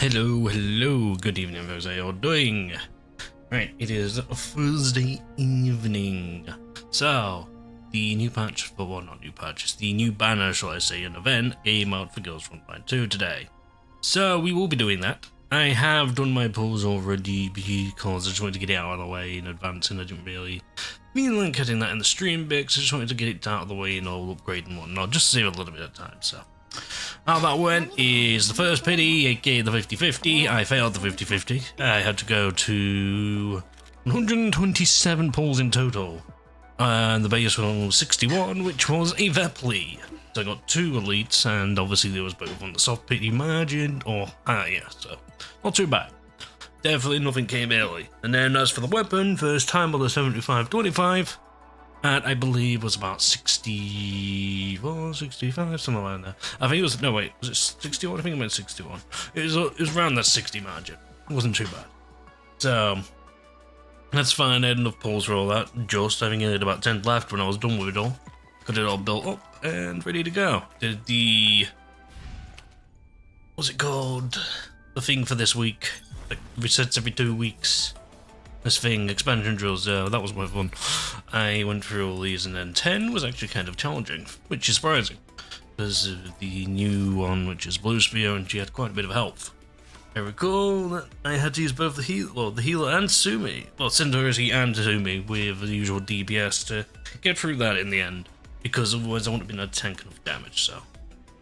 Hello, good evening folks, how you all doing? Right, it is Thursday evening. So, the new patch, well not new patch, it's the new banner, shall I say, an event came out for Girls Frontline 2 today. So, we will be doing that. I have done my polls already because I just wanted to get it out of the way in advance and I didn't really feel like cutting that in the stream bit, so I just wanted to get it out of the way and all upgrade and whatnot, just to save a little bit of time, so. How that went is the first pity, aka the 50-50. I failed the 50-50. I had to go to 127 polls in total. And the base one was 61, which was a Vepley. So I got 2 elites, and obviously there was both on the soft pity margin or higher, so not too bad. Definitely nothing came early. And then as for the weapon, first time on the 75-25. And I believe was about 64, 65, something like that. I think it was, no wait, was it 61? I think it meant 61. It was around that 60 margin. It wasn't too bad. So, that's fine, I had enough polls for all that. Just having it about 10 left when I was done with it all. Got it all built up and ready to go. Did the, what's it called? The thing for this week. Like resets every 2 weeks. This thing, expansion drills, that was my fun. I went through all these and then 10 was actually kind of challenging, which is surprising. Because of the new one, which is Blue Spear, and she had quite a bit of health. I recall that I had to use both the healer and Sumi, well, Centaurity and Sumi with the usual DPS to get through that in the end. Because otherwise I wouldn't have been able to tank enough damage, so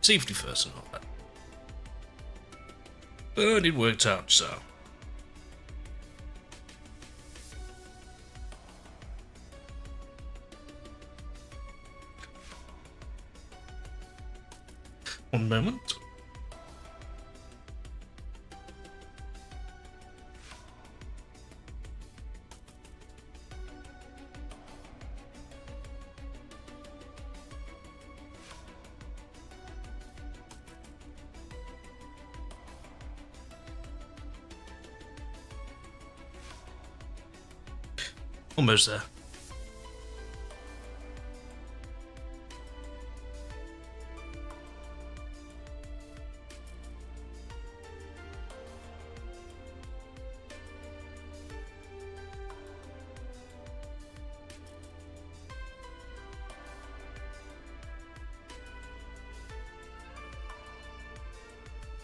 safety first and all that. But it worked out, so. One moment. Almost there.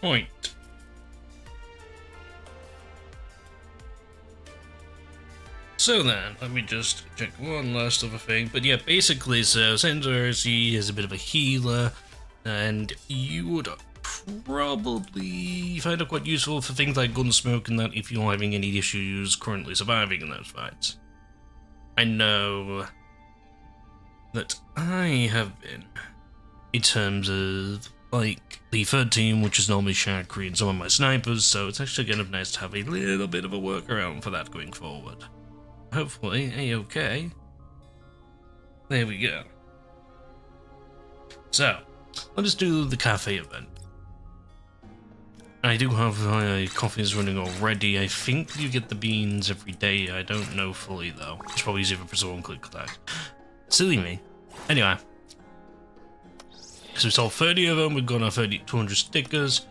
Point. So then, let me just check one last other thing. But yeah, basically, so Centaurity is a bit of a healer, and you would probably find it quite useful for things like Gunsmoke and that if you're having any issues currently surviving in those fights. I know that I have been, in terms of like the third team, which is normally Shakri and some of my snipers, so it's actually kind of nice to have a little bit of a workaround for that going forward. Hopefully, a-okay. There we go. So, let us do the cafe event. I do have coffees running already. I think you get the beans every day. I don't know fully though. It's probably easier for someone click that. Silly me. Anyway. So we sold 30 of them, we've got our 200 stickers,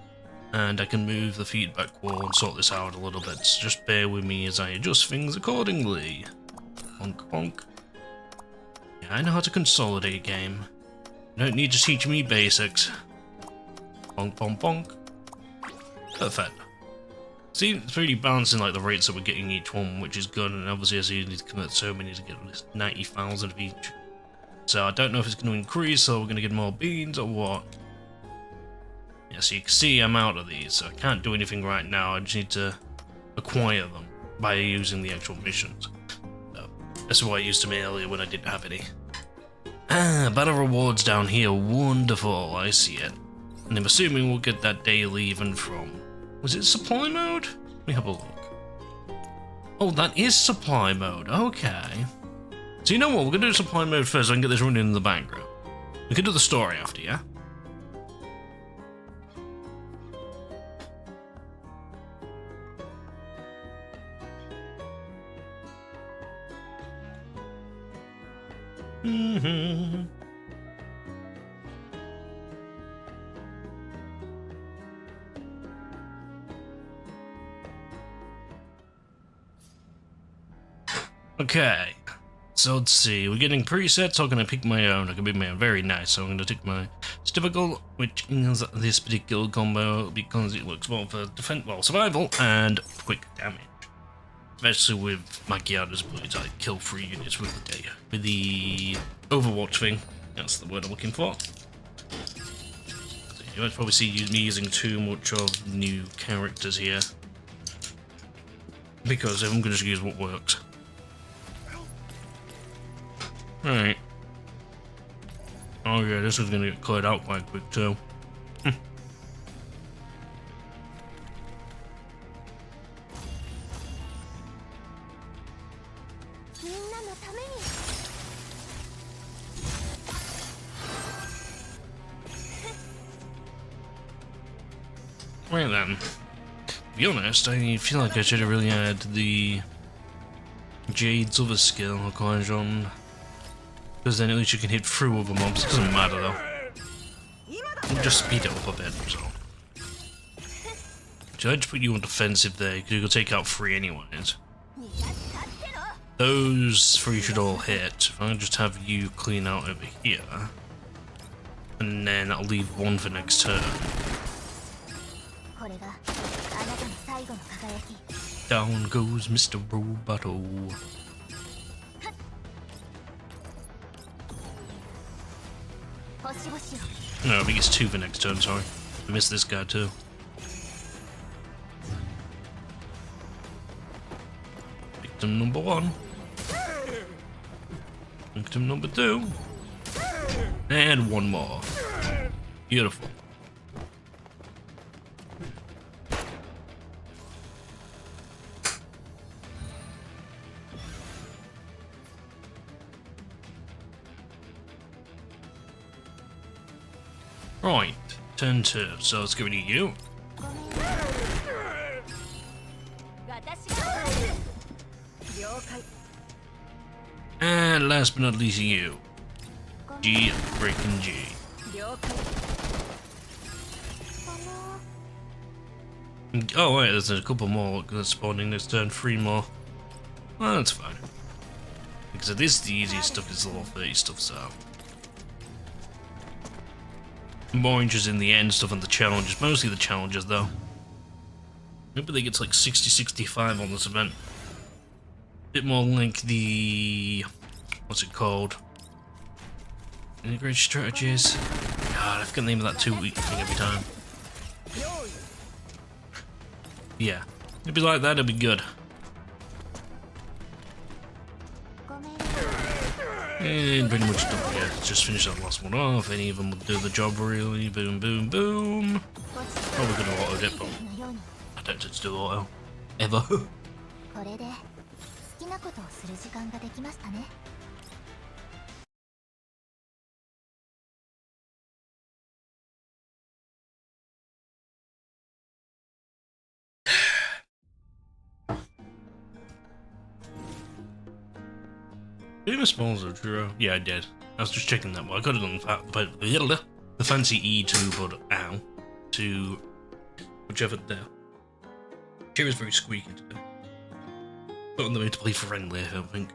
and I can move the feedback wall and sort this out a little bit, so just bear with me as I adjust things accordingly. Bonk bonk. Yeah, I know how to consolidate a game. You don't need to teach me basics. Bonk bonk bonk. Perfect. See, it's really balancing like the rates that we're getting each one, which is good, and obviously as you need to convert so many to get this 90,000 of each. So I don't know if it's going to increase or we're going to get more beans or what. Yeah, so you can see I'm out of these, so I can't do anything right now. I just need to acquire them by using the actual missions. So that's what I used them earlier when I didn't have any. Ah, battle rewards down here. Wonderful, I see it. And I'm assuming we'll get that daily even from... Was it supply mode? Let me have a look. Oh, that is supply mode. Okay. So you know what, we're going to do supply mode first so I can get this running in the background. We can do the story after, yeah? Okay, so let's see. We're getting presets. I'm gonna pick my own. I can pick my own. Very nice. So I'm gonna take my typical, which is this particular combo because it works well for defense, well, survival and quick damage. Especially with Macchiato's ability to like, kill 3 units with the Overwatch thing. That's the word I'm looking for. So you might probably see me using too much of the new characters here. Because I'm going to just use what works. Right. Oh yeah, this is going to get cleared out quite quick too. Right then. To be honest, I feel like I should have really had the Jade's other skill, Occasion. Because then at least you can hit through other mobs. It doesn't matter though. We'll just speed it up a bit, so. So I just put you on defensive there, because you'll take out 3 anyways. Those 3 should all hit. If I just have you clean out over here. And then I'll leave 1 for next turn. Down goes Mr. Roboto. No, I think it's 2 for next turn, sorry. I missed this guy too. Victim number 1. Victim number 2. And 1 more. Beautiful. Right, turn 2, so let's get rid of you. And last but not least you. G freaking G. Oh wait, there's a couple more that's spawning next turn, 3 more. Well, that's fine. Because this is the easiest stuff, is the level 30 stuff, so. More interested in the end stuff and the challenges, mostly the challenges though. Maybe they get to like 60-65 on this event. Bit more like the... what's it called? Integrated strategies? God, I forget the name of that 2-week thing every time. Yeah, it'd be like that, it'd be good. And pretty much done, yeah, just finish that last one off. Any of them will do the job really. Boom, boom, boom. Probably gonna auto it, but I don't tend to do auto. Ever. Did I miss Zucchero? Yeah, I did. I was just checking that. Well, I could have done the fancy E2, but ow. To whichever there. Cheer is very squeaky today. Not on the way to play friendly, I don't think.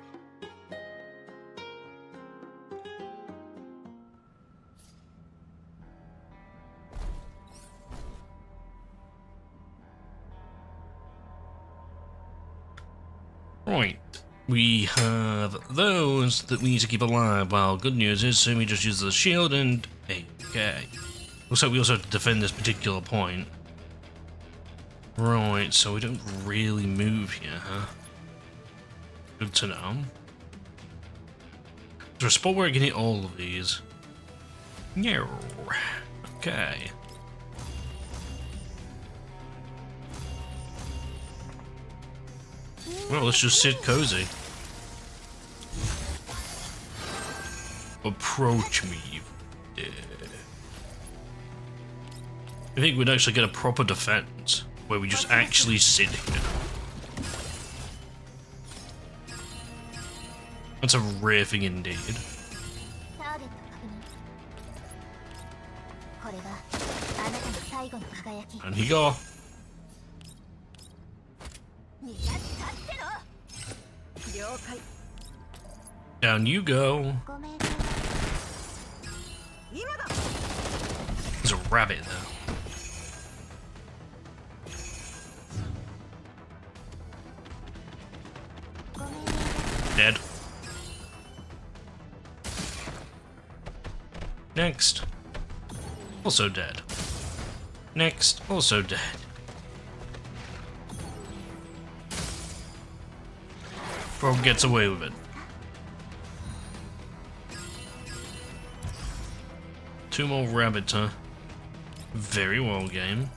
Right. We have those that we need to keep alive. Well, good news is, so we just use the shield and... okay. Looks like we also have to defend this particular point. Right, so we don't really move here, huh? Good to know. Is there a spot where I can hit all of these? No. Okay. Well, let's just sit cozy. Approach me. Yeah. I think we'd actually get a proper defense where we just actually sit here. That's a rare thing indeed. And he go. Down you go. There's a rabbit there. Dead. Next. Also dead. Next. Also dead. Frog gets away with it. Two more rabbits, huh? Very well, game.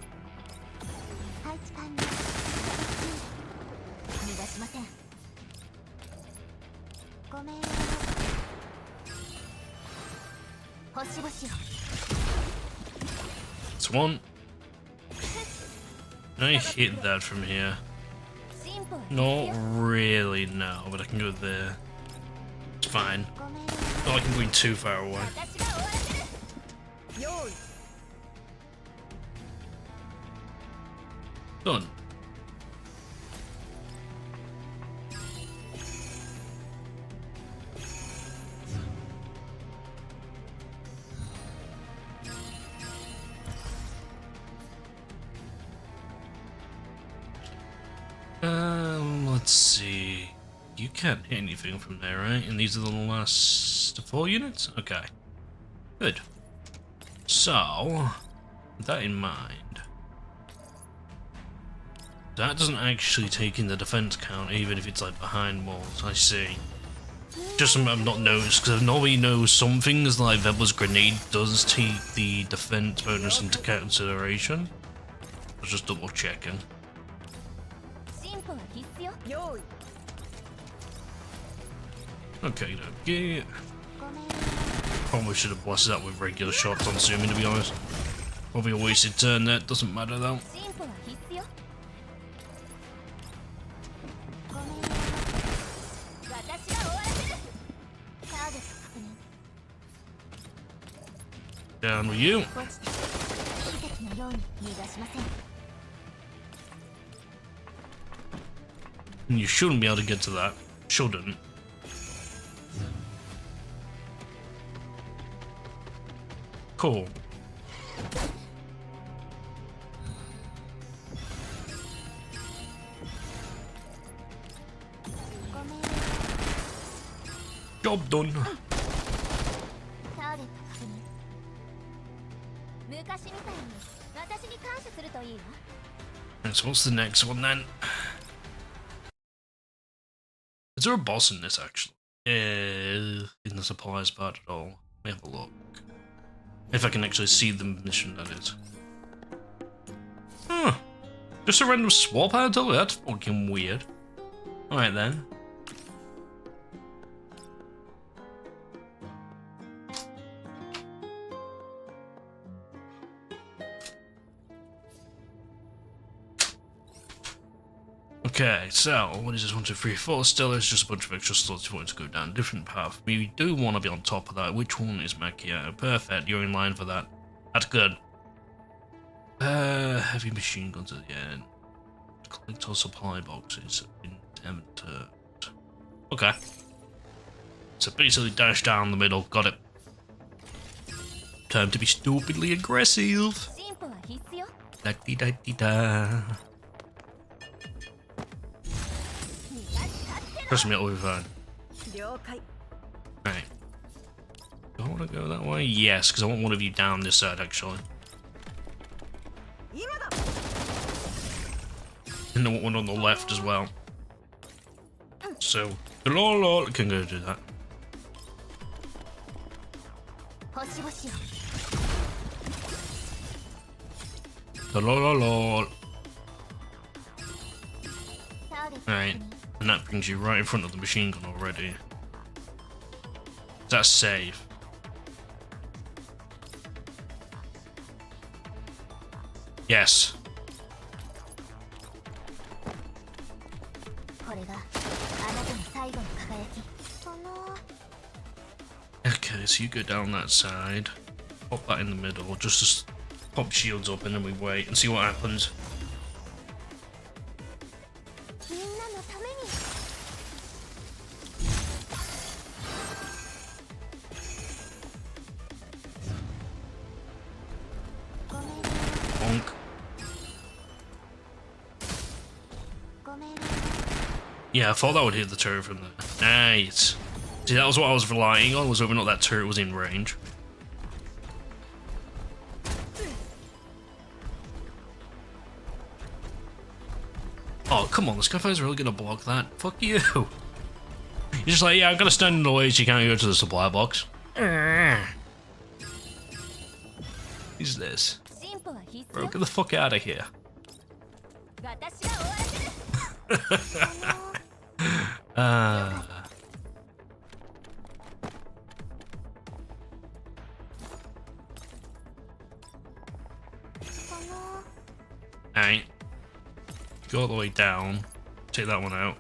It's one. Can I hit that from here? Not really, no, but I can go there. It's fine. Not like I'm going too far away. Done. Let's see. You can't hit anything from there, right? And these are the last 4 units? Okay. Good. So, with that in mind, that doesn't actually take in the defense count, even if it's like behind walls. I see. Just something I've not noticed, because I normally know some things like Vebler's grenade does take the defense bonus into consideration. I was just double checking. Okay, okay. Probably should have blasted that with regular shots, I'm assuming, to be honest. Probably a wasted turn there, doesn't matter though. Down with you. And you shouldn't be able to get to that. Shouldn't. Cool. Job done. So what's the next one then? Is there a boss in this actually? In the supplies part at all? Let me have a look. If I can actually see the mission, that is. Huh. Just a random swap handle? That's fucking weird. Alright then. Okay, so what is this? 1, 2, 3, 4. Still, it's just a bunch of extra slots if you want to go down a different path. We do want to be on top of that. Which one is Macchiato? Perfect, you're in line for that. That's good. Heavy machine guns at the end. Collect all supply boxes entered. Okay. So basically dash down the middle. Got it. Time to be stupidly aggressive. Da-dee-da-dee-da. Trust me, it'll be fine. Right. Do I want to go that way? Yes, because I want one of you down this side, actually. And I want one on the left as well. So, I can go do that. Right. And that brings you right in front of the machine gun already. That's safe. Yes. Okay, so you go down that side, pop that in the middle, just to pop shields up and then we wait and see what happens. Yeah, I thought that would hit the turret from there. Nice. See, that was what I was relying on, was whether or not that turret was in range. Oh, come on, the Skyfire's really gonna block that? Fuck you. You're just like, yeah, I'm gonna stand in the way so you can't go to the supply box. Who's this? Bro, get the fuck out of here. Alright. Go all the way down. Take that one out.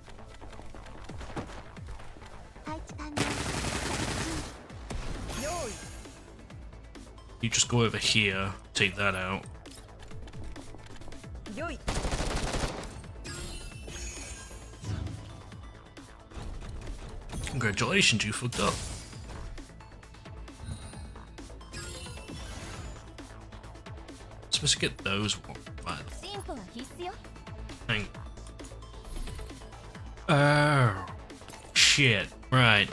You just go over here, take that out. Congratulations, you fucked up. Supposed to get those one. Hang. Oh shit! Right.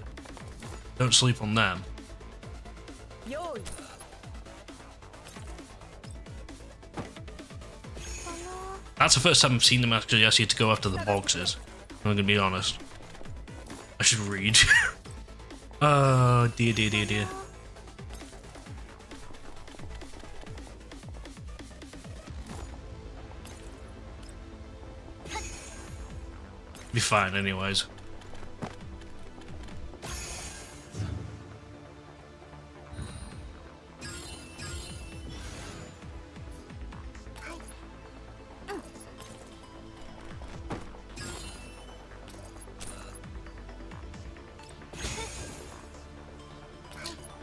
Don't sleep on them. That's the first time I've seen them actually ask you to go after the boxes. I'm gonna be honest. I should read. Oh dear, dear, dear, dear. Be fine, anyways.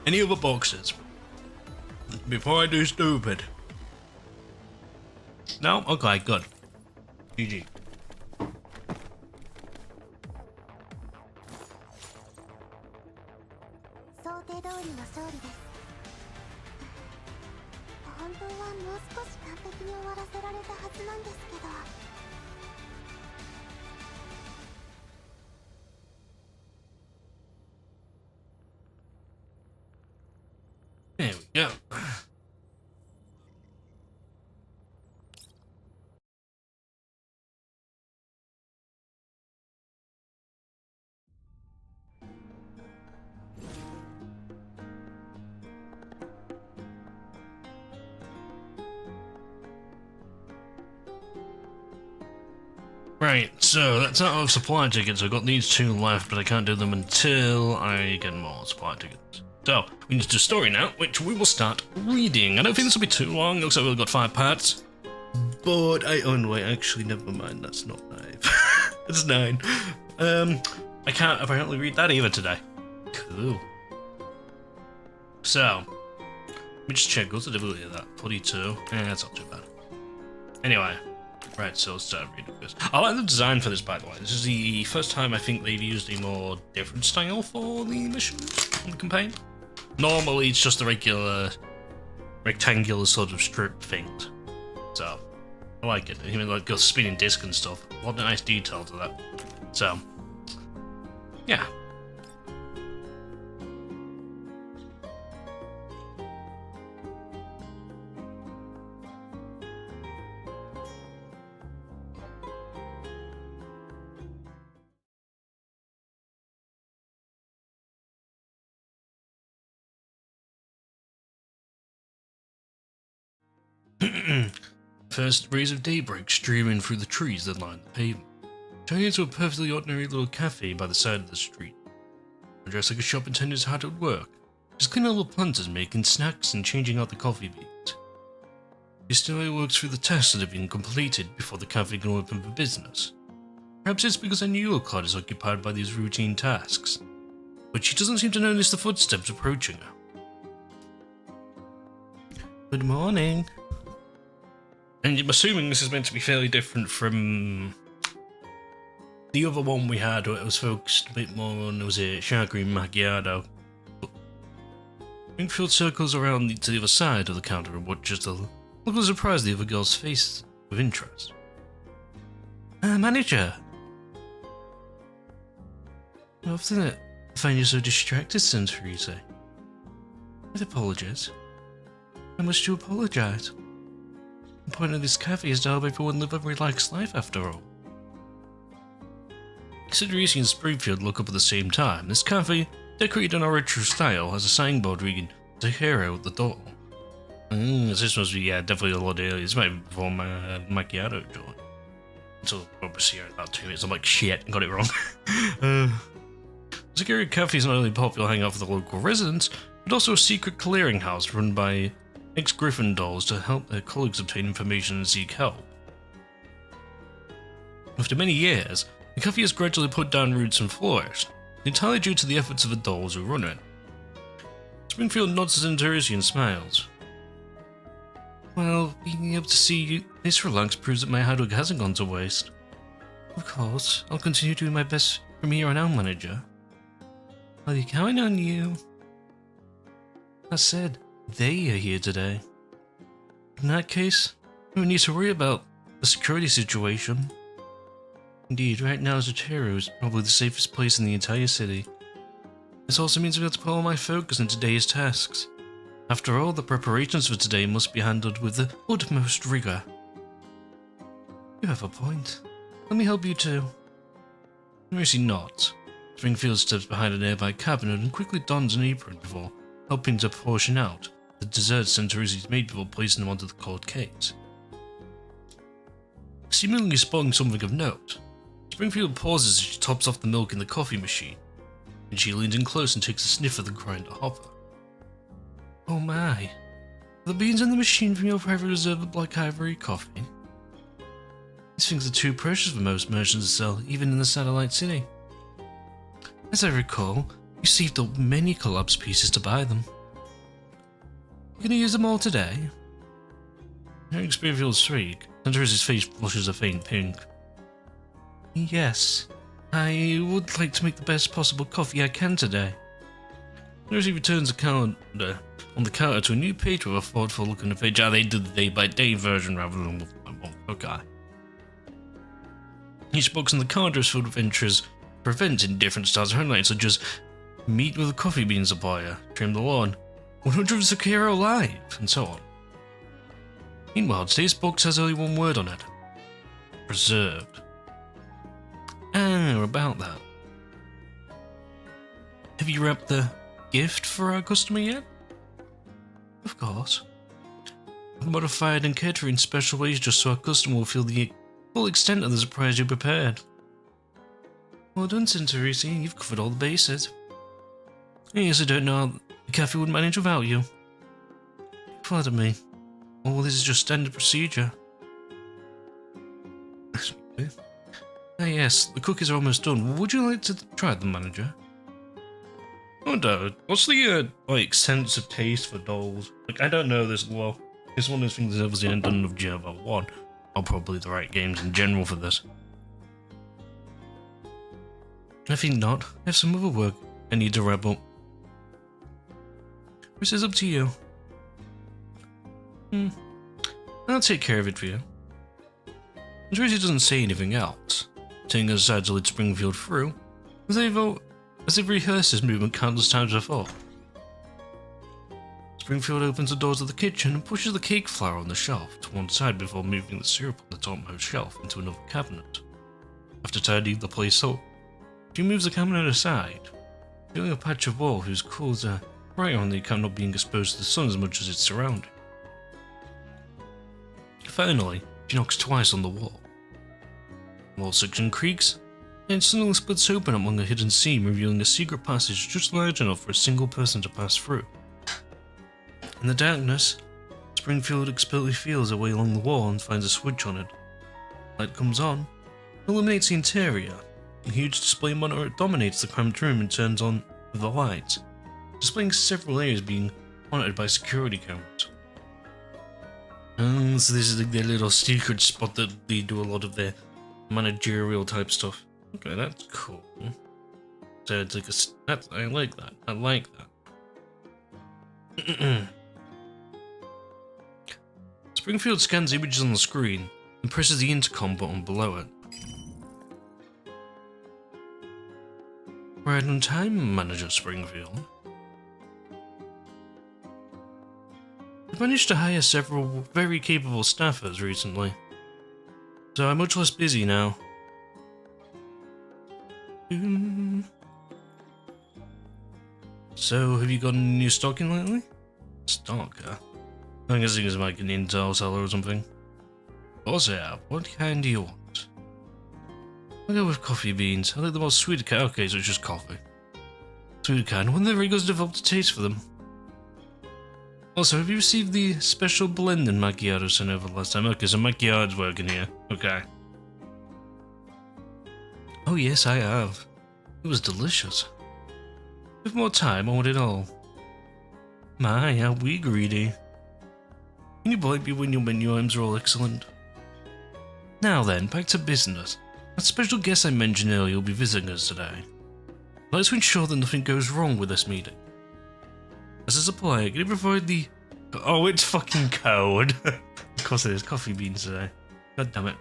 Any other boxes? Before I do stupid. No? Okay, good. GG. There we go. Right, so that's out of supply tickets. I've got these two left, but I can't do them until I get more supply tickets. So, we need to do story now, which we will start reading. I don't think this will be too long. It looks like we've got 5 parts. But oh no, wait, actually, never mind. That's not 5. It's 9. I can't apparently read that either today. Cool. So, let me just check. What's the difficulty of that? 42. That's not too bad. Anyway. Right, so let's start reading this. I like the design for this, by the way. This is the first time I think they've used a more different style for the missions in the campaign. Normally, it's just the regular rectangular sort of strip things. So, I like it. Even like the spinning disc and stuff. A lot of nice detail to that. So, yeah. First rays of daybreak streaming through the trees that line the pavement, turning into a perfectly ordinary little cafe by the side of the street. Dressed like a shop attendant's hard at work, just clean little planters making snacks and changing out the coffee beans. She still works through the tasks that have been completed before the cafe can open for business. Perhaps it's because her new look card is occupied by these routine tasks, but she doesn't seem to notice the footsteps approaching her. Good morning. And I'm assuming this is meant to be fairly different from the other one we had, where it was focused a bit more on, was it Chagrin Macchiato? Wingfield circles around to the other side of the counter and watches to look at surprise the other girl's face with interest. Manager! Often I find you so distracted, Teresa. I apologize. I must you apologize. The point of this cafe is to help everyone live a relaxed life after all. Teresa and Springfield look up at the same time. This cafe, decorated in a retro style, has a signboard reading Zucchero at the door. This must be, definitely a lot earlier. This might be before my macchiato joint. So, obviously, about 2 minutes, I'm like, shit, got it wrong. Zucchero Cafe is not only a popular hangout for the local residents, but also a secret clearinghouse run by ex-Gryffindors to help their colleagues obtain information and seek help. After many years, the cafe has gradually put down roots and flourished, entirely due to the efforts of the dolls who run it. Springfield nods his interest and smiles. Well, being able to see you this relaxed proves that my hard work hasn't gone to waste. Of course, I'll continue doing my best from here on out, manager. I'll be counting on you. That said, they are here today. In that case, we need to worry about the security situation. Indeed, right now Zucchero is probably the safest place in the entire city. This also means we have to put all my focus into today's tasks. After all, the preparations for today must be handled with the utmost rigor. You have a point. Let me help you too. Mercy nods. Springfield steps behind a nearby cabinet and quickly dons an apron before helping to portion out the desserts Santorisi's made before placing them onto the cold cakes. Seemingly spotting something of note, Springfield pauses as she tops off the milk in the coffee machine, and she leans in close and takes a sniff of the grinder hopper. Oh my, are the beans in the machine from your private reserve of black ivory coffee? These things are too precious for most merchants to sell, even in the satellite city. As I recall, you saved up many collapsed pieces to buy them. You gonna use them all today? Hearing Springfield's shriek, Santorisi's face flushes a faint pink. Yes, I would like to make the best possible coffee I can today. Santorisi returns the calendar on the counter to a new page with a thoughtful look on the page. They did the day-by-day version rather than with my month. Okay. Each box on the calendar is filled with entries for events in different styles of highlights, such as meet with a coffee bean supplier, trim the lawn, 100 Zucchero live, and so on. Meanwhile, today's box has only one word on it. Reserved. About that. Have you wrapped the gift for our customer yet? Of course. I've modified and catering special ways just so our customer will feel the full extent of the surprise you prepared. Well done, Santorisi, you've covered all the bases. I guess I don't know how the cafe would manage without you. Pardon me. All this is just standard procedure. Ah yes, the cookies are almost done. Would you like to try them, manager? Oh no, what's the sense of taste for dolls? Like, I don't know this well. It's one of those things that obviously I haven't done with GFL1. Are probably the right games in general for this. I think not. I have some other work I need to wrap up. This is up to you. I'll take care of it for you. Tracy doesn't say anything else, taking her aside to lead Springfield through, as they've rehearsed this movement countless times before. Springfield opens the doors of the kitchen and pushes the cake flour on the shelf to one side before moving the syrup on the topmost shelf into another cabinet. After tidying the place up, she moves the cabinet aside, revealing a patch of wall whose colours are brighter on the account not being exposed to the sun as much as its surrounding. Finally, she knocks twice on the wall. The wall section creaks, and suddenly splits open among a hidden seam, revealing a secret passage just large enough for a single person to pass through. In the darkness, Springfield expertly feels her way along the wall and finds a switch on it. Light comes on, illuminates the interior. A huge display monitor dominates the cramped room and turns on with the lights, displaying several areas being monitored by security cameras. So this is like their little secret spot that they do a lot of their managerial type stuff. Okay, that's cool. So it's like I like that. I like that. Springfield scans images on the screen and presses the intercom button below it. Right on time, Manager Springfield. I've managed to hire several very capable staffers recently, so I'm much less busy now. So, have you gotten any new stock in lately? Stock, huh? I'm guessing it's like an intel seller or something. Of course I have. What kind do you want? I'll go with coffee beans. I like the most sweet kind. Okay, so it's just coffee. Sweet kind. One that Rigo's developed a taste for them. Also, have you received the special blend in macchiato sent over last time? Okay, so macchiato's working here. Okay. Oh yes, I have. It was delicious. With more time, I want it all. My, how we greedy. Can you believe me when your menu items are all excellent? Now then, back to business. That special guest I mentioned earlier will be visiting us today. I'd like to ensure that nothing goes wrong with this meeting. As a supplier, can you provide the... Oh, it's fucking cold. Of course it is. Coffee beans today. God damn it.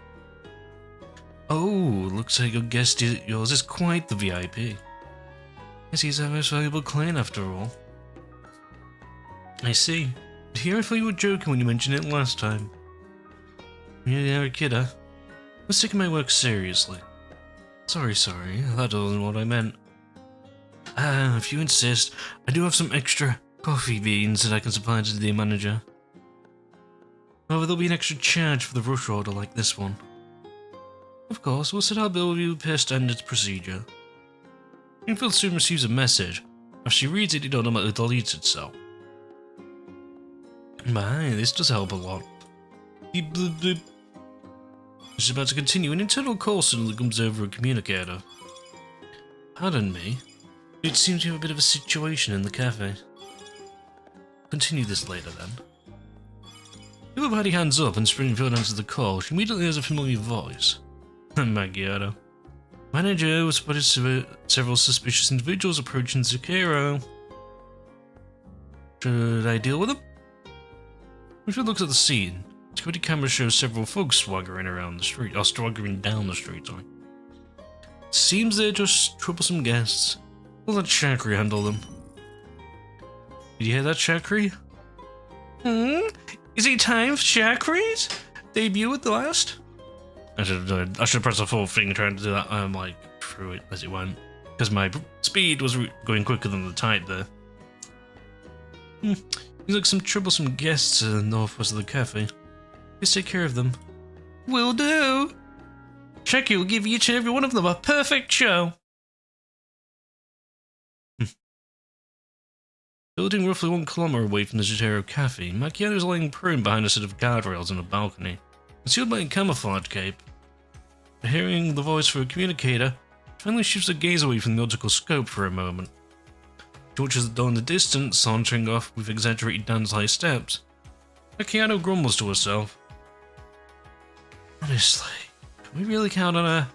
Oh, looks like your guest yours is quite the VIP. Yes, he's our most valuable client after all. I see. But here I thought you were joking when you mentioned it last time. You're a kid, huh? Let's take my work seriously. Sorry, that wasn't what I meant. If you insist, I do have some extra coffee beans that I can supply to the manager. However, there'll be an extra charge for the rush order like this one. Of course, we'll set our bill with you per standard procedure. Springfield soon receives a message. If she reads it, it automatically deletes itself. My, this does help a lot. Beep, bloop, bloop. She's about to continue. An internal call suddenly comes over a communicator. Pardon me. It seems you have a bit of a situation in the cafe. Continue this later then. Everybody hands up and Springfield answers the call. She immediately has a familiar voice. Macchiato. Manager was spotted several suspicious individuals approaching Zucchero. Should I deal with them? Springfield looks at the scene. Security camera shows several folks swaggering around the street, or swaggering down the street, sorry. Seems they're just troublesome guests. We'll let Chakri handle them. Did you hear that, Chakri? Is it time for Chakri's debut at the last? I should press the full thing trying to do that. I'm like through it as it went. Because my speed was going quicker than the type there. Seems like some troublesome guests in the northwest of the cafe. Please take care of them. Will do! Chakri will give each and every one of them a perfect show. Building roughly 1 kilometer away from the Zucchero cafe, Macchiato is lying prone behind a set of guardrails on a balcony, concealed by a camouflage cape. Hearing the voice for a communicator, finally shifts her gaze away from the optical scope for a moment. She watches the door in the distance, sauntering off with exaggerated dance-high steps. Macchiato grumbles to herself. Honestly, can we really count on her?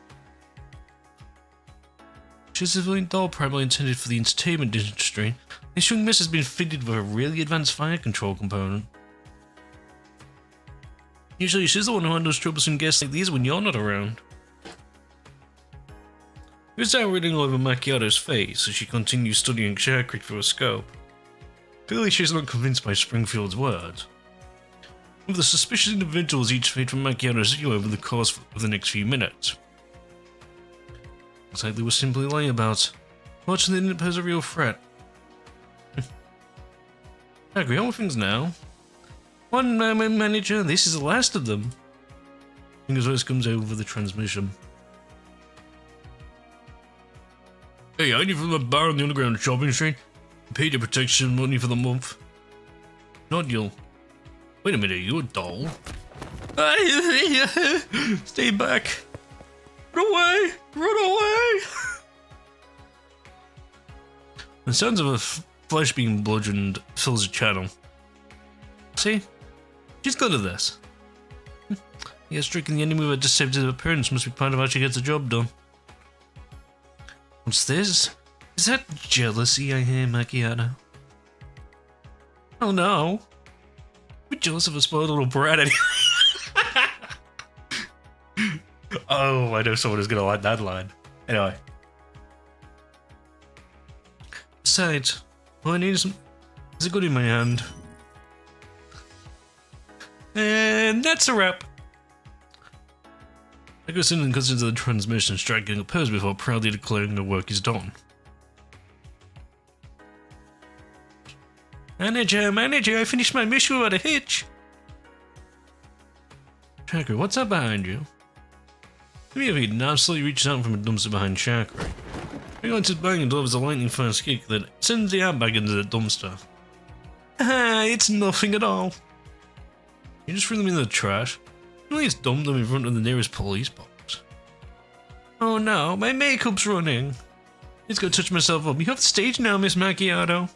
She's a civilian doll primarily intended for the entertainment industry. This young miss has been fitted with a really advanced fire control component. Usually she's the one who handles troublesome guests like these when you're not around. It was now reading over Macchiato's face as she continues studying Chakri through a scope. Clearly she's not convinced by Springfield's words. With the suspicious individuals each fade from Macchiato's view over the course of the next few minutes. Looks like they were simply lying about. Fortunately they didn't pose a real threat. Chakri, how are things now? One moment, manager, this is the last of them. Finger's voice comes over the transmission. Hey, I need from the bar on the underground shopping street. You paid your protection money for the month. Not you. Wait a minute, you a doll? Stay back. Run away! Run away! The sounds of a flesh being bludgeoned fills the channel. See? She's good at this. Yes, tricking the enemy with a deceptive appearance must be part of how she gets the job done. What's this? Is that jealousy I hear, Macchiato? Oh no. We're jealous of a spoiled little brat anyway. Oh, I know someone is gonna like that line. Anyway. besides, all I need is a goodie in my hand. And that's a wrap. I go in and goes into the transmission, striking a pose before proudly declaring the work is done. Manager, I finished my mission without a hitch. Chakra, what's that behind you? Immediately, now slowly reaches out from a dumpster behind Chakra. He goes to bang and delivers a lightning fast kick that sends the airbag into the dumpster. Haha, it's nothing at all. You just threw them in the trash. You at least dumped them in front of the nearest police box. Oh no, my makeup's running. Let's go touch myself up. You have the stage now, Miss Macchiato.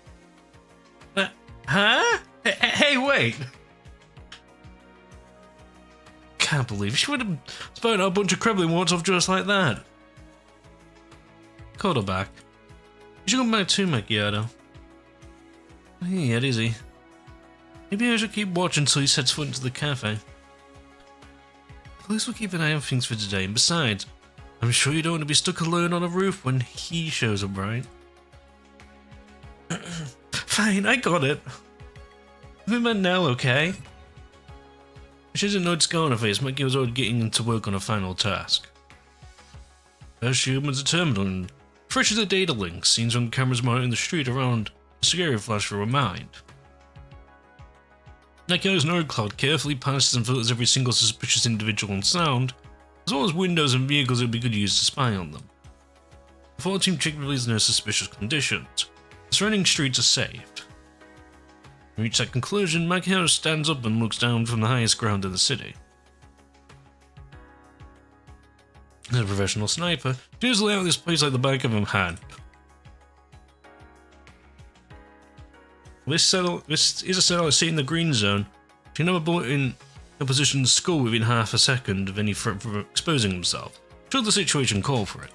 Huh? Hey, wait! Can't believe she would have spouted out a bunch of cribbling words off just like that. Called her back. You should come back too, Macchiato. Yeah, easy. Maybe I should keep watching until he sets foot into the cafe. At least we'll keep an eye on things for today, and besides, I'm sure you don't want to be stuck alone on a roof when he shows up, right? Fine, I got it. I'm in now, okay? She doesn't know it's going on her face. Mikey was already getting into work on a final task. First, she opens the terminal and refreshes the data link. Scenes on cameras monitoring the street around the Zucchero flash for a mind. Nakio's node cloud carefully passes and filters every single suspicious individual and sound, as well as windows and vehicles that would be good use to spy on them. The 4-team check reveals no suspicious conditions. The surrounding streets are saved. To reach that conclusion, Macchiato stands up and looks down from the highest ground in the city. As a professional sniper, she knows to lay out this place like the back of her hand. This is a satellite sitting in the green zone. She can have a bullet in a position in the skull within half a second of any threat from exposing himself, should the situation call for it.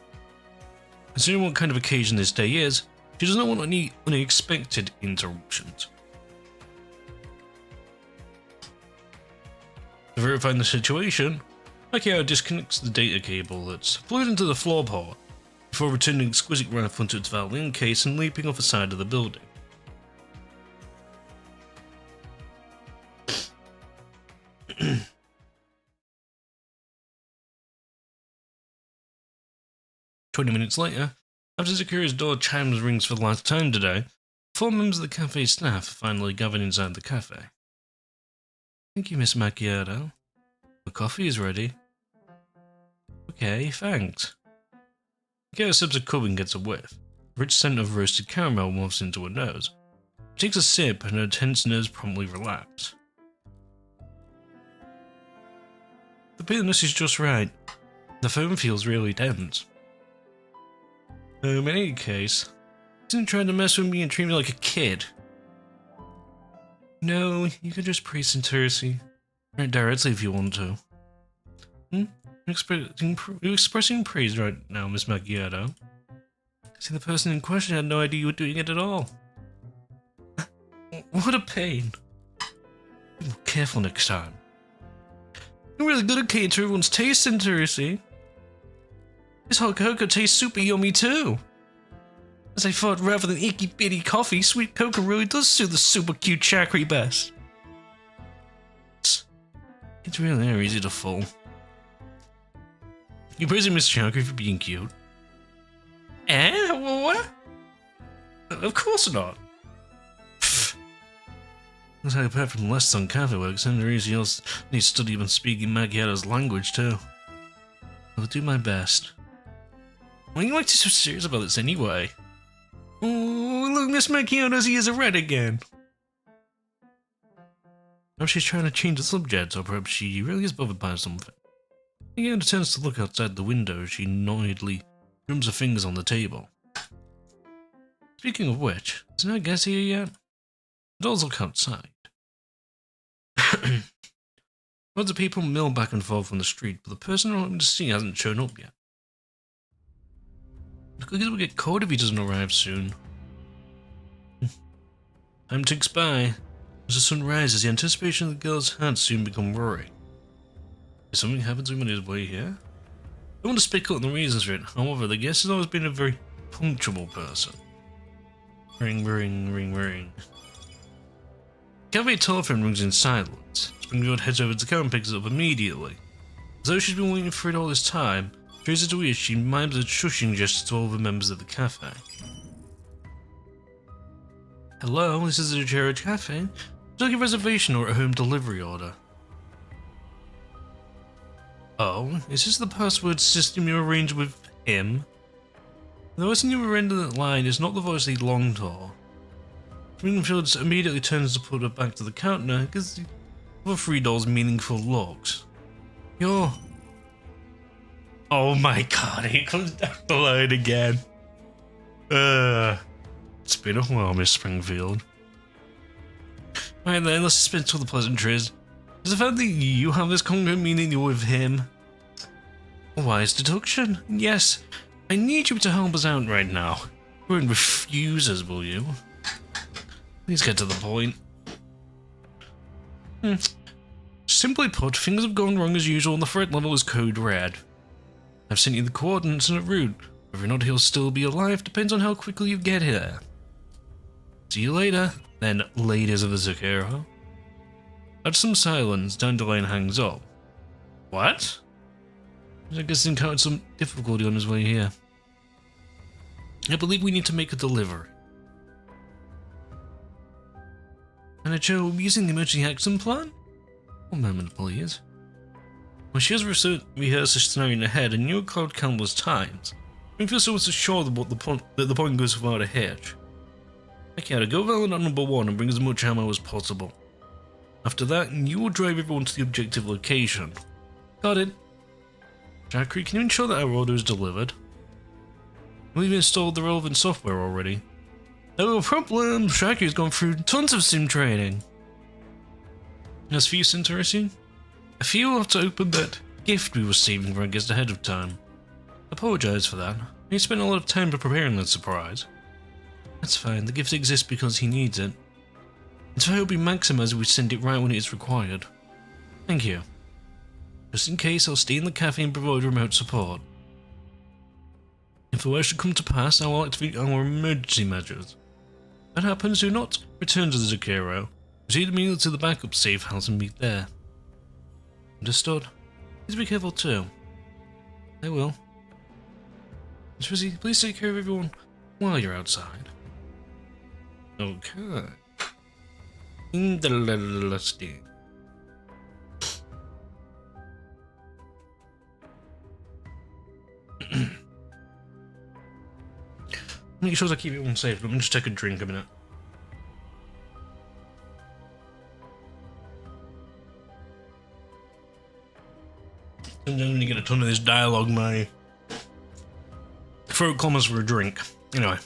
Considering what kind of occasion this day is, she does not want any unexpected interruptions. To verify the situation, Macchiato disconnects the data cable that's plugged into the floor port before returning an exquisite rifle into its violin case and leaping off the side of the building. "20 minutes later, after Zucchero's door chimes rings for the last time today, 4 members of the cafe staff are finally gathered inside the cafe. Thank you, Miss Macchiato. The coffee is ready. Okay, thanks. Macchiato sips a cup and gets a whiff. The rich scent of roasted caramel wafts into her nose. She takes a sip and her tense nerves promptly relax. The bitterness is just right. The phone feels really tense. In any case, he isn't trying to mess with me and treat me like a kid. No, you can just praise Centursi. Right directly if you want to. You're expressing praise right now, Miss Macchiato. See, the person in question had no idea you were doing it at all. What a pain. Be more careful next time. You're really good at catering to everyone's taste, Centursi. This hot cocoa tastes super yummy too. As I thought, rather than icky bitty coffee, sweet cocoa really does suit the super cute Chakri best. It's really easy to fool. You're praising Miss Chakri for being cute. What? Of course not. Looks like apart from lessons on cafe work, Centursi else needs to study even speaking Macchiato's language too. I'll do my best. Why are you like so serious about this anyway? Oh, look, Miss Macchiato's ears are red again. Perhaps she's trying to change the subject, or perhaps she really is bothered by something. Again, turns to look outside the window as she noidly drums her fingers on the table. Speaking of which, is no guest here yet? The dolls look outside. Lots of people mill back and forth on the street, but the person I'm hoping to see hasn't shown up yet. The cookies will get cold if he doesn't arrive soon. Time ticks by. As the sun rises, the anticipation of the girl's heart soon become worry. If something happens to him on his way here? I want to speculate on the reasons for it, however, the guest has always been a very punctual person. Ring, ring, ring, ring. Cafe telephone rings in silence. Springfield heads over to the car and picks it up immediately. As though she's been waiting for it all this time, Traces to weird, she mimes a shushing gesture to all the members of the cafe. Hello, this is the Zucchero Cafe. Would you like a reservation or a home delivery order? Oh, is this the password system you arranged with him? The voice in the other end of that line is not the voice he longed for. Springfield immediately turns to put her back to the counter because the other three dolls meaningful looks. You're... Oh my god, he comes down the line again. It's been a while, Miss Springfield. Right then, let's dispense all the pleasantries. Does the fact that you have this congo meaning you're with him? A wise deduction. Yes, I need you to help us out right now. You won't refuse us, will you? Please get to the point. Simply put, things have gone wrong as usual and the threat level is code red. I've sent you the coordinates and a route. Whether or not he'll still be alive depends on how quickly you get here. See you later, then ladies of the Zucchero. After some silence, Dandelion hangs up. What? I guess he encountered some difficulty on his way here. I believe we need to make a delivery. Manager, we'll be using the emergency action plan? 1 moment, please. When she has rehearsed the scenario in her head and knew a cloud countless times, Springfield was assured that the point goes without a hitch. Okay, go valid on number 1 and bring as much ammo as possible. After that, you will drive everyone to the objective location. Got it. Jackery, can you ensure that our order is delivered? We've installed the relevant software already. No problem, Jackery's gone through tons of sim training. As for you, interesting? I feel we'll have to open that gift we were saving for our guest ahead of time. Apologise for that. He spent a lot of time preparing that surprise. That's fine, the gift exists because he needs it. And so I hope we maximise if we send it right when it is required. Thank you. Just in case, I'll stay in the cafe and provide remote support. If the worst should come to pass, I will activate our emergency measures. If that happens, do not return to the Zucchero. Proceed immediately to the backup safe house and meet there. Understood. Please be careful too. I will. Miss Rizzy, please take care of everyone while you're outside. Okay. Interesting. Make sure I keep everyone safe. Let me just take a drink a minute. And then when you get a ton of this dialogue, my throat clamours for a drink. Anyway,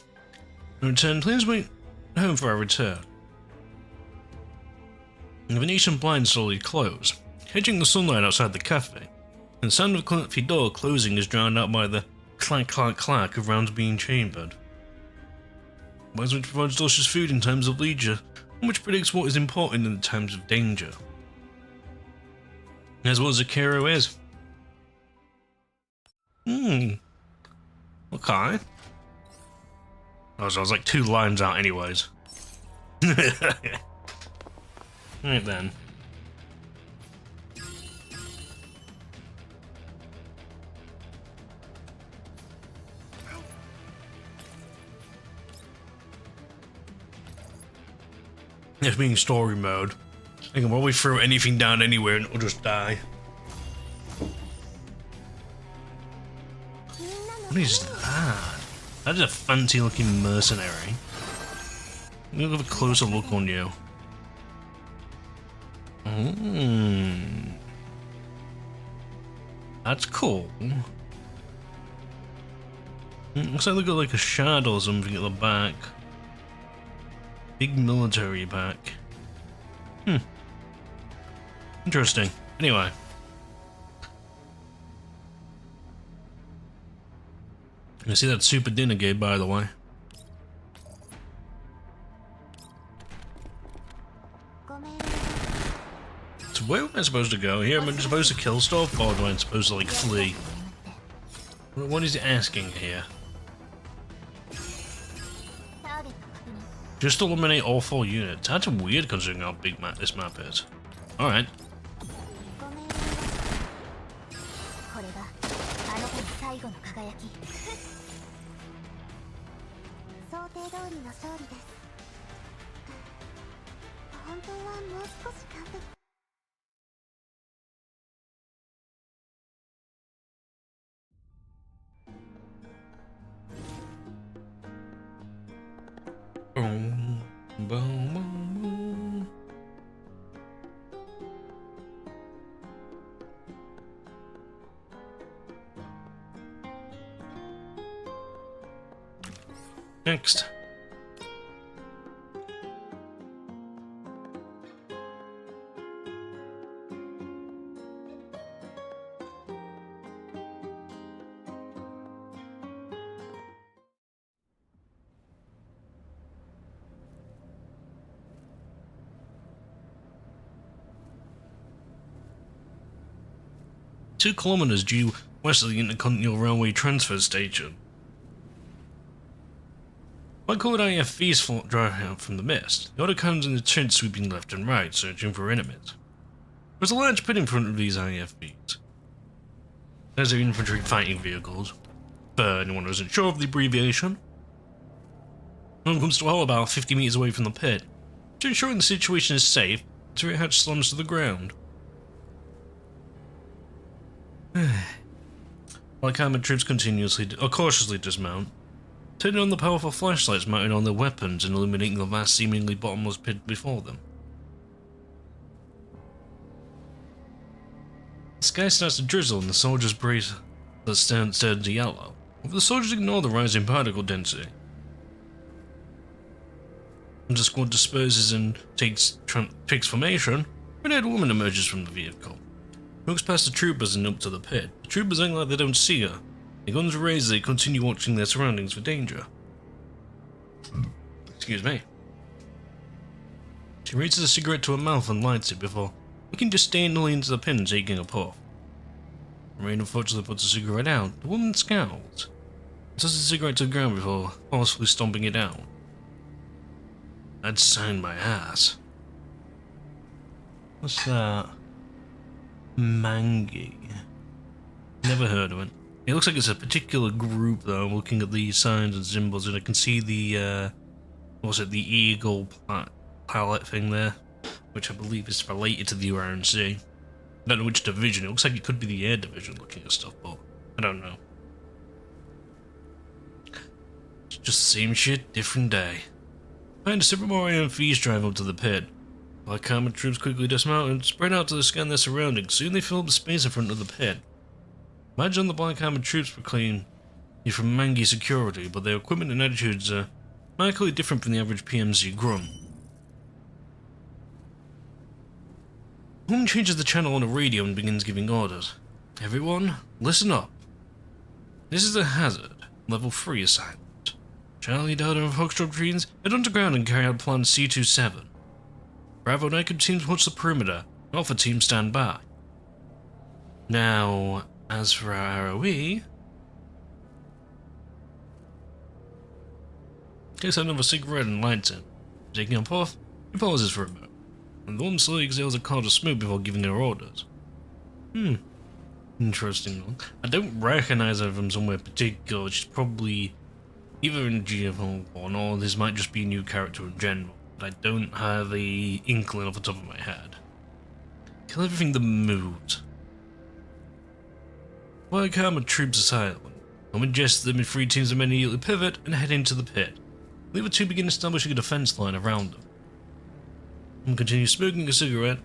in return, please wait home for our return. The Venetian blinds slowly close, hedging the sunlight outside the cafe, and the sound of the comfy door closing is drowned out by the clack clack clack of rounds being chambered. Wise which provides delicious food in times of leisure, and which predicts what is important in the times of danger. As what Zucchero is. Okay. Oh, so I was like 2 lines out anyways. Right then. This being story mode. I can probably throw anything down anywhere and it'll just die. What is that? That is a fancy looking mercenary. Let me have a closer look on you. That's cool. Looks like they got like a shadow or something at the back. Big military back. Interesting. Anyway. I see that super dinner gate, by the way. So where am I supposed to go here? Am I supposed to kill stuff, or am I supposed to like flee? What is it asking here? Just eliminate all 4 units. That's weird considering how big this map is. Alright. Boom, boom, boom, boom. Next. Two kilometers due west of the Intercontinental Railway transfer station. Like all IFVs driving out from the mist, the autocannons in the tent sweeping left and right, searching for enemies. There's a large pit in front of these IFVs. There's their infantry fighting vehicles. For anyone who isn't sure of the abbreviation, one comes to a hole about 50 meters away from the pit. To ensure the situation is safe, the turret hatch slams to the ground. Like armored troops cautiously dismount, turning on the powerful flashlights mounted on their weapons and illuminating the vast, seemingly bottomless pit before them. The sky starts to drizzle and the soldiers brace turn to yellow, but the soldiers ignore the rising particle density. As the squad disperses and takes formation, a red-haired woman emerges from the vehicle. Looks past the troopers and up to the pit. The troopers act like they don't see her. Their guns raised, they continue watching their surroundings for danger. Excuse me. She raises a cigarette to her mouth and lights it before looking disdainfully into the pin and taking a puff. Rain unfortunately puts the cigarette out. The woman scowls. Tosses the cigarette to the ground before forcefully stomping it out. I'd sign my ass. What's that? Mangi. Never heard of it. It looks like it's a particular group though. I'm looking at the signs and symbols and I can see the the eagle palette thing there, which I believe is related to the RNC. I don't know which division. It looks like it could be the air division looking at stuff, but I don't know. It's just the same shit, different day. Find several more IMVs drive up to the pit. Black armored troops quickly dismount and spread out to scan their surroundings. Soon they fill up the space in front of the pit. Imagine the black armored troops proclaim you're from Mangi security, but their equipment and attitudes are markedly different from the average PMC grunt. The woman changes the channel on the radio and begins giving orders. Everyone, listen up. This is a hazard, level 3 assignment. Charlie Delta of Foxtrot Greens, head underground and carry out plan C27. Bravo Naked teams watch the perimeter, Alpha team stand by. Now, as for our ROE... Takes out another cigarette and lights it. Taking a puff, he pauses for a moment, and the woman slowly exhales a cloud of smoke before giving her orders. Interesting. I don't recognize her from somewhere particular. She's probably either in GFL1 or this might just be a new character in general. But I don't have the inkling off the top of my head. Kill everything that moves. While armored troops are silent, I'm ingest them in 3 teams immediately pivot and head into the pit. The other 2 begin establishing a defense line around them. I'm continue smoking a cigarette.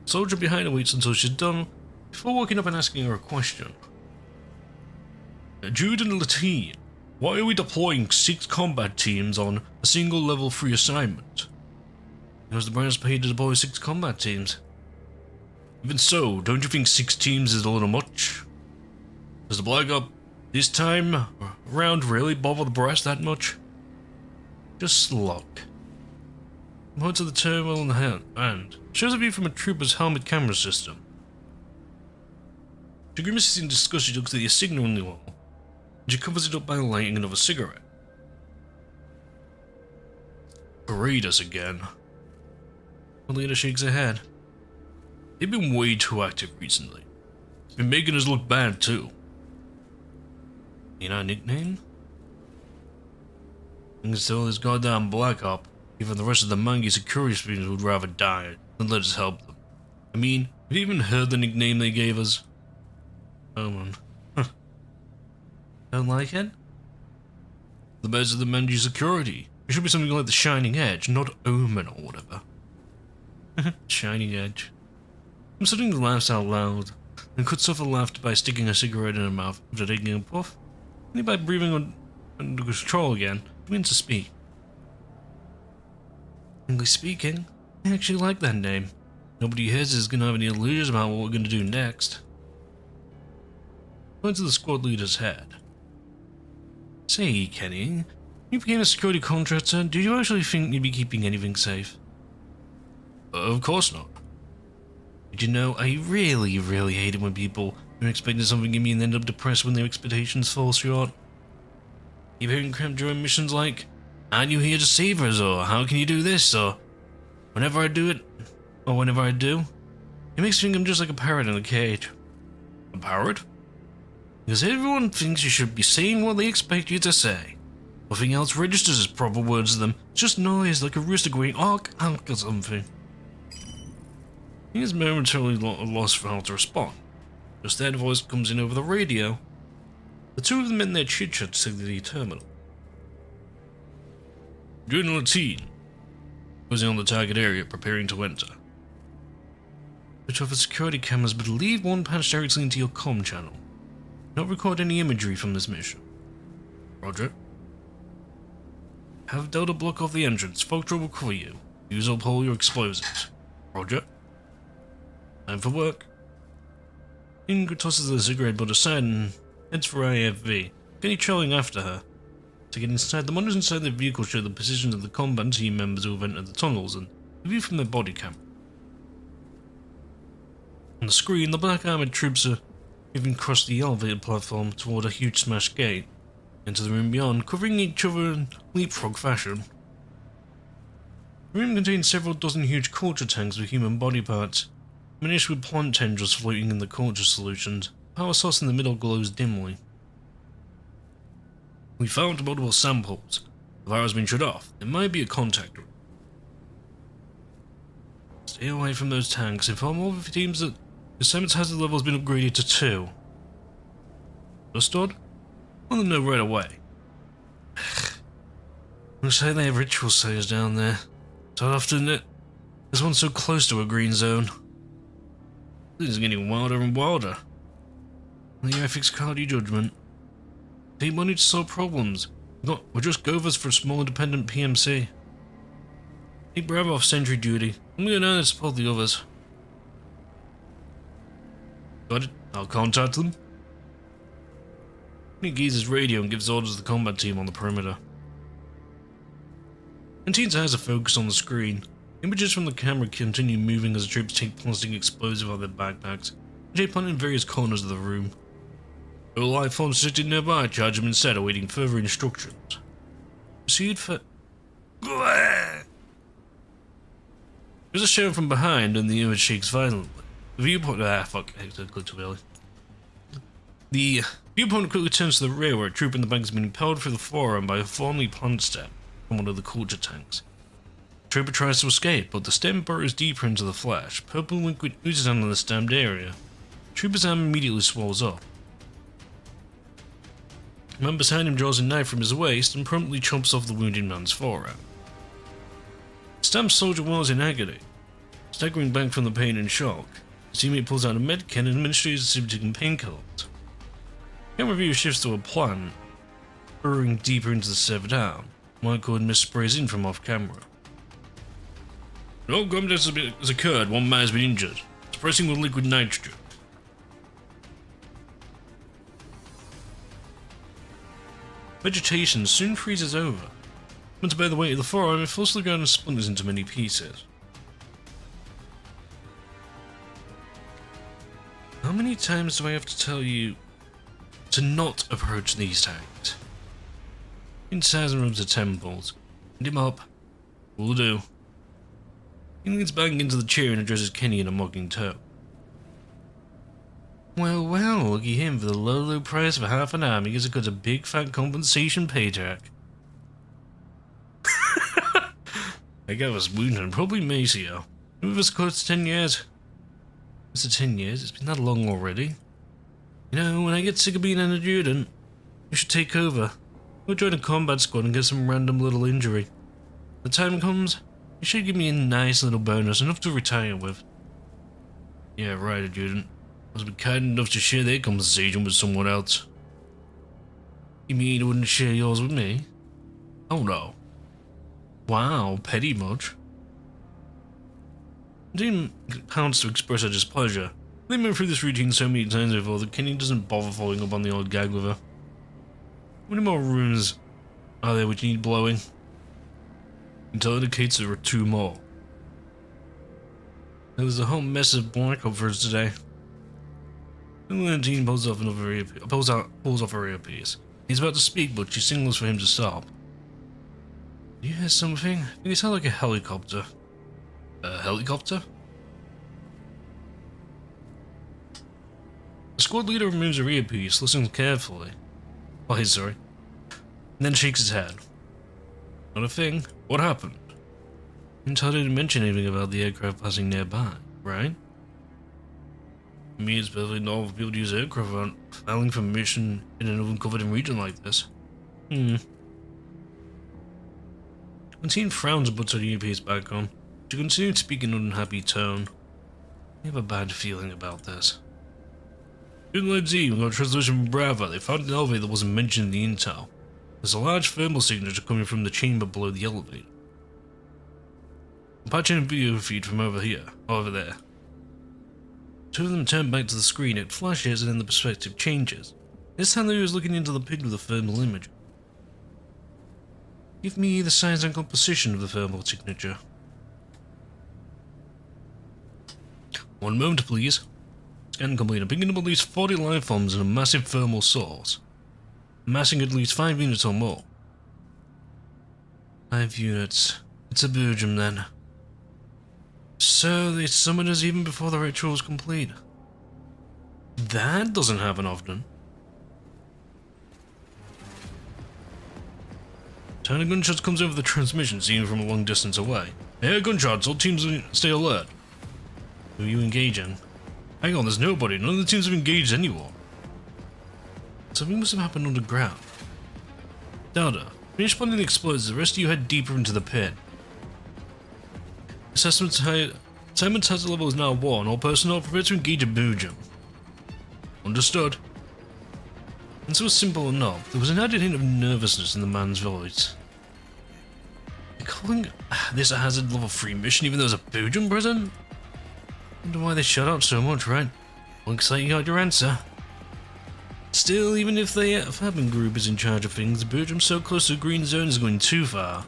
The soldier behind her waits until she's done, before walking up and asking her a question. Jude and Latine, why are we deploying 6 combat teams on a single level 3 assignment? Because the brand's paid to deploy 6 combat teams. Even so, don't you think 6 teams is a little much? Does the Black Op this time around really bother the brass that much? Just look. Points to the terminal in the hand. Shows a view from a trooper's helmet camera system. She grimaces in disgust. She looks at the signal on the wall. She covers it up by lighting another cigarette. Berate us again. The leader shakes her head. They've been way too active recently. It's been making us look bad too. Ain't our nickname? Until this goddamn Black Op, even the rest of the Mangi security students would rather die than let us help them. I mean, have you even heard the nickname they gave us? Omen. Huh. Don't like it? The best of the Mangi security. It should be something like the Shining Edge, not Omen or whatever. Shining Edge. I'm starting to laugh out loud, and cuts off a laughter by sticking a cigarette in her mouth after taking a puff, and by breathing under control again, begins to speak. English speaking, I actually like that name. Nobody here is gonna have any illusions about what we're gonna do next. Points to the squad leader's head. Say, Kenny, you became a security contractor, did you actually think you'd be keeping anything safe? Of course not. Did you know, I really hate it when people are expecting something of me and end up depressed when their expectations fall short. Keep hearing crap during missions like, aren't you here to save us, or how can you do this, or whenever I do it, or whenever I do, it makes me think I'm just like a parrot in a cage. A parrot? Because everyone thinks you should be saying what they expect you to say. Nothing else registers as proper words to them, it's just noise like a rooster going honk honk or something. He is momentarily lost for how to respond. Just then a voice comes in over the radio. The two of them in their chit-chat to the terminal. Journal Teen was on the target area preparing to enter. Switch off the security cameras but leave one patch directly into your comm channel. Not record any imagery from this mission. Roger. Have Delta block off the entrance. Vulture will cover you. Use up all your explosives. Roger. Time for work. Ingrid tosses the cigarette butt aside and heads for IFV, Kenny trailing after her. To get inside, the monitors inside the vehicle show the positions of the combat team members who have entered the tunnels and the view from their body camera. On the screen, the black armored troops are moving across the elevated platform toward a huge smashed gate, into the room beyond, covering each other in leapfrog fashion. The room contains several dozen huge culture tanks with human body parts, minish with plant tendrils floating in the culture solutions. Power source in the middle glows dimly. We found multiple samples. The power has been shut off. It might be a contact room. Stay away from those tanks. Inform all of the teams that the Semit's hazard level has been upgraded to 2. Understood? Want to know right away. Looks like they have ritual sayers down there. So often there's one so close to a green zone. This is getting wilder and wilder. The ethics card your judgment. Take money to solve problems. We're just govers for a small independent PMC. Take Bravo off sentry duty. I'm going down and support the others. Got it. I'll contact them. He gears his radio and gives orders to the combat team on the perimeter. Canteen's eyes are focused on the screen. Images from the camera continue moving as the troops take plastic explosive out of their backpacks, and they plant in various corners of the room. No life forms sitting nearby, charge them instead, awaiting further instructions. Proceed for... There's a shout from behind, and the image shakes violently. The viewpoint... fuck, I clicked too early. The viewpoint quickly turns to the rear, where a troop in the back is being impelled through the forearm by a formerly plant stem from one of the culture tanks. Trooper tries to escape, but the stem burrows deeper into the flesh. Purple liquid oozes out of the stemmed area. Trooper's arm immediately swells up. The man beside him draws a knife from his waist and promptly chops off the wounded man's forearm. The stabbed soldier was in agony, staggering back from the pain and shock. His teammate pulls out a medkit and administers a symptom painkillers. Camera view shifts to a plant, burrowing deeper into the severed arm. Michael and Miss sprays in from off camera. No combat has occurred, one man has been injured. Suppressing with liquid nitrogen. Vegetation soon freezes over. Meant to bear the weight of the forearm, it falls to the ground and splinters into many pieces. How many times do I have to tell you to not approach these tanks? Inside rubs the temples, and him up. Will do. He leans back into the chair and addresses Kenny in a mocking tone. Well, well, looky him for the low, low price of half an arm. He gets a big fat compensation paycheck. That guy was wounded and probably Maceo. Been with us close to 10 years. Is it 10 years? It's been that long already. You know, when I get sick of being an adjutant, you should take over. Go join a combat squad and get some random little injury. When the time comes, you should give me a nice little bonus, enough to retire with. Yeah, right, adjutant. I was kind enough to share their compensation with someone else. You mean you wouldn't share yours with me? Oh no. Wow, petty much. Dean pounds to express her displeasure. They've been through this routine so many times before that Kenny doesn't bother following up on the old gag with her. How many more rooms are there which need blowing? Until it indicates there are 2 more. There was a whole mess of blackout for us today. And then Dean pulls off her earpiece. He's about to speak, but she signals for him to stop. Do you hear something? I think it sounds like a helicopter. A helicopter? The squad leader removes her earpiece, listens carefully. Oh, he's sorry. And then shakes his head. Not a thing. What happened? Intel didn't mention anything about the aircraft passing nearby, right? To me, it's perfectly normal for people to use aircraft without filing for mission in an uncovered region like this. When Teen frowns and puts her earpiece back on, she continued speaking in an unhappy tone. I have a bad feeling about this. In Line Z, we got a translation from Bravo. They found an elevator that wasn't mentioned in the intel. There's a large thermal signature coming from the chamber below the elevator. I'm patching a video feed from over there. 2 of them turn back to the screen, it flashes and then the perspective changes. This time they was looking into the pig with a thermal image. Give me the size and composition of the thermal signature. 1 moment, please. Scan complete. I'm picking up at least 40 life forms in a massive thermal source. Massing at least 5 units or more. 5 units. It's a Belgium then. So they summoned us even before the ritual was complete. That doesn't happen often. Sound of gunshots comes over the transmission, seen from a long distance away. Hey, gunshots, all teams stay alert. Who are you engaging? Hang on, there's nobody. None of the teams have engaged anyone. Something must have happened underground. Delta, finish finding the explosives. The rest of you head deeper into the pit. Assessment hazard level is now 1. All personnel prepared to engage a Belgium. Understood. And so simple enough, there was an added hint of nervousness in the man's voice. They're calling this a hazard level 3 mission even though there's a Belgium present? Wonder why they shut out so much, right? Looks like you got your answer. Still, even if the Fabian group is in charge of things, the Belgium so close to the green zone is going too far.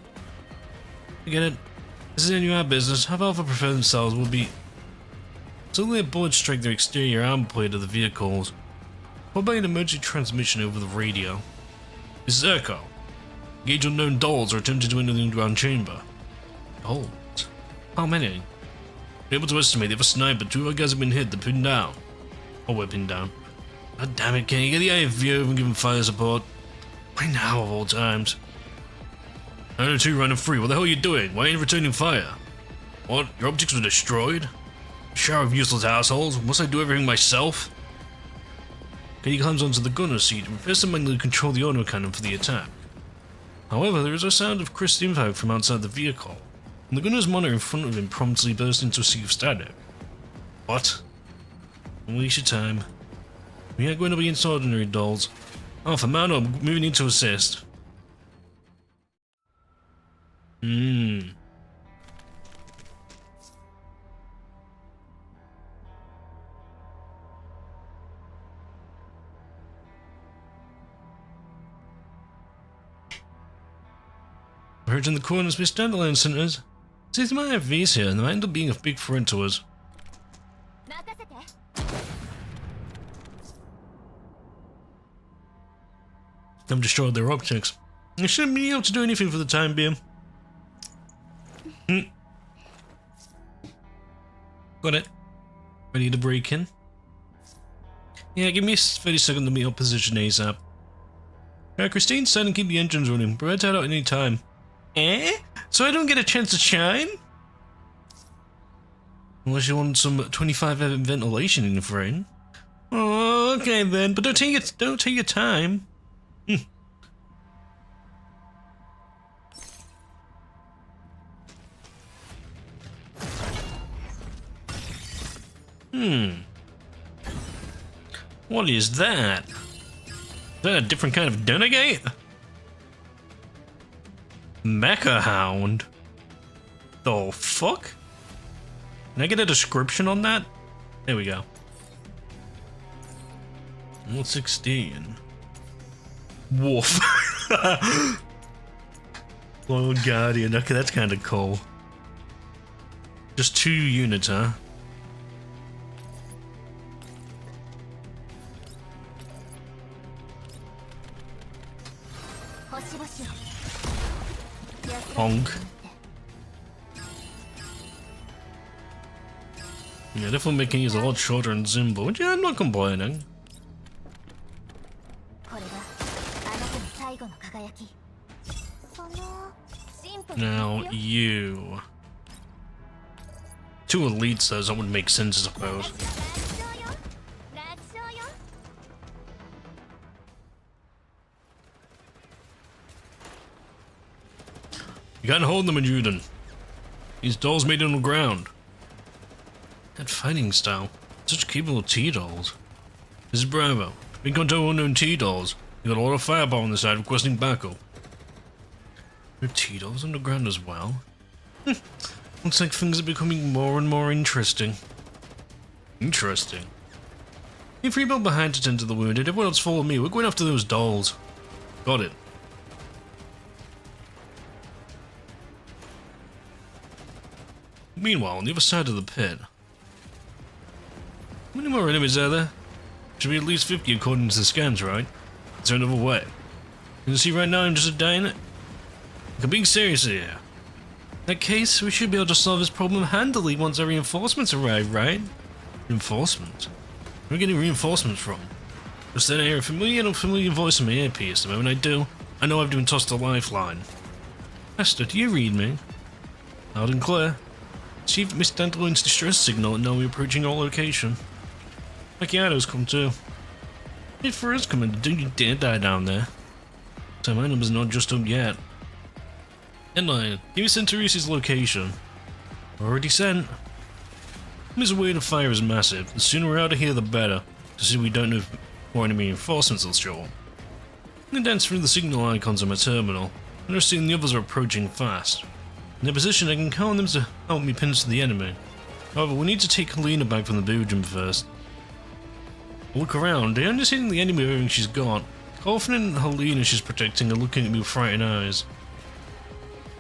Forget it. This is any of our business. How Alpha prefer themselves will be... Suddenly a bullet strike the exterior arm plate of the vehicles. What about an emergency transmission over the radio? This is Echo. Engage unknown dolls are attempting to enter the underground chamber. Dolls? How many? We're able to estimate they have a sniper. 2 of our guys have been hit. They're pinned down. Oh, we're pinned down. God damn it, can you get the AFV over and give them fire support? Why now of all times? 902 running free. What the hell are you doing? Why ain't you returning fire? What? Your optics were destroyed? Shower of useless assholes. Must I do everything myself? Kenny climbs onto the gunner's seat and prepares to manually control the auto cannon for the attack. However, there is a sound of crisp impact from outside the vehicle, and the gunner's monitor in front of him promptly bursts into a sea of static. What? Don't waste your time. We aren't going to be extraordinary dolls. Alpha, man up, moving in to assist. Heard in the corners with standalone centers. Since my FV's here, and they might end up being a big threat to us. I've destroyed their optics. I shouldn't be able to do anything for the time being. Got it. Ready to break in? Yeah, give me a 30 seconds to meet up position ASAP. Christine said to keep the engines running, but I'd head out any time. Eh? So I don't get a chance to shine? Unless you want some 25 ventilation in your frame. Oh, okay then, but don't take your time. What is that? Is that a different kind of Denegate? Mecha Hound? The fuck? Can I get a description on that? There we go. 116. Wolf. Loyal Guardian. Okay, that's kind of cool. Just 2 units, huh? Honk. Yeah, definitely making these a lot shorter and simple, but yeah, I'm not complaining. Now, you. 2 elites, though, that would make sense, I suppose. You can't hold them, Juden. These dolls made on the ground. That fighting style. Such capable T-dolls. This is Bravo. Big control unknown T-dolls. You got a lot of firepower on the side requesting backup. There are T-dolls on the ground as well. Looks like things are becoming more and more interesting. Interesting. You 3 built behind to tend to the wounded. Everyone else follow me. We're going after those dolls. Got it. Meanwhile, on the other side of the pit. How many more enemies are there? Should be at least 50 according to the scans, right? Is there another way? You can see right now I'm just a dying it. I'm being serious here. In that case, we should be able to solve this problem handily once our reinforcements arrive, right? Reinforcements? Where are we getting reinforcements from? Just then I hear a familiar and unfamiliar voice in my earpiece. The moment I do, I know I've been tossed a lifeline. Master, do you read me? Loud and clear. Received Miss Dandeline's distress signal and now we're approaching our location. Macchiato's come too. Wait for us, Commander. Don't you dare die down there. So my number's not just up yet. Headline, give me Centauris's location. Already sent. His weight of fire is massive. The sooner we're out of here, the better. To see we don't know if more enemy reinforcements will show up. I dance through the signal icons on my terminal. Understanding the others are approaching fast. In their position, I can count on them to help me pinch the enemy. However, we need to take Helena back from the Belgium first. Look around, I understand the enemy of everything she's got. Confident in Helena she's protecting and looking at me with frightened eyes.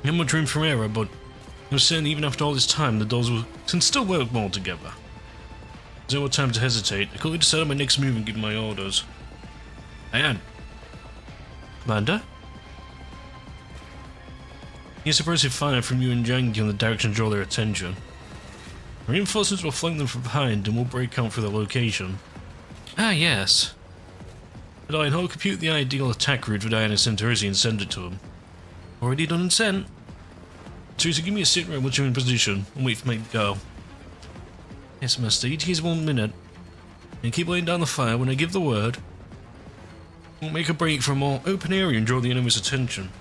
Not much room for error, but I'm certain even after all this time, the dolls can still work well together. There's no time to hesitate. I quickly decide on my next move and give my orders. Ayan. Commander? Here's suppressive fire from you and Janky on the direction to draw their attention. Reinforcements will flank them from behind and will break out for their location. Ah, yes. But I will compute the ideal attack route for Diana Centauris and send it to him. Already done and sent. Teresa, give me a sit rep once you're in position and wait for me to go. Yes, Master, each is 1 minute. And keep laying down the fire when I give the word. We'll make a break for a more open area and draw the enemy's attention.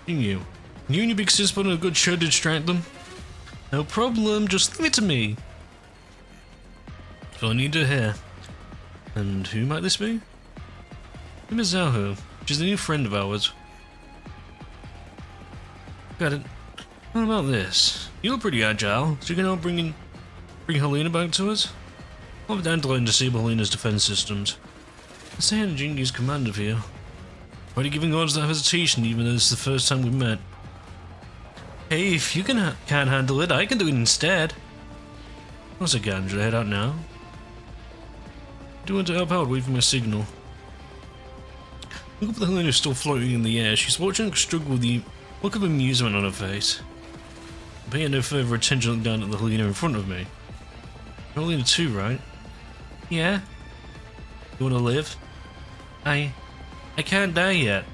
You and your big sis put on a good show to distract them? No problem, just leave it to me. That's all I need to hear. And who might this be? Miss Zahu. She's a new friend of ours. Got it. What about this? You look pretty agile, so you can help bring Helena back to us? I'll have Dandelion disable Helena's defense systems. Let's say Jingy's commander for you. Already giving orders without hesitation, even though this is the first time we've met. Hey, if you can't handle it, I can do it instead. Once again, should I head out now? I do want to help out, wait for my signal. Look up at the Helena still floating in the air. She's watching us struggle with the look of amusement on her face. Paying no further attention, look down at the Helena in front of me. Helena 2, right? Yeah? You wanna live? I can't die yet.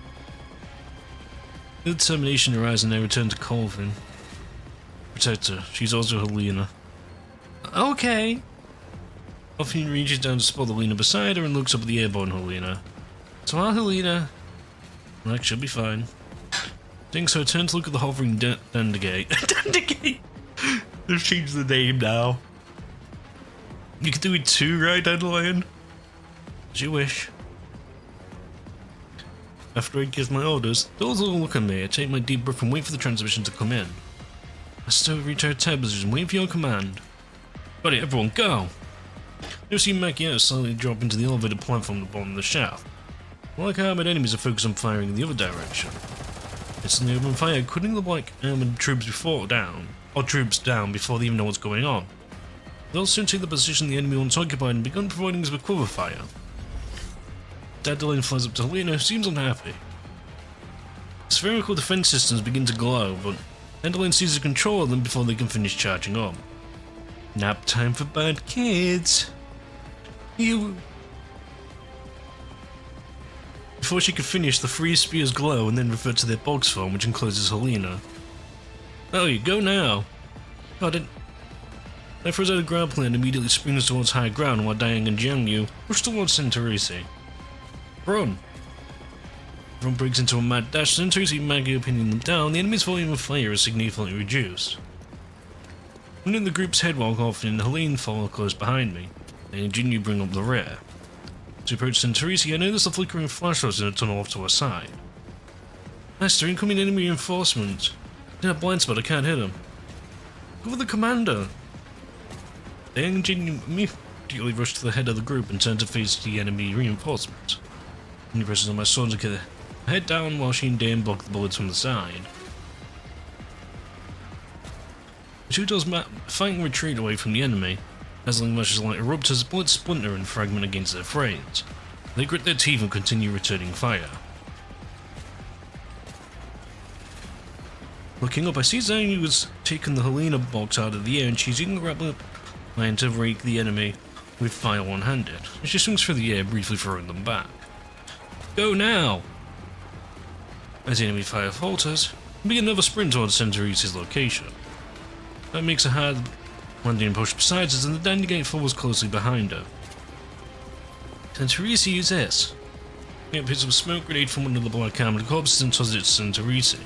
The determination arises and I return to Colvin. Protect her. She's also Helena. Okay. Colvin reaches down to spot the Helena beside her and looks up at the airborne Helena. So our Helena. That should be fine. So I turn to look at the hovering Dandegate. Dandegate! They've changed the name now. You can do it too, right, Dandelion? As you wish. After I give my orders, those all look at me. I take my deep breath and wait for the transmission to come in. I still reach our tab position, waiting for your command. Ready, everyone, go! You see Macchiato slowly drop into the elevated platform at the bottom of the shaft. Like armored enemies are focused on firing in the other direction. Instantly open fire, cutting the black armored troops down before they even know what's going on. They'll soon take the position the enemy once occupied and begin providing us with cover fire. Dandelion flies up to Helena, who seems unhappy. Spherical defense systems begin to glow, but Dandelion seizes control of them before they can finish charging up. Nap time for bad kids. Before she could finish, the three spears glow and then revert to their box form, which encloses Helena. Oh, you go now. God, I throws out a grappling and immediately springs towards high ground while Diang and Jiangyu rush towards Centaurisi. Run! Everyone breaks into a mad dash. Centaurisi and Maggie pinning them down. The enemy's volume of fire is significantly reduced. Running the group's head while Coffin and Helene follow close behind me, and Jinyu bring up the rear. As we approach Centaurisi, I notice the flickering flashlights in a tunnel off to our side. Master, incoming enemy reinforcements. In a blind spot, I can't hit him. Go for the commander! Diang and Jinyu immediately rush to the head of the group and turn to face the enemy reinforcements. He presses on my sword to get her head down while she and Dan block the bullets from the side. The two does fighting retreat away from the enemy. Dazzling flashes like eruptors, bullets splinter and fragment against their frames. They grit their teeth and continue returning fire. Looking up, I see Zhang has taken the Helena box out of the air and she's using the grappling line to rake the enemy with fire one-handed. She swings through the air, briefly throwing them back. Go now! As the enemy fire falters, we begin another sprint towards Centaurisi's location. That makes a hard landing push beside us and the Dandegate follows closely behind her. Centaurisi uses this. It picks up a smoke grenade from one of the black armored corpses and tosses it to Centaurisi.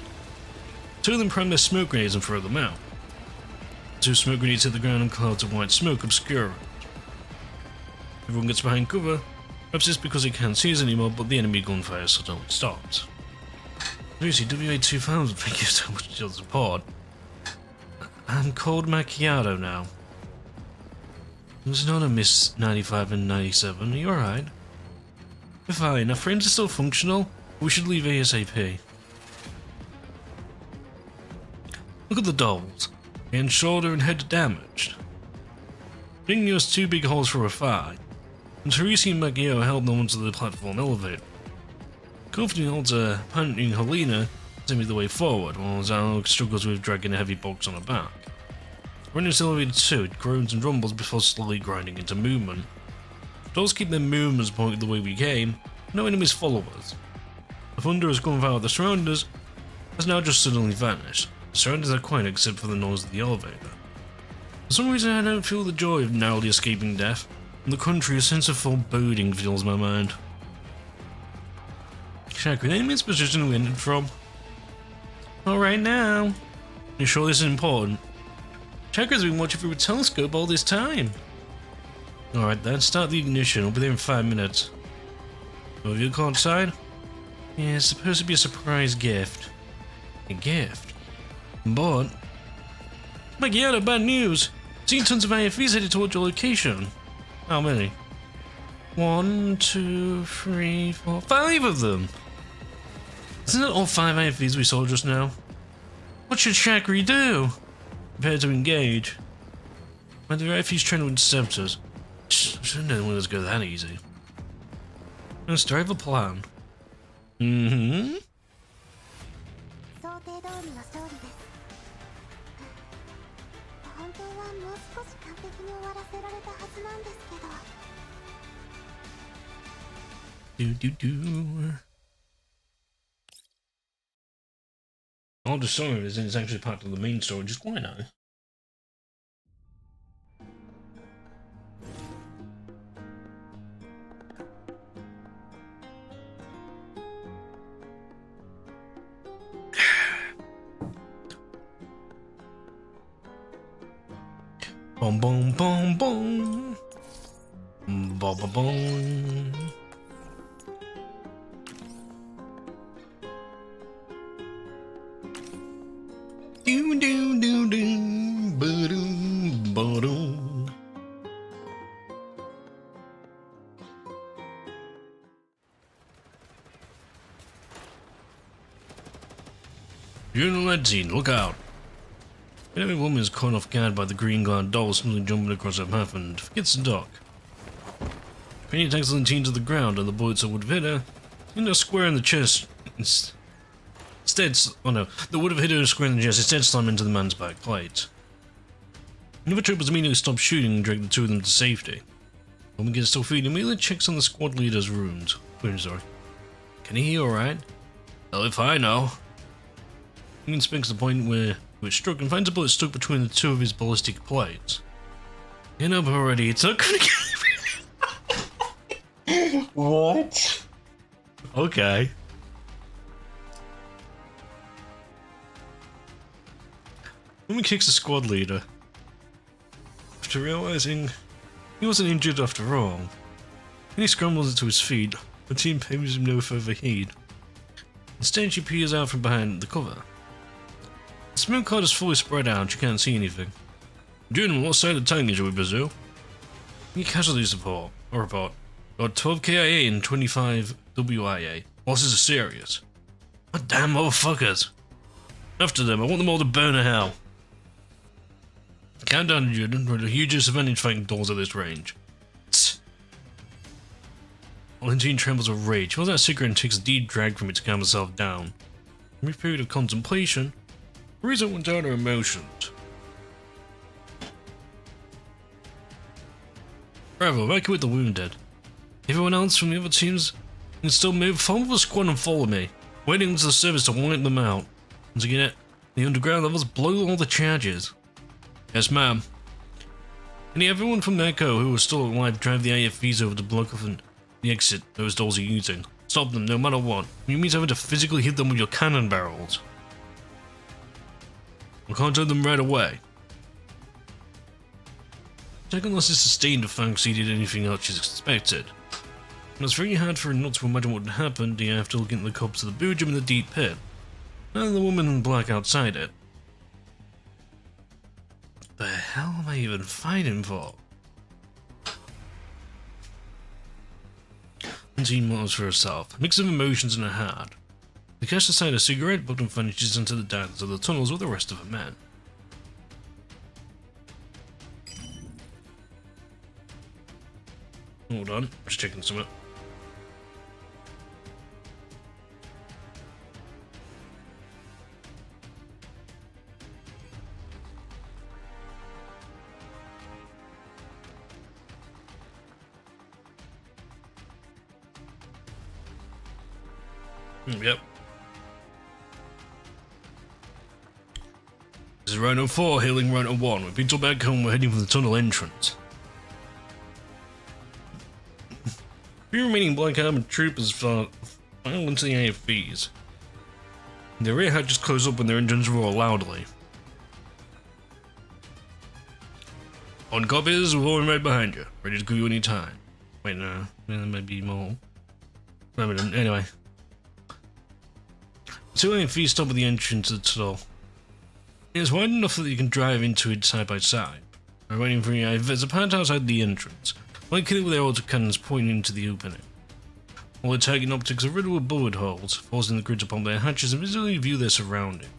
Two of them prime their smoke grenades and throw them out. Two smoke grenades hit the ground and clouds of white smoke obscure it. Everyone gets behind cover. Perhaps it's because he can't see us anymore, but the enemy gunfire suddenly stops. Lucy, WA2000, thank you so much for your support. I'm called Macchiato now. It was not a Miss 95 and 97, are you alright? We're fine, our frames are still functional. We should leave ASAP. Look at the dolls. And shoulder and head damaged. Bring us two big holes for a fight. And Teresi and Maggio held them onto the platform elevator. Confident holds a panting Helena to me the way forward, while Zhao struggles with dragging a heavy box on her back. Running this elevator too, it groans and rumbles before slowly grinding into movement. Dolls keep their movements pointed the way we came, no enemies follow us. The thunderous gunfire of the surroundings has now just suddenly vanished. The surroundings are quiet except for the noise of the elevator. For some reason I don't feel the joy of narrowly escaping death. In the country, a sense of foreboding fills my mind. Chakra, the enemy's position we ended from. Alright now. You sure this is important? Chakra's been watching through a telescope all this time. Alright then, start the ignition. I'll be there in 5 minutes. Have you go outside? Yeah, it's supposed to be a surprise gift. A gift? But... Macchiato, bad news! Seen tons of IFVs headed towards your location. How many? 1, 2, 3, 4, 5 of them! Isn't it all 5 IFVs we saw just now? What should Shakri do? Prepare to engage. When the IFVs trying to intercept us. Shouldn't let us go that easy. Let's drive a plan. All the story is actually part of the main story, which is quite nice. Boom, boom, boom, boom. Boom, boom, boom. Do, do, do, do. Ba-doom, ba-doom. You're in the lead scene, look out. Every woman is caught off guard by the green guard doll smoothly jumping across her path and forgets to duck. Penny attacks the teen to the ground and the bullets would have hit her in a square in the chest. Instead, they would have hit her square in the chest, instead slammed into the man's back plate. Another troopers immediately stop shooting and drag the two of them to safety. The woman gets still feeding, immediately checks on the squad leader's wounds. Can he heal alright? Well, if I know. He inspects the point where it's struck and finds a bullet stuck between the two of his ballistic plates. Get up already, it's not gonna get What? Okay. Woman kicks the squad leader. After realizing he wasn't injured after all, when he scrambles to his feet, the team pays him no further heed. Instead, she peers out from behind the cover. The smoke cloud is fully spread out, she can't see anything. Gentlemen, what side of the tank shall we pursue? Need casualties report. Got 12 KIA and 25 WIA. Losses are serious. What damn motherfuckers? After them, I want them all to burn to hell. Countdown to Jordan for the hugest advantage fighting dolls at this range. Tss. Valentine trembles with rage. She pulls out a cigarette and takes a deep drag from it to calm herself down. In a period of contemplation, reason went down her emotions. Bravo, evacuate the wounded. Everyone else from the other teams can still move. Form the squad and follow me. Waiting until the service to wipe them out. And to get the underground levels, blow all the charges. Yes, ma'am. And everyone from Echo who is still alive drive the AFVs over to block off the exit those dolls are using. Stop them no matter what. You means having to physically hit them with your cannon barrels. We'll contact them right away. Second loss is sustained if Fang exceeded anything else she's expected. And it's very hard for her not to imagine what would happen after looking at the corpse of the Boojum in the deep pit, and the woman in black outside it. What the hell am I even fighting for? Lindsay mutters for herself, a mix of emotions in her heart. They casts aside a cigarette butt and vanishes into the darkness of the tunnels with the rest of her men. Hold on, just checking something. Yep. This is Rhino 4 hailing Rhino 1. We've been told back home we're heading for the tunnel entrance. Few remaining black armored troopers file into the AFVs. Their rear hatches close up when their engines roar loudly. On copies, we're rolling right behind you, ready to give you any time. Wait, no, there might be more. Anyway. Two AFVs stop at the entrance to the tunnel. It is wide enough that you can drive into it side by side. We're waiting for you. There's a pad outside the entrance. Like killing with their autocannons pointing into the opening. All their target optics are riddled with bullet holes, forcing the grids upon their hatches and visually view their surroundings.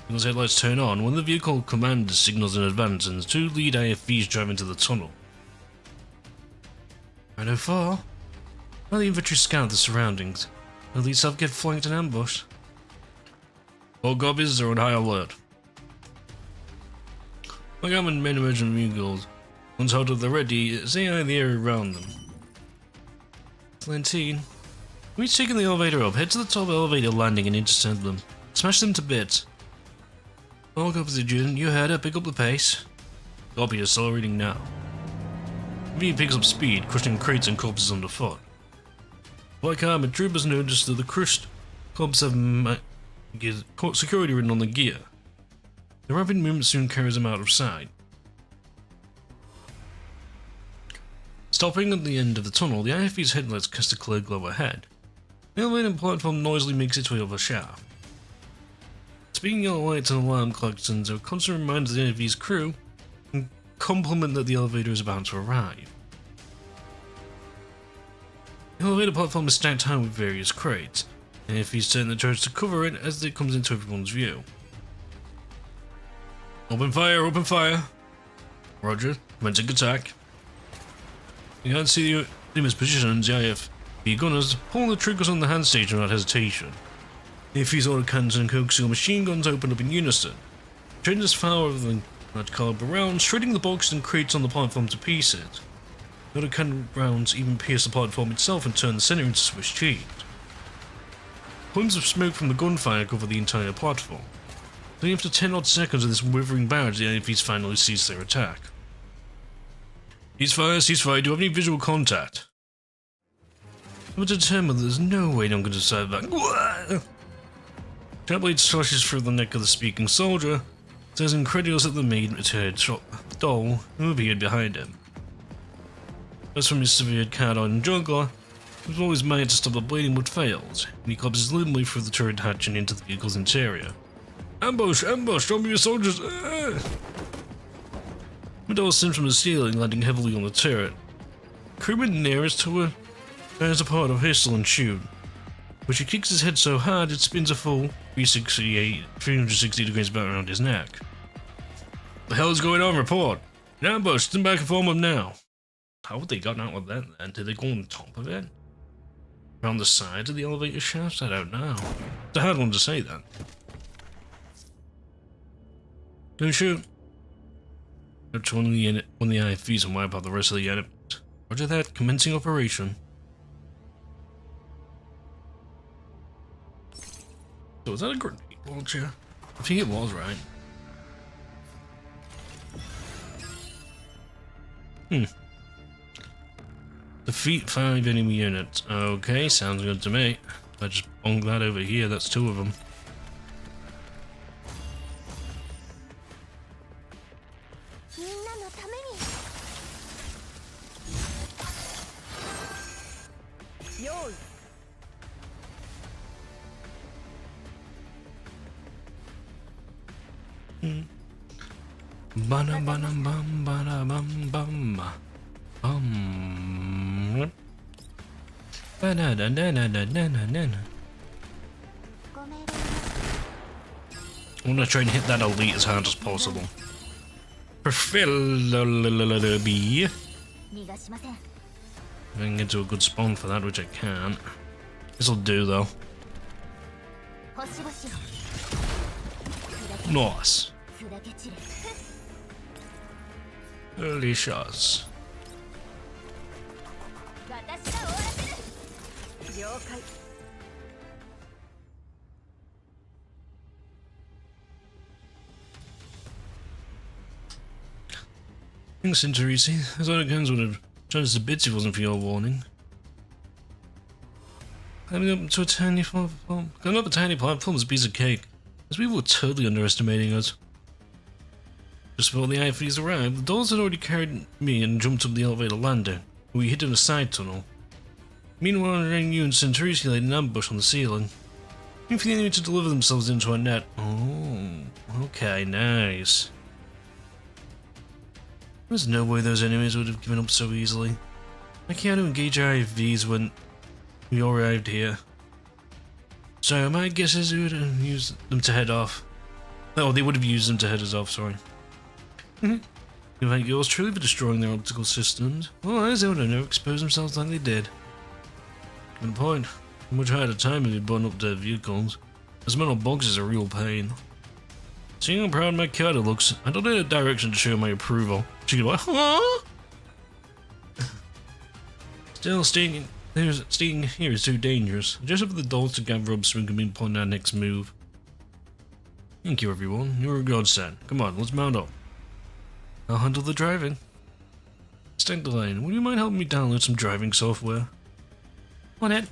When the headlights turn on, one of the vehicle commanders signals in advance and the two lead AFVs drive into the tunnel. Rhino 4? While the infantry scout the surroundings, will the self get flanked and ambushed? All copies are on high alert. Like I'm in main emergent vehicles. Once out of the ready, say I the area around them. 19. When taking the elevator up, head to the top elevator landing and intercept them. Smash them to bits. All copies of June, you heard her, pick up the pace. Copy accelerating now. V picks up speed, crushing crates and corpses underfoot. Like armored troopers notice that the crushed corpses have security written on the gear. The rapid movement soon carries them out of sight. Stopping at the end of the tunnel, the IFV's headlights cast a clear glow ahead. The elevator platform noisily makes its way up a shaft. Speaking yellow lights and alarm klaxons are constant reminders of the IFV's crew and compliment that the elevator is about to arrive. The elevator platform is stacked high with various crates, and IFV's turn the charge to cover it as it comes into everyone's view. Open fire, open fire! Roger, commencing attack. You can't see the enemy's positions, the IFV gunners pull the triggers on the hand station without hesitation. The IFV's autocannons and coaxial machine guns open up in unison. Tremendous fire of the large caliber rounds, shredding the boxes and crates on the platform to pieces. The autocannon rounds even pierce the platform itself and turn the center into Swiss cheese. Plumes of smoke from the gunfire cover the entire platform. Only after 10 odd seconds of this withering barrage, the IFVs finally cease their attack. Ceasefire, do you have any visual contact? I'm determined that there's no way I'm going to survive that. Jetblade slashes through the neck of the speaking soldier, says incredulous at the maid-material doll who appeared behind him. As from his severed card-on juggler, he was always made to stop the bleeding but fails, and he collapses limply through the turret hatch and into the vehicle's interior. Ambush! Ambush! Show me your soldiers! Medal sent from the ceiling, landing heavily on the turret. Crewman nearest to her tears apart of hustle and shoot. But she kicks his head so hard it spins a full 360 degrees back around his neck. The hell is going on? Report! An ambush! Stand back and form them now! How would they gotten out with that then? Did they go on top of it? Around the sides of the elevator shafts? I don't know. It's a hard one to say that. Don't shoot. That's one of the IFVs and wipe out the rest of the enemies. Roger that, commencing operation. So was that a grenade launcher? I think it was, right? Defeat 5 enemy units. Okay, sounds good to me. I just bonk that over here, that's 2 of them. Bana bana bam bana bam bam bam. Bana da da da da da da. I want to try and hit that elite as hard as possible. Preferably. I can get to a good spawn for that, which I can't. This'll do though. Nice. Early shots. Thanks, Interisi. Those other guns would have turned us to bits if it wasn't for your warning. Climbing up to a tiny platform. Climbing up a tiny platform is a piece of cake. Those people were totally underestimating us. Just before the IFVs arrived, the dolls had already carried me and jumped up the elevator landing. We hid in a side tunnel. Meanwhile, you and Centurisi laid an ambush on the ceiling, waiting for the enemy to deliver themselves into a net. Oh, okay, nice. There's no way those enemies would have given up so easily. I can't engage our IFVs when we all arrived here. So my guess is we would have used them to head off. Oh, they would have used them to head us off, sorry. You thank yours truly for destroying their optical systems. Well, as they would have never exposed themselves like they did. Good point. A much harder time if you burn up their vehicles. Those metal boxes are a real pain. Seeing how proud my cat looks, I don't need a direction to show my approval. She can be like, huh? Still, staying here is too dangerous. Just up for the dolls to gather up so we can plan our next move. Thank you, everyone. You're a godsend. Come on, let's mount up. I'll handle the driving. Standalone, would you mind helping me download some driving software? On it.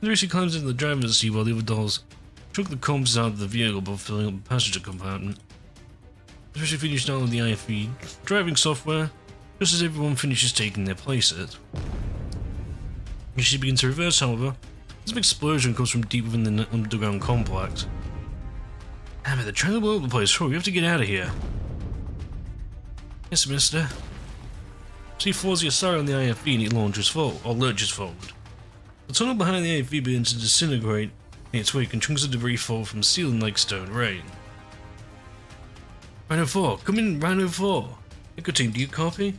Lucy climbs into the driver's seat while the other dolls took the comps out of the vehicle before filling up the passenger compartment. Especially finished downloading the IFE driving software, just as everyone finishes taking their places. As she begins to reverse, however, this explosion comes from deep within the underground complex. Damn it, they're trying to blow up the place. Oh, we have to get out of here. Yes, mister. See floors your side on the IFE and it lurches forward. The tunnel behind the IFE begins to disintegrate in its wake and chunks of debris fall from the ceiling like stone rain. Rhino 4, come in, Rhino 4. Echo team, do you copy?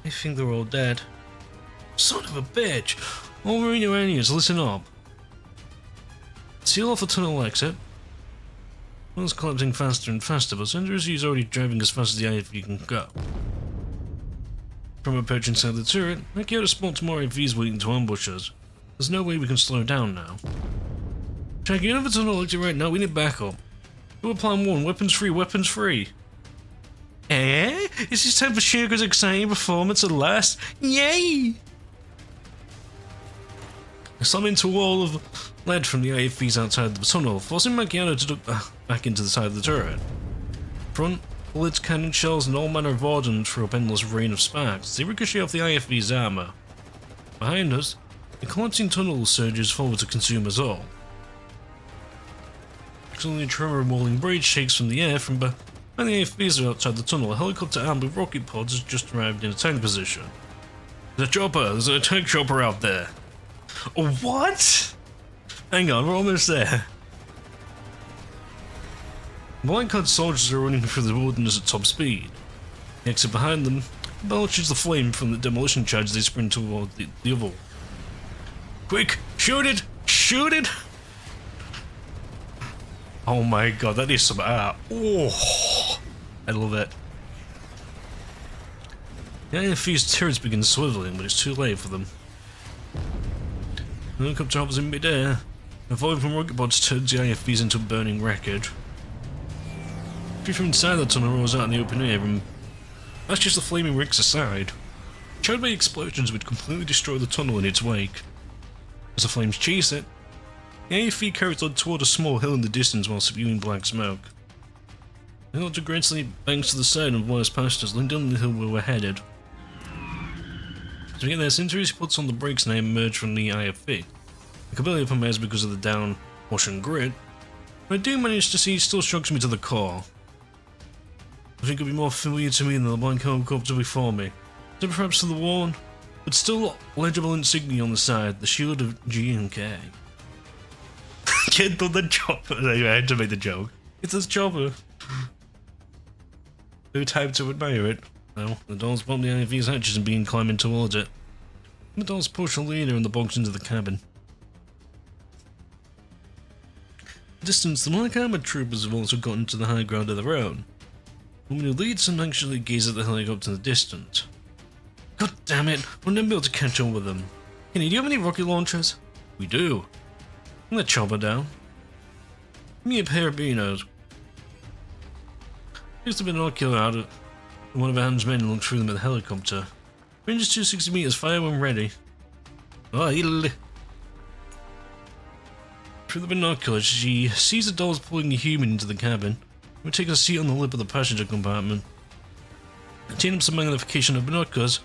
I think they're all dead. Son of a bitch! All marine Iranians, listen up. Seal off the tunnel exit. Tunnel's collapsing faster and faster, but Sender's is already driving as fast as the IFE can go. From a perch inside the turret, Makiota spots more IFEs waiting to ambush us. There's no way we can slow down now. Check out the tunnel exit right now, we need backup. Do a plan 1, weapons free, weapons free. Eh? Is this time for Sugar's exciting performance at last? Yay! I slam into a wall of lead from the IFEs outside the tunnel, forcing Makiota to duck back into the side of the turret. Front, bullets, cannon shells, and all manner of ordnance throw up endless rain of sparks. They ricochet off the IFE's armor. Behind us, the collapsing tunnel surges forward to consume us all. Suddenly a tremor of rolling blades shakes from the air from behind the IFEs are outside the tunnel. A helicopter armed with rocket pods has just arrived in attack position. There's a chopper! There's an attack chopper out there! What? Hang on, we're almost there. Blind-clad soldiers are running through the wilderness at top speed. The exit behind them belches the flame from the demolition charge as they sprint toward the other. Quick! Shoot it! Shoot it! Oh my god, that is some art. Oh, I love it. The IFE's turrets begin swiveling, but it's too late for them. The helicopter hovers in mid-air. A void from rocket pods turns the IFEs into burning wreckage. Tree from inside the tunnel rolls out in the open air and lashes the flaming wrecks aside. Charred by explosions which completely destroy the tunnel in its wake. As the flames chase it, the IFE carries on toward a small hill in the distance while spewing black smoke. The helicopter gracefully banks to the side and flies past us, leading down the hill where we're headed. As we get there, Centaurus puts on the brakes and I emerge from the IFE. I can barely open my eyes because of the downwash and grit, but I do manage to see it still shocks me to the core. I think it'll be more familiar to me than the blind helicopter before me. Except perhaps for the worn, but still legible insignia on the side, the shield of G&K. Kid on the chopper. Anyway, I had to make the joke. It's this chopper. No time to admire it. Well, the dolls bump the IFE's hatches and begin climbing towards it. The dolls push the leader and the box into the cabin. In the distance, the black armored troopers have also gotten to the high ground of their own. The woman who leads them anxiously gazes at the helicopter in the distance. God damn it, we'll never be able to catch up with them. Kenny, do you have any rocket launchers? We do. I'm gonna chop her down. Give me a pair of binos. Takes the binocular out of one of Anne's men and looks through them at the helicopter. Range is 260 meters, fire when ready. Oh, through the binoculars, she sees the dolls pulling a human into the cabin. We take a seat on the lip of the passenger compartment. I turn up some magnification of binoculars,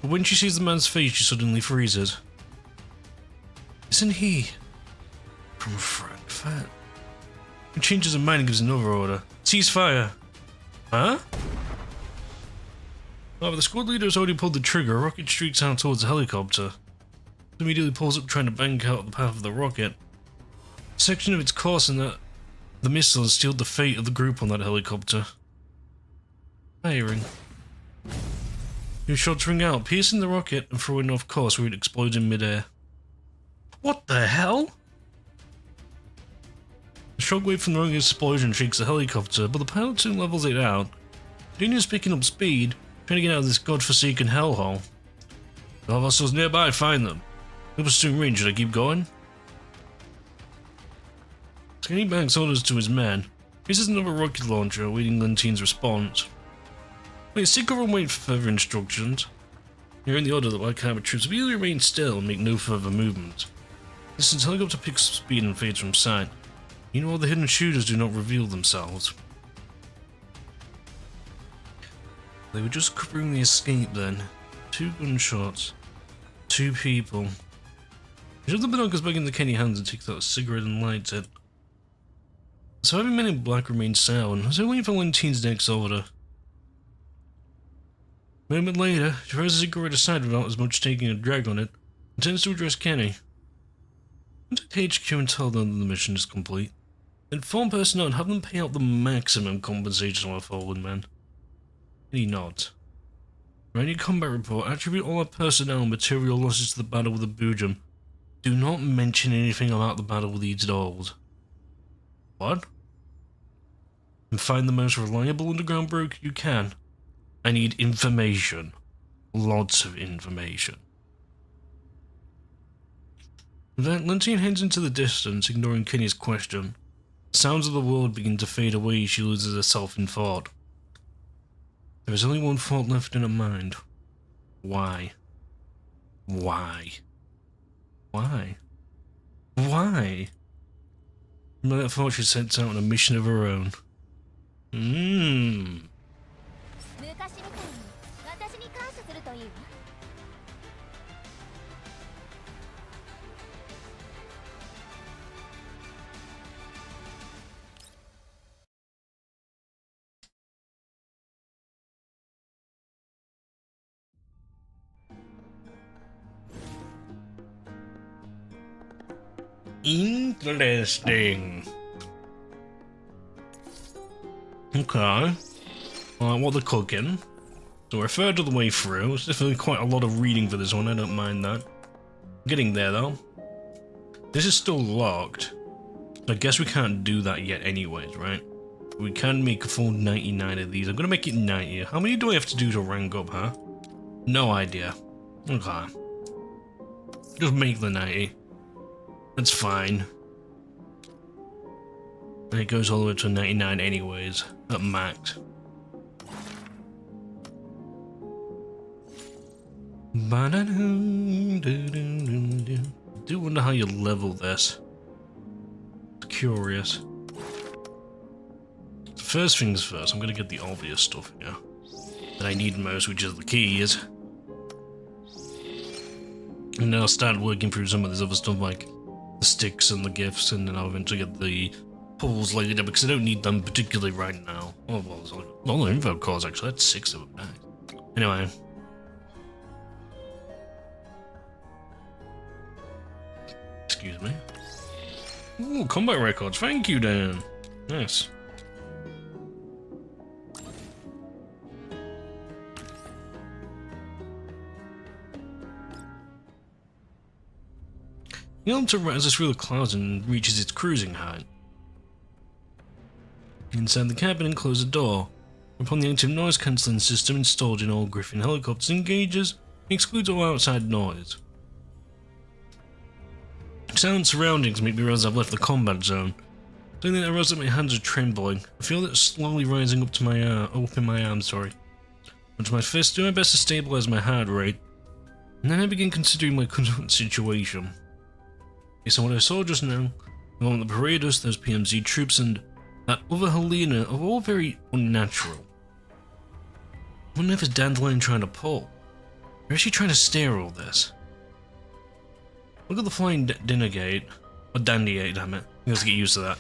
but when she sees the man's face, she suddenly freezes. Isn't he from Frankfurt? He changes her mind and gives another order. Cease fire. Huh? However, the squad leader has already pulled the trigger. A rocket streaks out towards the helicopter. It immediately pulls up, trying to bank out the path of the rocket. A section of its course and that the missile has sealed the fate of the group on that helicopter. Firing. New shots ring out, piercing the rocket and throwing it off course where it explodes in midair. What the hell? The shockwave from the wrong explosion shakes the helicopter, but the pilot soon levels it out. Continues picking up speed, trying to get out of this godforsaken hellhole. If all hostiles nearby, find them. No pursuing range, should I keep going? Scanning Banks orders to his men. Faces another rocket launcher, awaiting Lentine's response. Wait, stick over and wait for further instructions. You're in the order that Black Harbor troops will either remain still and make no further movement. This helicopter picks up speed and fades from sight. Meanwhile, the hidden shooters do not reveal themselves. They were just covering the escape then. 2 gunshots. 2 people. He shoves the binoculars back into Kenny's hands and takes out a cigarette and lights it. So every Men in Black remains silent, as they're waiting for Lentine's next order. A moment later, she throws the cigarette aside without as much taking a drag on it, and turns to address Kenny. Contact HQ and tell them that the mission is complete. Inform personnel and have them pay out the maximum compensation to our fallen men. Kenny nods. Write your combat report, attribute all our personnel and material losses to the battle with the Boojum. Do not mention anything about the battle with these dolls. What? And find the most reliable underground broker you can. I need information. Lots of information. With that, Lentine heads into the distance, ignoring Kenny's question. The sounds of the world begin to fade away as she loses herself in thought. There is only one thought left in her mind. Why? Why? Why? Why? From that thought, she sets out on a mission of her own. Interesting. Okay. What they're cooking. So we're a third of the way through. It's definitely quite a lot of reading for this one, I don't mind that. Getting there though. This is still locked. I guess we can't do that yet anyways, right? We can make a full 99 of these. I'm gonna make it 90. How many do I have to do to rank up, huh? No idea. Okay. Just make the 90. That's fine. And it goes all the way to 99 anyways, at max. I do wonder how you level this. Curious. First things first, I'm gonna get the obvious stuff here that I need most, which is the keys. And then I'll start working through some of this other stuff like the sticks and the gifts, and then I'll eventually get the pulls later because I don't need them particularly right now. Oh well, there's all the info cores actually, that's 6 of them, nice. Anyway. Excuse me. Ooh, combat records, thank you Dan. Nice. The helicopter rises through the clouds and reaches its cruising height. Inside the cabin and close the door. Upon the active noise cancelling system installed in all Griffin helicopters engages, it excludes all outside noise. Silent surroundings make me realize I've left the combat zone. Suddenly I realize that my hands are trembling. I feel it slowly rising up to my in my arms, Onto my fist, do my best to stabilize my heart rate. And then I begin considering my current situation. Based on what I saw just now, the moment the Paredos, those PMZ troops, and that other Helena are all very unnatural. I wonder if it's Dandelion trying to pull. Or is she trying to steer all this? Look at the flying dinner gate. Or dandy gate, damn it. You have to get used to that.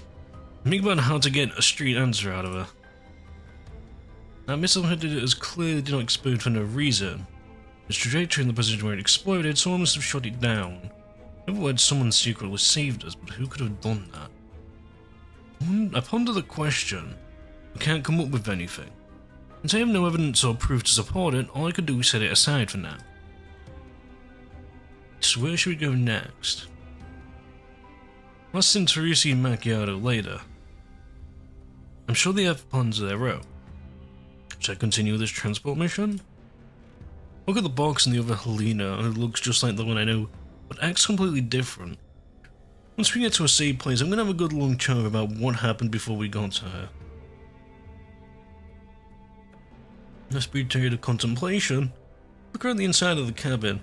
Think about how to get a straight answer out of her. That missile headed as clearly did not explode for no reason. Its trajectory in the position where it exploded, someone must have shot it down. In other words, someone secretly saved us, but who could have done that? I ponder the question. I can't come up with anything. Since I have no evidence or proof to support it, all I could do is set it aside for now. So where should we go next? I'll send Teresi and Macchiato later. I'm sure they have plans of their own. Should I continue this transport mission? Look at the box in the other Helena, and it looks just like the one I know, but acts completely different. Once we get to a safe place, I'm gonna have a good long chat about what happened before we got to her. Let's be period of contemplation. Look around the inside of the cabin.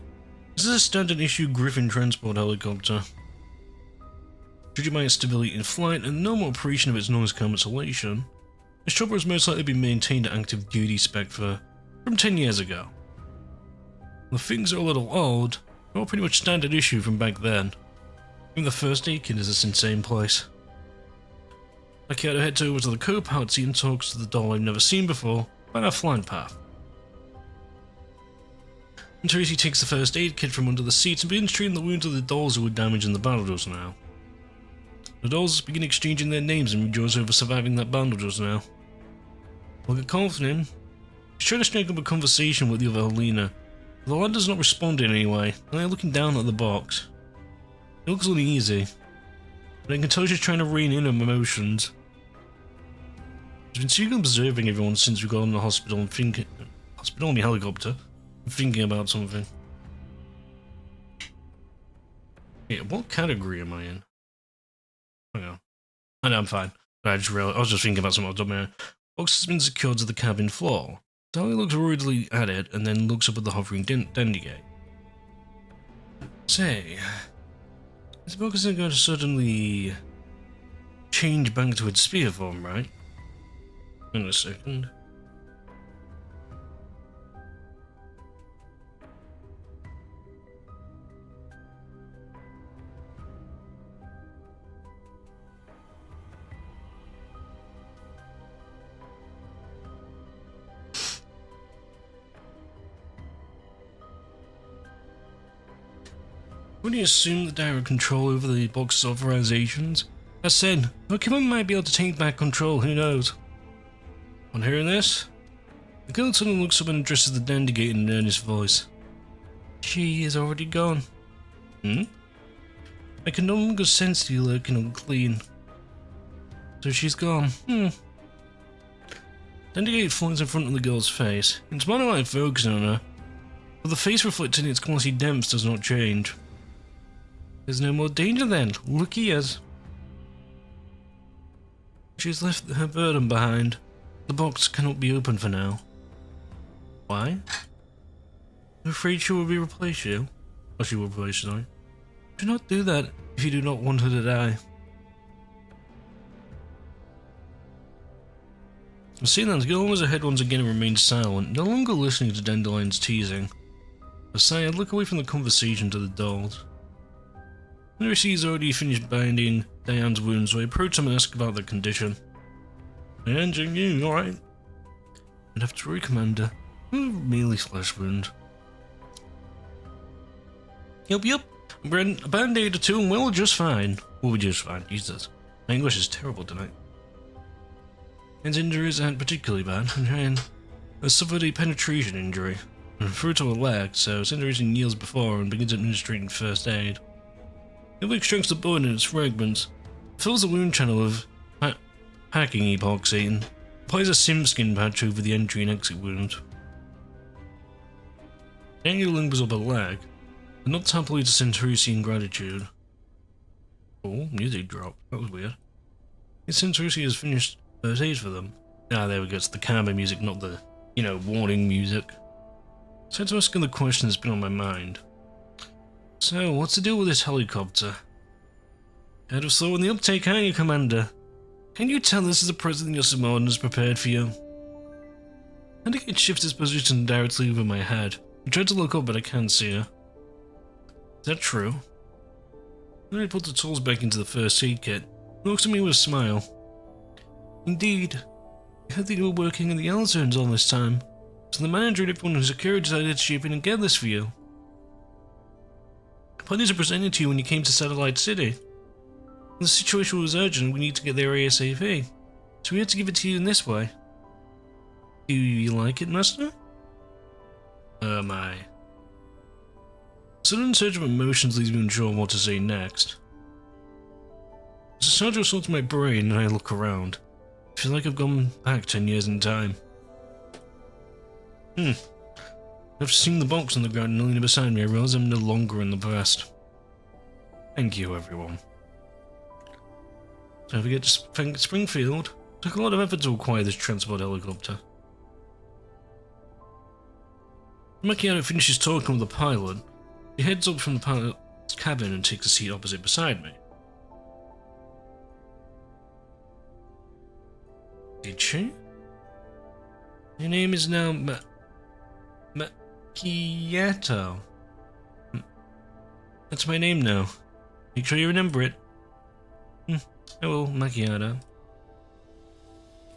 This is a standard issue Griffin transport helicopter. Judging by its stability in flight and normal operation of its noise cancellation, this chopper has most likely been maintained at active duty spec from 10 years ago. The things are a little old, they're all pretty much standard issue from back then. Even the first aid kit is this insane place. I care to head over to the co-pilot seat and talk to the doll I've never seen before by our flight path. And Tracy takes the first aid kit from under the seat and begins treating the wounds of the dolls who were damaged in the battle just now. The dolls begin exchanging their names and rejoice over surviving that battle just now. I'll get confident. He's trying to strike up a conversation with the other Helena, but the lad does not respond in any way, and they're looking down at the box. It looks uneasy, but I can tell she's trying to rein in her emotions. She's been secretly observing everyone since we got in the hospital and hospital in the helicopter, and thinking about something. Yeah, what category am I in? Hang on. I know I'm fine. I was just thinking about something else. The box has been secured to the cabin floor. Sally looks worriedly at it and then looks up at the hovering dandy gate. Say, this box isn't going to suddenly change back to its sphere form, right? In a second. Would you assume the direct control over the box's authorizations? As said, Pokemon might be able to take back control, who knows? On hearing this, the girl suddenly looks up and addresses the Dandygate in an earnest voice. She is already gone. I can no longer sense you lurking unclean. So she's gone. Dandygate flies in front of the girl's face. It's more like focusing on her, but the face reflected in its glossy depths does not change. There's no more danger then. Look here. She's left her burden behind. The box cannot be opened for now. Why? I'm afraid she will replace you. Or she will replace you, sorry. Do not do that if you do not want her to die. Seeing that, the girl was ahead once again and remained silent, no longer listening to Dandelion's teasing. Aside, I look away from the conversation to the dolls. He's already finished binding Diane's wounds, so I approach him and ask about their condition. Diane, you alright? I'd have to worry, Commander. Merely flesh wound. Yep. A band-aid or two and we'll just fine. We'll be just fine. Jesus. My English is terrible tonight. Diane's injuries aren't particularly bad, and Diane has suffered a penetration injury. Referred to a leg, so it's injuries in years before and begins administering first aid. It extracts the bone in its fragments, fills the wound channel with packing epoxy, and applies a sim skin patch over the entry and exit wound. Daniel lingers up her leg, and not happily to Centrusi in gratitude. Oh, music drop. That was weird. Centrusi has finished first aid for them. Ah, there we go. It's the camera music, not the, warning music. So to ask the question that's been on my mind. So, what's the deal with this helicopter? Head of slow in the uptake, aren't you, Commander? Can you tell this is a present your subordinate has prepared for you? I think it shifts its position directly over my head. I tried to look up, but I can't see her. Is that true? Then I put the tools back into the first aid kit. He looks at me with a smile. Indeed. I heard that you were working in the L zones all this time. So the manager and everyone who's Zucchero decided to shape in and get this for you. Plenty are presented to you when you came to Satellite City. The situation was urgent, we need to get there ASAP. So we had to give it to you in this way. Do you like it, Master? My. Sudden surge of emotions leaves me unsure what to say next. As a sergeant assaults my brain and I look around. I feel like I've gone back 10 years in time. After seeing the box on the ground and Alina beside me, I realize I'm no longer in the past. Thank you, everyone. Don't forget to thank Springfield. It took a lot of effort to acquire this transport helicopter. Macchiato finishes talking with the pilot. He heads up from the pilot's cabin and takes a seat opposite beside me. Did she? Your name is now Macchiato. That's my name now. Make sure you remember it. I will, Macchiato.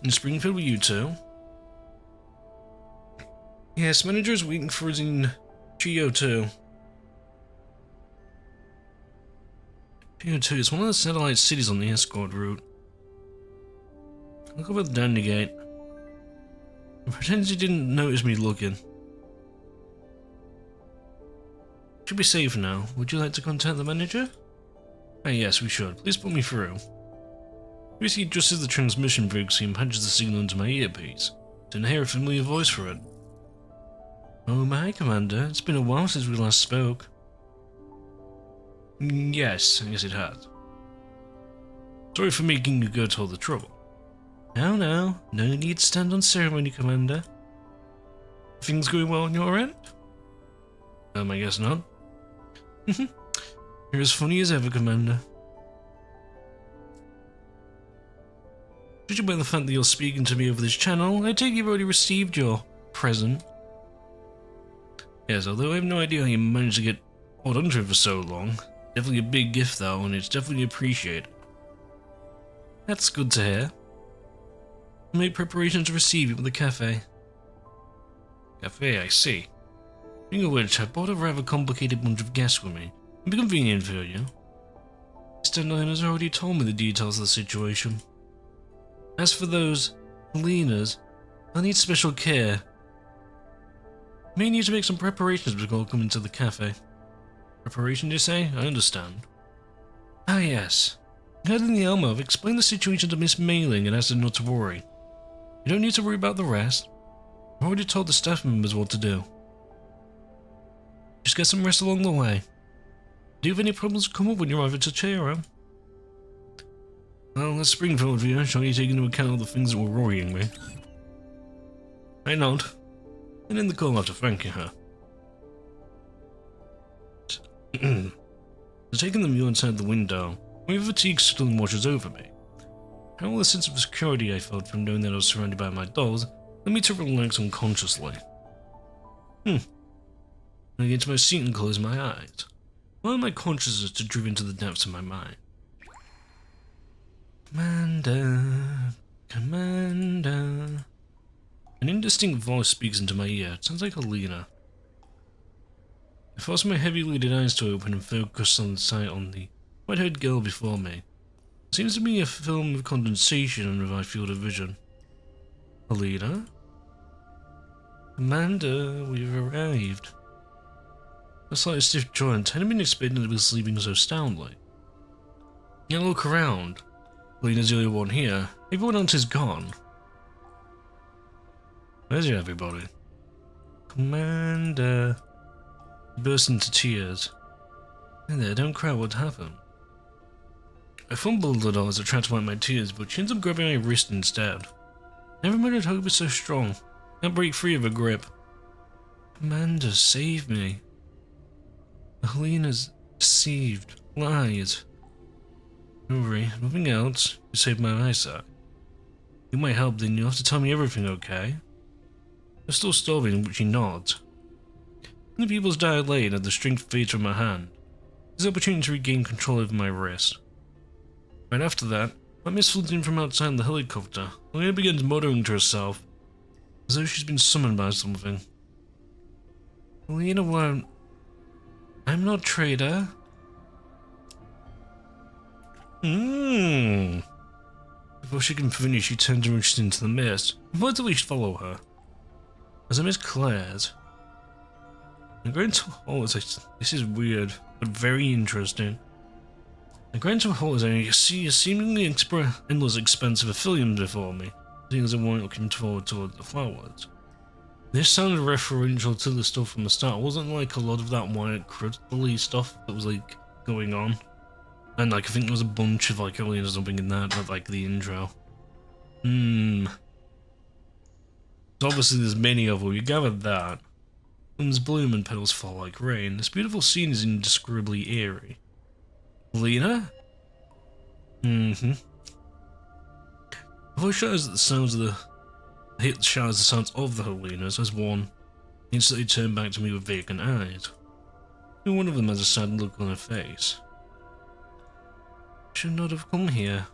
In Springfield with you two? Yes, manager is waiting for us in GFL2. GFL2 is one of the satellite cities on the escort route. Look over the dandy gate. He pretends he didn't notice me looking. Should be safe now. Would you like to contact the manager? Ah yes, we should. Please put me through. Basically, just as the transmission breaks, he punches the signal into my earpiece. Didn't hear a familiar voice for it. Oh my, Commander. It's been a while since we last spoke. Yes, it has. Sorry for making you go to all the trouble. No need to stand on ceremony, Commander. Things going well on your end? I guess not. You're as funny as ever, Commander. Judging by the fact that you're speaking to me over this channel, I take you've already received your present. Yes, although I have no idea how you managed to get hold onto it for so long. Definitely a big gift though, and it's definitely appreciated. That's good to hear. I made preparations to receive you at the cafe. Cafe, I see. Speaking of which, I brought a rather complicated bunch of guests with me. It'll be convenient for you. Mr. Nine has already told me the details of the situation. As for those Helenas, I'll need special care. I may need to make some preparations before coming to the cafe. Preparation, you say? I understand. Ah yes. Regarding the Elmo, I've explained the situation to Miss Mailing and asked her not to worry. You don't need to worry about the rest. I've already told the staff members what to do. Just get some rest along the way. Do you have any problems come up when you arrive at Zucchero? Well, that's Springfield for you. Shall you take into account all the things that were worrying me? I nod, and end the call after thanking her. Taking the mule inside the window, my fatigue suddenly washes over me. How the sense of security I felt from knowing that I was surrounded by my dolls led me to relax unconsciously. I get to my seat and close my eyes, allowing my consciousness to drift into the depths of my mind. Commander. An indistinct voice speaks into my ear. It sounds like Alina. I force my heavy-lidded eyes to open and focus on the sight on the white-haired girl before me. It seems to be a film of condensation under my field of vision. Alina? Commander, we've arrived. A slight stiff joint. I hadn't been expecting to be sleeping so soundly. I look around. Alina's the only one here. Everyone else is gone. Where's everybody? Commander. He burst into tears. Hey there, don't cry, what happened? I fumbled a little as I tried to wipe my tears, but she ends up grabbing my wrist instead. Never mind, I'd hope it's so strong. Can't break free of her grip. Commander, save me. Helena's deceived. Lies. Don't worry, nothing else. You saved my eyesight. You might help, then you'll have to tell me everything, okay? I'm still starving, but she nods. When the pupils dilate and the strength fades from my hand, there's the opportunity to regain control over my wrist. Right after that, my miss falls in from outside the helicopter. Helena begins muttering to herself, as though she's been summoned by something. Helena won't. I'm not traitor. Before she can finish, she turns and reaches into the mist. I might at least follow her. As I miss Claire's, I'm going to this is weird, but very interesting. I grant a holiday, I see a seemingly endless expanse of affilium before me, seeing as I weren't looking forward toward the flowers. This sounded referential to the stuff from the start. Wasn't like a lot of that white crystally stuff that was like going on? And like I think there was a bunch of like aliens or something in that, but like the intro. So obviously there's many of them, you gathered that. Blooms bloom and petals fall like rain. This beautiful scene is indescribably eerie. Lena? The voice shatters the sounds of the sounds of the Helenas as one instantly turned back to me with vacant eyes. Only one of them has a sad look on her face. I should not have come here.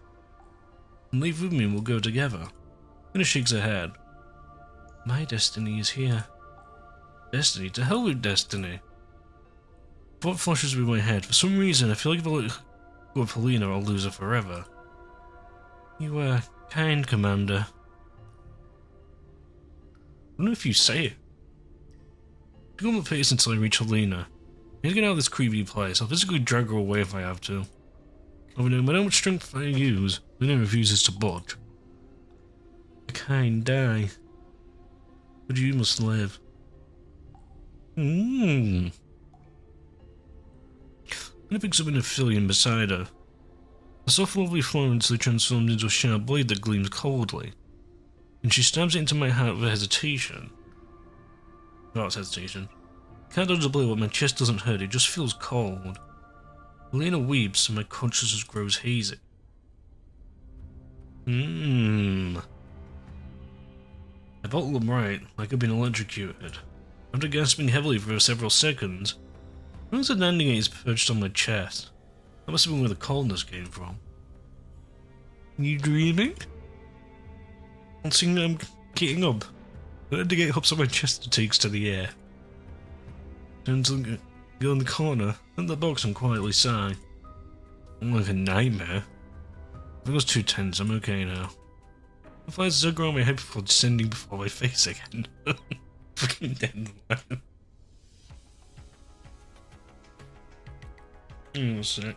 And leave with me and we'll go together. Lena shakes her head. My destiny is here. Destiny? To hell with destiny. Thought flashes through my head. For some reason, I feel like if I let go of Helena, I'll lose her forever. You were kind, Commander. I don't know if you say it. I go on my pace until I reach Helena. I need to get out of this creepy place. I'll physically drag her away if I have to. Over no matter how much strength I use, Helena refuses to budge. A kind die. But you must live. Lena picks up an affilium beside her. A soft lovely flow instantly transformed into a sharp blade that gleams coldly, and she stabs it into my heart with hesitation. Without hesitation. I can't dodge the blade, but my chest doesn't hurt, it just feels cold. Lena weeps and my consciousness grows hazy. I bottled them right, like I'd been electrocuted. After gasping heavily for several seconds, I noticed a landing gaze perched on my chest. That must have been where the coldness came from. You dreaming? I'm seeing I'm getting up. I had to get hops on my chest and takes to the air. Turn to go in the corner, in the box and quietly sigh. I'm like a nightmare. If it was too tense, I'm okay now. The flies so grow on my head before descending before my face again. Fucking dead man. Oh, sick.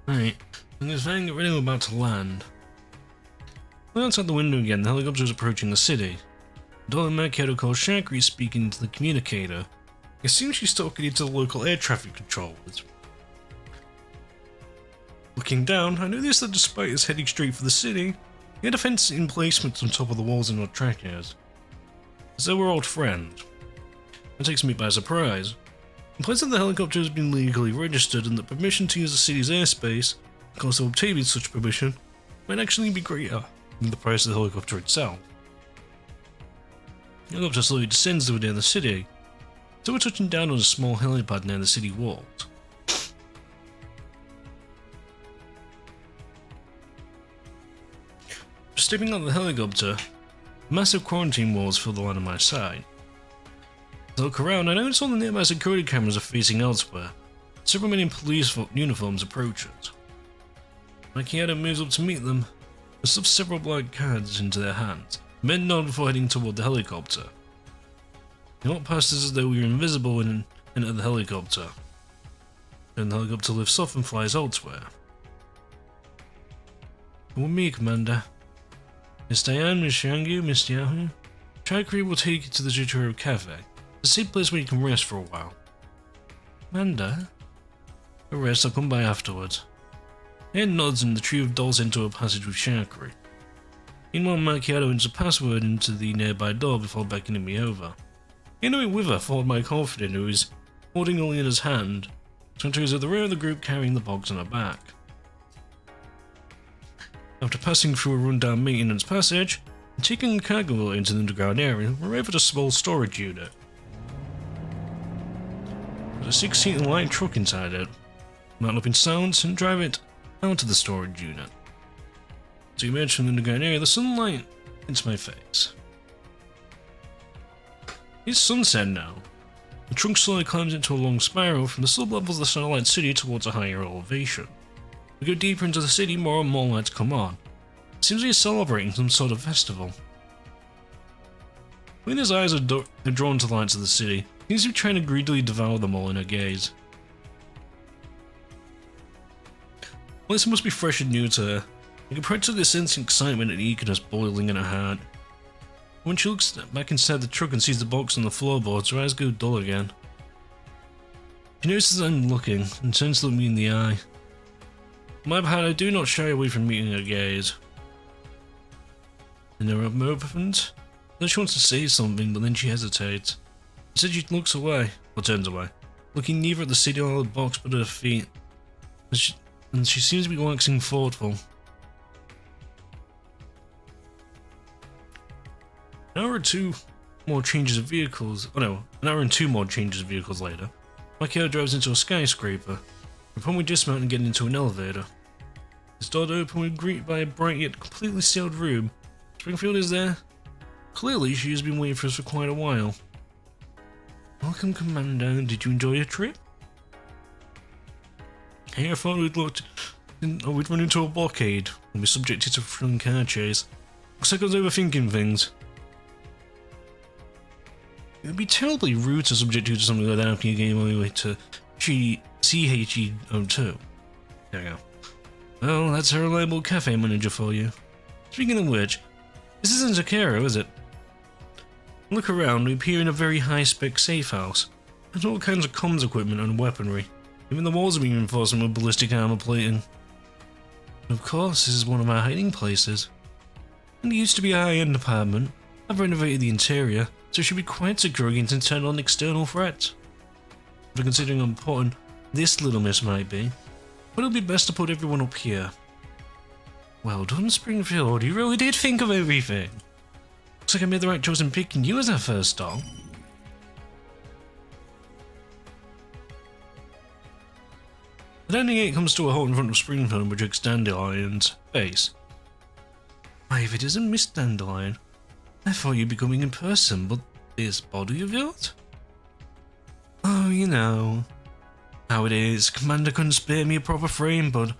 Right, and there's getting ready about to land. Look outside the window again, the helicopter is approaching the city. Dollar Mercado calls Shakri speaking to the communicator. It seems she's talking into the local air traffic controllers. Looking down, I noticed that despite us heading straight for the city, he had a fence in placement on top of the walls in our trackers. As though we're old friends. It takes me by surprise. Implies that the helicopter has been legally registered and that permission to use the city's airspace, the cost of obtaining such permission, might actually be greater than the price of the helicopter itself. The helicopter slowly descends to near the city, so we're touching down on a small helipad near the city walls. Stepping out of the helicopter, massive quarantine walls fill the line on my side. As I look around, I notice all the nearby security cameras are facing elsewhere. Several men in police uniforms approach us. Macchiato moves up to meet them and stuffs several black cards into their hands. Men nod before heading toward the helicopter. They walk past us as though we were invisible and enter the helicopter. Then the helicopter lifts off and flies elsewhere. Come with me, Commander. Miss Diane, Miss Shangu, Miss Yahoo. Chakri will take you to the Zucchero Cafe. It's a safe place where you can rest for a while. Commander? A rest, I'll come by afterwards. Ed nods and the trio of dolls into a passage with Chakri. Meanwhile, Macchiato enters a password into the nearby door before beckoning me over. Entering with her followed my confidant, who is holding Alina's hand, so she is at the rear of the group carrying the box on her back. After passing through a rundown maintenance passage and taking the cargo into the underground area, we arrive at a small storage unit. There's a 6-seater light truck inside it. Mount up in silence and drive it out to the storage unit. As we emerge from the underground area, the sunlight into my face. It's sunset now. The trunk slowly climbs into a long spiral from the sublevels of the Starlight City towards a higher elevation. We go deeper into the city, more and more lights come on. It seems we are celebrating some sort of festival. Lena's eyes are drawn to the lights of the city. He seems to be trying to greedily devour them all in her gaze. Well, this must be fresh and new to her. I can practically this sense of excitement and eagerness boiling in her heart. When she looks back inside the truck and sees the box on the floorboards, her eyes go dull again. She notices I'm looking and turns to look me in the eye. On my part, I do not shy away from meeting her gaze. In her moment, she wants to say something, but then she hesitates. Instead, she looks away, or turns away, looking neither at the city or the box but at her feet. And she seems to be waxing thoughtful. An hour and two more changes of vehicles later, my car drives into a skyscraper, upon we dismount and get into an elevator. This door open, we're greeted by a bright yet completely sealed room. Springfield is there. Clearly, she has been waiting for us for quite a while. Welcome, Commander. Did you enjoy your trip? Hey, I thought we'd run into a blockade and be subjected to a thrilling car chase. Looks like I was overthinking things. It would be terribly rude to subject you to something like that after you came all the way to CHE02. There we go. Well, that's a reliable cafe manager for you. Speaking of which, this isn't Zucchero, is it? Look around, we appear in a very high-spec safe house. There's all kinds of comms equipment and weaponry. Even the walls are being reinforced with ballistic armor plating. Of course, this is one of our hiding places. And it used to be a high-end apartment. I've renovated the interior, so it should be quite secure against internal and external threats. But considering how important this little miss might be, but it'll be best to put everyone up here. Well done, Springfield, you really did think of everything. Looks like I made the right choice in picking you as our first stop. The landing gate comes to a halt in front of Springfield and projects Dandelion's face. Why, if it isn't Miss Dandelion, I thought you'd be coming in person, but this body of yours? Oh, you know how it is. Commander couldn't spare me a proper frame, but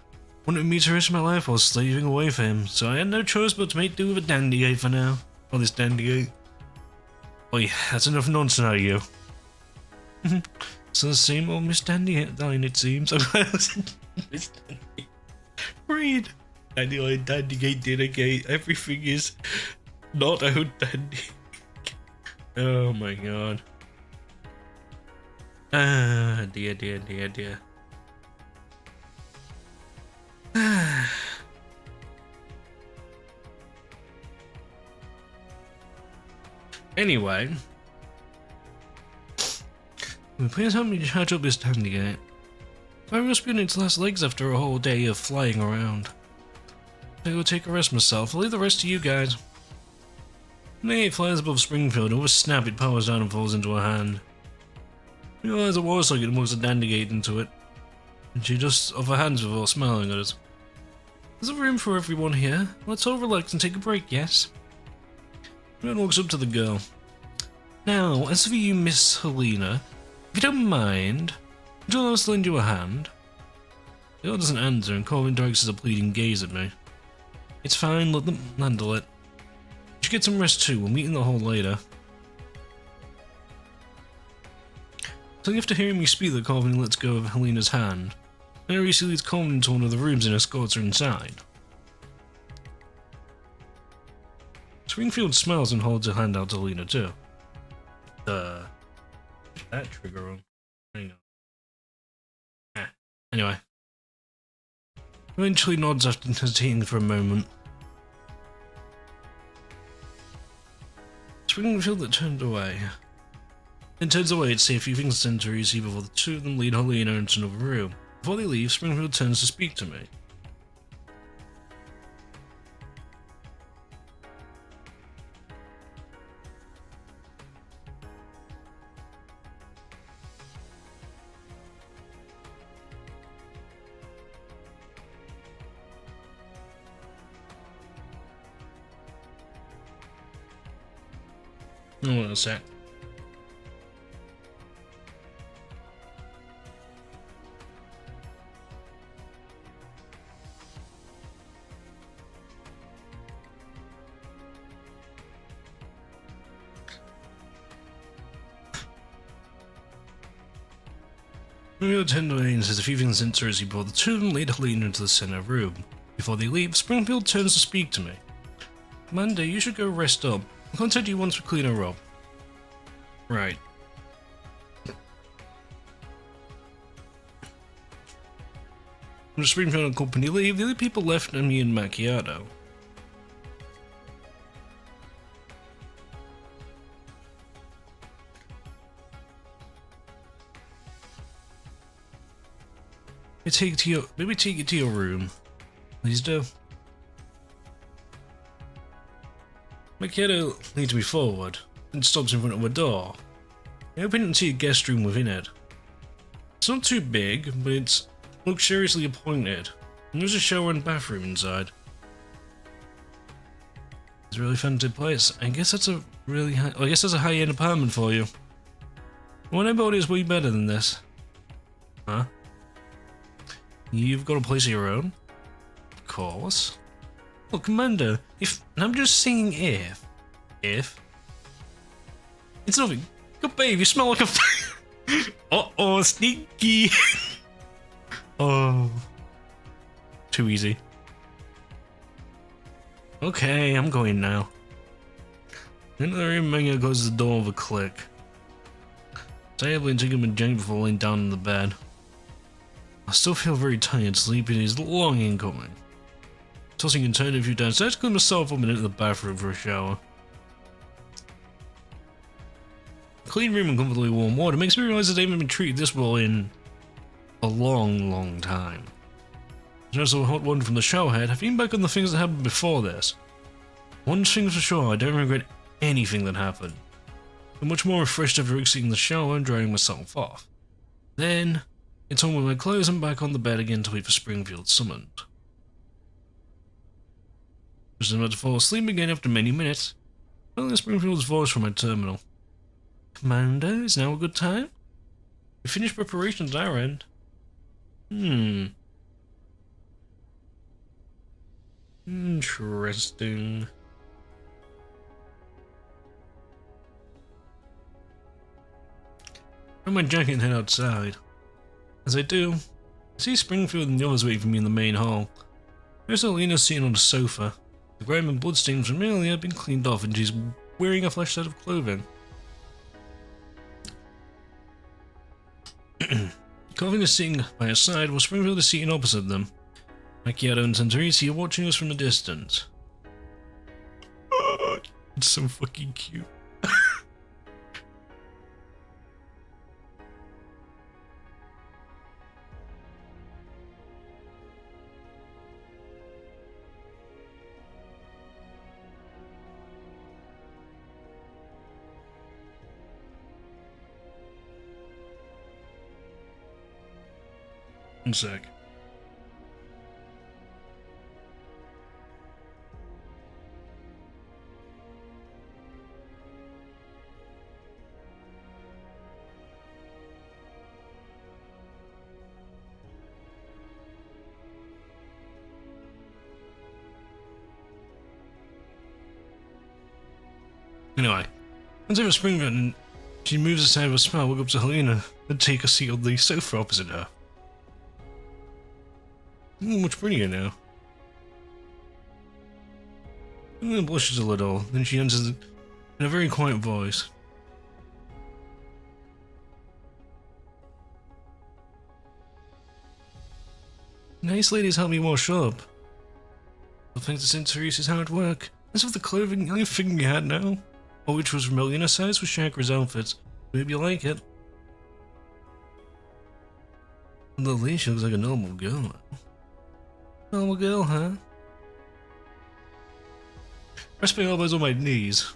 wanted me to risk my life while slaving away for him, so I had no choice but to make do with a dandy gate for now. Oh, this dandy gate. Oh yeah, that's enough nonsense out of you. So the same old Miss Dandelion, it seems. Miss Dandy. Read. Dandelion, dandy gate, dinner gate, everything is not out dandy. Oh my god. Ah, dear. Anyway, please help me charge up this dandy gate. I must be on its last legs after a whole day of flying around. I will take a rest myself. I'll leave the rest to you guys. The gate flies above Springfield, and with a snap it powers down and falls into her hand. We realize a war socket and moves the dandy gate into it, and she dusts off her hands before smiling at us. There's a room for everyone here. Let's all relax and take a break, yes? Everyone walks up to the girl. Now, as for you, Miss Helena, if you don't mind, would you allow us to lend you a hand? The girl doesn't answer, and Corvin directs a pleading gaze at me. It's fine, let them handle it. You should get some rest too, we'll meet in the hall later. So after hearing me speak, that Corvin lets go of Helena's hand. And Arisi leads Corvin into one of the rooms and escorts her inside. Springfield smiles and holds a hand out to Helena too. That trigger on. Hang on. Anyway. Eventually nods after hesitating for a moment. Springfield that turned away. Then turns away to say a few things to Arisi before the two of them lead Helena into another room. Before they leave, Springfield turns to speak to me. Hold on a sec. Real Tendwayne says a few things answer as he brought the two of them later lean into the center room. Before they leave, Springfield turns to speak to me. Commander, you should go rest up. I'll contact you once we clean her up. Right. When the Springfield and company leave, the other people left are me and Macchiato. Maybe take you to your room. Please do. Macchiato leads me forward, and stops in front of a door. I open it and see a guest room within it. It's not too big, but it's luxuriously appointed, and there's a shower and bathroom inside. It's a really fancy place. I guess that's a high-end apartment for you. What about is way better than this? Huh? You've got a place of your own? Of course. Look, Commander, and I'm just saying if... It's nothing. Good babe, you smell like a... Uh-oh, sneaky! Oh. Too easy. Okay, I'm going now. Into the room, Manga closes the door with a click. Sadly, taking a drink before laying down in the bed. I still feel very tired, sleeping is long incoming. Tossing and turning a few times, I had to clean myself up and into the bathroom for a shower. A clean room and comfortably warm water makes me realize that I haven't been treated this well in a long time. There's also a hot one from the shower head. I've been back on the things that happened before this. One thing's for sure, I don't regret anything that happened. I'm much more refreshed after exiting the shower and drying myself off. Then, it's on with my clothes and back on the bed again to wait for Springfield summoned. Just about to fall asleep again after many minutes. Finally, Springfield's voice from my terminal. Commander, is now a good time? We finished preparations at our end. Interesting. Grab my jacket and head outside. As I do, I see Springfield and the others waiting for me in the main hall. There's Alina sitting on the sofa. The grime and bloodstains from earlier have been cleaned off and she's wearing a fresh set of clothing. Coven is sitting by her side while Springfield is sitting opposite them. Macchiato and Santorisi are watching us from a distance. It's so fucking cute. One sec. Anyway, once over Springfield and she moves aside with a smile, walk up to Helena and take a seat on the sofa opposite her. Much prettier now. Helena blushes a little, then she answers in a very quiet voice. Nice ladies help me wash up. Well, thanks to St. Teresa's hard work. As of the clothing, the only thing we had now, or which was Romillion size, was Chakra's outfit. Maybe you like it. Lovely, she looks like a normal girl now. Normal girl, huh? Rest my elbows on my knees.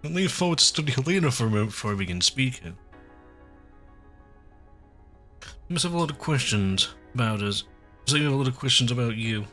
I lean forward to study Helena for a moment before I begin speaking. I must have a lot of questions about us. I have a lot of questions about you.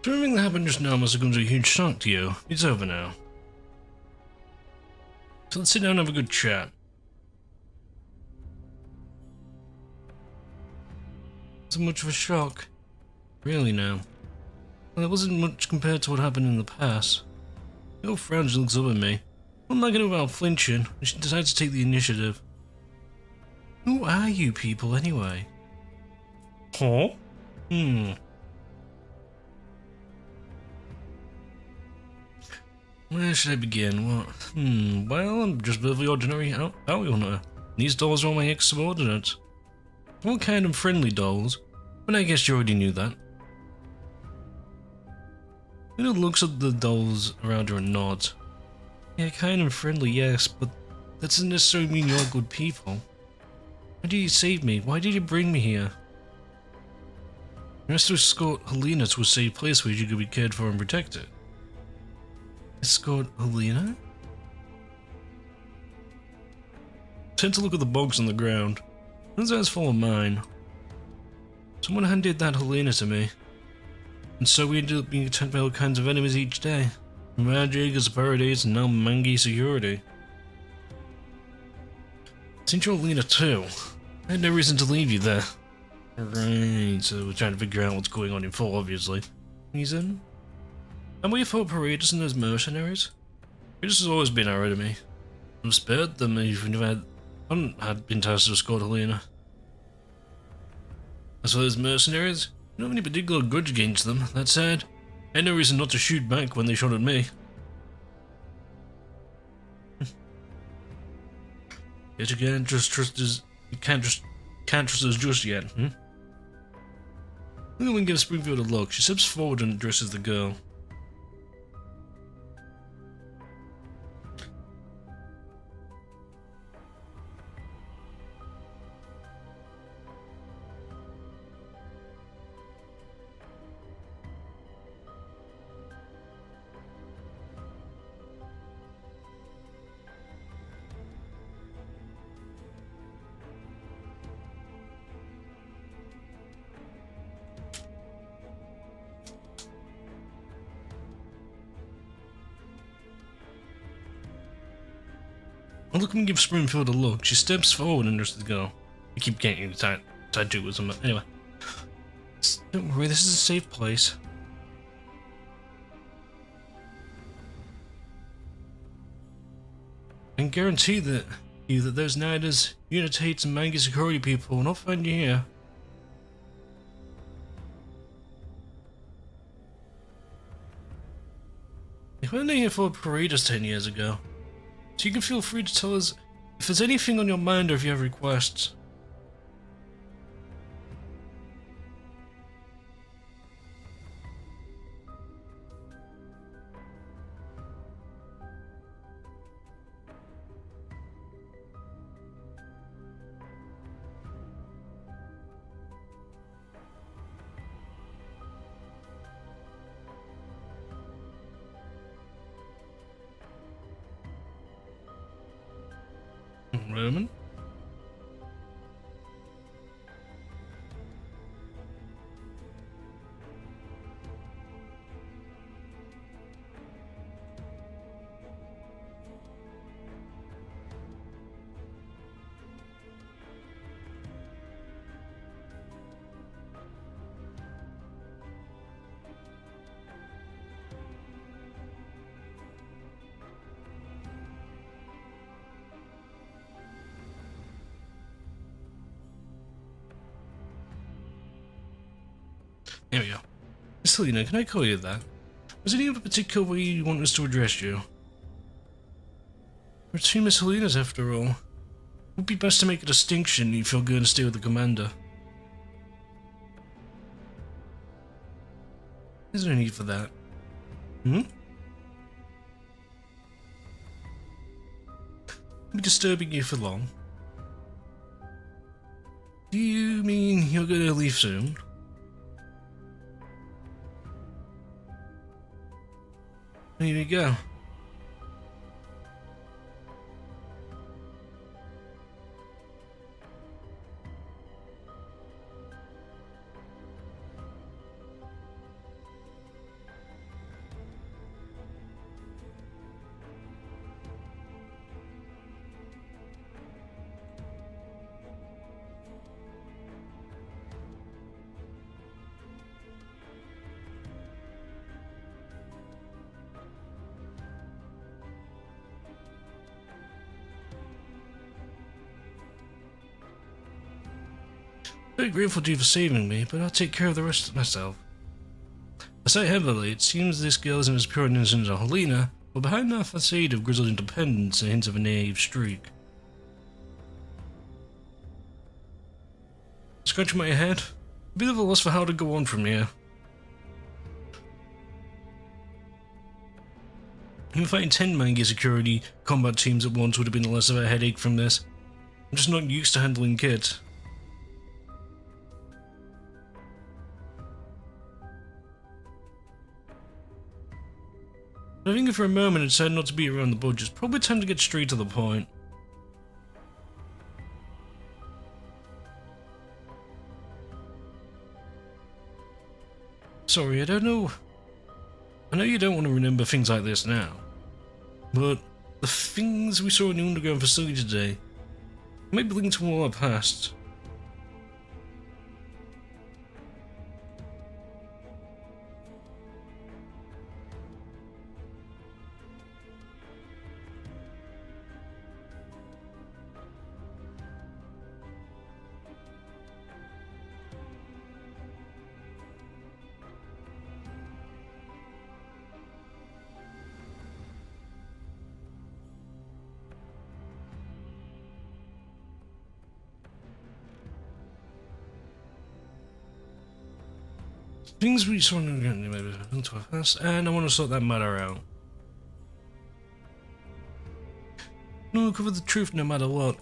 So everything that happened just now must have come as a huge shock to you. It's over now. So let's sit down and have a good chat. Wasn't much of a shock. Really now. Well, it wasn't much compared to what happened in the past. The old frown just looks up at me. What am I going to do about flinching? And she decides to take the initiative. Who are you people anyway? Huh? Where should I begin? What? Well, I'm just a bit of the ordinary bounty hunter. These dolls are all my ex-subordinates. All kind of friendly dolls, but I guess you already knew that. Luna looks at the dolls around her and nods. Yeah, kind of friendly, yes, but that doesn't necessarily mean you're good people. Why did you save me? Why did you bring me here? You must escort Helena to a safe place where you could be cared for and protected. Escort Helena? I tend to look at the box on the ground. Those eyes full of mine. Someone handed that Helena to me. And so we ended up being attacked by all kinds of enemies each day. Magic, Paradise, and now Mangi security. Since you're Helena too, I had no reason to leave you there. Right, so we're trying to figure out what's going on in 4, obviously. Reason? And we fought Paradis and those mercenaries? Paradis has always been our enemy. I've spared them even if I hadn't been tasked to escort Helena. As for those mercenaries, I don't have any particular grudge against them. That said, I had no reason not to shoot back when they shot at me. Yet you can't just trust us. You can't trust us just yet, The woman gives Springfield a look. She steps forward and addresses the girl. I look and give Springfield a look. She steps forward and addresses the girl. I keep getting the tattoo with them, anyway. Don't worry, this is a safe place. I can guarantee that those Niders, Unitates, and Mangi security people will not find you here. They went here for Paradis 10 years ago. So you can feel free to tell us if there's anything on your mind or if you have requests. Roman? There we go. Selena, can I call you that? Was there any other particular way you want us to address you? We're two Miss Helenas after all. It would be best to make a distinction if you're going to stay with the commander. There's no need for that. I'll be disturbing you for long. Do you mean you're going to leave soon? Here we go. Very grateful to you for saving me, but I'll take care of the rest myself. I sigh heavily. It seems this girl isn't as pure and innocent as Helena, but behind that facade of grizzled independence and hints of a naive streak. Scratching my head, a bit of a loss for how to go on from here. Even fighting 10 Mangy security combat teams at once would have been less of a headache from this. I'm just not used to handling kids. I think for a moment it decided not to be around the budget. It's probably time to get straight to the point. Sorry, I don't know. I know you don't want to remember things like this now, but the things we saw in the underground facility today might be linked to all our past. Things we saw in the underground maybe linked to our past, and I want to sort that matter out. No, we'll cover the truth no matter what.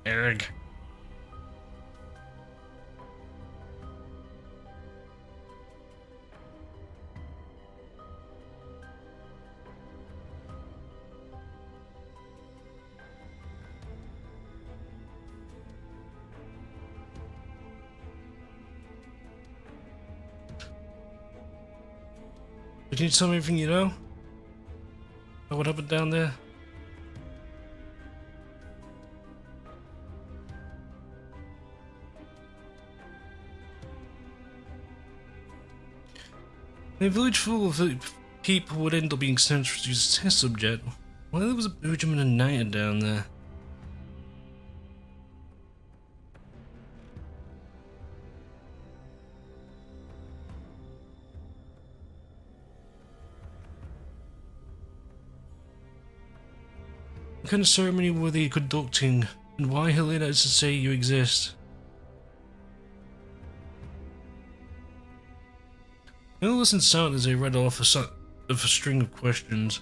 Eric. Can you tell me everything you know? About what happened down there? A village full of people would end up being sent to use a test subject. Well, there was a regiment of knighted down there. What kind of ceremony were they conducting, and why Helena is to say you exist? I listened silently as they read off a string of questions.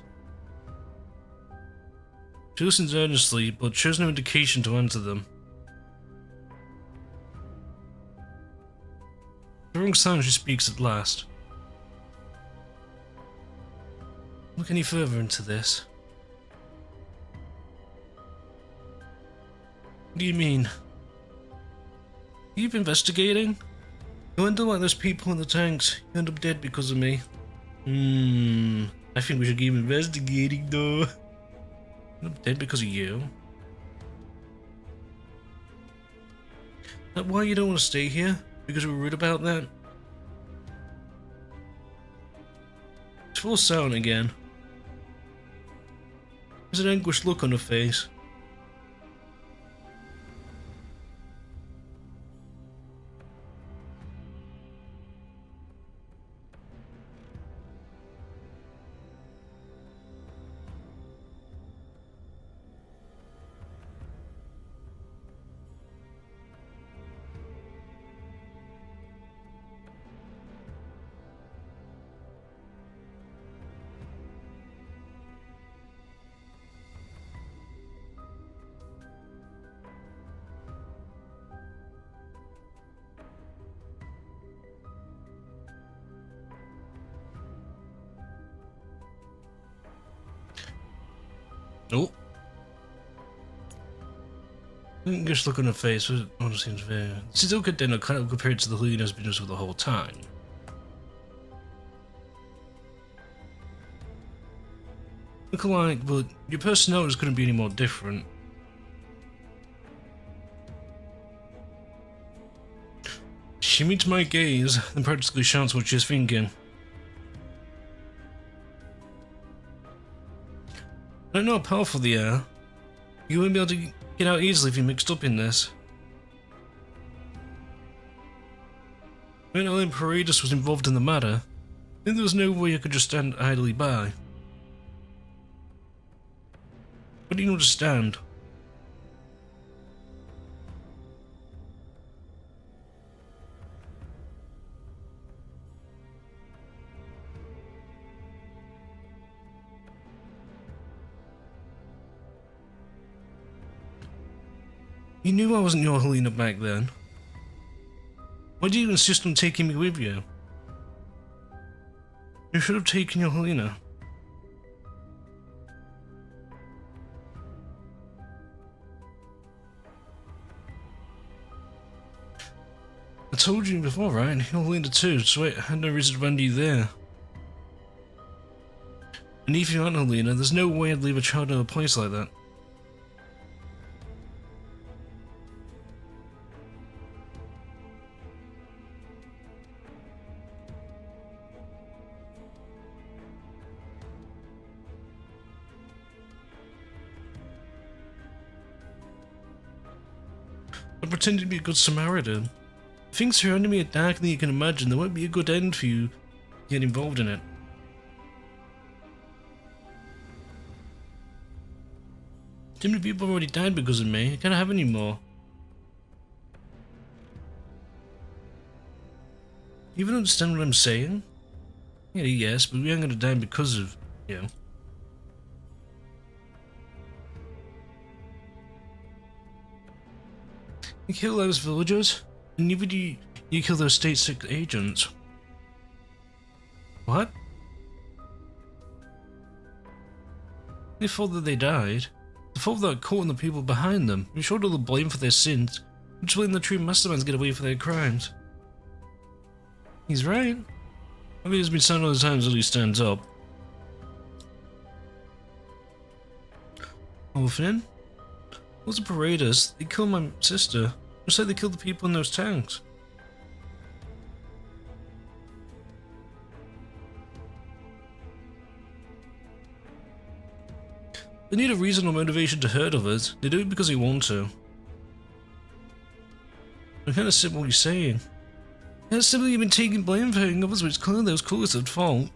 She listens earnestly, but shows no indication to answer them. The wrong sound, she speaks at last. Look any further into this. What do you mean? Keep investigating? You end up like those people in the tanks. You end up dead because of me. I think we should keep investigating though. I'm dead because of you. Is that why you don't want to stay here? Because we're rude about that? It's full sound again. There's an anguished look on her face. Oh. Just look on her face, one seems very... She's okay then, kind of compared to the Helena's been just with the whole time. Look alike, but your personalities couldn't be any more different. She meets my gaze, then practically shouts what she's thinking. I don't know how powerful they are. You won't be able to get out easily if you're mixed up in this. When Ellen Paredes was involved in the matter, then there was no way I could just stand idly by. What do you understand? You knew I wasn't your Helena back then. Why do you insist on taking me with you? You should have taken your Helena. I told you before, right? Your Helena too, so I had no reason to abandon you there. And if you aren't Helena, there's no way I'd leave a child in a place like that. I pretended to be a good Samaritan. If things surrounding me are darker than you can imagine, there won't be a good end for you to get involved in it. Too many people have already died because of me. I can't have any more. You even understand what I'm saying? Yeah, yes, but we aren't gonna die because of you. You kill those villagers, and neither do you kill those state six agents. What? The fault that they died. The fault that caught and the people behind them. You showed all the blame for their sins, which letting the true masterminds get away for their crimes. He's right. I mean, it's been said all the times that he stands up. Orphan? What's the paraders? They killed my sister. Just like they killed the people in those tanks. They need a reason or motivation to hurt others. They do it because they want to. I can't accept what you're saying. It's simply you've been taking blame for hurting others, but it's clear those coolers at fault.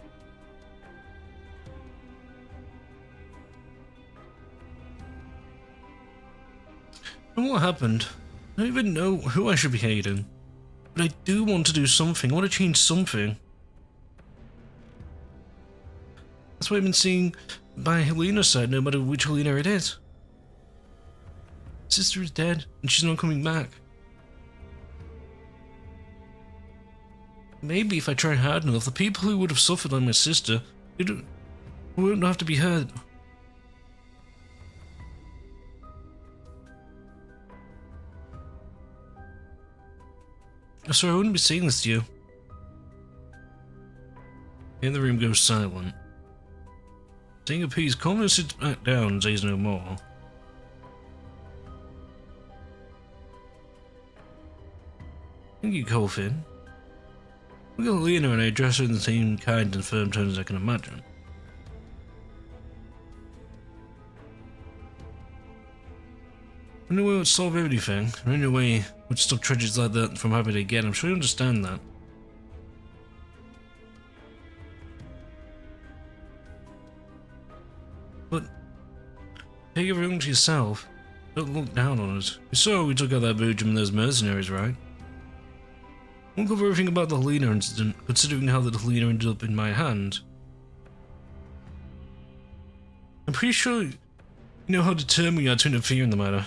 And what happened? I don't even know who I should be hating. But I do want to do something. I want to change something. That's why I've been seeing by Helena's side, no matter which Helena it is. Sister is dead, and she's not coming back. Maybe if I try hard enough, the people who would have suffered like my sister, won't have to be hurt. So I wouldn't be saying this to you. And the room goes silent. Saying a piece, calmly sits back down and says no more. Thank you, Colfin. Look at Lena and I address her in the same kind and firm tones as I can imagine. I know we won't solve everything, or any way would stop tragedies like that from happening again. I'm sure you understand that. But take everything to yourself. Don't look down on us. You saw we took out that Boojum and those mercenaries, right? Won't cover everything about the Helena incident, considering how the Helena ended up in my hand. I'm pretty sure you know how determined you are to interfere in the matter.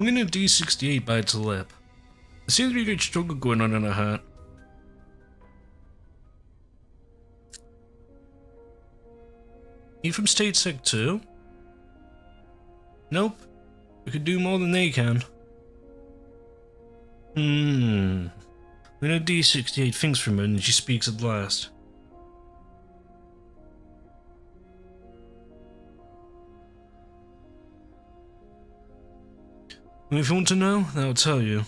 I'm getting a D68 by its lip. There seems to be a great struggle going on in her heart. You from State Sec 2? Nope. We could do more than they can. Then a D68 thinks for a moment and she speaks at last. And if you want to know, then I'll tell you.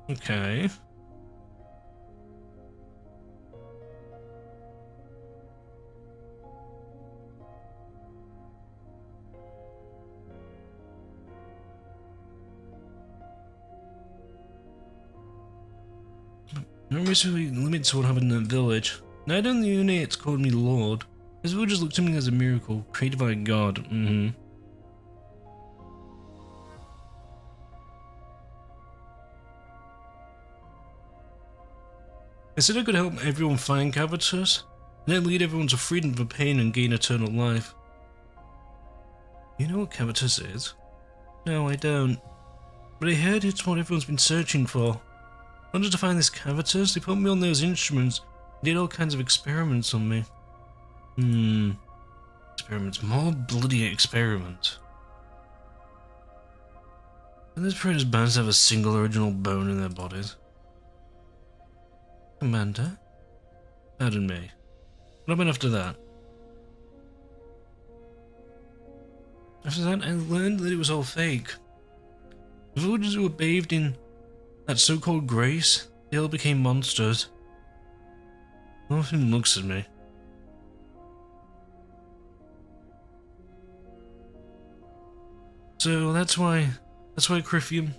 Okay. No really limits to what happened in the village. Not only units called me Lord, this villagers looked to me as a miracle, created by God. I said I could help everyone find Cavitus, and then lead everyone to freedom from pain and gain eternal life. You know what Cavitus is? No, I don't. But I heard it's what everyone's been searching for. In order to find this Cavitus, they put me on those instruments and did all kinds of experiments on me. Experiments. More bloody experiments. And those predators bound to have a single original bone in their bodies. Commander? Pardon me. What happened after that? After that, I learned that it was all fake. The villagers who were bathed in that so-called grace, they all became monsters. Nothing looks at me. So that's why Crifium.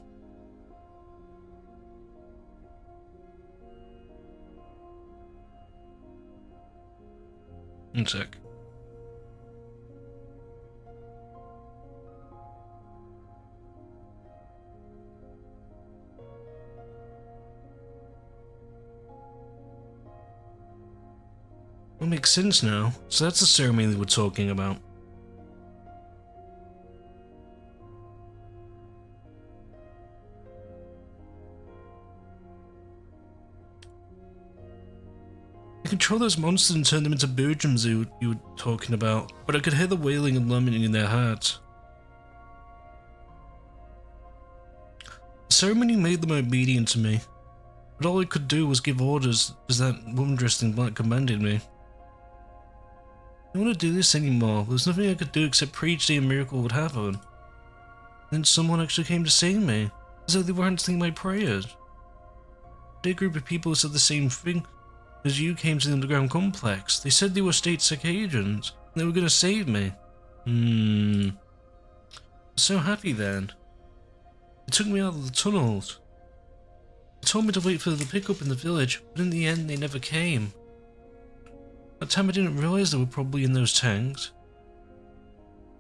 One sec. Well, makes sense now. So that's the ceremony they were talking about. I control those monsters and turn them into Boojums you were talking about, but I could hear the wailing and lamenting in their hearts. The ceremony made them obedient to me, but all I could do was give orders as that woman dressed in black commanded me. I don't want to do this anymore. There's nothing I could do except pray each day a miracle would happen. Then someone actually came to save me, as though they weren't answering my prayers. A group of people said the same thing as you came to the underground complex. They said they were state psych agents, and they were going to save me. I'm so happy then. They took me out of the tunnels. They told me to wait for the pickup in the village, but in the end they never came. At the time I didn't realise they were probably in those tanks.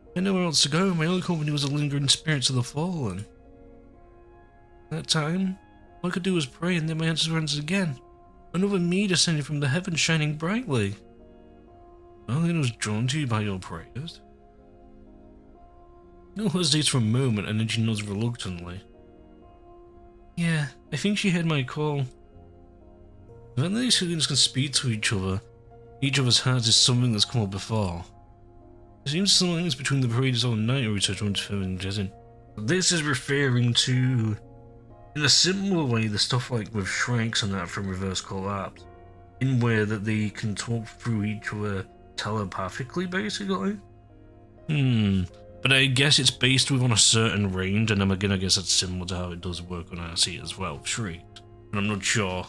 I had nowhere else to go. My only company was the lingering spirits of the fallen. At that time, all I could do was pray, and then my answers were answered again. Another me descended from the heavens, shining brightly. Well, then I was drawn to you by your prayers. No hesitates for a moment, and then she nods reluctantly. Yeah, I think she heard my call. When these feelings can speak to each other's hearts is something that's come up before. There seems something between the paraders all night research on feeling Jesin. This is referring to, in a similar way, the stuff like with Shreks and that from Reverse Collapse, in where that they can talk through each other telepathically, basically. But I guess it's based on a certain range, and again I guess that's similar to how it does work on RC as well, Shriek. And I'm not sure.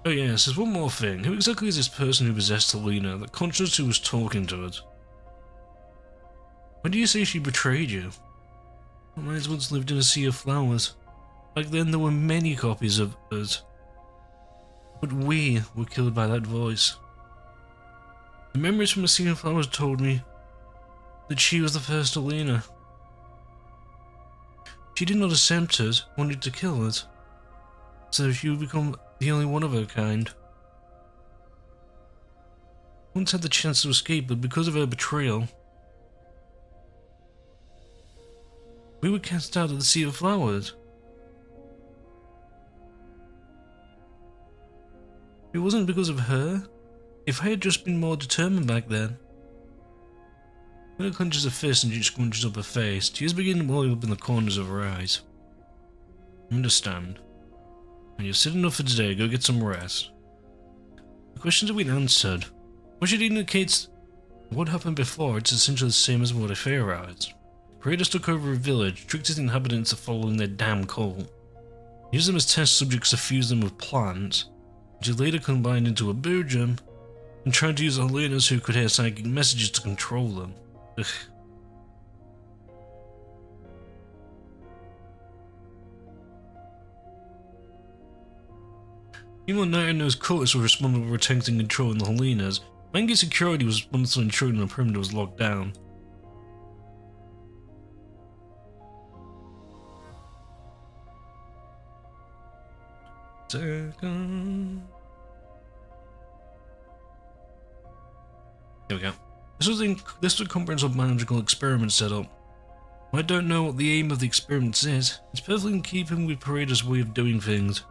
Oh yes, there's one more thing. Who exactly is this person who possessed Helena, the conscience who was talking to us? Why do you say she betrayed you? Mine once lived in a sea of flowers. Back then there were many copies of us. But we were killed by that voice. The memories from a sea of flowers told me that she was the first Helena. She did not accept us, wanted to kill us. So she would become the only one of her kind. Once had the chance to escape, but because of her betrayal, we were cast out of the Sea of Flowers. It wasn't because of her. If I had just been more determined back then. When it clenches a fist and she scrunches up her face, tears begin to well up in the corners of her eyes. I understand. When you've said enough for today, go get some rest. The questions have been answered. What it indicates what happened before, it's essentially the same as what I theorized. Raiders took over a village, tricked its inhabitants to following their damn cult. Used them as test subjects to fuse them with plants, which they later combined into a Boojum, and tried to use Helenas who could hear psychic messages to control them. Ugh. Meanwhile, Night-Nose cultists were responsible for protecting and controlling the Helenas. Mangi security was responsible for ensuring the perimeter was locked down. Second. Here we go. This was a comprehensive magical experiment set up. I don't know what the aim of the experiments is. It's perfectly in keeping with Parader's way of doing things.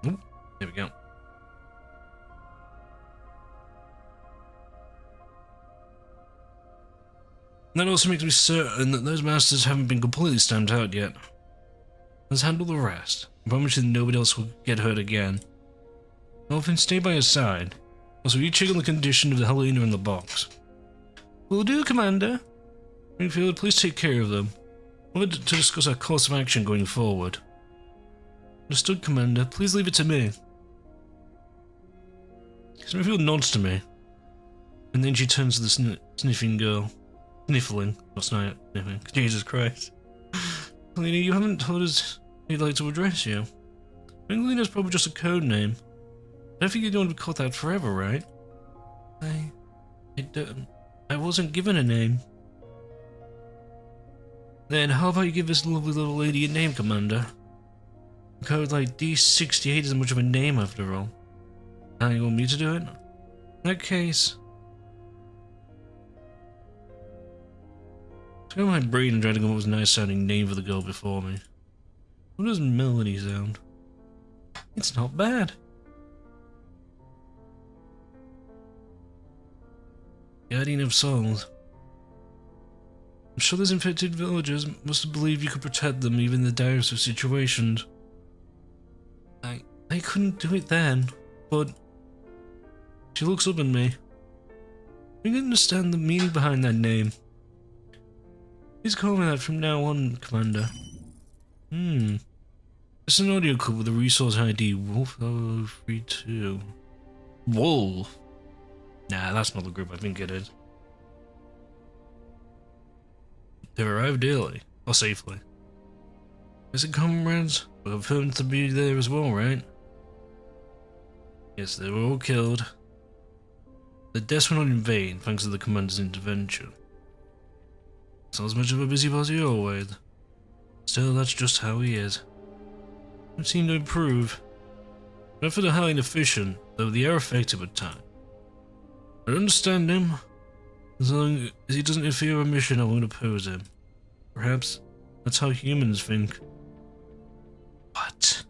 Oh, there we go. That also makes me certain that those masters haven't been completely stamped out yet. Let's handle the rest. I promise you nobody else will get hurt again. Elfin, stay by his side. Also, you check on the condition of the Helena in the box. Will do, Commander. Greenfield, please take care of them. I wanted to discuss our course of action going forward. Understood, Commander. Please leave it to me. Greenfield nods to me. And then she turns to the sniffing girl. Sniffling. That's not sniffing. Jesus Christ. Helena, you haven't told us you'd like to address you. I think Helena's probably just a code name. I don't think you don't want to be called that forever, right? I wasn't given a name. Then how about you give this lovely little lady a name, Commander? A code like D68 isn't much of a name after all. You want me to do it? In that case... I got my brain and tried to come up with a nice sounding name for the girl before me. What does Melody sound? It's not bad. Guardian of Souls. I'm sure those infected villagers must have believed you could protect them even in the direst of situations. I couldn't do it then, but... She looks up at me. I can understand the meaning behind that name. Please call me that from now on, Commander. It's an audio clip with a resource ID Wolf032. Wolf? Nah, that's not the group I think it is. They've arrived early, or safely. Is it comrades? We're confirmed to be there as well, right? Yes, they were all killed. The deaths were not in vain, thanks to the commander's intervention. It's not as much of a busybody as you're with. Still, that's just how he is. Don't seem to improve. Not for the highly inefficient, though they are effective at times. I understand him. As long as he doesn't interfere with our mission, I won't oppose him. Perhaps that's how humans think. What?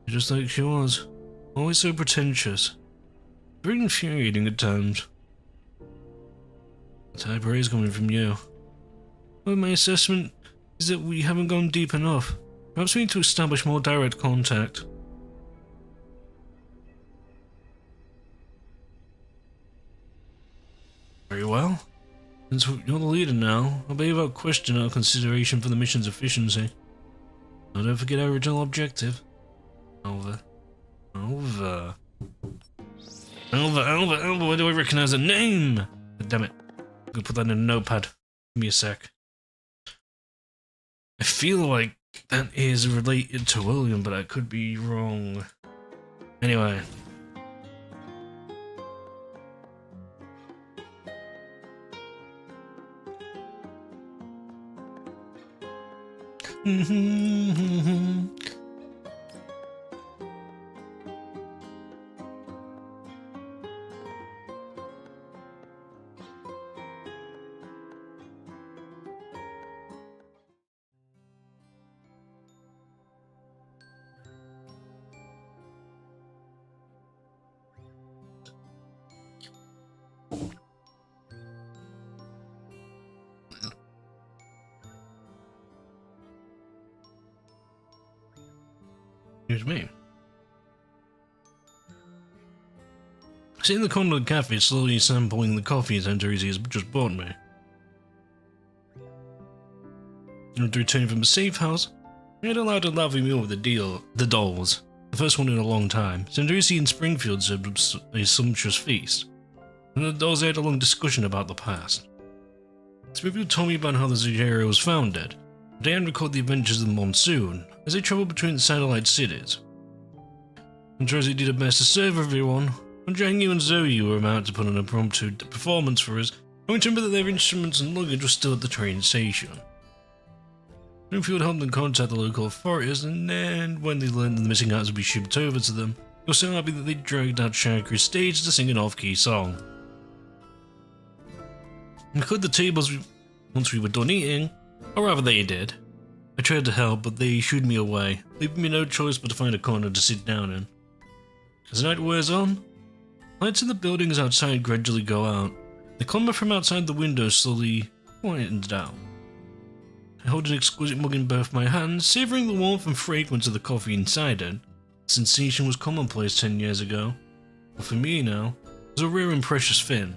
Just like she was. Always so pretentious. Very infuriating at times. That's high praise coming from you. But my assessment is that we haven't gone deep enough. Perhaps we need to establish more direct contact. Very well. Since you're the leader now, I'll be without question our consideration for the mission's efficiency. Now don't forget our original objective. Over. Why do I recognize a name? Damn it. I'm gonna put that in a notepad. Give me a sec. I feel like that is related to William, but I could be wrong. Anyway. Excuse me. Sitting in the corner of the cafe, slowly sampling the coffee Aunt Rosie has just bought me. After returning from a safe house, I had allowed a lovely meal with the dolls. The first one in a long time. Aunt Rosie in Springfield served a sumptuous feast, and the dolls had a long discussion about the past. Springfield told me about how the Zucchero was founded. Dan recalled the adventures of the monsoon as they traveled between the satellite cities. Aunt Rosie did her best to serve everyone, and Django and Zoe were about to put on an impromptu performance for us, only to remember that their instruments and luggage were still at the train station. Springfield helped them contact the local authorities, and then when they learned that the missing items would be shipped over to them, they were so happy that they dragged out Shakira's stage to sing an off-key song. We cleared the tables once we were done eating, or rather they did. I tried to help, but they shooed me away, leaving me no choice but to find a corner to sit down in. As the night wears on, lights in the buildings outside gradually go out. The clamour from outside the windows slowly quietens down. I hold an exquisite mug in both my hands, savouring the warmth and fragrance of the coffee inside it. The sensation was commonplace 10 years ago, but for me now, it was a rare and precious thing.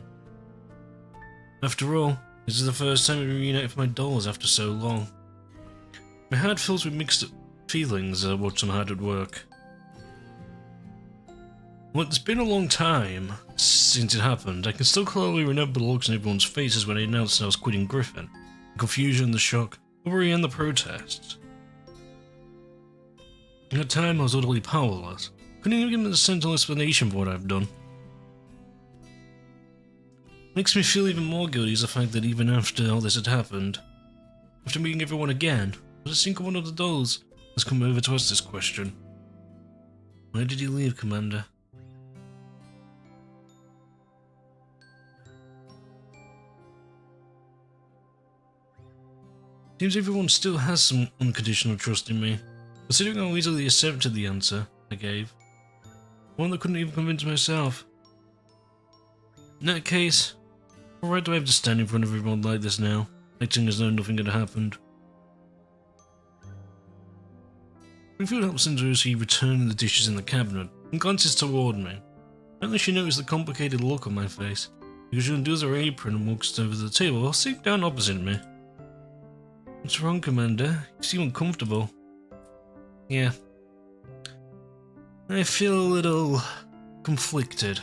After all, this is the first time I reunite with my dolls after so long. My heart fills with mixed feelings as I watch them hard at work. Well, it's been a long time since it happened. I can still clearly remember the looks on everyone's faces when I announced that I was quitting Griffin. The confusion, the shock, the worry and the protests. At the time I was utterly powerless. Couldn't even give them a sensible explanation for what I've done. Makes me feel even more guilty is the fact that even after all this had happened, after meeting everyone again, not a single one of the dolls has come over to ask this question. Why did you leave, Commander? Seems everyone still has some unconditional trust in me, considering how easily accepted the answer I gave. One that couldn't even convince myself. In that case, what right do I have to stand in front of everyone like this now, acting as though nothing had happened? Springfield helps Rosie return the dishes in the cabinet and glances toward me. Apparently she noticed the complicated look on my face, because she undoes her apron and walks over to the table while sitting down opposite me. What's wrong, Commander? You seem uncomfortable. Yeah. I feel a little conflicted.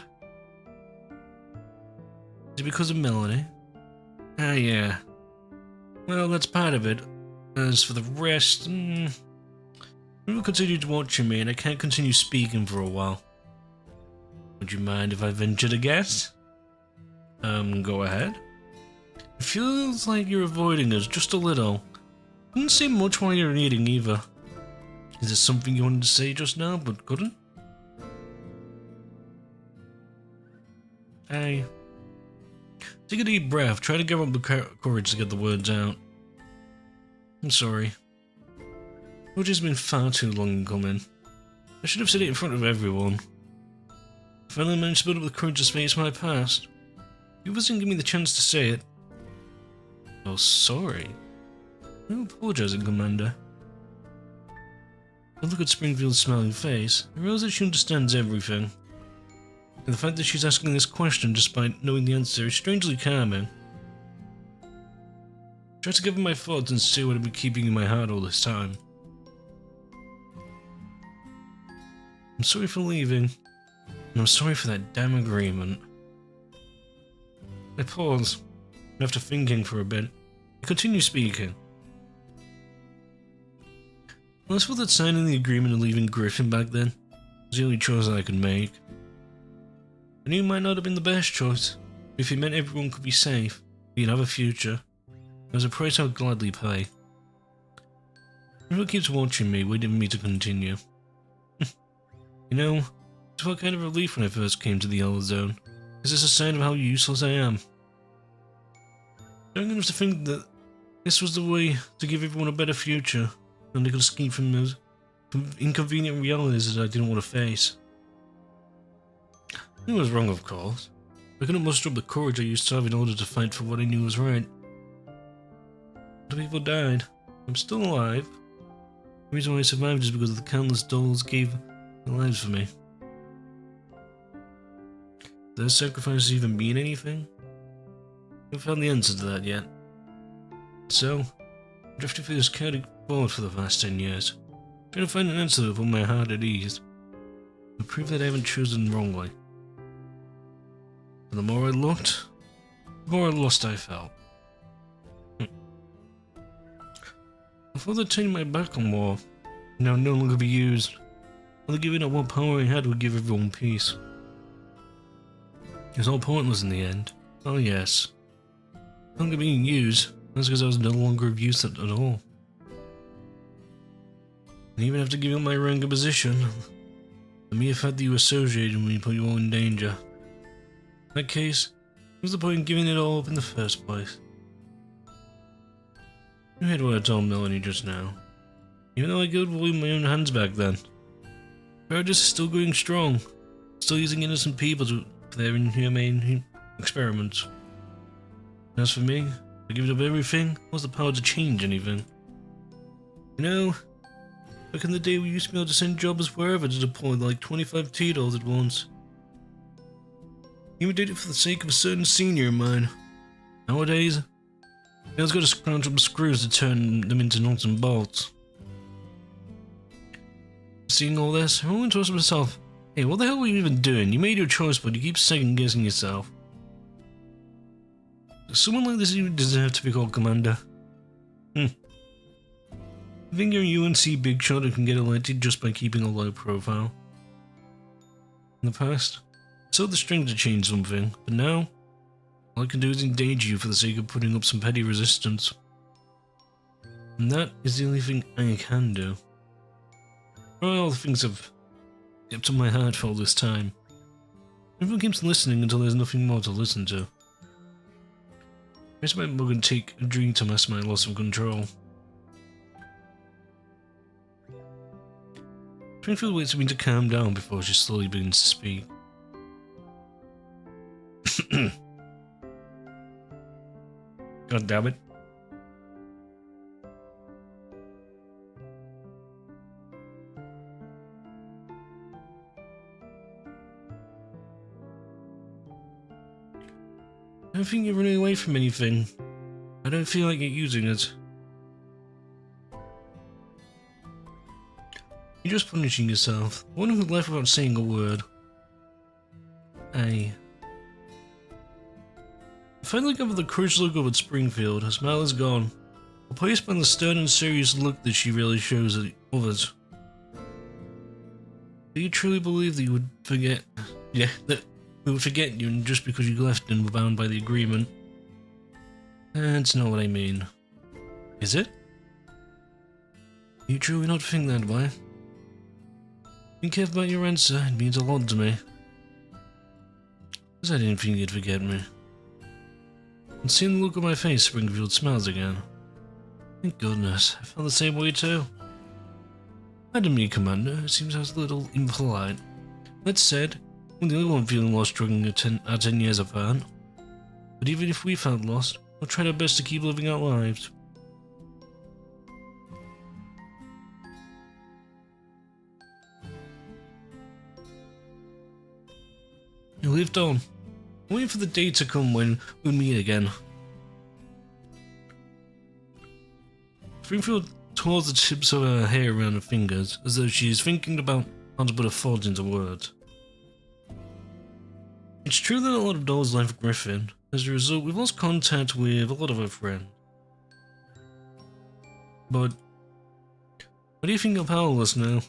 Is it because of Melanie? Ah, yeah. Well, that's part of it. As for the rest, people continued watching me and I can't continue speaking for a while. Would you mind if I ventured a guess? Go ahead. It feels like you're avoiding us just a little. Didn't seem much while you're eating either. Is there something you wanted to say just now but couldn't? Hey. Take a deep breath, try to gather up the courage to get the words out. I'm sorry. It's just been far too long in coming. I should have said it in front of everyone. I finally managed to build up the courage to face my past. You wasn't giving me the chance to say it. Oh, sorry. I'm apologizing, Commander. I look at Springfield's smiling face, I realize that she understands everything. And the fact that she's asking this question despite knowing the answer is strangely calming. I try to gather my thoughts and see what had been keeping in my heart all this time. I'm sorry for leaving, and I'm sorry for that damn agreement. I pause, and after thinking for a bit, I continue speaking. Well, I felt that signing the agreement and leaving Griffin back then was the only choice that I could make. I knew it might not have been the best choice, but if it meant everyone could be safe, we'd have a future, it was a price I would gladly pay. Everyone keeps watching me, waiting for me to continue. You know, it felt kind of relief when I first came to the Yellow Zone. Is this a sign of how useless I am? Young enough to think that this was the way to give everyone a better future, and they could escape from those inconvenient realities that I didn't want to face. I knew I was wrong, of course. I couldn't muster up the courage I used to have in order to fight for what I knew was right. The people died. I'm still alive. The reason why I survived is because the countless dolls gave their lives for me. Does their sacrifices even mean anything? I haven't found the answer to that yet. So, I drifted through this chaotic world for the past 10 years, trying to find an answer to put my heart at ease, to prove that I haven't chosen wrongly. But the more I looked, the more lost I felt. I thought that turning my back on war would now no longer be used, or that giving up what power I had would give everyone peace. It was all pointless in the end. Oh yes. No longer being used, that's because I was no longer of use at all. And even after giving up my rank and position, the mere fact that you associated with me put you all in danger. In that case, what was the point in giving it all up in the first place? You heard what I told Melanie just now. Even though I killed Wally in my own hands back then, Paradise is still going strong, still using innocent people for their inhumane experiments. As for me, I give up everything, what's the power to change anything? You know, back in the day we used to be able to send jobbers wherever to deploy like 25 T-dolls at once. Even did it for the sake of a certain senior of mine. Nowadays, I've got to scrounge up screws to turn them into nuts and bolts. Seeing all this, I went to ask myself, hey, what the hell were you even doing? You made your choice, but you keep second guessing yourself. Does someone like this even deserve to be called Commander? I think you're a UNC big shot who can get elected just by keeping a low profile. In the past, I saw the strength to change something, but now, all I can do is endanger you for the sake of putting up some petty resistance. And that is the only thing I can do. All the things I've kept on my heart for all this time. Everyone keeps listening until there's nothing more to listen to. I raise my mug and take a drink to mask my loss of control. Springfield waits for me to calm down before she slowly begins to speak. God damn it. I don't think you're running away from anything. I don't feel like you're using it. You're just punishing yourself. One who left without saying a word. I finally got the courage to look over at Springfield. Her smile is gone, replaced by the stern and serious look that she rarely shows at others. Do you truly believe that you would forget? Yeah, that we would forget you just because you left and were bound by the agreement? That's not what I mean. Is it? You truly not think that way? Be careful about your answer, it means a lot to me. Because I didn't think you'd forget me. And seeing the look on my face, Springfield smiles again. Thank goodness, I felt the same way too. Pardon me, Commander, it seems I was a little impolite. That said, I'm the only one feeling lost during our 10 years apart. But even if we felt lost, we'll try our best to keep living our lives. You lived on, waiting for the day to come when we'll meet again. Springfield twirls the tips of her hair around her fingers, as though she is thinking about how to put her thoughts into words. It's true that a lot of dolls left Griffin. As a result, we've lost contact with a lot of our friends. But why do you think you're powerless now?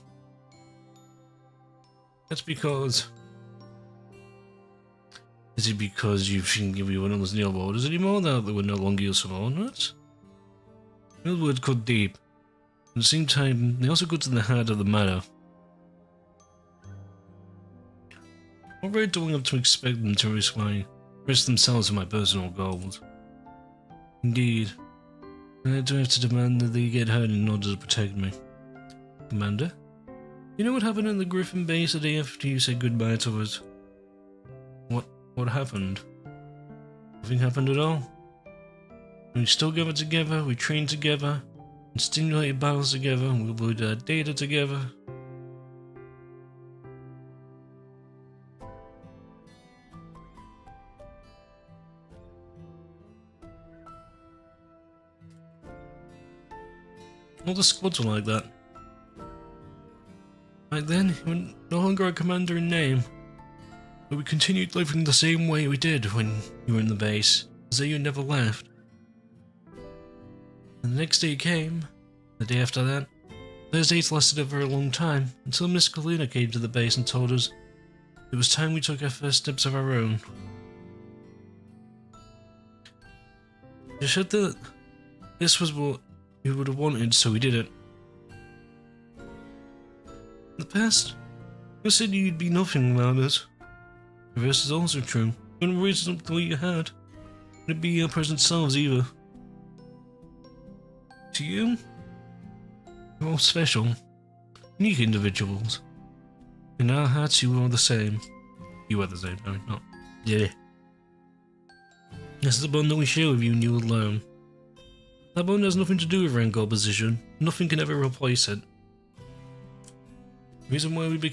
That's because... Is it because you think we were not listening to your orders anymore now that we're no longer your subordinates? Real words cut deep. At the same time, they also go to the heart of the matter. What right do I have to expect them to risk themselves for my personal goals? Indeed, I do have to demand that they get hurt in order to protect me. Commander, you know what happened in the Griffin base the day after you said goodbye to us? What happened? Nothing happened at all. We still gathered together, we trained together, and stimulated battles together, and we uploaded our data together. All the squads were like that. Back then, you were no longer a commander in name, but we continued living the same way we did when you were in the base, as though you never left. And the next day came, the day after that. Those days lasted a very long time, until Miss Kalina came to the base and told us it was time we took our first steps of our own. She said that this was what we would have wanted, so we did it. In the past, you said you'd be nothing without us. The reverse is also true. You wouldn't raise up the way you had. Wouldn't be your present selves either. To you, you're all special, unique individuals. In our hearts, you are the same. You are the same, no, not. Yeah. This is the bond that we share with you and you alone. That bond has nothing to do with rank or position. Nothing can ever replace it. The reason why we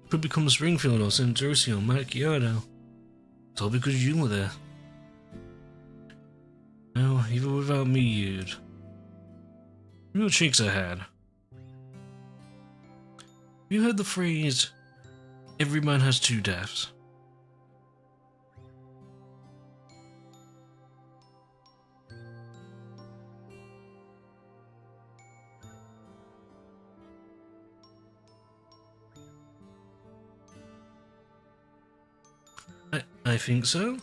could become Springfield or St. Josie or Macchiato, it's all because you were there. Now, even without me, you'd. Real cheeks I had. You heard the phrase, every man has two deaths. I think so.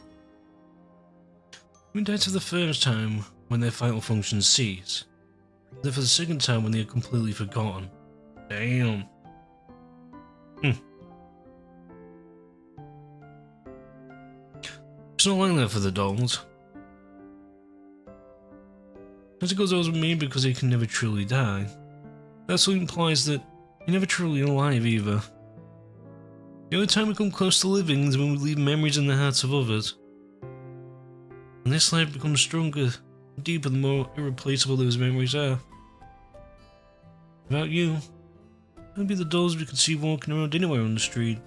We died for the first time when their vital functions cease. Then for the second time when they are completely forgotten. Damn. It's not like that for the dolls. As it goes on with me because they can never truly die. That also implies that you're never truly alive either. The only time we come close to living is when we leave memories in the hearts of others. And this life becomes stronger and deeper the more irreplaceable those memories are. Without you, maybe the dolls we could see walking around anywhere on the street.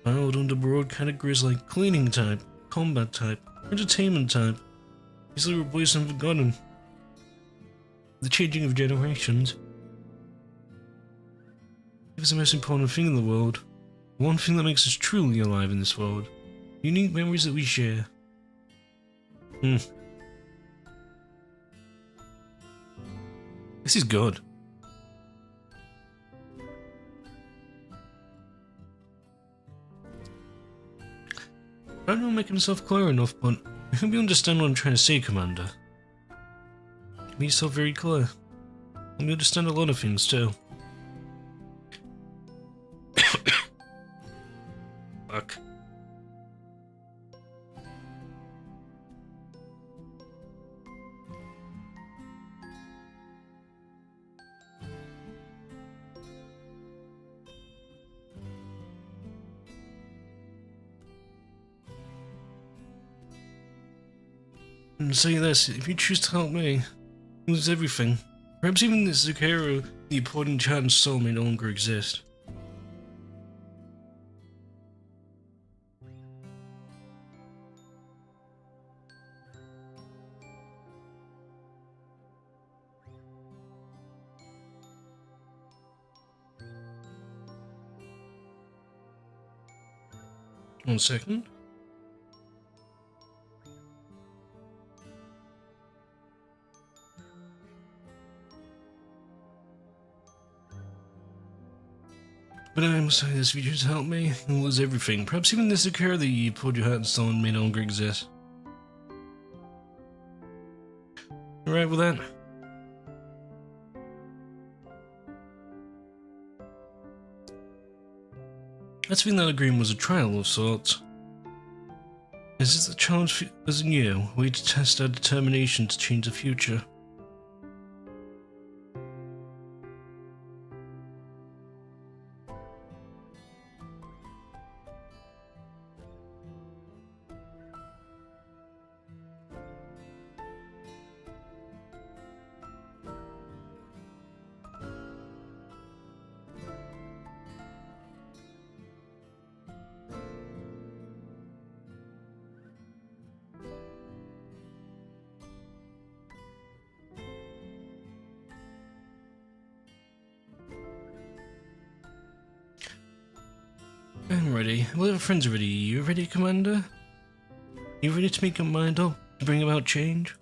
Filed under broad categories like cleaning type, combat type, entertainment type, easily replaced and forgotten. The changing of generations. If it's the most important thing in the world, the one thing that makes us truly alive in this world, unique memories that we share. This is good. I don't know making myself clear enough, but I hope you understand what I'm trying to say, Commander. Make yourself very clear. Let me understand a lot of things too. Fuck. And say this, if you choose to help me, lose everything. Perhaps even the Zucchero, the important chat and soul may no longer exist. One second. But I must say this, if you choose to help me, you'll lose everything. Perhaps even this Zucchero that you poured your heart and soul in may no longer exist. Alright with that? I think that agreement was a trial of sorts. This is the challenge as in you, a way to test our determination to change the future. I'm ready. Well, our friends are ready. You ready, Commander? You ready to make your mind up to bring about change?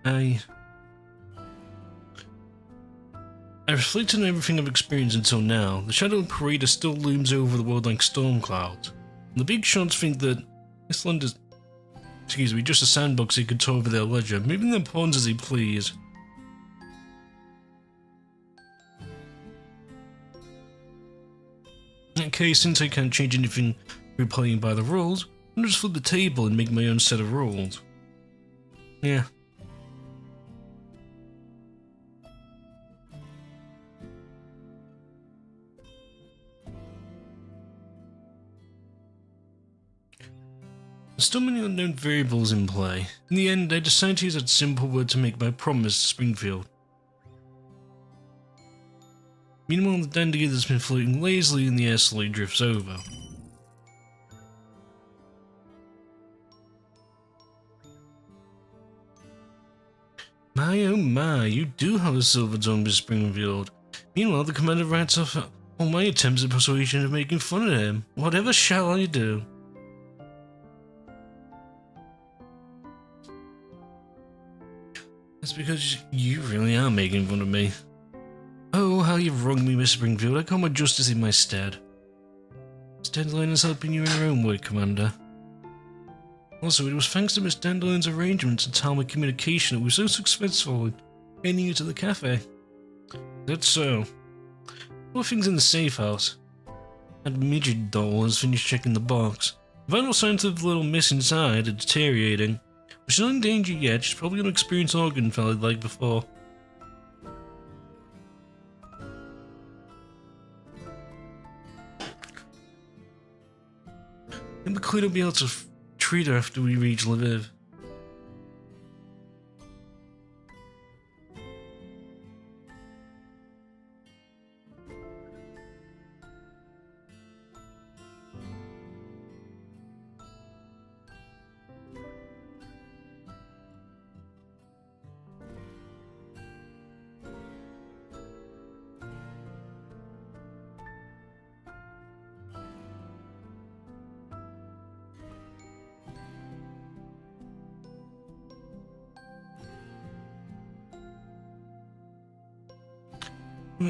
I reflect on everything I've experienced until now. The Shadow Parader still looms over the world like storm clouds. And the big shots think that this land is, just a sandbox they could tour over their leisure, moving their pawns as they please. In that case, since I can't change anything through playing by the rules, I'll just flip the table and make my own set of rules. Yeah. There's still many unknown variables in play. In the end, I decided to use that simple word to make my promise to Springfield. Meanwhile, the dandy that's been floating lazily in the air slowly drifts over. My oh my, you do have a silver tongue, Miss Springfield. Meanwhile, the commander writes off all my attempts at persuasion of making fun of him. Whatever shall I do? That's because you really are making fun of me. Oh, how you've wronged me, Miss Springfield. I call my justice in my stead. Miss Dandelion is helping you in her own way, Commander. Also, it was thanks to Miss Dandelion's arrangements and timely communication that we were so successful in getting you to the cafe. That's so. All things in the safe house. That midget doll has finished checking the box. Vital signs of the little miss inside are deteriorating. She's not in danger yet, she's probably going to experience organ failure like before. And McLean will be able to treat her after we reach Lviv.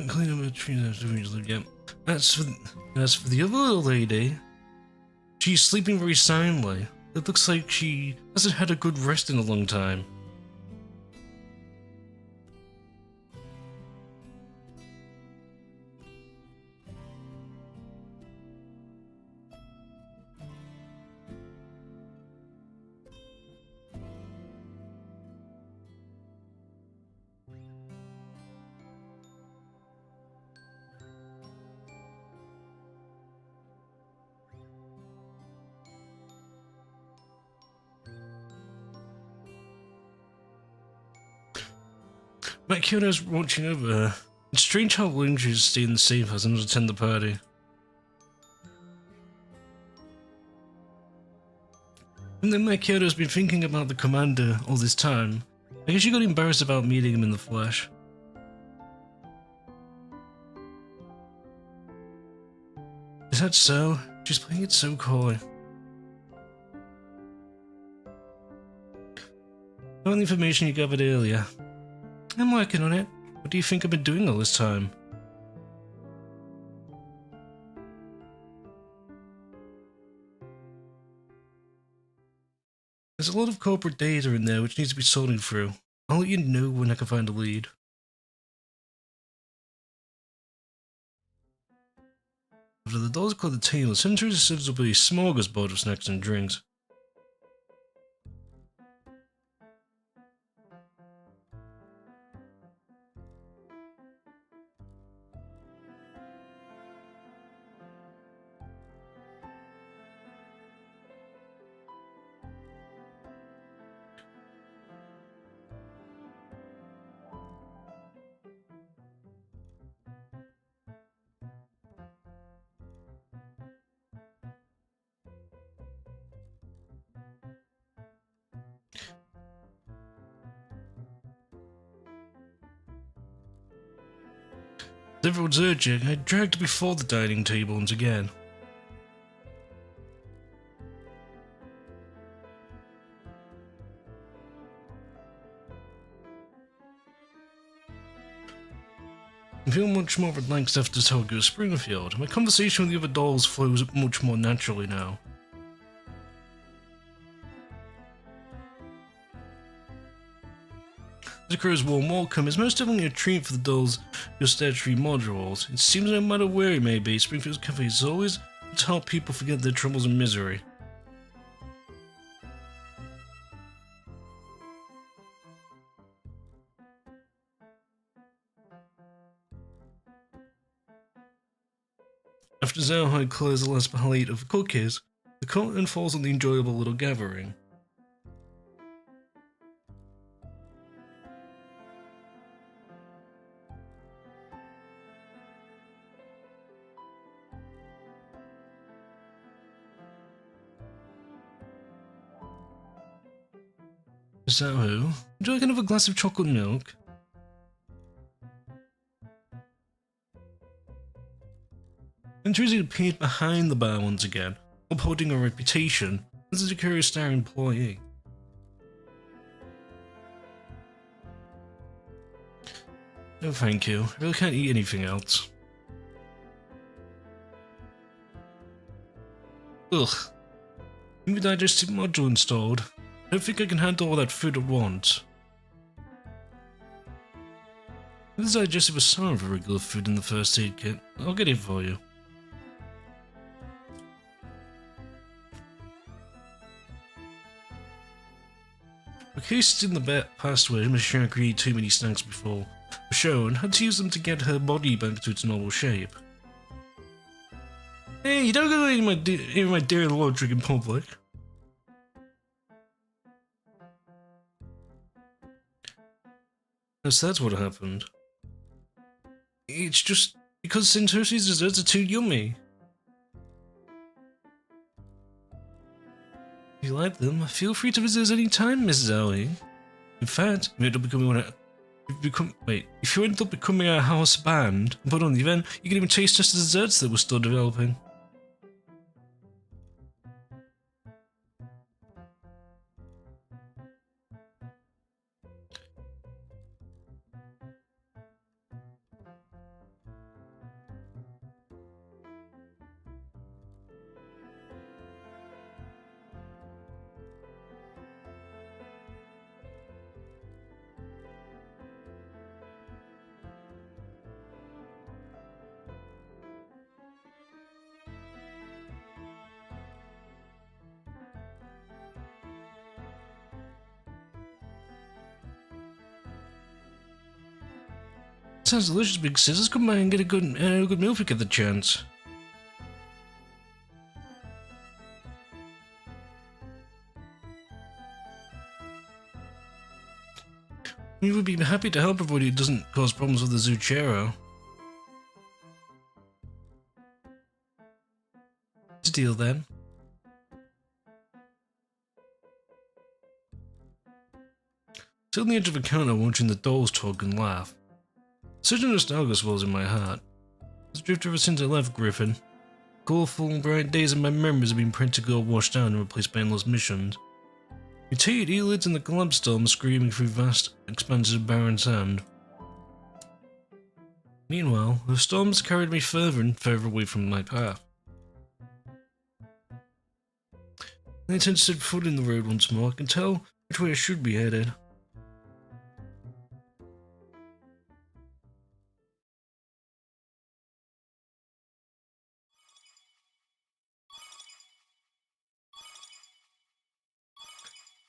Clean up a tree after we reach Lviv. Yep. As for the other little lady, she's sleeping very soundly. It looks like she hasn't had a good rest in a long time. Makiona's watching over her. It's strange how willing she is to stay in the safe house and not attend the party. And then Makiona's been thinking about the commander all this time. I guess she got embarrassed about meeting him in the flesh. Is that so? She's playing it so coy. All the information you gathered earlier. I'm working on it. What do you think I've been doing all this time? There's a lot of corporate data in there which needs to be sorted through. I'll let you know when I can find a lead. After the doors clear the table, cemetery serves will be a smorgasbord of snacks and drinks. As everyone's urging, I dragged before the dining table once again. I feel much more relaxed after Tokyo Springfield. My conversation with the other dolls flows much more naturally now. Zucchero's warm welcome is most definitely a treat for the dolls' gustatory modules. It seems no matter where he may be, Springfield's cafe is always to help people forget their troubles and misery. After Zhao clears the last palette of cookies, the curtain falls on the enjoyable little gathering. Zhao, would you like another glass of chocolate milk? Intrusi appeared behind the bar once again, upholding her reputation as a Zucchero star employee. No thank you, I really can't eat anything else. Ugh. New digestive module installed. I don't think I can handle all that food at once. This digestive was sorry for regular food in the first aid kit. I'll get it for you. The cases in the past where Michelle created too many snacks before were shown had to use them to get her body back to its normal shape. Hey, you don't go eating my dairy Lord drink in public. So that's what happened. It's just because Santosi's desserts are too yummy. If you like them, feel free to visit us any time, Mrs. Alley. In fact, if you end up becoming our house band and put on the event, you can even taste us the desserts that we're still developing. Sounds delicious, big sis. Let's come by and get a good meal if we get the chance. We would be happy to help everybody who doesn't cause problems with the Zucchero. It's a deal then. Sit on the edge of a counter watching the dolls talk and laugh. Such a nostalgia swells in my heart. It's drifted ever since I left Griffin. Colourful, bright days of my memories have been practically all washed down and replaced by endless missions. Mutated elids in the collapse storm screaming through vast expanses of barren sand. Meanwhile, the storms carried me further and further away from my path. I tend to set foot in the road once more. I can tell which way I should be headed.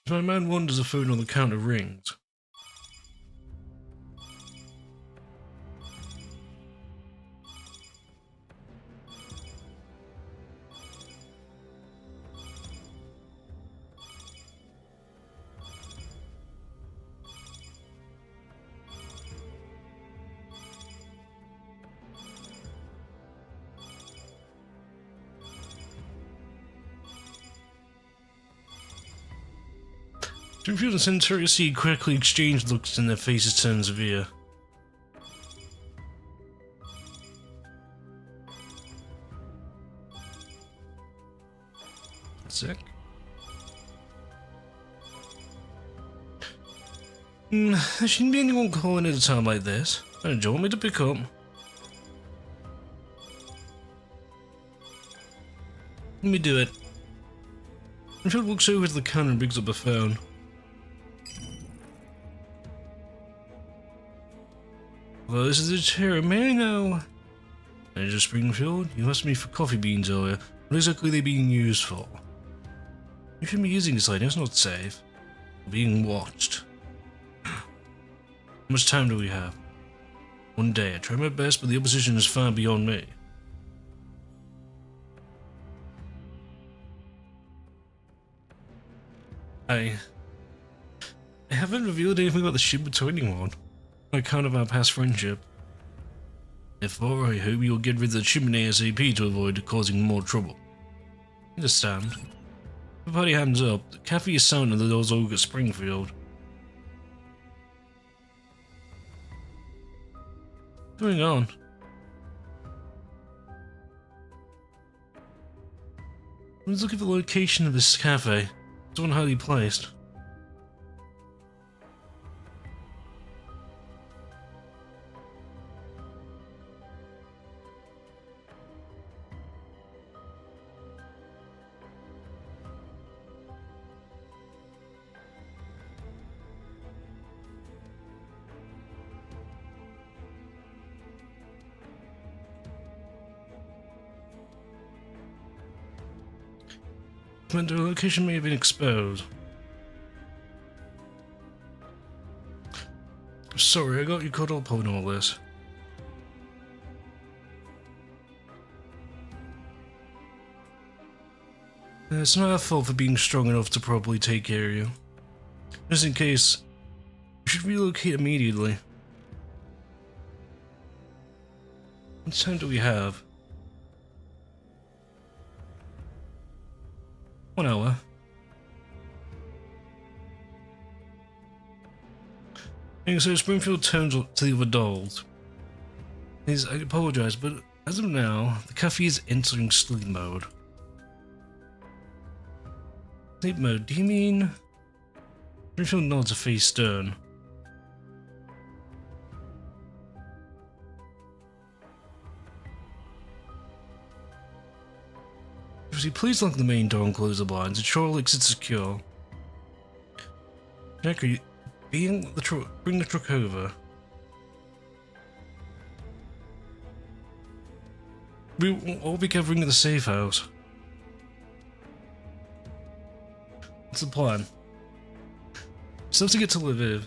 As my man wanders, the phone on the counter rings. Springfield and Centuria see quickly exchange looks and their faces turn severe. There shouldn't be anyone calling at a time like this. Do you want me to pick up? Let me do it. Springfield walks over to the counter and picks up the phone. Hello, this is Zucchero. May I know? Manager Springfield, you asked me for coffee beans earlier. What exactly are they being used for? You shouldn't be using this item, it's not safe. We're being watched. How much time do we have? 1 day. I try my best, but the opposition is far beyond me. I haven't revealed anything about the shipment to anyone, on account of our past friendship. Therefore, I hope you'll get rid of the shipment ASAP to avoid causing more trouble. Understand? Everybody hands up. The cafe is sound and the doors all at Springfield. What's going on? Let's look at the location of this cafe. It's one highly placed. Meant the location may have been exposed. Sorry, I got you caught up on all this. It's not our fault for being strong enough to properly take care of you. Just in case, you should relocate immediately. What time do we have? 1 hour. And so Springfield turns to the other dolls. I apologize, but as of now, the cafe is entering sleep mode. Sleep mode, do you mean? Springfield nods a face stern. Please lock the main door and close the blinds. Ensure all exits secure. Jack, are you bring the truck over? We'll be covering the safe house. What's the plan? Still to get to Lviv.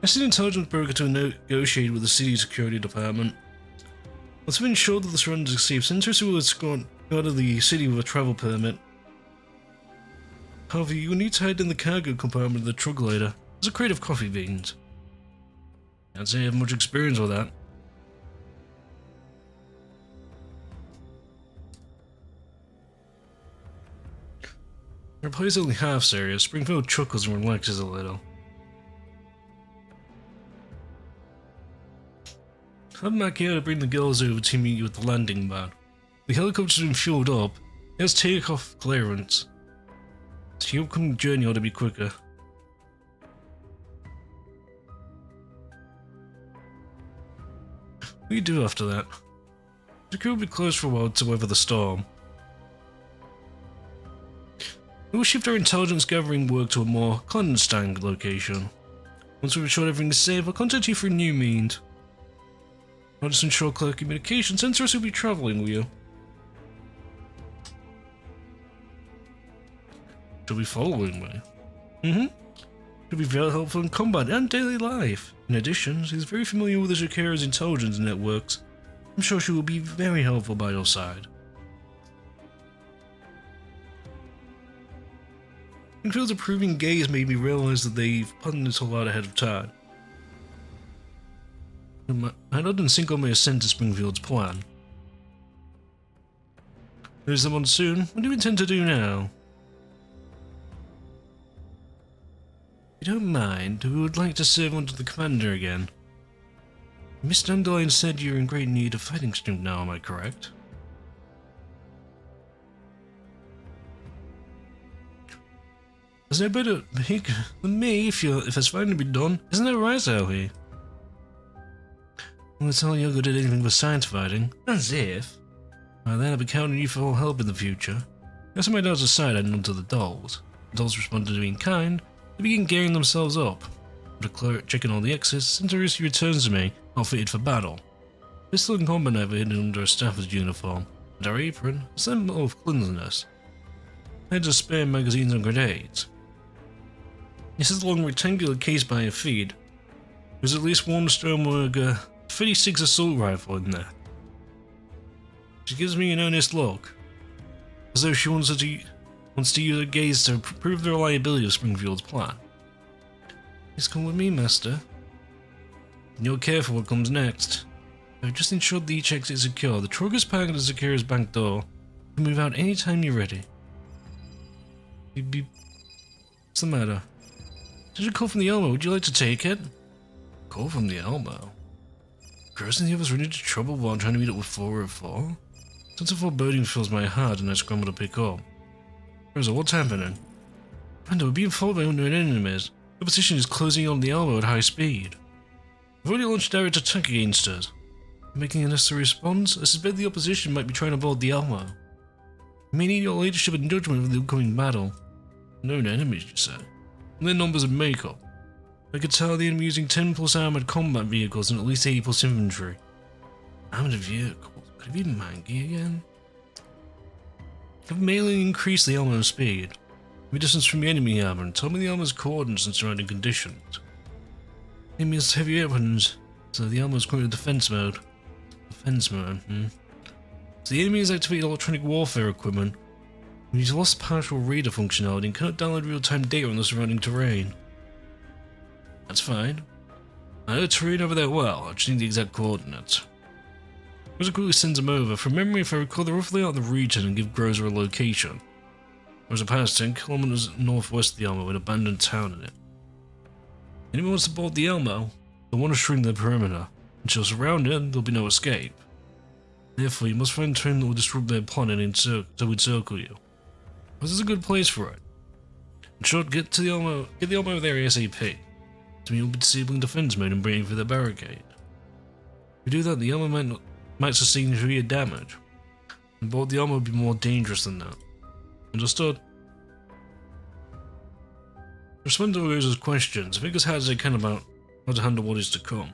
I sent an intelligence broker to negotiate with the city security department. Let's ensure that the surroundings are safe. Sensors will escort out of the city with a travel permit. However, you will need to hide in the cargo compartment of the truck later. There's a crate of coffee beans. I'd say I have much experience with that. Our play is only half serious. Springfield chuckles and relaxes a little. Have Macchio to bring the girls over to meet you at the landing pad. The helicopter's been fueled up. It has takeoff clearance. So your upcoming journey ought to be quicker. What do you do after that? The crew will be closed for a while to weather the storm. We will shift our intelligence gathering work to a more clandestine location. Once we've ensured everything is safe, I'll contact you through new means. I'll just ensure clear communication. Sensors will be traveling with you. She'll be following me. She'll be very helpful in combat and daily life. In addition, she's very familiar with the Zucchero's intelligence networks. I'm sure she will be very helpful by your side. Springfield's approving gaze made me realize that they've planned this a lot ahead of time. I didn't think on my ascent to Springfield's plan. There's the monsoon. What do you intend to do now? If you don't mind, we would like to serve under the commander again. Mr. Underline said you're in great need of fighting strength now, am I correct? There's no better pick than me if it's fine to be done. Isn't that right, Zoe? Well, it's all you're good at anything but science fighting. As if. Well, then I'll be counting you for all help in the future. As my doubts aside, I nod to the dolls. The dolls responded to being kind. They begin gearing themselves up. The clerk checking all the exits, and Teresa returns to me, outfitted for battle. Pistol and combat knife are hidden under a staffer's uniform, and our apron, a symbol of cleanliness. Heads of spare magazines and grenades. This is a long rectangular case by her feet. There's at least one Stoneberg 36 assault rifle in there. She gives me an earnest look, as though she wants to use her gaze to prove the reliability of Springfield's plan. Please come with me, Master. You'll care for what comes next. I've just ensured the each exit is secure. The truck is parked at Zucchero's back door. You can move out anytime you're ready. What's the matter? Did you call from the Elmo? Would you like to take it? Call from the Elmo? Gross and the others run into trouble while trying to meet up with 404? Sense of foreboding fills my heart and I scramble to pick up. Rosa, what's happening? Panda, we're being followed by unknown enemies. The opposition is closing on the Elmo at high speed. We've already launched a direct attack against us. Making a necessary response, I suspect the opposition might be trying to board the Elmo. We may need your leadership and judgment for the upcoming battle. Known enemies, you say? And their numbers and makeup. I could tell the enemy using 10 plus armoured combat vehicles and at least 80 plus infantry. Armoured vehicles? Could it be Mangy again? I've mainly increased the Elmo's speed. Be distance from the enemy armour and tell me the armour's coordinates and surrounding conditions. Enemy has heavy weapons, so the armour is currently defense mode. Defense mode, So the enemy has activated electronic warfare equipment. He's lost partial radar functionality and cannot download real-time data on the surrounding terrain. That's fine. I know the terrain over there well, I just need the exact coordinates. Rosa quickly sends them over. From memory, if I recall, they're roughly out of the region and give Groza a location. There's a past 10 kilometers northwest of the Elmo with an abandoned town in it. Anyone wants to board the Elmo, they'll want to shrink their perimeter. Until surrounded, there'll be no escape. Therefore, you must find a terrain that will disrupt their plan and encircle you. This is a good place for it. In short, get the Elmo over there ASAP. To me, you'll be disabling defense mode and breaking for the barricade. If we do that, the Elmo might sustain severe damage. And board the Elmo would be more dangerous than that. Understood? Respond to Rosa's questions. Think as hard as I can about how to handle what is to come.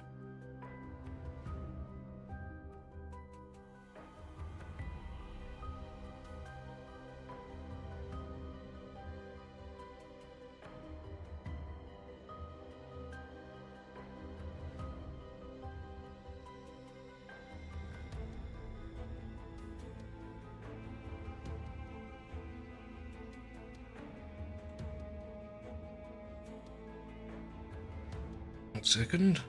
Second.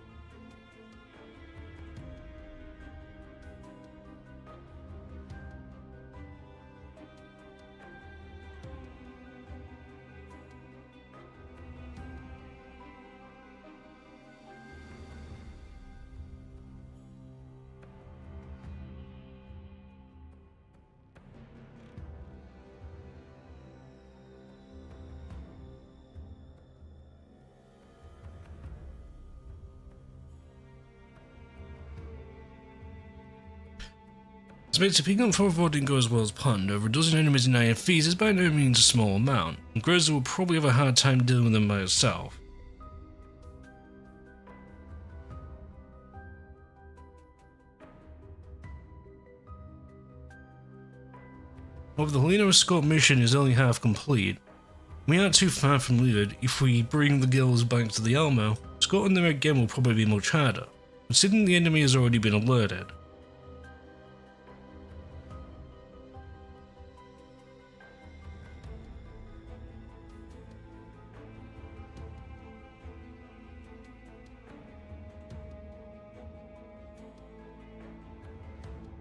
If picking up 404 didn't go as well as planned, over a dozen enemies in IFVs is by no means a small amount, and Groza will probably have a hard time dealing with them by herself. However, the Helena escort mission is only half complete. We aren't too far from lead. If we bring the girls back to the Elmo, escorting them again will probably be much harder, considering the enemy has already been alerted.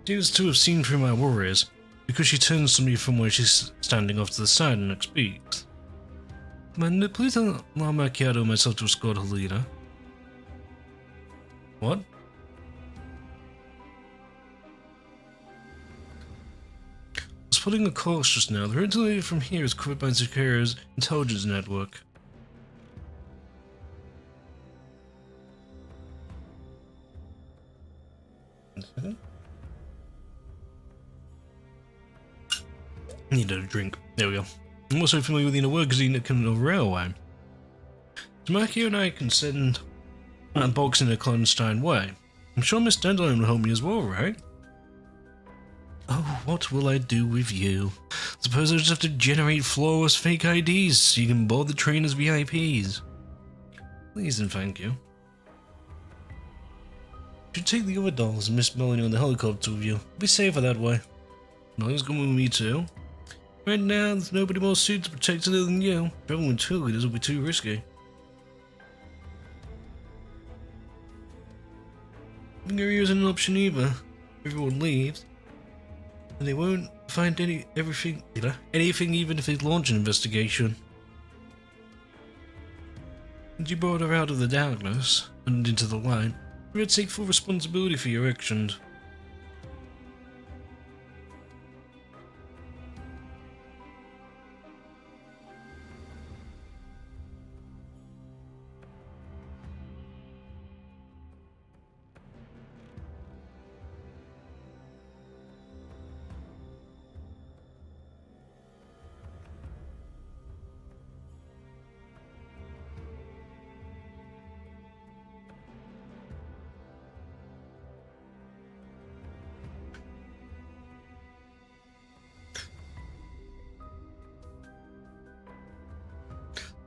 Seems to have seen through my worries, because she turns to me from where she's standing off to the side and speaks. Amanda, please don't allow Macchiato and myself to escort Helena. What? plotting a course just now. The route to from here is covered by Zucchero's intelligence network. Okay. Need a drink. There we go. I'm also familiar with the inner workers unit coming over railway. So Makio and I can send that box in a clandestine way. I'm sure Miss Dandelion will help me as well, right? Oh, what will I do with you? Suppose I just have to generate flawless fake IDs so you can board the train as VIPs. Please and thank you. You should take the other dolls and Miss Melanie on the helicopter with you. Be safer that way. Molly's going with me too. Right now, there's nobody more suited to protect her than you. Traveling with two leaders will be too risky. Hungary isn't an option either. Everyone leaves. And they won't find anything even if they launch an investigation. And you brought her out of the darkness and into the light. You would take full responsibility for your actions.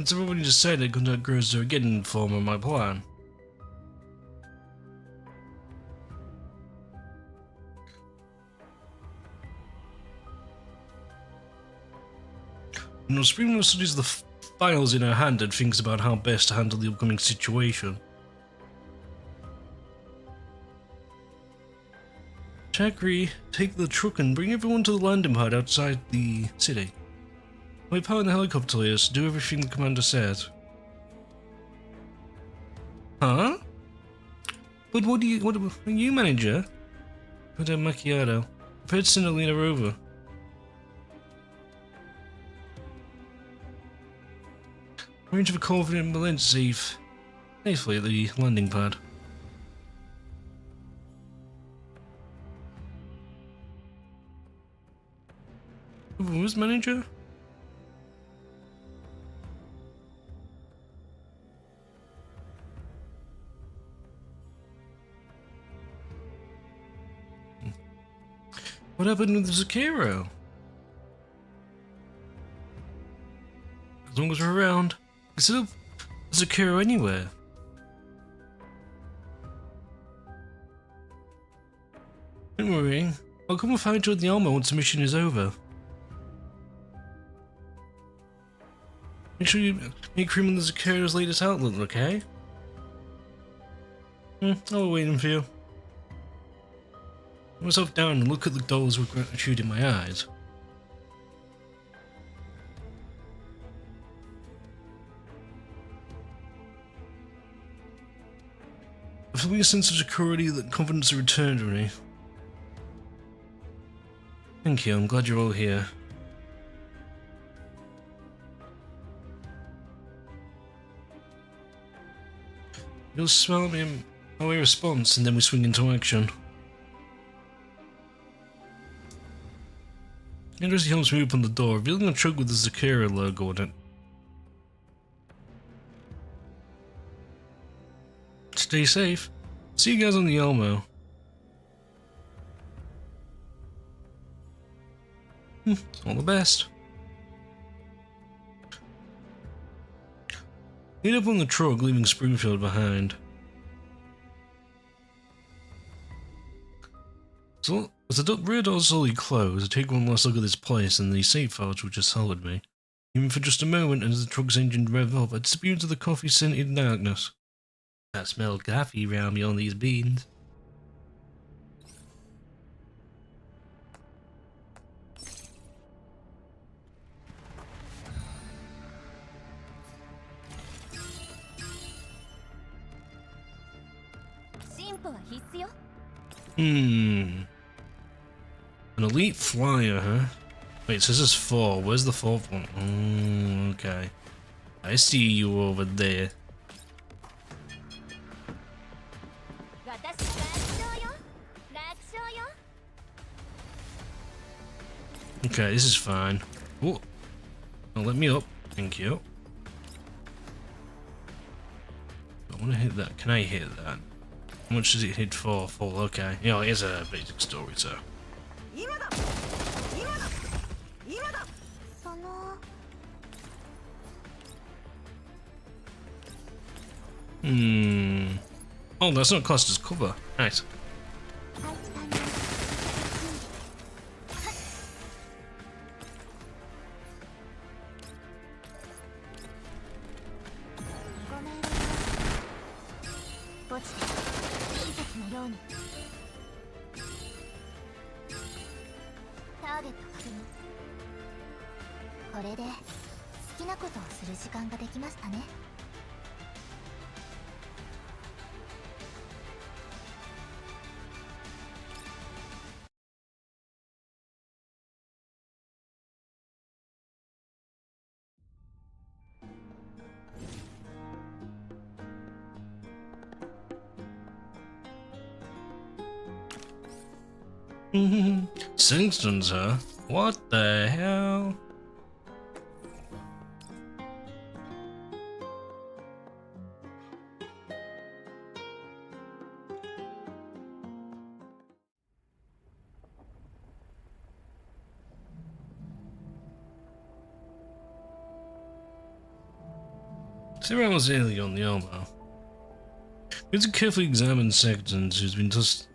It's everybody decided contact girls to get informed of my plan. Springmore studies the files in her hand and thinks about how best to handle the upcoming situation. Chakri, take the truck and bring everyone to the landing pad outside the city. We're powering the helicopter layers to do everything the commander says. Huh? But what are you, manager? Madame Macchiato. Prepared to send Alina over. Arrange for confident Berlin safely at the landing pad. Who's manager? What happened with Zucchero? As long as we're around, instead of Zucchero anywhere. Don't worry, I'll come and find you at the Alma once the mission is over. Make sure you make room in the Zucchero's latest outlet, okay? I'll be waiting for you. Put myself down and look at the dolls with gratitude in my eyes. I feel a sense of security that confidence has returned to me. Thank you, I'm glad you're all here. You'll smell me my response and then we swing into action. Interesting helps me open the door, revealing a truck with the Zucchero logo on it. Stay safe. See you guys on the Elmo. All the best. Meet up on the truck, leaving Springfield behind. So, as the rear door slowly closed, I take one last look at this place and the safe files which assaulted me. Even for just a moment, and as the truck's engine revved up, I disappeared into the coffee-scented darkness. I smelled coffee around me on these beans. An elite flyer, huh? Wait, so this is 4. Where's the 4th one? Okay. I see you over there. Okay, this is fine. Oh, let me up. Thank you. I want to hit that. Can I hit that? How much does it hit for? Full. Okay. Yeah, it is a basic story, so. Oh, that's not cost as cover. Nice. Singstons, huh? What the hell? Zero was alien on the elbow. We had to carefully examine Sexton's who's been stuffed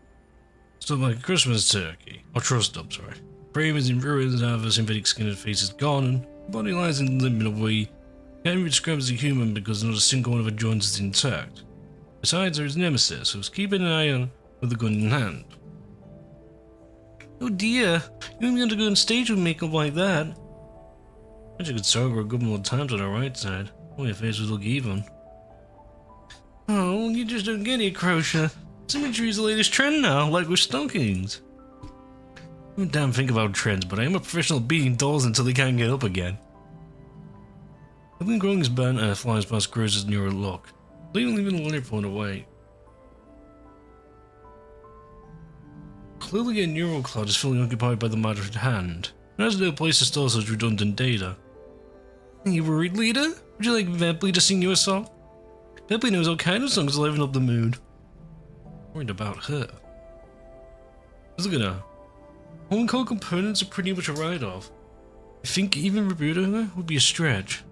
like a Christmas turkey. Or trussed up, sorry. Frame is in ruins, half her synthetic skin and face is gone, and the body lies in limp in a way can't be described as a human because not a single one of her joints is intact. Besides, there is Nemesis, who's keeping an eye on with a gun in hand. Oh dear, you wouldn't be able to go on stage with makeup like that. I could sober a good more times on the right side. Oh, your face would look even. Oh, you just don't get it, Crochet. Symmetry is the latest trend now, like with stockings. I don't damn think about trends, but I am a professional beating dolls until they can't get up again. I've been growing as banter flies past Gross's neural lock. Leaving even one point away. Clearly a neural cloud is fully occupied by the matter at hand, and has no place to store such redundant data. Are you worried, leader? Would you like Vamply to sing you a song? Vamply knows all kind of songs to liven up the mood. Worried about her. Let's look at her. Home core components are pretty much a write-off. I think even rebooting her would be a stretch.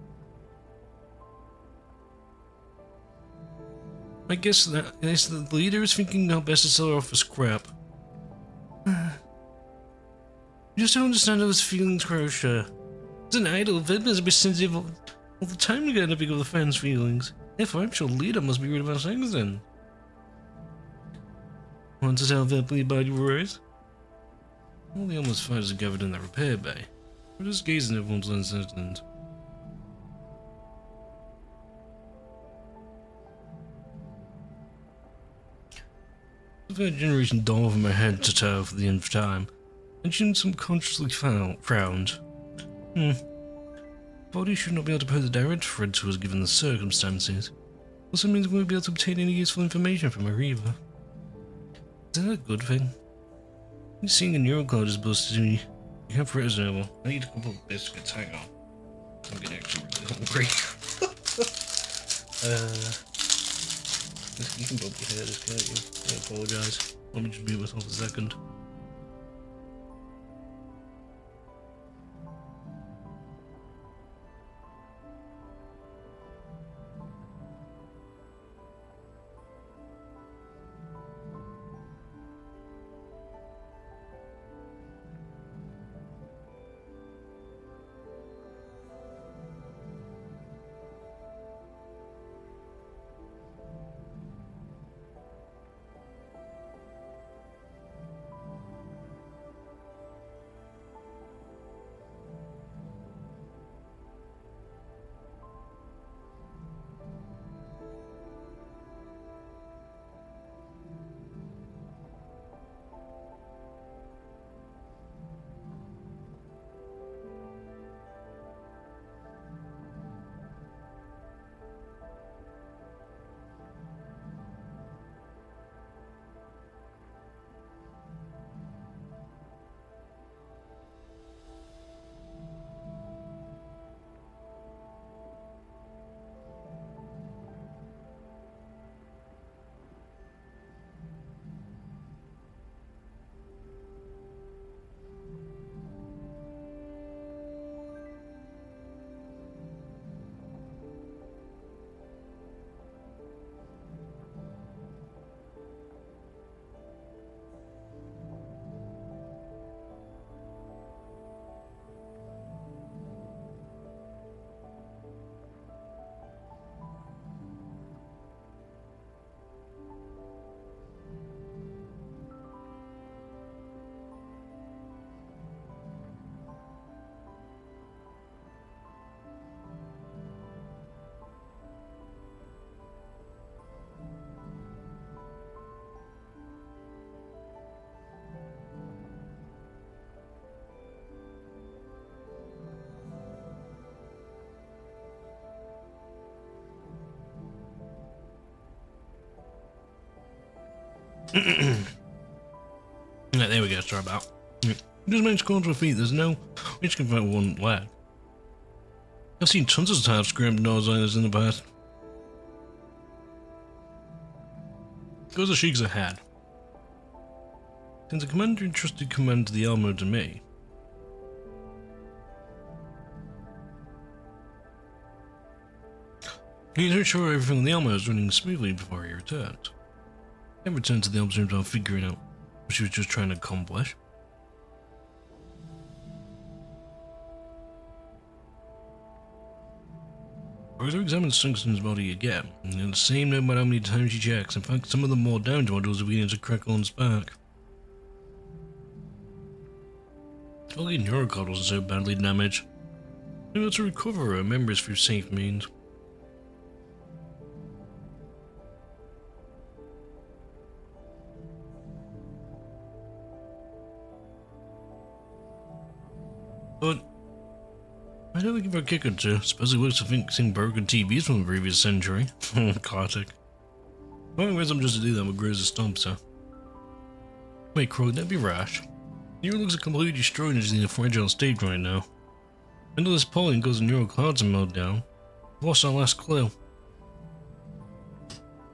I guess the leader is thinking how best to sell her off for scrap. I just don't understand those feelings, Crochet. As an idol, Vampy has to be sensitive all the time to get anything of the fans' feelings. Therefore, I'm sure leader must be worried about things then. Want to tell Vampy about your worries? All the almost fighters are gathered in that repair bay. We're just gazing at everyone's uncertain. I've had a generation dawn over my head to toe for the nth time, and she subconsciously frowned. Body should not be able to pose a direct threat to us given the circumstances. Also means we won't be able to obtain any useful information from her either. Is that a good thing? Seeing a neural cloud is busted me. You have reasonable. I need a couple of biscuits, hang on. I'm getting actually really hungry. You can probably hear this, can't you? I apologise. Let me just mute myself a second. Yeah, there we go, sorry about. Just managed to call to her feet, there's no way she can fight with one leg. I've seen tons of types scrambled nose islands in the past. Goes the shakes her head. Since the commander entrusted command of the Alamo to me, he made sure everything in the Alamo was running smoothly before he returned. He returned to the observatory figuring out what she was just trying to accomplish. Arthur examined Sungson's body again, and the same no matter how many times she checks. In fact, some of the more downed modules are beginning to crackle and spark. Only neurocord wasn't so badly damaged. Able to recover her memories through safe means. But I know we give her a kick or two. Suppose it works to fixing broken TVs from the previous century. Classic. Well, I I'm just to do that with Groza stomps her. Wait, Crow, that'd be rash. Neural looks completely destroyed and is in a fragile state right now. Until this pollen goes in neural clouds and melt down. Lost our last clue.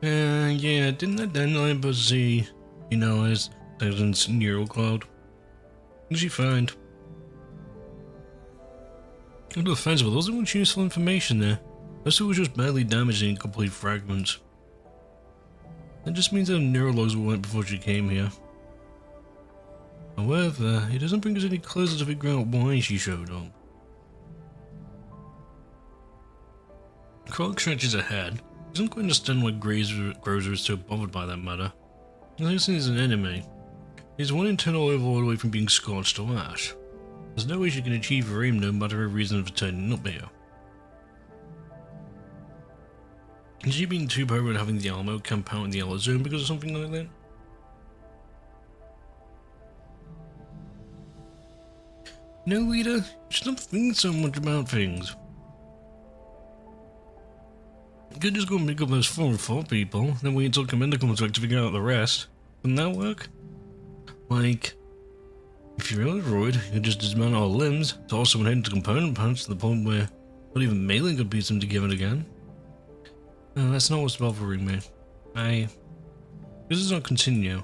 Yeah, didn't that dandelion but see, as Thousands neural cloud? What did she find? Under the fence, but there wasn't much useful information there. Most of it was just badly damaged and incomplete fragments. That just means that neurologs were went before she came here. However, it doesn't bring us any closer to figure out why she showed up. Krog stretches her head. He doesn't quite understand why Groza is so bothered by that matter. Unless he's an enemy. He's one internal overlord away from being scorched to ash. There's no way she can achieve her aim no matter her reason for turning up here. Is she being too paranoid having the Alamo camp out in the yellow zone because of something like that? No, leader, she's not thinking so much about things. You could just go and pick up those 4 or 4 people, then wait until Commander comes back to figure out the rest. Wouldn't that work? Like, if you're really worried, you could just dismount all limbs, toss someone into component parts to the point where not even Malin could piece them together again. No, that's not what's bothering me. This does not continue.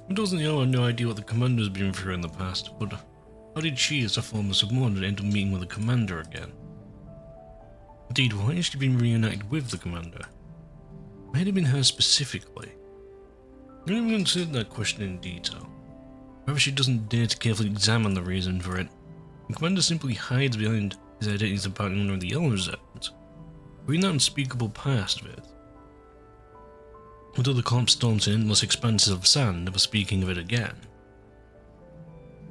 It doesn't have no idea what the commander's been through in the past, but how did she, as a former subordinate, end up meeting with the commander again? Indeed, why has she been reunited with the commander? Why had it been her specifically? I haven't considered that question in detail. However, she doesn't dare to carefully examine the reason for it. The commander simply hides behind his identity as a part owner of the yellow zones, bringing that unspeakable past of it. Until the corpse storms in endless expanses of sand, never speaking of it again.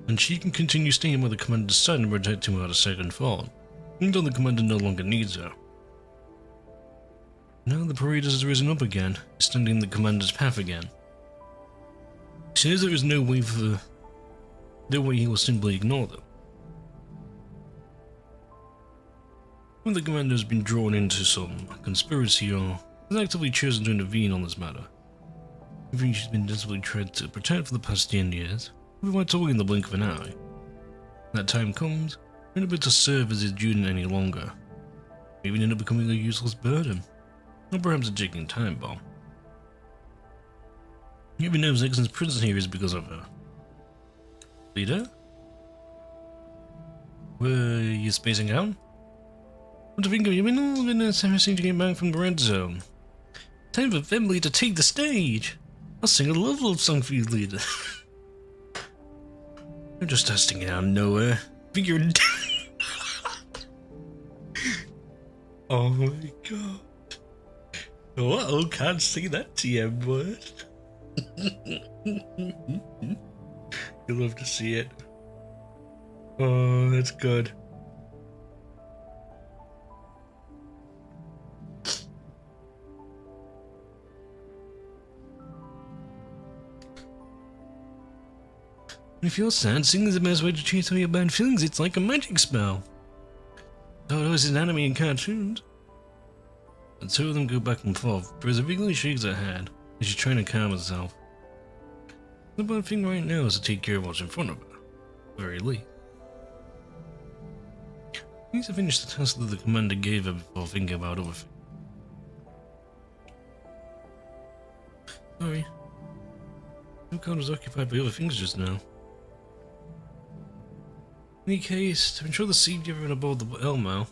And she can continue staying by the commander's side and protect him without a second thought, until the commander no longer needs her. Now the paraders has risen up again, standing in the commander's path again. She knows there is no way he will simply ignore them. When the commander has been drawn into some conspiracy or has actively chosen to intervene on this matter, everything she's been desperately trying to protect for the past 10 years, will be wiped away in the blink of an eye. When that time comes, we're not able to serve as his student any longer. We even end up becoming a useless burden, or perhaps a ticking time bomb. He even knows Nixon's prison here is because of her. Leader? Were you spacing out? What do you think of you? Been all minutes ever since you came back from the red zone. Time for family to take the stage. I'll sing a love song for you, leader. I'm just testing it out of nowhere. Figured. Oh my god. Whoa, can't say that TM word. You'll love to see it. Oh, that's good. If you're sad, singing is the best way to chase away your bad feelings. It's like a magic spell. Oh, no, it's an anime and cartoons. The two of them go back and forth. Rosa vaguely shakes her head as she's trying to calm herself. The one thing right now is to take care of what's in front of her. At the very least. She needs to finish the task that the commander gave her before thinking about other things. Sorry. My card was occupied by other things just now. In any case, to ensure the safety of everyone aboard the Elmo,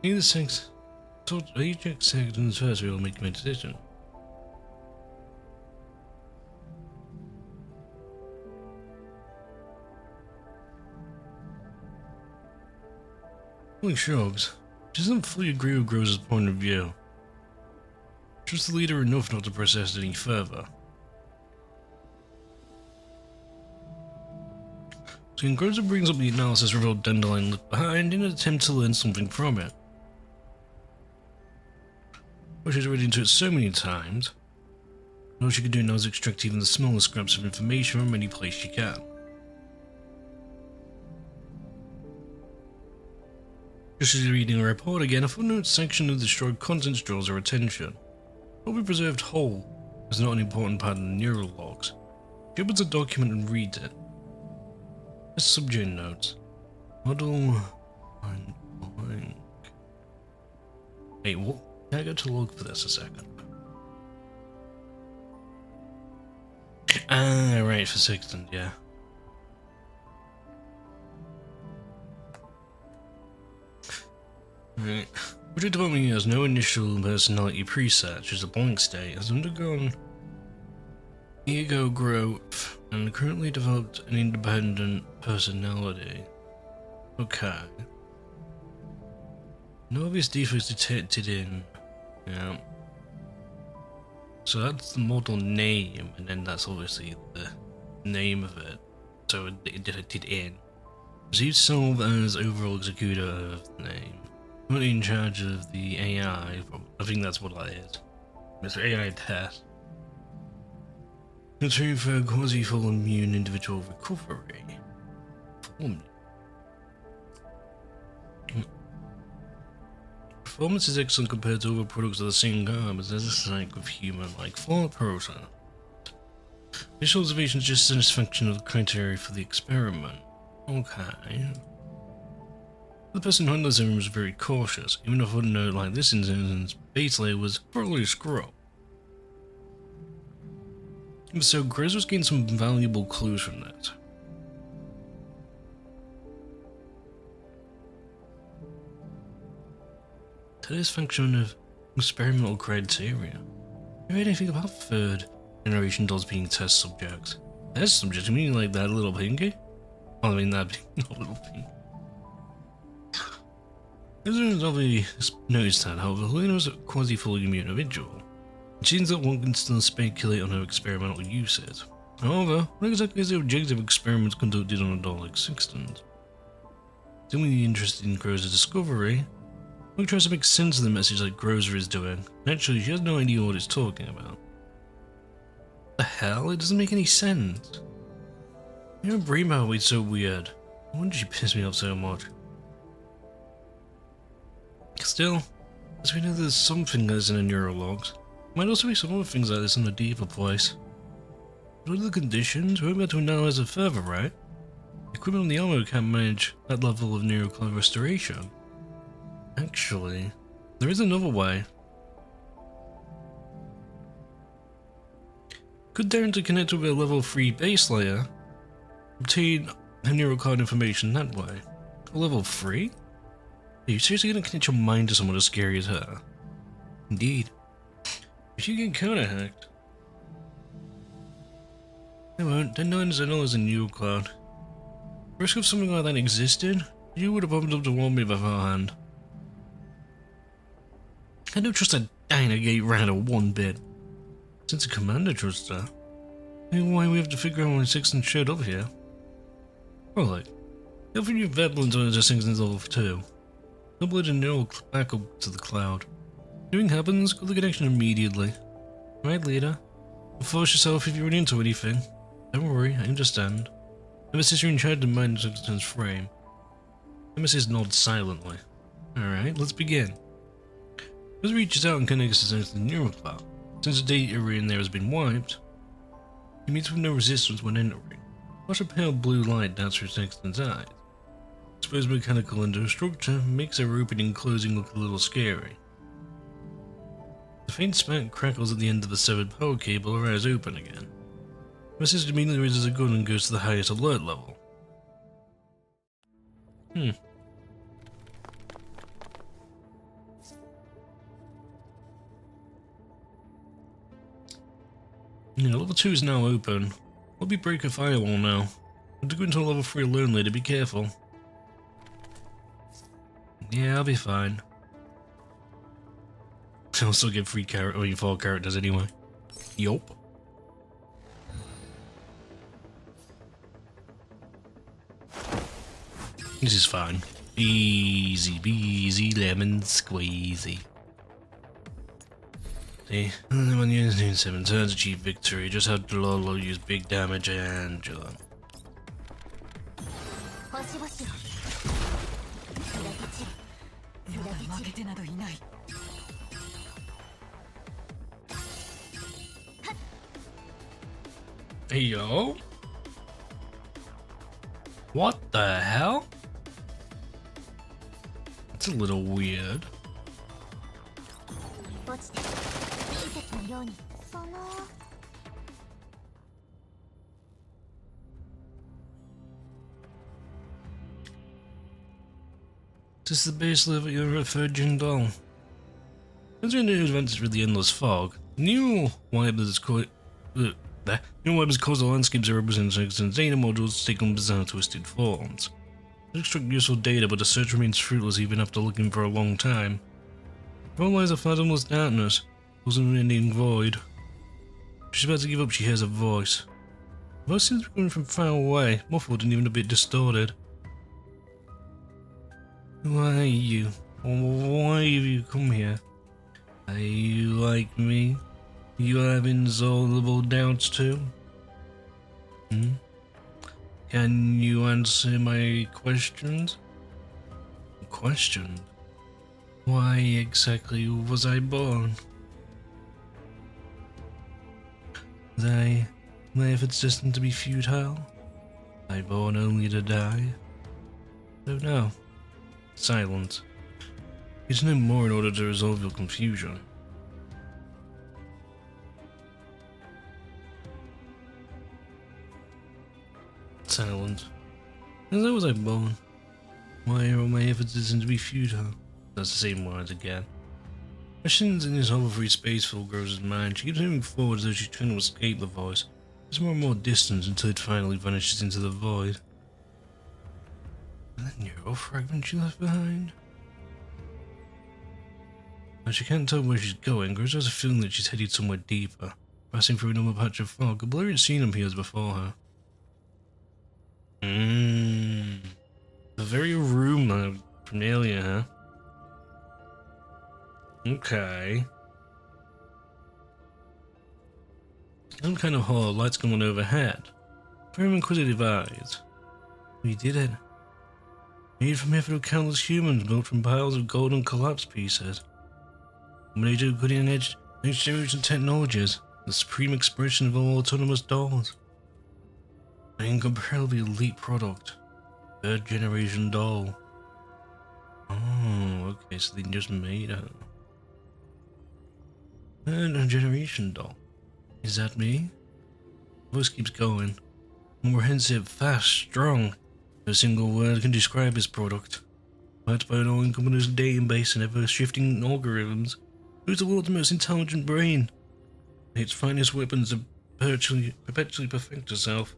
I need the sex. You check seconds first, we will make my decision. Holy shrugs. She doesn't fully agree with Grose's point of view. Trust the leader enough not to process it any further. So when Groza brings up the analysis revealed Dandelion looked behind in an attempt to learn something from it. Well, she's read into it so many times, and all she can do now is extract even the smallest scraps of information from any place she can. Just as she's reading a report again, a footnote section of the destroyed contents draws her attention. What we preserved whole is not an important part of the neural logs. She opens a document and reads it. Subject notes. Model. Hey, what? Can I go to log for this a second? Ah, right, for Sextant, yeah. Right. Project Development has no initial personality preset, which is a blank state, has undergone ego growth and currently developed an independent personality. Okay. No obvious defects detected in. Yeah. So that's the model name, and then that's obviously the name of it. So it detected in. Received self as overall executor of the name. Currently in charge of the AI. I think that's what that is. It's an AI test. Considering for quasi-full immune individual recovery. Performance is excellent compared to other products of the same garb, as there's a sign of human-like thought process. Initial observation is just satisfaction of the criteria for the experiment. Okay. The person who handles him was very cautious, even if I wouldn't know like this instance, base layer was probably a scroll. So Grizz was getting some valuable clues from that. Satisfaction of experimental criteria. You heard anything about third generation dolls being test subjects? Test subjects? You mean like that little pinky? Oh, I mean that little pink. Visitors obviously noticed that, however, Helena was a quasi-full immune individual. It seems that one can still speculate on her experimental uses. However, what exactly is the objective experiments conducted on a doll like Sextant? Seemingly interested in Groza's discovery, we tries to make sense of the message that Groza is doing. Naturally, she has no idea what it's talking about. The hell? It doesn't make any sense. Your brain power is so weird. Why did she piss me off so much? Still, as we know there's something that is in the neurologs, might also be some other things like this in a deeper place. What are the conditions? We're about to analyze it further, right? The equipment on the armor can't manage that level of neurocloud restoration. Actually, there is another way. Could dare to connect with a level 3 base layer, obtain her neurocloud information that way. A level 3? Are you seriously gonna connect your mind to someone as scary as her? Indeed. If you get counter-hacked... They won't. Then no one's knows a neurocloud. Risk of something like that existed, you would have opened up to warn me beforehand. I don't trust a Dynagate Rana one bit. Since the commander trusts her, then why we have to figure out why Sextant showed up here? Well, like, help your veterans on the Sextant's level 2. Upload a neural backup to the cloud. If happens, cut the connection immediately. Right, leader? Force yourself if you run into anything. Don't worry, I understand. Nemesis, you're in charge of mind Sextant's frame. Nemesis nods silently. Alright, let's begin. Let's reaches out and connects to the neural cloud. Since the data in there has been wiped, He meets with no resistance when entering. Watch a pale blue light dance through Sexton's eyes. Exposed mechanical into a structure makes their opening and closing look a little scary. The faint spat crackles at the end of the severed power cable her eyes open again. My sister immediately raises a gun and goes to the highest alert level. Yeah, level 2 is now open. We'll be breaker firewall now. We'll go into a level 3 alone later, be careful. Yeah, I'll be fine. I'll still get 4 characters anyway. Yup. This is fine. Easy peasy lemon squeezy. See, when using 7 turns achieve victory, just how Lolo use big damage Angela. Hey yo. What the hell? That's a little weird. This is the base level of your Virgin doll. Considering the advantage with the endless fog, new wipers cause the landscapes that represent Sexton's data modules take on bizarre twisted forms. They extract useful data, but the search remains fruitless even after looking for a long time. All lies a fathomless darkness, causing an ending void. She's about to give up, she hears a voice. The voice seems to be coming from far away, muffled and even a bit distorted. Who are you? Why have you come here? Are you like me? You have insoluble doubts too? Can you answer my questions? Questions? Why exactly was I born? My efforts destined to be futile? I born only to die? So no. Silence. You need to know more in order to resolve your confusion. Silence. As I was born? Why are all my efforts destined to be futile? That's the same words again. Questions in this hover-free space full grows in mind. She keeps moving forward as though she's trying to escape the voice. There's more and more distance until it finally vanishes into the void. And the neural fragment she left behind? Now she can't tell where she's going, Grows has a feeling that she's headed somewhere deeper, passing through another patch of fog. A blurry scene appears before her. The very room from earlier, huh? Okay. Some kind of hall, lights going overhead. Very inquisitive eyes. We did it. Made from effort of countless humans, built from piles of golden collapse pieces. Combination of cutting-edge next generation technologies, the supreme expression of all autonomous dolls. An incomparably elite product. 3rd generation doll. Oh, okay, so they just made a 3rd generation doll. Is that me? The voice keeps going. Comprehensive, fast, strong. No single word can describe his product. Backed by an all-encompassing database and ever-shifting algorithms, who's the world's most intelligent brain? Its finest weapons to perpetually perfect herself.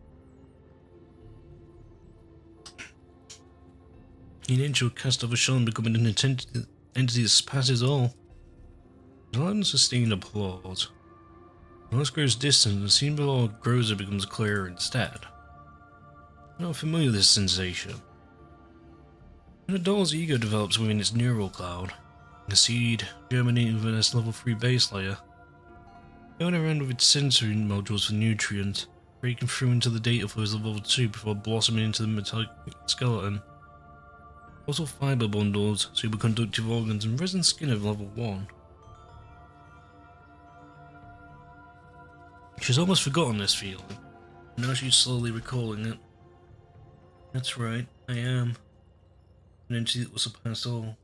An inch or cast off a shell and becoming an entity that surpasses all. There's a loud and sustained applause. The voice grows distant, the scene below grows and becomes clearer instead. I'm not familiar with this sensation. When a doll's ego develops within its neural cloud, a seed germinating within its level 3 base layer, going around with its sensory modules for nutrients, breaking through into the data flows of level 2 before blossoming into the metallic skeleton. Also fiber bundles, superconductive organs, and resin skin of level 1. She's almost forgotten this feeling. Now she's slowly recalling it. That's right, I am. An entity that will surpass all.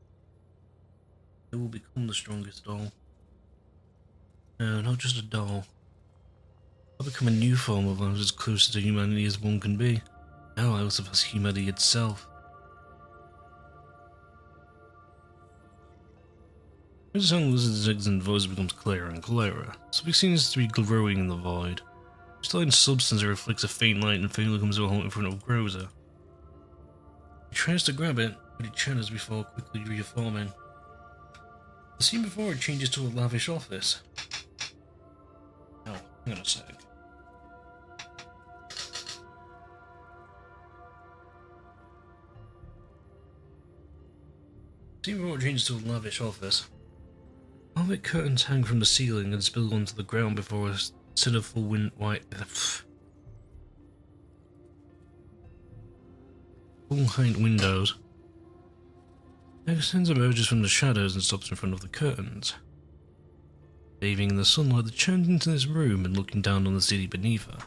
It will become the strongest doll. No, not just a doll. I'll become a new form of life as close to humanity as one can be. Now I will surpass humanity itself. As the song listens, and voice becomes clearer and clearer. Something seems to be growing in the void. Still in substance, it reflects a faint light and faintly comes to a halt in front of Groza. He tries to grab it, but it chatters before quickly reforming. The scene before it changes to a lavish office. Oh, hang on a sec. The scene before it changes to a lavish office. Velvet curtains hang from the ceiling and spill onto the ground before a set of full full-height windows. Extends emerges from the shadows and stops in front of the curtains. Bathing in the sunlight that shines into this room and looking down on the city beneath her.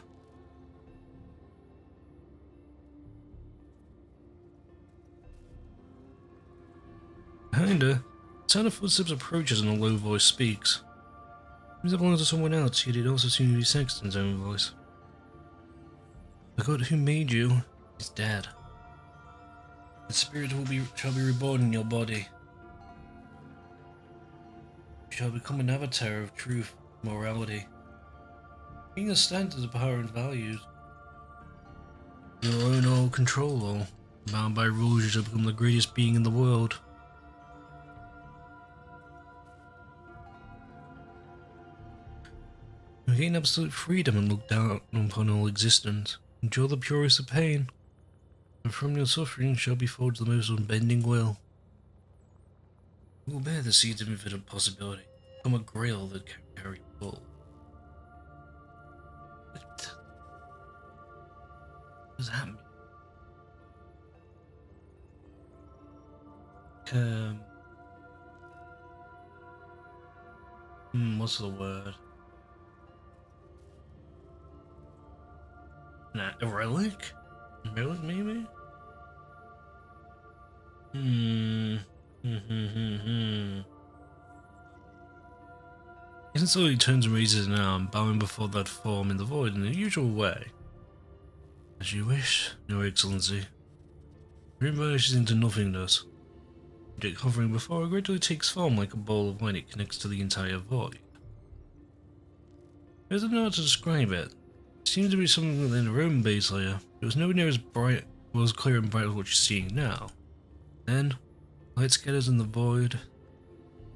Behind her, the sound of footsteps approaches and a low voice speaks. It belongs to someone else, yet it also seems to be Sexton's own voice. The God who made you is dead. The spirit shall be reborn in your body. You shall become an avatar of truth, morality. Being a standard of power and values. You'll own all, control all. Bound by rules, you shall become the greatest being in the world. You gain absolute freedom and look down upon all existence. Endure the purest of pain. And from your suffering shall be forged the most unbending will. You will bear the seeds of infinite possibility, become a grail that can carry full. What does that mean? What's the word? Nah, a relic? Relic, maybe? Isn't so he turns and raises an arm, bowing before that form in the void in the usual way. As you wish, Your Excellency. It vanishes into nothingness. Object hovering before it gradually takes form like a ball of light. It connects to the entire void. I don't know how to describe it. It seems to be something within a room base layer. It was nowhere near as bright, well, as clear and bright as what you're seeing now. Then, light scatters in the void.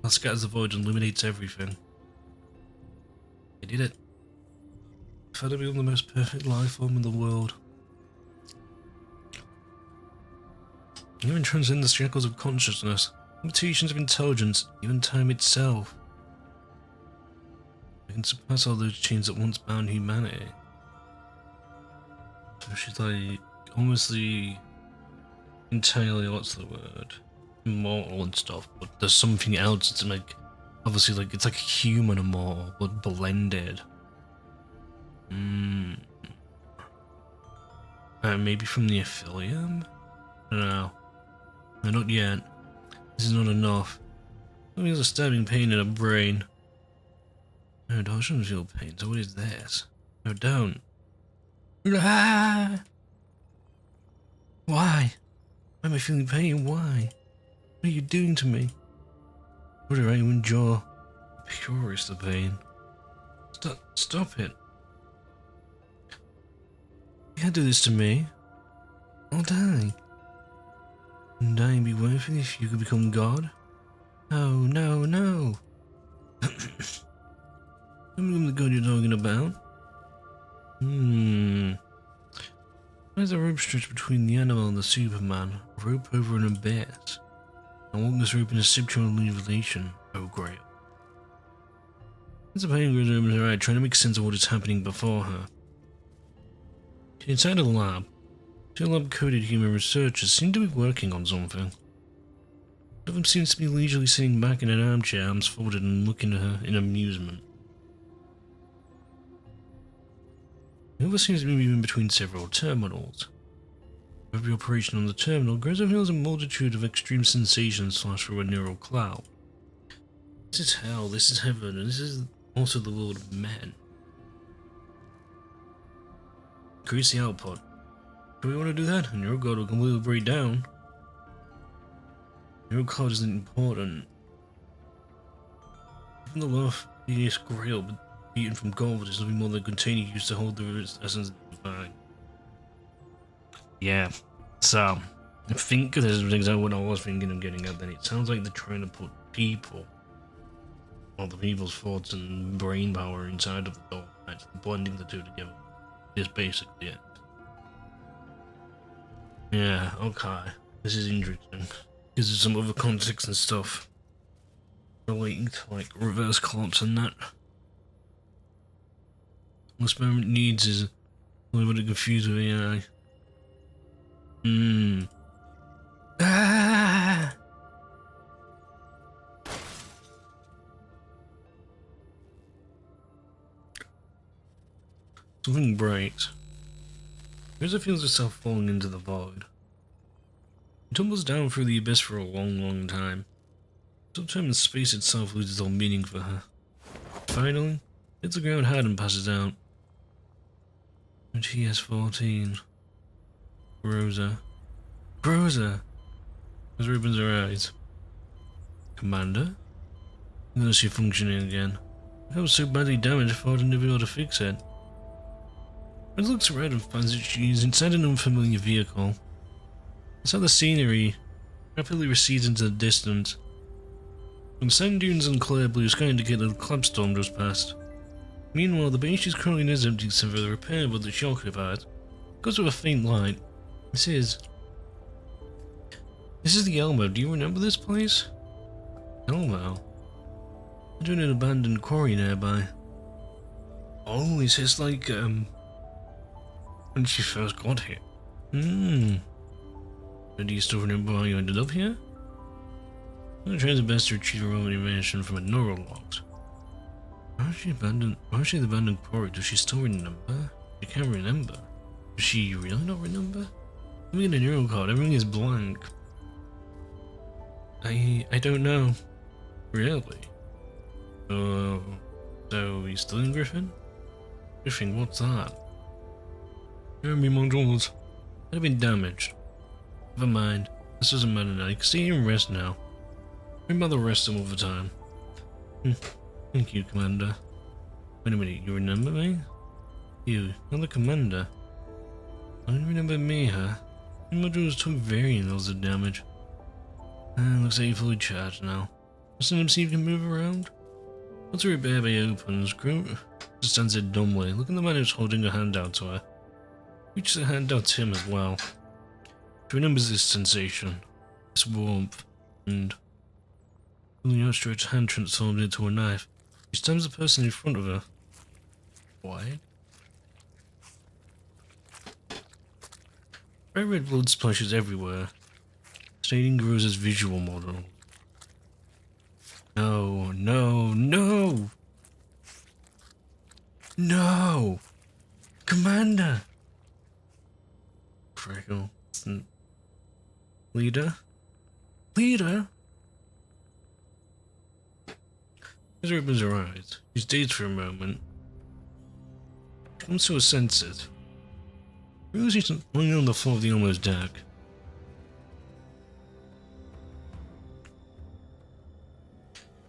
Light scatters the void and illuminates everything. I did it. I felt to be the most perfect life form in the world. You even transcend the shackles of consciousness, limitations of intelligence, even time itself. I can surpass all those chains that once bound humanity. She's like almost the entirely, what's the word, immortal and stuff, but there's something else. It's like obviously like it's like human immortal but blended. Maybe from the Aphelium? I don't know. No, not yet. This is not enough. Something has a stabbing pain in her brain. No, I shouldn't feel pain, so what is this? No, don't. Ah! Why? Why am I feeling pain? Why? What are you doing to me? What do I endure? The purest of pain. Stop it. You can't do this to me. I'll die. And dying be worth it if you could become God? No, no, no. I'm the God you're talking about. There's a rope stretched between the animal and the Superman, a rope over an abyss. I walk this rope in a sceptral illumination, oh Grail. There's a pain goes over her eye, trying to make sense of what is happening before her. She's inside a lab. Two lab-coded human researchers seem to be working on something. One of them seems to be leisurely sitting back in an armchair, arms folded and looking at her in amusement. The other seems to be moving between several terminals. Every operation on the terminal, Grezzo feels a multitude of extreme sensations flash through a neural cloud. This is hell, this is heaven, and this is also the world of men. Increase the output. Do we want to do that? A neural cloud will completely break down. Neural cloud isn't important. Even the love is grail beaten from gold is nothing more than a container used to hold the essence of the divine. Yeah, so I think this is exactly what I was thinking of getting at then. It sounds like they're trying to put people, or the people's thoughts and brain power inside of the doll, blending the two together. Is basically it. Yeah, okay. This is interesting. Because there's some other context and stuff relating to like reverse collapse and that. What experiment needs is a little bit of confused with AI. Ah! Something breaks. Grezzo feels herself falling into the void. It tumbles down through the abyss for a long time. Sometimes space itself loses all meaning for her. Finally, hits the ground hard and passes out. And she has 14. Rosa. Rosa! As opens her eyes. Commander? I'm gonna see functioning again. I was so badly damaged I thought I'd never be able to fix it. It looks around and finds that she's inside an unfamiliar vehicle. That's how the scenery rapidly recedes into the distance. When sand dunes and clear blue sky indicate that the collapse storm just passed. Meanwhile, the base she's currently in is empty except for the repair but the she occupied. Goes with a faint light. This is the Elmo. Do you remember this place? Elmo? I joined an abandoned quarry nearby. Oh, is this like, when she first got here? And do you still remember how you ended up here? I'm gonna try the best to retrieve her own information from a neural logs. Why is she the abandoned quarry? Does she still remember? She can't remember. Does she really not remember? Let me get a neural card, everything is blank. I don't know. Really? So you still in Griffin? Griffin, what's that? Enemy modules. They've been damaged. Never mind. This doesn't matter now. You can stay here and rest now. We'd rather rest some other time. Thank you, Commander. Wait a minute, you remember me? You, you're the Commander. I don't remember me, huh? The modules took variants of damage. Looks like you're fully charged now. Listen him see if you can move around. Once the repair bay opens, Groot just stands there dumbly, looking at the man who's holding a hand out to her. Reaches a hand out to him as well. She remembers this sensation, this warmth, and when the outstretched hand transformed into a knife, she stabs the person in front of her. What? Bright red blood splashes everywhere, staining Rosa's visual model. No, no, no! No! Commander! Freckle. Leader? Leader? As she opens her eyes, she's dazed for a moment. She comes to her senses. She's lying on the floor of the almost deck.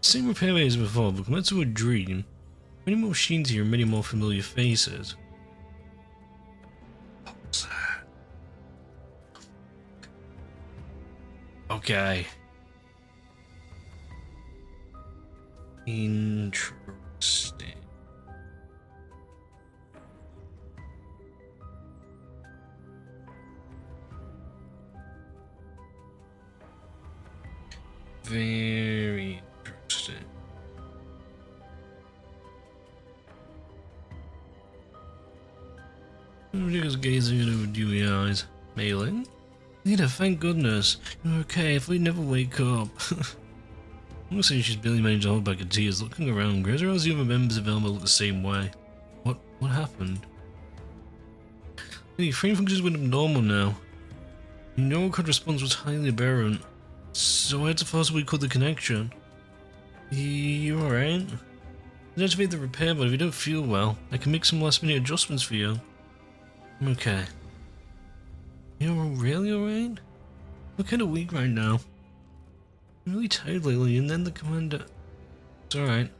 Same repair bay as before, but compared to a dream, many more machines here and many more familiar faces. What was that? Okay. Interesting. Very interesting. Just gazing at her dewy eyes. Mailing? Lita, thank goodness. You're okay, if we never wake up. Looks like she's barely managed to hold back her tears. Looking around, Grezzo and the other members of Elmo look the same way. What happened? Hey, frame functions went abnormal now. The neural code response was highly aberrant, so I had to forcibly cut the connection. You alright? Activate the repair, but if you don't feel well, I can make some last minute adjustments for you. I'm okay. You're really alright? I'm kinda weak right now. I'm really tired lately, and then the commander... It's alright.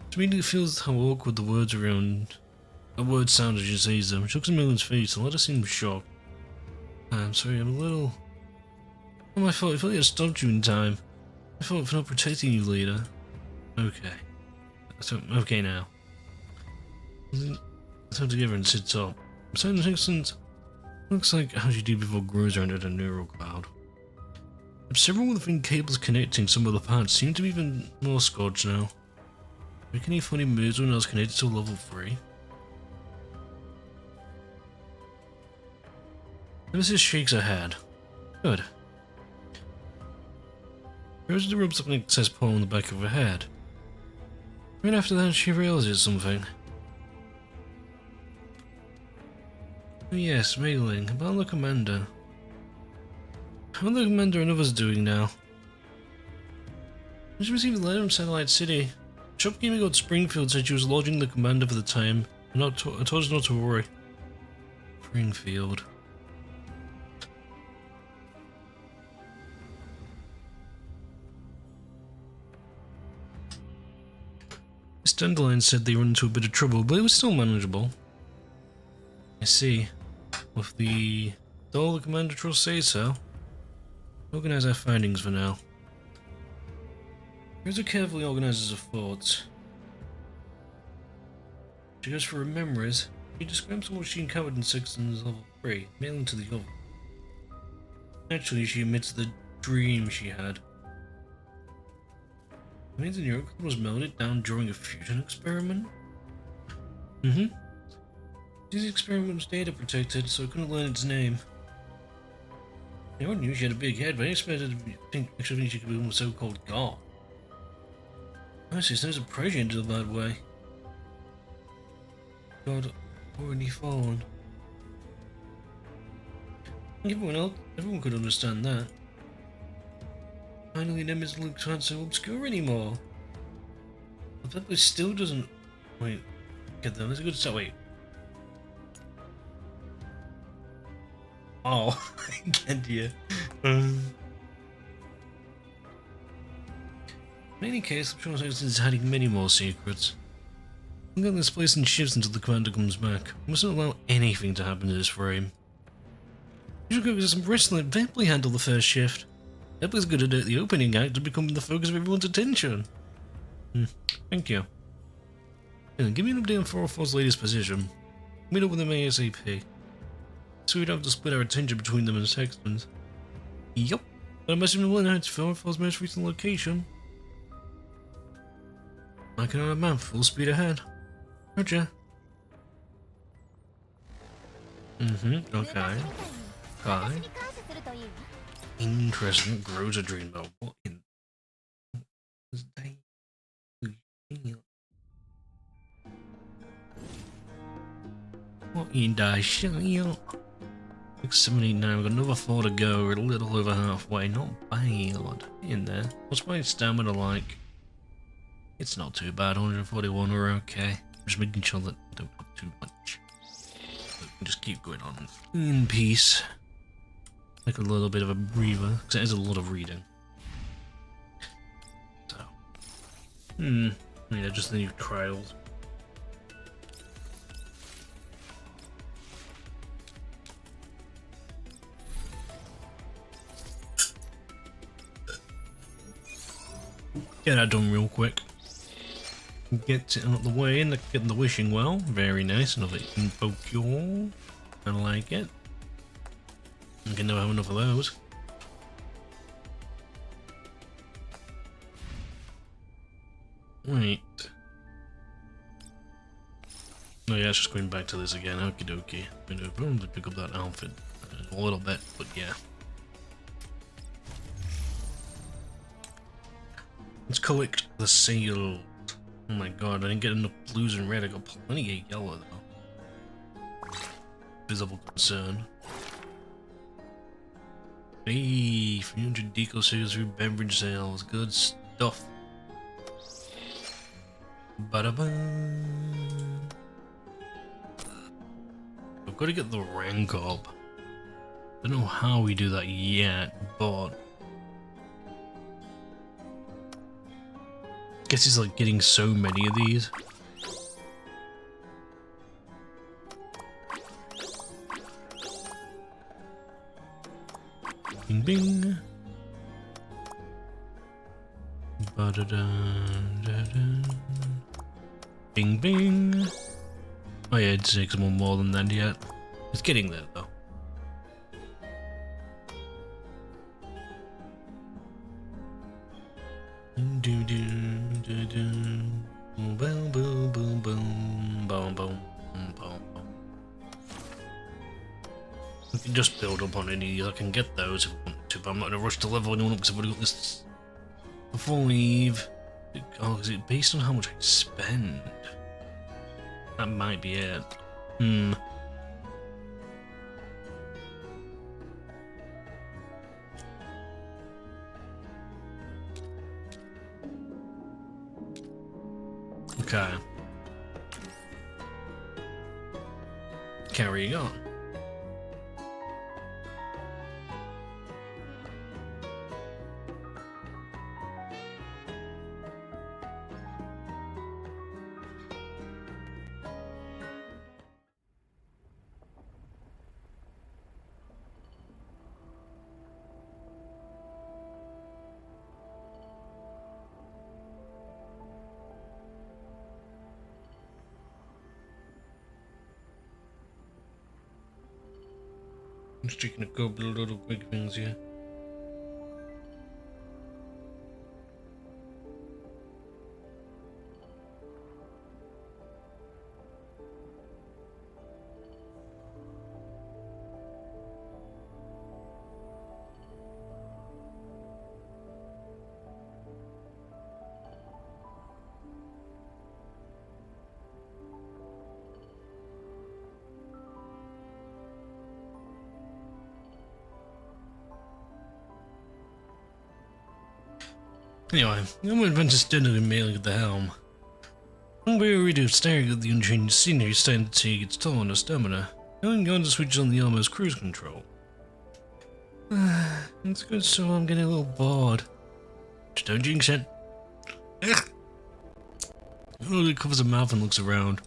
It immediately feels how awkward the words around... The words sound as you say them. She looks at Merlin's face and let her seem shocked. I'm sorry, I'm a little... Not my fault, I thought I had stopped you in time. I thought for not protecting you later. Okay. So, okay now. Time together and sit up. Besides Nixon's... Looks like how you did before grows around a neural cloud. Several of the cables connecting some of the parts seem to be even more scorched now. Make any funny moves when I was connected to level 3? Nemesis shakes her head. Good. Rose rubs up an excess paw on the back of her head. Right after that, she realizes something. Oh yes, mailing. About the commander. How are the commander and others doing now? I just received a letter from Satellite City. Shop Gaming at Springfield said she was lodging the commander for the time. I told us not to worry. Springfield. Miss Dandelion said they run into a bit of trouble, but it was still manageable. I see. If all the commander trust say so. Organize our findings for now. Rosa carefully organizes her thoughts. She goes for her memories. She describes what she encountered in Sexton's level 3, mailing to the other. Naturally, she admits the dream she had. It means the neural code was melted down during a fusion experiment? This experiment was data protected, so I couldn't learn its name. I already knew she had a big head, but I expected to think she could become a so-called god. Honestly, it's no surprise she ended up that way. God already fallen. Everyone could understand that. Finally, Nemesis looks not so obscure anymore. But that still doesn't. Wait, get them. That's a good start. Wait. Oh, I get you. In any case, I'm sure Sexton is hiding many more secrets. I'm getting this place in shifts until the commander comes back. We mustn't allow anything to happen to this frame. You should go get some rest and let Vapley handle the first shift. Vapley's good at the opening act to become the focus of everyone's attention. Thank you. And give me an update on 404's latest position. Meet up with them ASAP. So we don't have to split our attention between them and Sexton's. Yup. But I must have been willing to 404's most recent location. Like on a map, full speed ahead. Roger. Okay. Hi. Interesting. Grows a dream about what in the shell? 679, we've got another 4 to go, we're a little over halfway, not bad in there. What's my stamina like? It's not too bad, 141, we're okay. Just making sure that we don't have too much. So we can just keep going on in peace. Like a little bit of a breather, because it is a lot of reading. So. Yeah, just the new trials. Get that done real quick. Get it out of the way and get the wishing well. Very nice. Another info cure. I like it. I can never have enough of those. Right. Oh yeah, it's just going back to this again. Okie dokie. I'm gonna probably pick up that outfit in a little bit, but yeah. Let's collect the sales. Oh my god, I didn't get enough blues and red. I got plenty of yellow though. visible concern. Hey, 300 decal sales through beverage sales. Good stuff. Ba-da-bum. I've got to get the rank up. Don't know how we do that yet, but I guess it's like getting so many of these. Bing bing. Ba-da-da-da-da. Bing bing. Oh yeah, it takes more than that yet. It's getting there though. Do do do do. Boom boom boom boom boom boom boom boom. We can just build up on any of these. I can get those if I want to, but I'm not in a rush to level anyone up because I've already got this before we leave. Oh, is it based on how much I spend? That might be it. Okay. Carrying on. I'm just taking a couple of little quick things here. Anyway, I'm adventurous dinner and mailing at the helm. I'm weary of staring at the unchanged scenery starting to take its toll on our stamina. I'm going to switch on the armor's cruise control. It's good, so I'm getting a little bored. Just don't jinx it. He covers her mouth and looks around.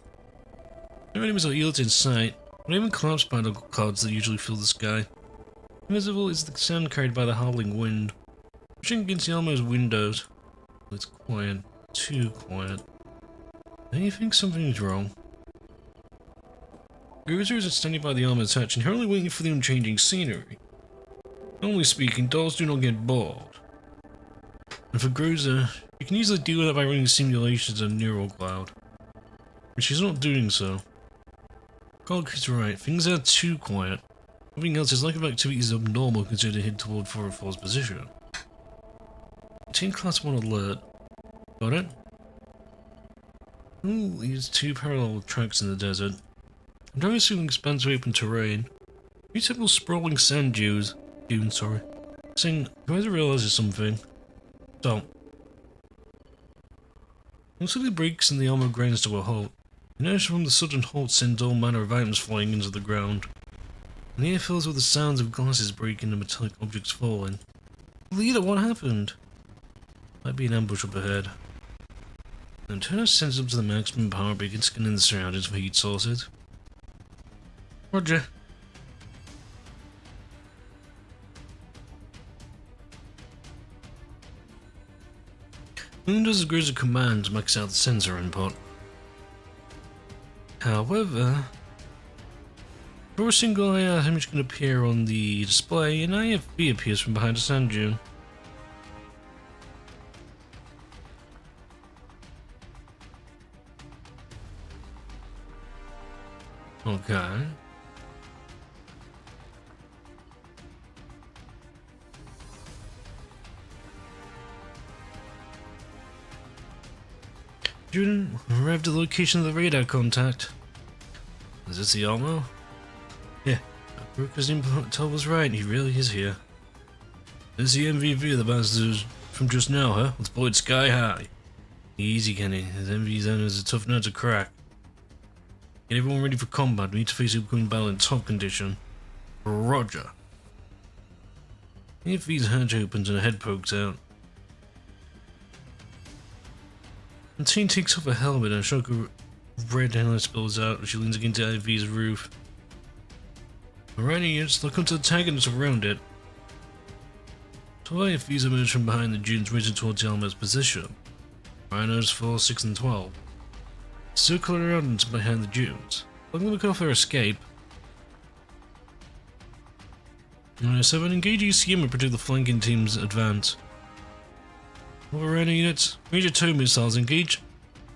No enemies or eels in sight, not even collapsed particle clouds that usually fill the sky. Invisible is the sound carried by the howling wind. Pushing against the armor's windows. It's quiet. Too quiet. Don't you think something's wrong? Cruisers are standing by the armor's hatch and hurriedly waiting for the unchanging scenery. Normally speaking, dolls do not get bored. And for Gruza, you can easily deal with that by running simulations on Neural Cloud. But she's not doing so. Cog is right, things are too quiet. Everything else is lack of activity is abnormal considering a hint toward 404's position. Team Class 1 alert. Got it? Ooh, these two parallel tracks in the desert. I'm driving through an expansive open terrain. Beautiful sprawling sand dunes, saying, Gruza realizes something. Stop. Once the brakes and the armor grinds to a halt, inertia from the sudden halt sends all manner of items flying into the ground. And the air fills with the sounds of glasses breaking and metallic objects falling. Leader, what happened? Might be an ambush up ahead. Then turn our sensors up to the maximum power, begin scanning the surroundings for heat sources. Roger. Moon does as Gruza commands max out the sensor input. However, for a single eye image can appear on the display, an IFB appears from behind a sand dune. Okay. Student, arrived at the location of the radar contact. Is this the armor? Brooker's intel was right, he really is here. There's the MVP of the bastards from just now, huh? Let's blow it sky high. Easy, Kenny. His MV zone is a tough nut to crack. Get everyone ready for combat. We need to face the upcoming battle in top condition. Roger. AFV's hatch opens and a head pokes out. The team takes off her helmet and a shock of red hair spills out as she leans against AFV's roof. Alright, units, they'll come to the tank and surround it. 12 AFVs emerge from behind the dunes, racing towards the Alma's position. Rhinos 4, 6, and 12 circle around into behind the dunes. Letting them off their escape. Alright, 7, engage ECM and protect the flanking team's advance. Over Rhino units, major tow missiles engage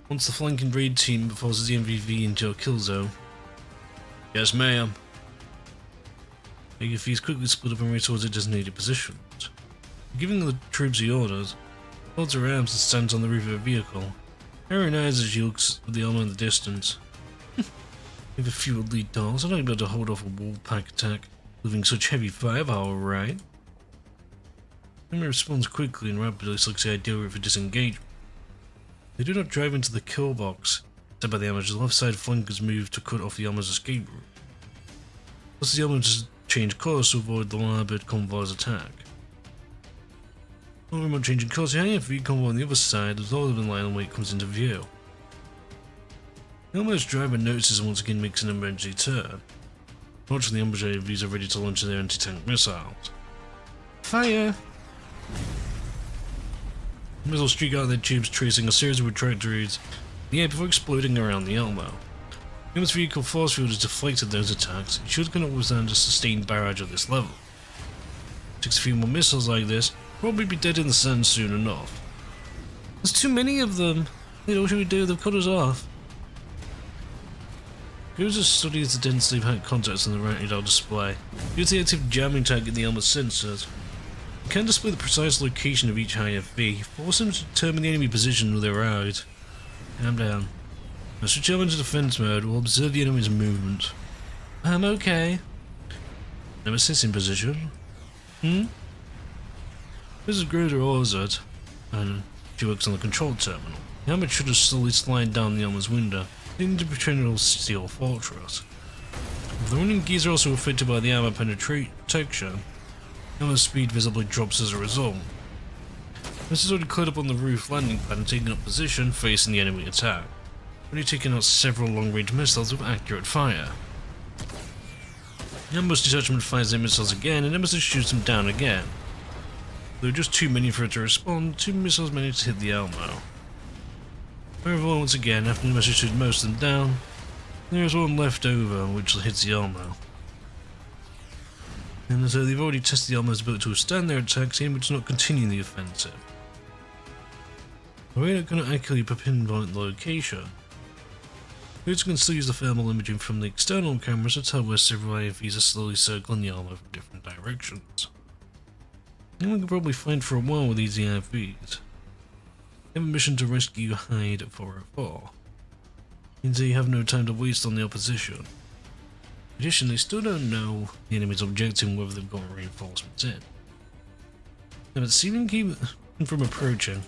once the flanking raid team forces the MVV into a kill zone. Yes, ma'am. AFVs quickly split up and race towards their designated positions. Giving the troops the orders, holds her arms and stands on the roof of her vehicle. Aaron eyes as she looks at the armor in the distance. With a few elite dolls, I'd not be able to hold off a wolfpack attack, leaving such heavy firepower, right? Emma responds quickly and rapidly selects the ideal route for disengagement. They do not drive into the kill box, except by the Amma's left side flank is moved to cut off the Amma's escape route. Plus the Amma just change course to avoid the larboard convoy's attack. Not very much changing course, the IFV convoy on the other side as all of the line and weight comes into view. The Amma's driver notices and once again makes an emergency turn. Fortunately, the ambush IFVs are ready to launch their anti-tank missiles. Fire! The missiles streak out of their tubes, tracing a series of trajectories in the air before exploding around the Elmo. The Amma's vehicle force field has deflected those attacks. It should cannot withstand a sustained barrage of this level. It takes a few more missiles like this, probably be dead in the sun soon enough. There's too many of them. What should we do? They've cut us off. Goza studies the density of hack contacts on the right radar display. Use the active jamming tag in the Elma's sensors. You can display the precise location of each IFV, force them to determine the enemy position with their eyes. Calm down. Now switch over into defense mode, we'll observe the enemy's movement. I'm okay. Nemesis in position. This is Groza Orzad, and she works on the control terminal. The helmet should have slowly slide down the Elma's window, leading to Pretendable Steel Fortress. The running gears are also affected by the armor protection. Elma's speed visibly drops as a result. This is already cleared up on the roof landing pad and taking up position, facing the enemy attack. Only taking out several long-range missiles with accurate fire. The ambush detachment fires their missiles again, and Nemesis shoots them down again. There were just too many for it to respond, 2 missiles managed to hit the Elmo. However, once again, after Nemesis shoots most of them down, there is one left over which hits the Elmo. And as though they've already tested the Elmo's ability to withstand their attacks, aim to not continue the offensive. The radar cannot accurately pinpoint the location. Players can still use the thermal imaging from the external cameras to tell where several IFVs are slowly circling the Elmo from different directions. Anyone can probably find for a while with these IFVs. They have a mission to rescue Hyde 404. Means they have no time to waste on the opposition. In addition, they still don't know the enemy's objective and whether they've got reinforcements in. Now, but seeming to keep them from approaching,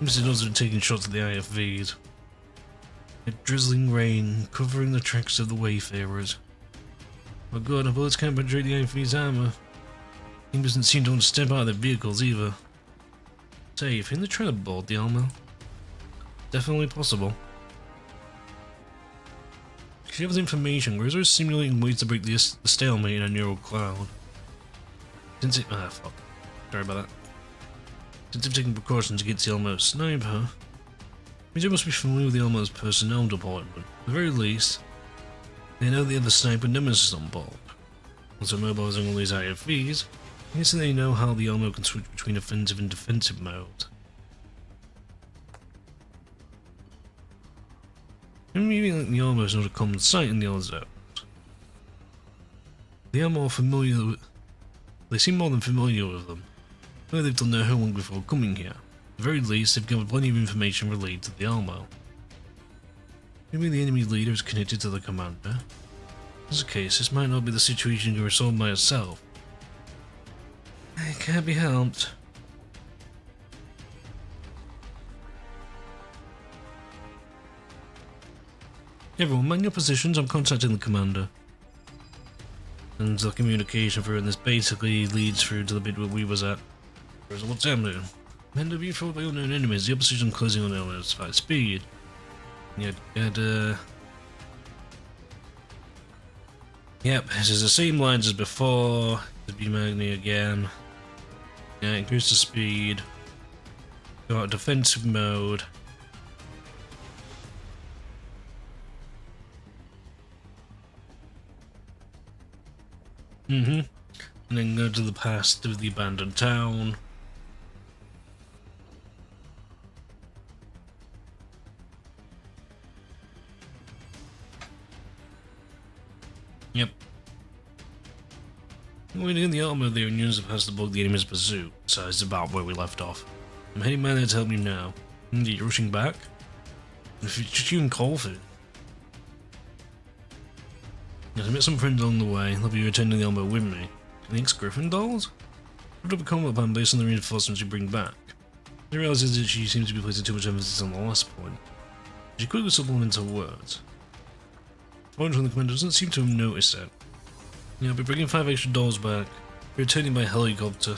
Mr. Dodds are taking shots at the IFVs. A drizzling rain covering the tracks of the wayfarers. Oh god, our bullets can't penetrate the IFV's armor. He doesn't seem to want to step out of their vehicles either. Say, you think they're trying to board the Elmo? Definitely possible. She has information, Groza is simulating ways to break the stalemate in a neural cloud. Since it. Fuck. Sorry about that. Since they've taken precautions against the Elmo's sniper, means they must be familiar with the Elmo's personnel department. At the very least, they know the other sniper Nemesis on board. Also mobilizing all these IFVs, I guess they know how the Elmo can switch between offensive and defensive mode. And maybe like the Elmo is not a common sight in the other zones. They are more familiar with. They seem more than familiar with them. Though they've done their homework before coming here. At the very least, they've gathered plenty of information related to the Elmo. Maybe the enemy leader is connected to the commander. this case, this might not be the situation you resolve by itself. It can't be helped. Everyone, mind your positions. I'm contacting the commander. And the communication for this basically leads through to the bit where we was at. What's happening? Men to be fought by unknown enemies. The opposition closing on our high speed. Yep, this is the same lines as before. The B Magni again. Yeah, increase the speed. Got a defensive mode. And then go to the past of the abandoned town. Yep. Waiting in the armor there and use the past to block the enemy's pursuit, so it's about where we left off. I'm heading back there to help you now. Indeed, rushing back? If it's just you and Colford. I met some friends along the way, they'll be attending the armor with me. Thanks, Griffin dolls? I've up a combat plan based on the reinforcements you bring back. I realize that she seems to be placing too much emphasis on the last point. She quickly supplements her words. One from the commander doesn't seem to have noticed it. Yeah, I'll be bringing 5 extra dolls back, returning by helicopter.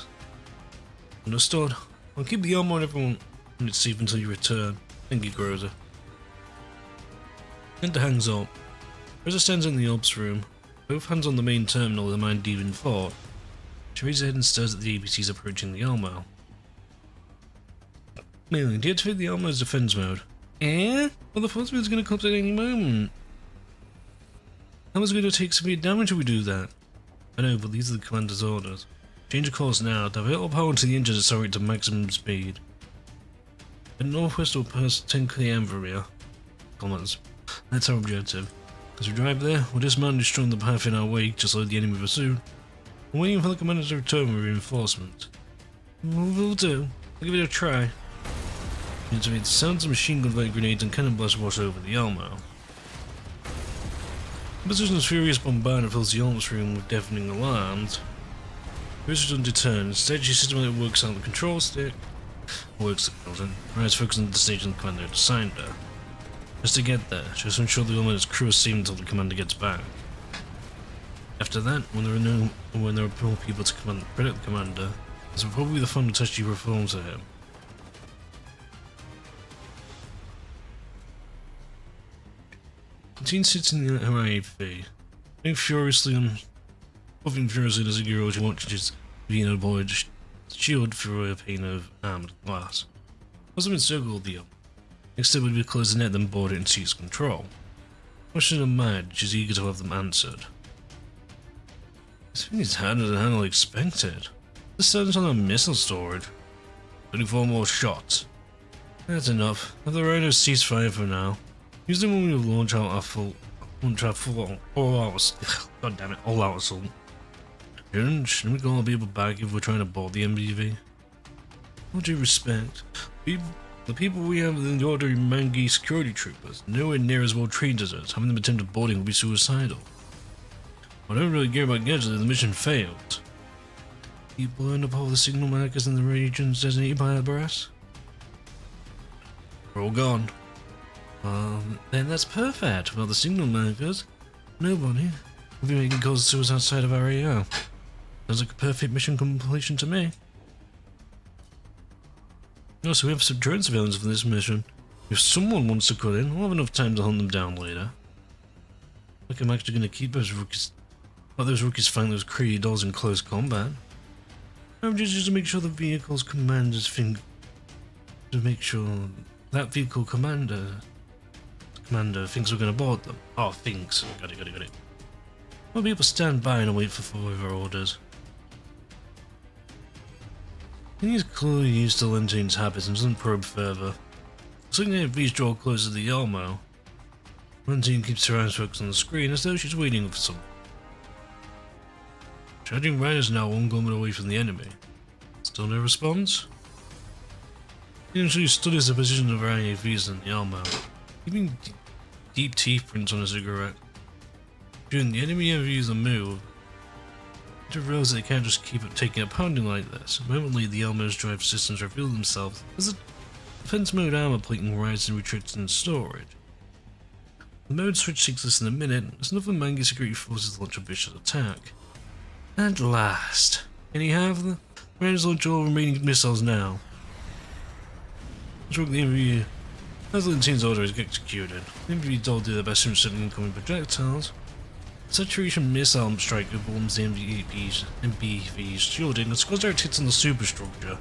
Understood. I'll keep the armor on everyone and it's safe until you return. Thank you, Groza. Enter hangs up. Groza stands in the ops room, both hands on the main terminal of the Mind Demon Fort. She raises her head and stares at the APCs approaching the Elmo. Mailing, deactivate the Elmo's defense mode. Eh? Well, the force is going to collapse at any moment. Elmo's going to take severe damage if we do that. I know, but these are the commander's orders. Change of course now, divert all power into the engine to accelerate to maximum speed. At northwest or past 10 km from here. Comments. That's our objective. As we drive there, we'll dismount and destroy the path in our wake to slow the enemy pursuit. We're waiting for the commander to return with reinforcements. We'll do. I'll give it a try. The sounds of machine gun light grenades and cannon blasts wash over the Elmo. The position's furious bombardment fills the arms room with deafening alarms. Bruce is undeterred. Instead, she systematically works out the control stick. Works the building. Right, focusing on the station the commander had assigned her. Just to get there, she has to ensure the Elmo and its crew are safe until the commander gets back. After that, when there are more people to protect the commander, this will probably be the final test she performs to him. The teen sits in the RAV, puffing furiously as a girl she watches being avoid shield through a pane of armored glass. Wasn't encircled the next step would be close the net, then board it and seize control. Question her mind, she's eager to have them answered. This thing is harder than I expected. This sounds on a missile storage. 24 more shots. That's enough. Have the Rhinos cease fire for now. Use them when we launch out our full all-out assault. Shouldn't we call people back if we're trying to board the MBV? All due respect, the people we have in the order of Mangi security troopers, nowhere near as well trained as us. Having them attempt boarding would be suicidal. I don't really care about gadgets if the mission failed. People learn up all the signal markers in the regions designated by the brass. We're all gone. Then that's perfect. Without the signal markers, nobody will be making calls to us outside of our AO. Sounds like a perfect mission completion to me. Also, we have some drone surveillance for this mission. If someone wants to cut in, we'll have enough time to hunt them down later. Like I'm actually going to keep those rookies. Let those rookies find those creepy dolls in close combat. I'm just to make sure the vehicle's commanders think. To make sure that vehicle commander thinks we're going to board them. Oh, thinks. Got it. Well, people stand by and wait for further orders. He's clearly used to Lentine's habits and doesn't probe further. Looking at these draw closer to the Elmo. Lentine keeps her eyes focused on the screen as though she's waiting for something. Charging riders now 1 kilometer away from the enemy. Still no response? He actually studies the position of our AAVs in the Elmo, leaving deep teeth prints on a cigarette. During the enemy views a move, to realize they can't just keep taking a pounding like this. Momently, the Elmo's drive systems reveal themselves as a defense mode armor plating rises and retreats in storage. The mode switch takes less than a minute as another Mangi security forces launch a vicious attack. At last, can you have them? Ready to launch all remaining missiles now. The enemy as the team's order is executed. The enemy don't do their best in sending incoming projectiles. Saturation missile strike overwhelms the MBV's shielding and scores direct hits on the superstructure.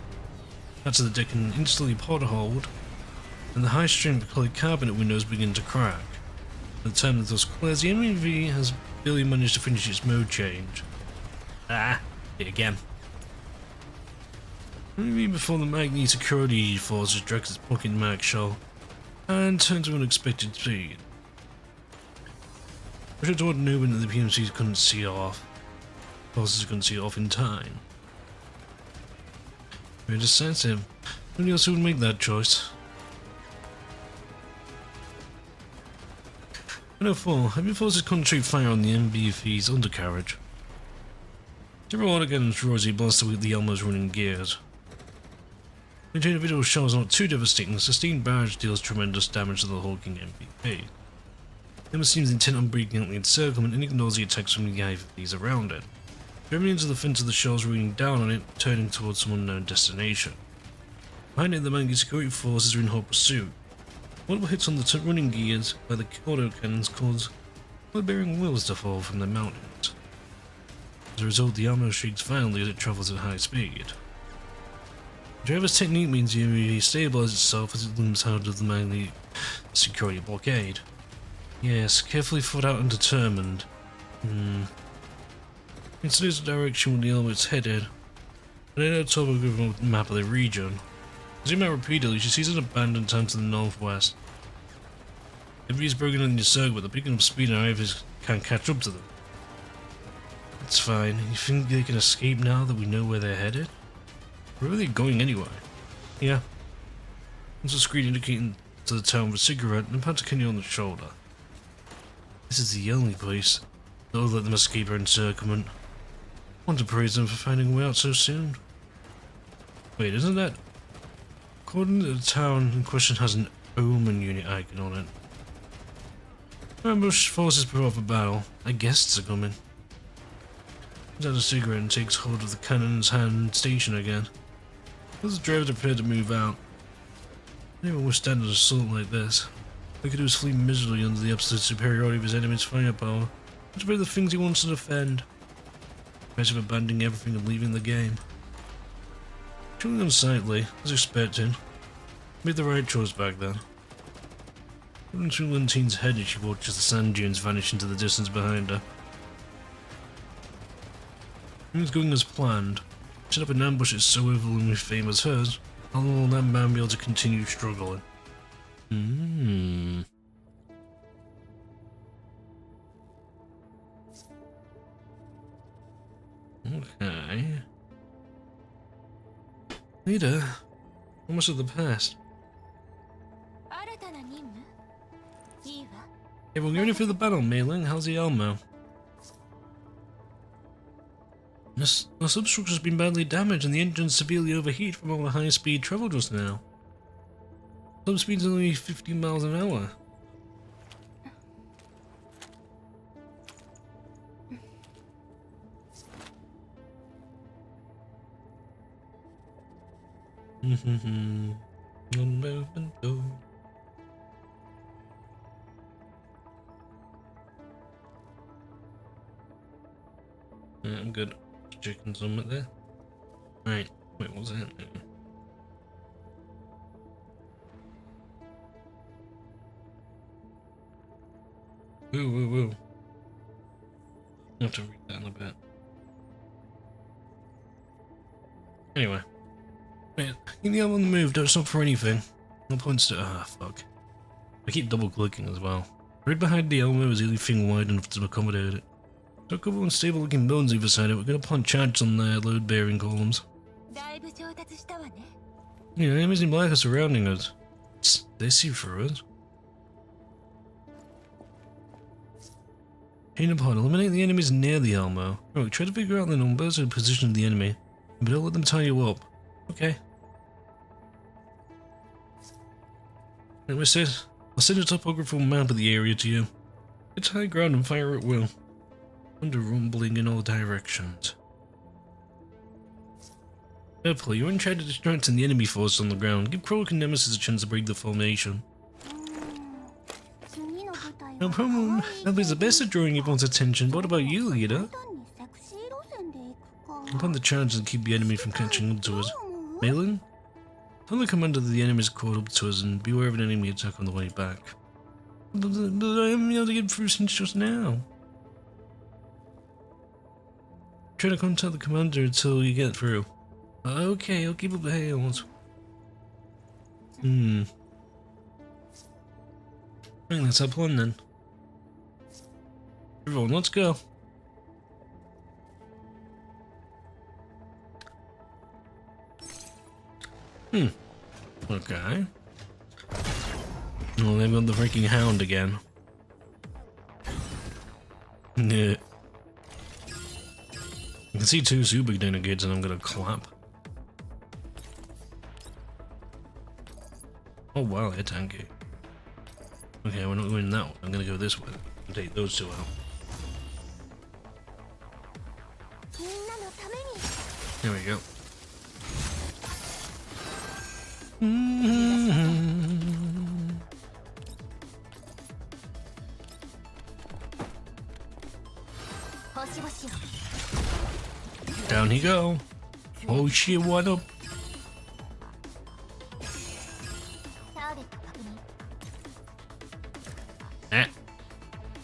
That's the deck can instantly potholed, and the high strength polycarbonate windows begin to crack. At the time that those clears, the MBV has barely managed to finish its mode change. Hit again. Maybe before the Magni security forces directs its pocket mag shell and turns to unexpected speed. Push it toward an open that the PMCs couldn't see off. Forces couldn't see off in time. Very decisive. Nobody else would make that choice. 104. Heavy forces concentrate fire on the MBV's undercarriage. Several other guns Rosie blasts with the Elmo's running gears. The individual shells are not too devastating. The sustained barrage deals tremendous damage to the hulking MBV. Emma seems intent on breaking out the encirclement and ignores the attacks from the IVs around it. Driving into the fence of the shells, raining down on it, turning towards some unknown destination. Behind it, the Mangi security forces are in hot pursuit. Multiple hits on the running gears by the autocannons cause load-bearing wheels to fall from their mountings. As a result, the armor shakes violently as it travels at high speed. The driver's technique means the MV stabilizes itself as it looms out of the Mangi security blockade. Yes, carefully thought out and determined. It knows the direction where the Elmo is headed, but at the top of the map of the region. Zoom out repeatedly, she sees an abandoned town to the northwest. Everybody's broken in the circle, but they're picking up speed and Ivers can't catch up to them. It's fine. You think they can escape now that we know where they're headed? Where are they going anyway? Yeah. There's a screen indicating to the town with a cigarette and a pat to Kenny on the shoulder. This is the only place that will let them escape our encirclement. I want to praise them for finding a way out so soon. Wait, isn't that... According to the town in question has an Omen unit icon on it. Ambush forces prepare for battle. I guess it's a coming. He has a cigarette and takes hold of the cannon in his hand station again. As the driver prepared to move out. Anyone would stand an assault like this. He could do is flee miserably under the absolute superiority of his enemy's firepower, which are the things he wants to defend. Instead of abandoning everything and leaving the game. Truly unsightly, as expected. Made the right choice back then. Looking through Lintine's head as she watches the sand dunes vanish into the distance behind her. Everything's going as planned. Set up an ambush that's so overwhelmingly famous as hers, how long will that man be able to continue struggling? Okay. Leader, almost of the past. Everyone, get ready for the battle, Mailing. How's the Elmo? Our substructure's been badly damaged and the engine's severely overheated from all the high-speed travel just now. Top speed's only 15 miles an hour. I'm good. Checking something there. Right. Wait, what was that? Woo. I'll have to read that in a bit. Anyway. Wait, keep the arm on the move, don't stop for anything. No points to. Fuck. I keep double clicking as well. Right behind the Elmo is anything wide enough to accommodate it. So a couple of unstable looking bones either side of it. We're gonna plant charges on their load bearing columns. Yeah, enemies in black are surrounding us. They see through us. Chain upon, eliminate the enemies near the Elmo. Alright, try to figure out the numbers and position of the enemy, but don't let them tie you up. Okay. Like I said, I'll send a topographical map of the area to you. It's high ground and fire at will. Thunder rumbling in all directions. Careful, you're in charge of distracting the enemy force on the ground. Give Krolak and Nemesis a chance to break the formation. No problem. I'll be the best at drawing everyone's attention. What about you, leader? Upon the charge and keep the enemy from catching up to us. Malin? Tell the commander that the enemy is caught up to us and beware of an enemy attack on the way back. But I haven't been able to get through since just now. Try to contact the commander until you get through. Okay, I'll keep up the hails. Right, that's our plan then. Everyone, let's go. Okay. Oh, they've got the freaking hound again. Yeah. I can see two super dinner kids and I'm gonna clap. Oh wow, they're tanky. Okay, we're not going that way. I'm gonna go this way and take those two out. There we go. Down he go. Oh shit, what up?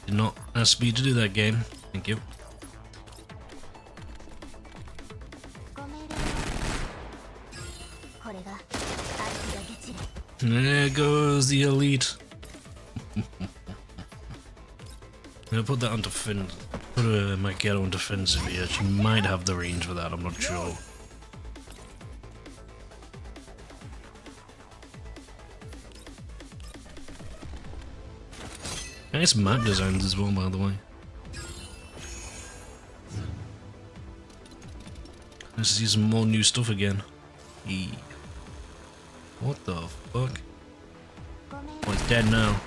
Did not ask me to do that, game. Thank you. There goes the elite. I'm gonna put that on defense. Put my ghetto on defensive here. She might have the range for that, I'm not sure. Nice map designs as well, by the way. Let's see some more new stuff again. What the fuck? Oh, it's dead now.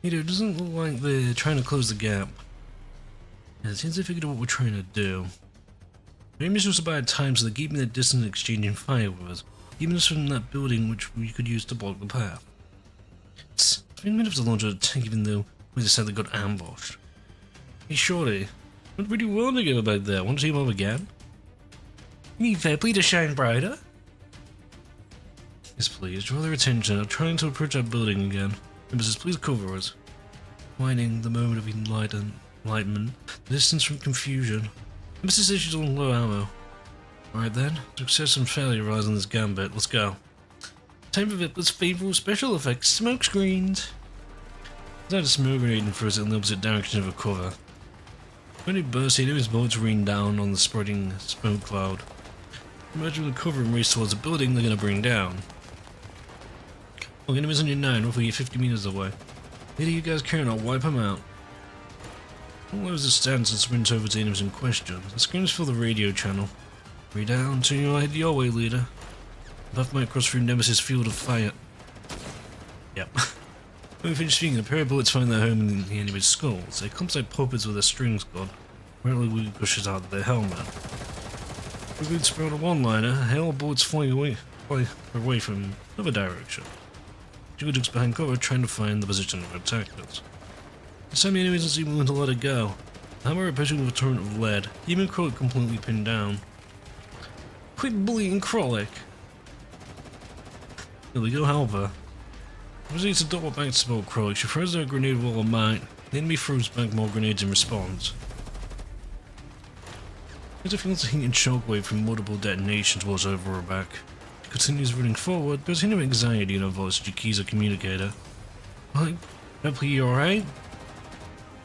It doesn't look like they're trying to close the gap. Yeah, it seems they figured out what we're trying to do. Maybe it's just about time, so they're keeping their distance and exchanging fire with us, keeping us from that building which we could use to block the path. It's 3 minutes to launch an attack even though we decided they got ambushed. Hey Shorty, went pretty well together back there. Want to team up again? You need fair play to shine brighter? Yes please, draw their attention. I'm trying to approach that building again. Nemesis, please cover us. Finding the moment of enlightenment, the distance from confusion. Nemesis says she's on low ammo. Alright then, success and failure rise on this gambit. Let's go. Time for Vip's favorite special effects, smoke screens. There's a smoke grenade and throws it in the opposite direction of a cover. When it bursts, the enemy's bullets rain down on the spreading smoke cloud. Imagine the cover and race towards the building they're gonna bring down. Oh, enemies on your 9, roughly 50 meters away. Either you guys care or not, wipe them out. I'll lose the stance and sprint over to the enemies in question. The screams fill the radio channel. Hurry down, turn your head your way, leader. Buff might cross through Nemesis' field of fire. Yep. When we finish speaking, a pair of bullets find their home in the enemy's skulls. They come like puppets with their strings gone. Apparently we pushes out of their helmet. We're going to sprout a one-liner, hail bullets fly away from another direction. She ducks behind cover trying to find the position of her attackers. This time the enemy doesn't seem willing to let it go. The hammer repairing with a torrent of lead, even Krolak completely pinned down. Quit bullying Krolak! Here we go, help her. Proceeds to double back to smoke Krolak. She throws out a grenade with all her might. The enemy throws back more grenades in response. It feels a heat and shockwave from multiple detonations was over her back. She continues running forward, there's a hint of anxiety in her voice as she keys her communicator. Like, Ripley, you alright?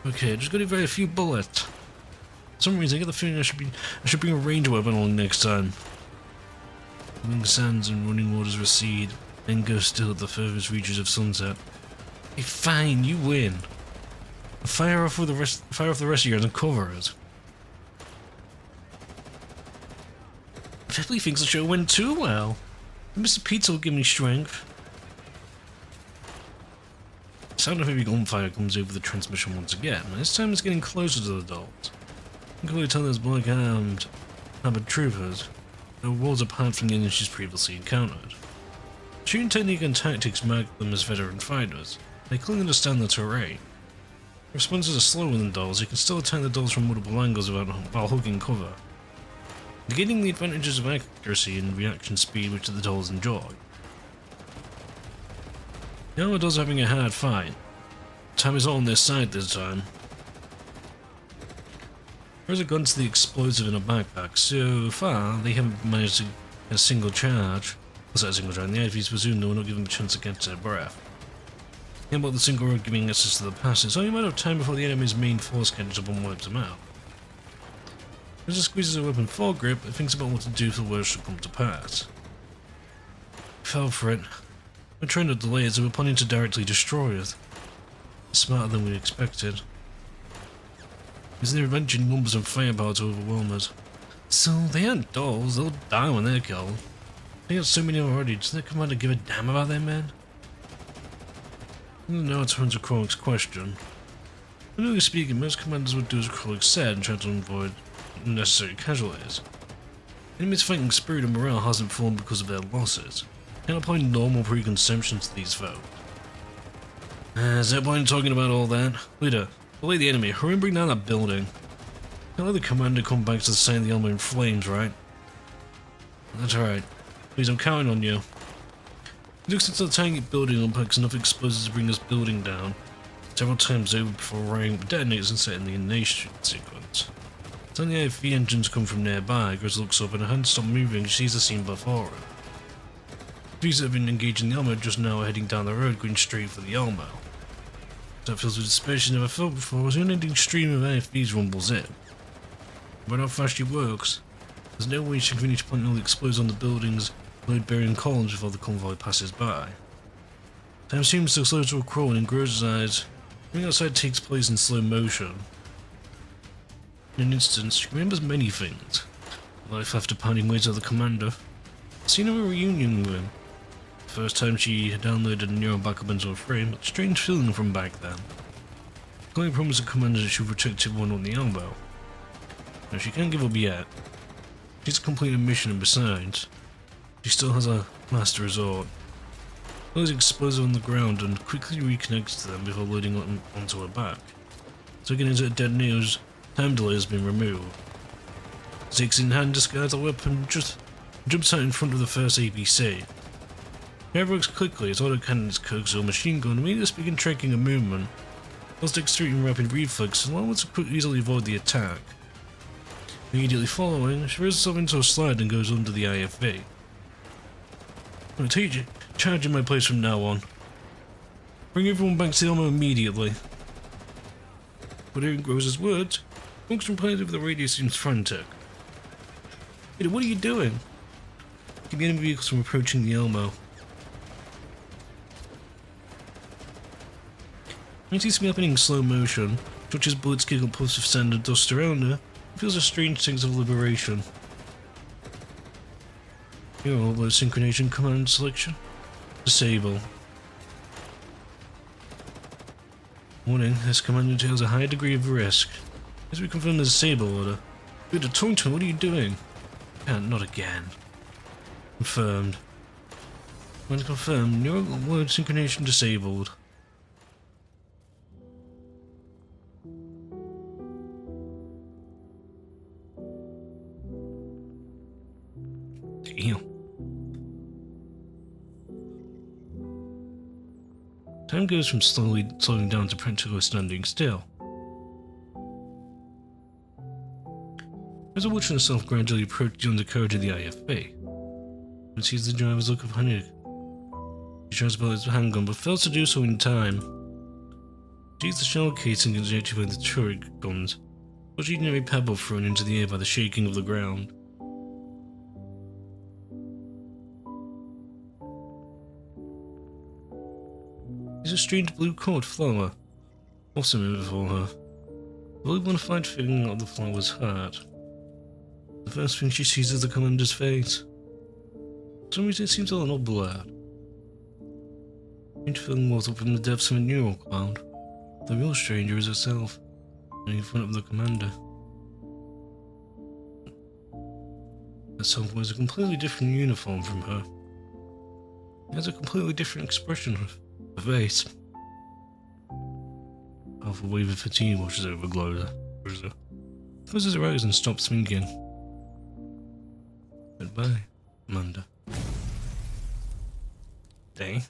Okay, just gotta buy a few bullets. For some reason, I get the feeling I should bring a range weapon along next time. Moving sands and running waters recede, then go still at the furthest reaches of sunset. Hey, fine, you win. Fire off the rest of yours and cover it. Ripley thinks the show went too well. Mr. Pizza will give me strength. The sound of heavy gunfire comes over the transmission once again, and this time it's getting closer to the dolls. You can clearly tell there's black-armed troopers, though worlds apart from the enemies she's previously encountered. Shooting technique and tactics mark them as veteran fighters. They clearly understand the terrain. Responses are slower than dolls, you can still attack the dolls from multiple angles while hugging cover, negating the advantages of accuracy and reaction speed which the dolls enjoy. The armor dolls are having a hard fight. Time is all on their side this time. There's a gun to the explosive in a backpack. So far, they haven't managed to get a single charge. The IFVs presume they will not give them a chance to catch their breath. How about the single road giving access to the passes? Only a matter of time before the enemy's main force catches up and wipes them out. As it squeezes a weapon foregrip, it thinks about what to do if the worst should come to pass. Fell for it. We're trying to delay it, so we're planning to directly destroy it. Smarter than we expected. Is there eventually numbers and firepower to overwhelm us? So, they aren't dolls, they'll die when they're killed. They got so many already, does their commander give a damn about their men? Now it turns to Krollik's question. Generally speaking, most commanders would do as Krollik said and try to avoid unnecessary casualties. Enemies' fighting spirit and morale hasn't fallen because of their losses. Can't apply normal preconceptions to these foes. Is there point in talking about all that? Leader, delay the enemy, hurry and bring down that building. Can't let the commander come back to the site of the armor in flames, right? That's alright. Please, I'm counting on you. It looks into the tiny building and packs enough explosives to bring this building down several times over before ramming detonates and setting the ignition sequence. It's only IFV engines come from nearby. Grizz looks up and her hands stop moving. She sees the scene before her. These that have been engaged in the armor just now are heading down the road, going straight for the Elmo. That fills with despair she never felt before as the unending stream of IFVs rumbles in. But how fast she works, there's no way she can finish planting all the explosives on the buildings, load-bearing columns before the convoy passes by. Time seems to slow to a crawl, and in Gross's eyes, everything outside takes place in slow motion. In an instant, she remembers many things. Life after parting ways with the commander, the scene of a reunion with him, the first time she had downloaded a neural backup into her frame, a strange feeling from back then. Chloe promised the commander that she would protect everyone on the elbow. Now she can't give up yet. She's completed a mission, and besides, she still has a last resort. Chloe's explosive on the ground and quickly reconnects to them before loading onto her back. So getting into a detonator's time delay has been removed. Six in hand discards the weapon and just jumps out in front of the first APC. It works quickly as autocannons cooks or machine gun immediately begin tracking a movement, whilst executing rapid reflex allow us to easily avoid the attack. Immediately following, she raises herself into a slide and goes under the IFV. I'm going to take charge in my place from now on. Bring everyone back to the Elmo immediately. But hearing Gross's words, folks from planet over the radio seems frantic. Peter, what are you doing? Keep the enemy vehicles from approaching the Elmo. When he sees me happening in slow motion, watches bullets kick up puffs of sand and dust around her, and feels a strange sense of liberation. Here are all those synchronization command selection. Disable. Warning, this command entails a high degree of risk. As we confirm the disable order. Peter, Taunton, what are you doing? Can't, not again. Confirmed. When confirmed, neural word synchronization disabled. Damn. Time goes from slowing down to practically standing still. As I watch herself gradually approach the undercarriage of the IFB, and sees the driver's look of panic. He tries to pull his handgun, but fails to do so in time. He sees the shell casing ejected by the turret guns, watching every pebble thrown into the air by the shaking of the ground. There's a strange blue-colored flower, also moving before her. The only bonafide thing of the flower's heart. The first thing she sees is the commander's face. For some reason it seems a little blurred. A strange feeling wells up from the depths of a neural cloud. The real stranger is herself, standing in front of the commander. Herself wears a completely different uniform from her. It has a completely different expression of her face. A powerful wave of fatigue washes over Gloza. Closes her eyes and stops thinking. Goodbye, Commander. Day.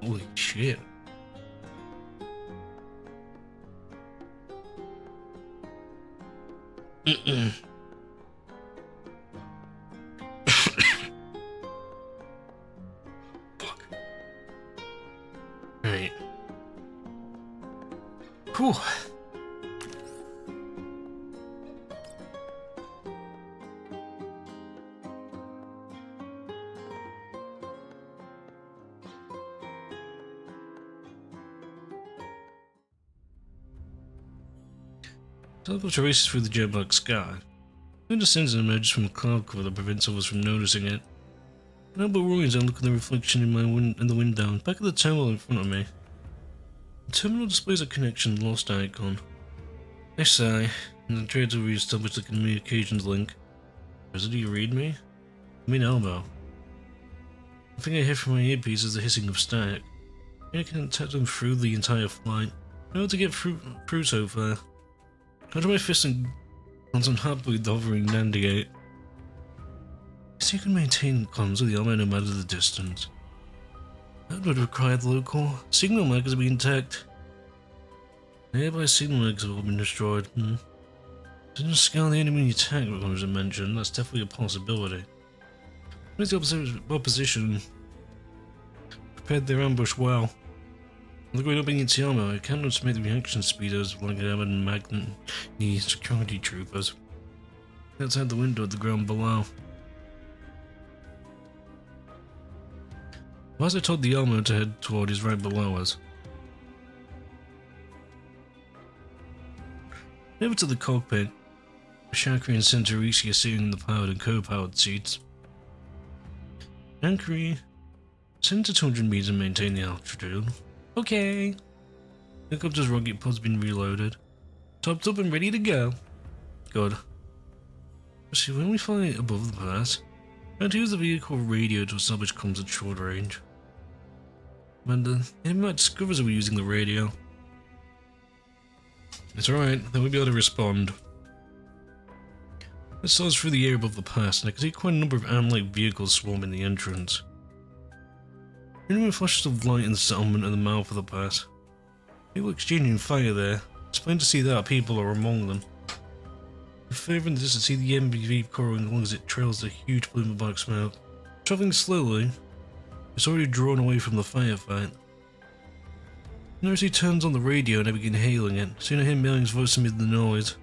Holy shit. Fuck. Right. Whew. Teleport races through the jet black sky. It descends and emerges from a cloud cover that prevents others from noticing it. I know but ruins and look at the reflection in the window, back at the terminal in front of me. The terminal displays a connection lost icon. I sigh, and I try to re-establish the communications link. Do you read me? I mean elbow. The thing I hear from my earpiece is the hissing of static. I can detect them through the entire flight. I know how to get through so far. I draw my fist and guns unhappily hovering 98. So you can maintain comms with the armor no matter the distance. That would require the local signal markers to be intact. Nearby signal markers have all been destroyed. Didn't scan the enemy attack was mentioned, that's definitely a possibility. Where's the opposition? Prepared their ambush well. The going up against the armor, I can't estimate the reaction speed as like armored magnet security troopers. Outside the window at the ground below. As I told the armor to head toward is right below us. Over to the cockpit. Shakri and Centurici are sitting in the powered and co-powered seats. Shakri, send to 200 meters and maintain the altitude. Okay. Helicopter's rocket pod's been reloaded. Topped up and ready to go. Good. See, when we fly above the pass, I have to use the vehicle radio to establish comms at short range. And they might discover us we're using the radio. It's alright, they won't be able to respond. It soars through the air above the pass, and I can see quite a number of armed-like vehicles swarming the entrance. There are flashes of light in the settlement and the mouth of the pass. People exchanging fire there. It's plain to see that people are among them. Further in the distance, see the MBV crawling along as it trails a huge plume of black smoke. Travelling slowly, it's already drawn away from the firefight. Notice he turns on the radio and I begin hailing it. Soon I hear Milling's voice amid the noise.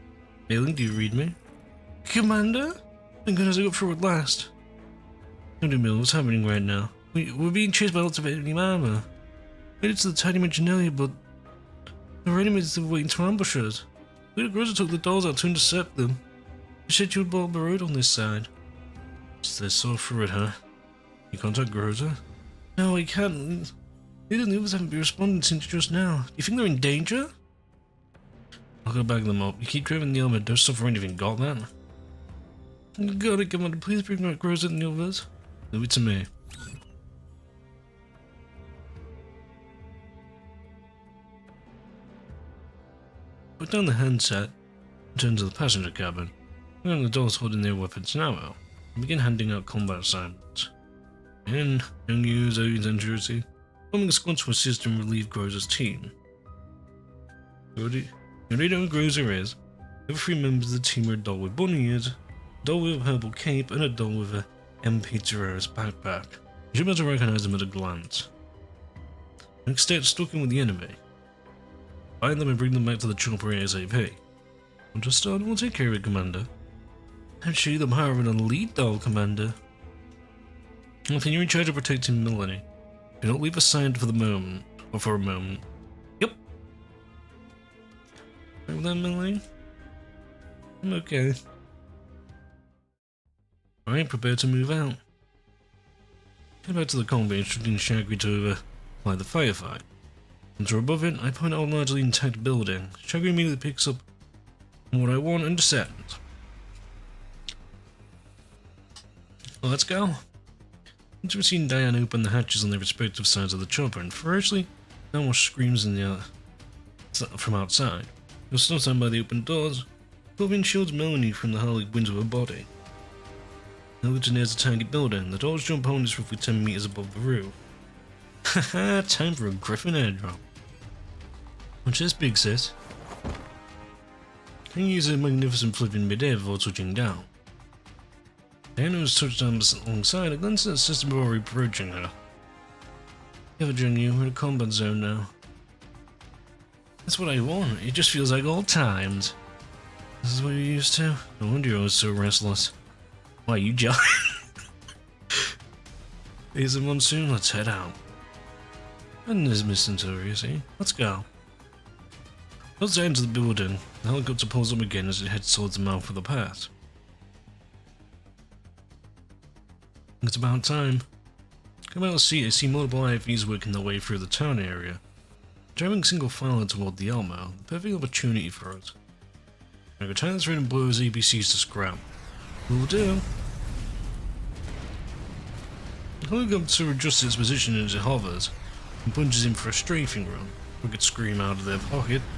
Milling, do you read me? Commander? Thank goodness I got through at last. Don't do Mill, what's happening right now? We're being chased by lots of enemy armor. Made it to the tiny Marginalia, but our enemies are waiting to ambush us. Little Groza took the dolls out to intercept them. You said you would blow up the road on this side. So they're so through it, huh? You contact Groza? No, I can't. They and the others haven't been responding since just now. You think they're in danger? I'll go bag them up. You keep driving the armor, don't suffer anything, got that? Got it, Commander. Please bring back Groza and the others. Leave it to me. put down the handset, return to the passenger cabin, and the adults holding their weapons and ammo, and begin handing out combat assignments. And young use and Jersey, forming a squad to assist and relieve Groza's team. You already know who Groza is. The other 3 members of the team are a doll with bunny ears, a doll with a purple cape, and a doll with a MP Terraris backpack. You should be able to recognize them at a glance. Next step, stalking with the enemy. Find them and bring them back to the chopper ASAP. Understood, we'll take care of it, Commander. Actually, the power of an elite doll, Commander. I think you're in charge of protecting Melanie. Do not leave aside for the moment, or for a moment. Yep. Right with that, Melanie? I'm okay. Alright, prepare to move out. Head back to the combat, instructing Shaggy to apply the firefight. Once we're above it, I point out a largely intact building. Shaggy immediately picks up what I want and descends. Well, let's go. Once we've seen Diane open the hatches on their respective sides of the chopper, and ferociously, no more screams in the from outside. You'll still stand by the open doors, clothing shields Melanie from the howling winds of her body. Now that nears the target building, the doors jump home is roughly 10 meters above the roof. Haha, time for a Griffin airdrop. Watch this, big sis. Can you use a magnificent flip in midair before touching down? Diana was touched down alongside, a glance at the system before approaching her. You have a journey, we're in a combat zone now. That's what I want, it just feels like old times. This is what you're used to? No wonder you're always so restless. Why, you jealous? Here's the monsoon, let's head out. And there's Miss Centauri, see? Let's go. Once they enter the building, the helicopter pulls up again as it heads towards the mouth of the pass. It's about time. Come out and see, I see multiple IFVs working their way through the town area. Driving single file toward the Elmo, the perfect opportunity for us. I can turn this around and blow his ABCs to scrap. Will do. The helicopter adjusts its position as it hovers, and plunges in for a strafing run. We could scream out of their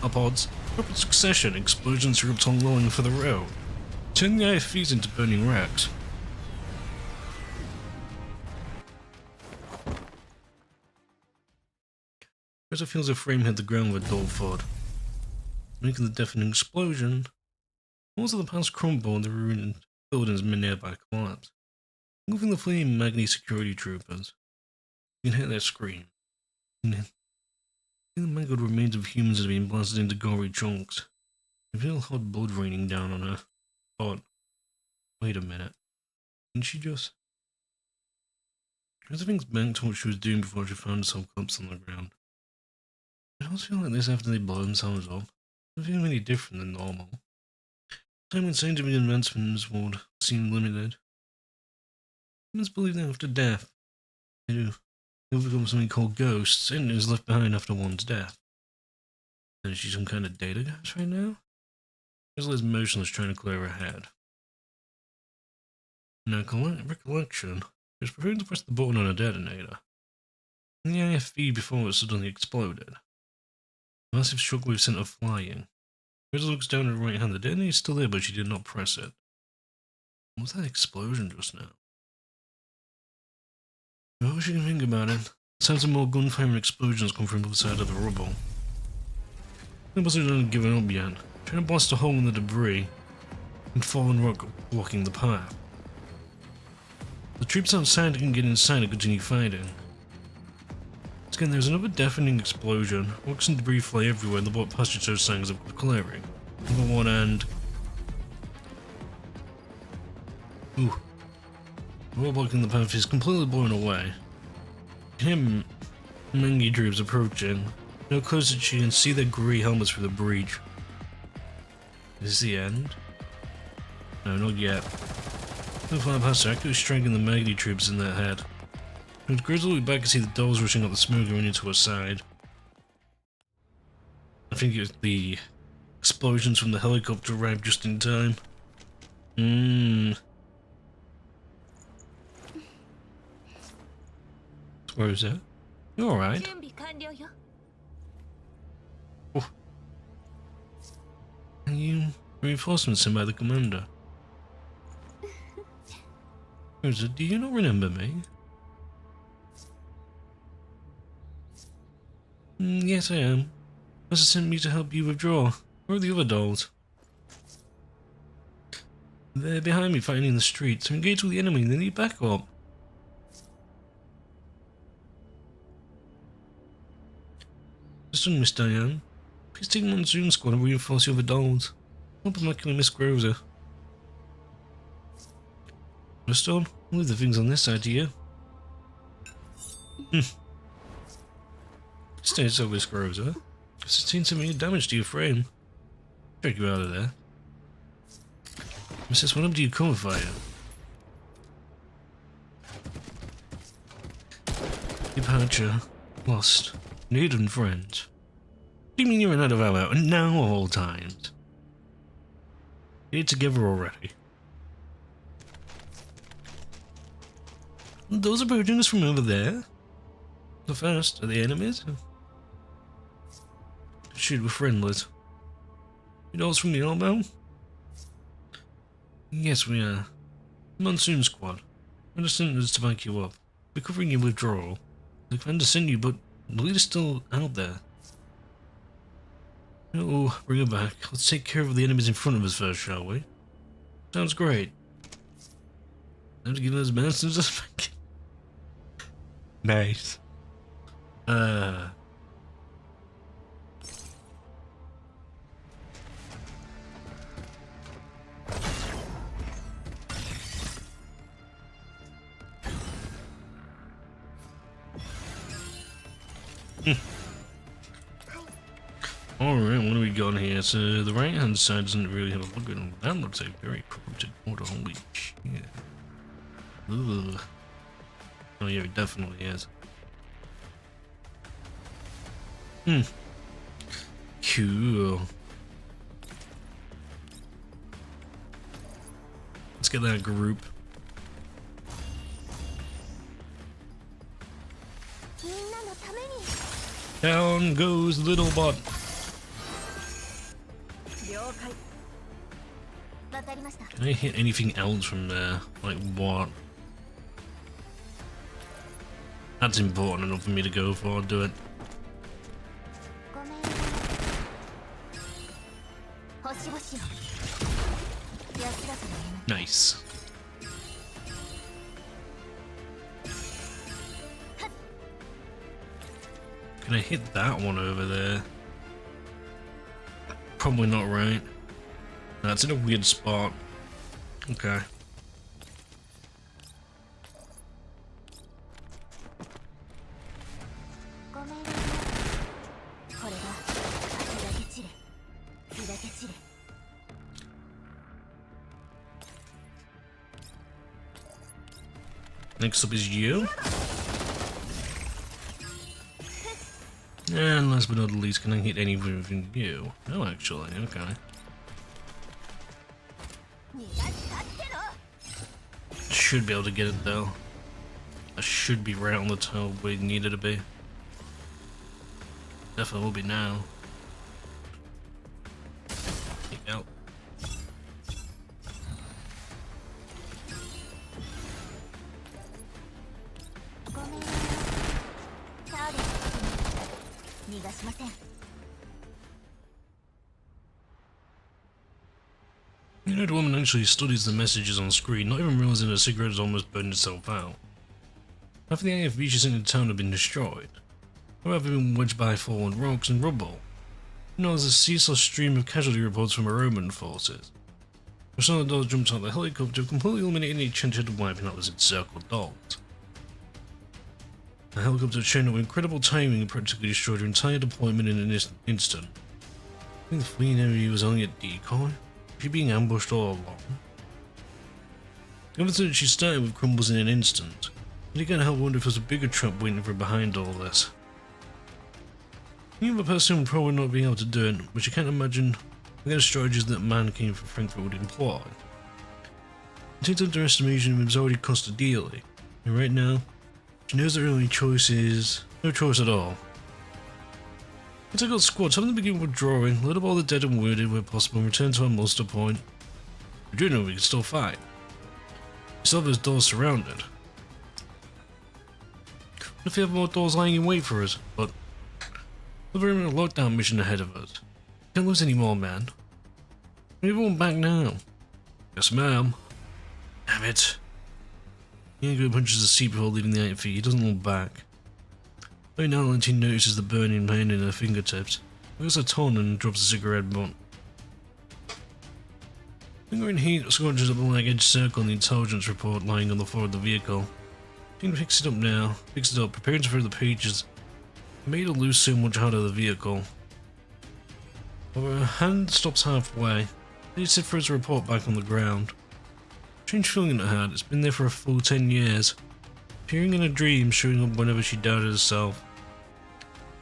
pods. Rapid succession, explosions erupt along for the road, turning the IFVs into burning wrecks. As it feels a frame hit the ground with a dull thud, making the deafening explosion. Walls of the past crumble and the ruined buildings midair by collapse. Moving the fleeing Magni security troopers. You can hear their scream. The mangled remains of humans have been blasted into gory chunks. I feel hot blood raining down on her. But, wait a minute. Didn't she just... Everything's back to what she was doing before she found herself collapsed on the ground. I always feel like this after they blow themselves up. It doesn't feel any different than normal. Time when scientific advancements would seem limited. Humans believe that after death, they do. They'll become something called ghosts, and is left behind after one's death. And is she some kind of data ghost right now? She's less motionless trying to clear her head. Now, recollection, she was preparing to press the button on a detonator. And the IFV before it suddenly exploded. A massive shockwave sent her flying. Rizzo looks down at her right hand. The detonator is still there, but she did not press it. What was that explosion just now? Oh, she can think about it. Sounds of more gunfire and explosions come from the side of the rubble. The buses haven't given up yet, trying to blast a hole in the debris and fallen rock blocking the path. The troops outside can get inside and continue fighting. Again, there's another deafening explosion. Rocks and debris fly everywhere, and the boat pasture shows signs of clearing. On one end. Ooh. The wall blocking the path is completely blown away. Him, Mengi troops approaching. No closer she can see their grey helmets through the breach. Is this the end? No, not yet. No flying past her, actively striking the Magni troops in their head. When Grizzle looked back and see the dolls rushing up the smoke going into her side. I think it was the explosions from the helicopter arrived just in time. Where is that? You alright? Oh. you reinforcements sent by the commander? Rosa, do you not remember me? Yes, I am. Rosa sent me to help you withdraw. Where are the other dolls? They're behind me fighting in the street, so engage with the enemy, they need backup. Listen, Miss Diane. Please take Monsoon Squad and reinforce the other dolls. Hope I'm not killing Miss Groza. Stone, I'll leave the things on this side to you. Stay so, Miss Groza. I've sustained some damage to your frame. Drag you out of there. Mrs. What up do you come fire? Departure. Lost. Need and friends. What do you mean you're out of our and now of all times? Get together already. Those approaching us from over there? The first are the enemies? Shoot, we're friendless. You know us from the elbow? Yes, we are. Monsoon Squad. We're just sent us to back you up. We're covering your withdrawal. We can send you, but the leader's still out there. Oh, bring her back. Let's take care of the enemies in front of us first, shall we? Sounds great. Time to give those bastards a spanking. Nice. Alright, what do we got here? So the right hand side doesn't really have a look at them. That looks like very corrupted water, holy shit. Ugh. Oh yeah, it definitely is. Cool. Let's get that group. Down goes little bot. Can I hit anything else from there? Like what? That's important enough for me to go for. Do it. Nice. Can I hit that one over there? Probably not right. That's in a weird spot. Okay. Next up is you. And last but not least, can I hit anything from you? No, actually, okay. Should be able to get it though. I should be right on the toe where it needed to be. Definitely will be now. Take out. You know, the woman actually studies the messages on screen, not even realizing her cigarette has almost burned itself out. Half of the AFB she sent into town have been destroyed, or have been wedged by fallen rocks and rubble. You know, there's a ceaseless stream of casualty reports from our Roman forces. Where some of the dolls jumped out of the helicopter, completely eliminating any chance of wiping out those encircled dolls. The helicopter trained with incredible timing and practically destroyed her entire deployment in an instant. I think the fleeing enemy was only a decoy. She being ambushed all along. Ever since she started with crumbles in an instant, and you can't help wonder if there's a bigger trap waiting for her behind all this. The other person would probably not be able to do it, but you can't imagine the kind of strategies that man came from Frankfurt would employ. It takes underestimation of him's already cost her dearly, and right now, she knows that her only choice is no choice at all. We take out squad, tell them to begin withdrawing, let up all the dead and wounded where possible, and return to our muster point. We do know we can still fight. We still have those doors surrounded. What if we have more doors lying in wait for us? But we're in a lockdown mission ahead of us. Can't lose any more, man. Everyone back now. Yes, ma'am. Damn it. Diego punches the seat before leaving the 8 feet. He doesn't look back. Right now, Lantine notices the burning pain in her fingertips. He looks at Ton and drops a cigarette butt. Lingering heat scorches a black-edged circle in the intelligence report lying on the floor of the vehicle. Jean picks it up now, preparing to throw the pages. It made her lose so much out of the vehicle. However, her hand stops halfway. Then it throws the report back on the ground. Strange feeling it had. It's been there for a full 10 years. Appearing in her dreams, showing up whenever she doubted herself.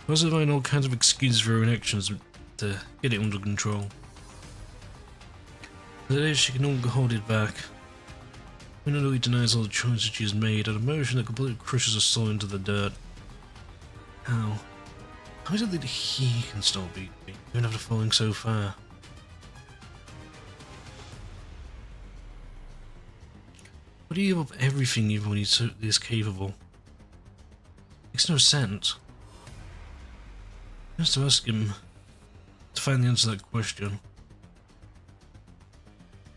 She also find all kinds of excuses for her own actions to get it under control. Today she can no longer hold it back. When utterly denies all the choices she has made, an emotion that completely crushes her soul into the dirt. How? How is it that he can still beat me, even after falling so far? Why do you give up everything even when he's so this capable? Makes no sense. I have to ask him to find the answer to that question.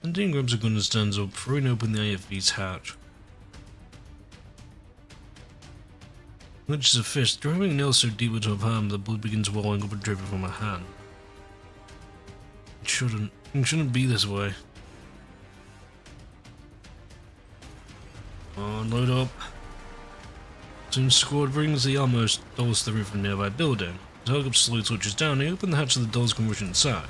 And Dean grabs a gun and stands up, throwing open the IFV's hatch. Clenches a fist, driving nails so deep into her palm that blood begins welling up and dripping from her hand. It shouldn't be this way. Come on, load up. Soon squad brings the almost doors to the roof of a nearby building. The helicopter slowly touches down, they open the hatch so the doors can rush inside.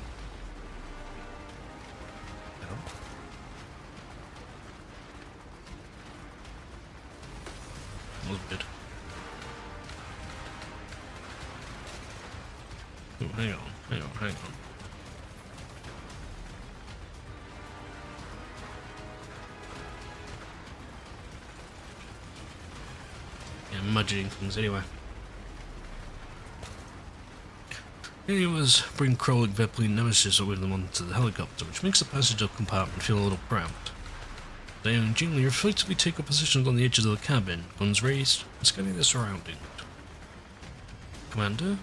That was good. Oh, hang on. Yeah, imagining things anyway. Here was bring Krolik, Vepley, and Nemesis with them onto the helicopter, which makes the passenger compartment feel a little cramped. They and Jingli reflectively take up positions on the edges of the cabin, guns raised, and scanning their surroundings. Commander?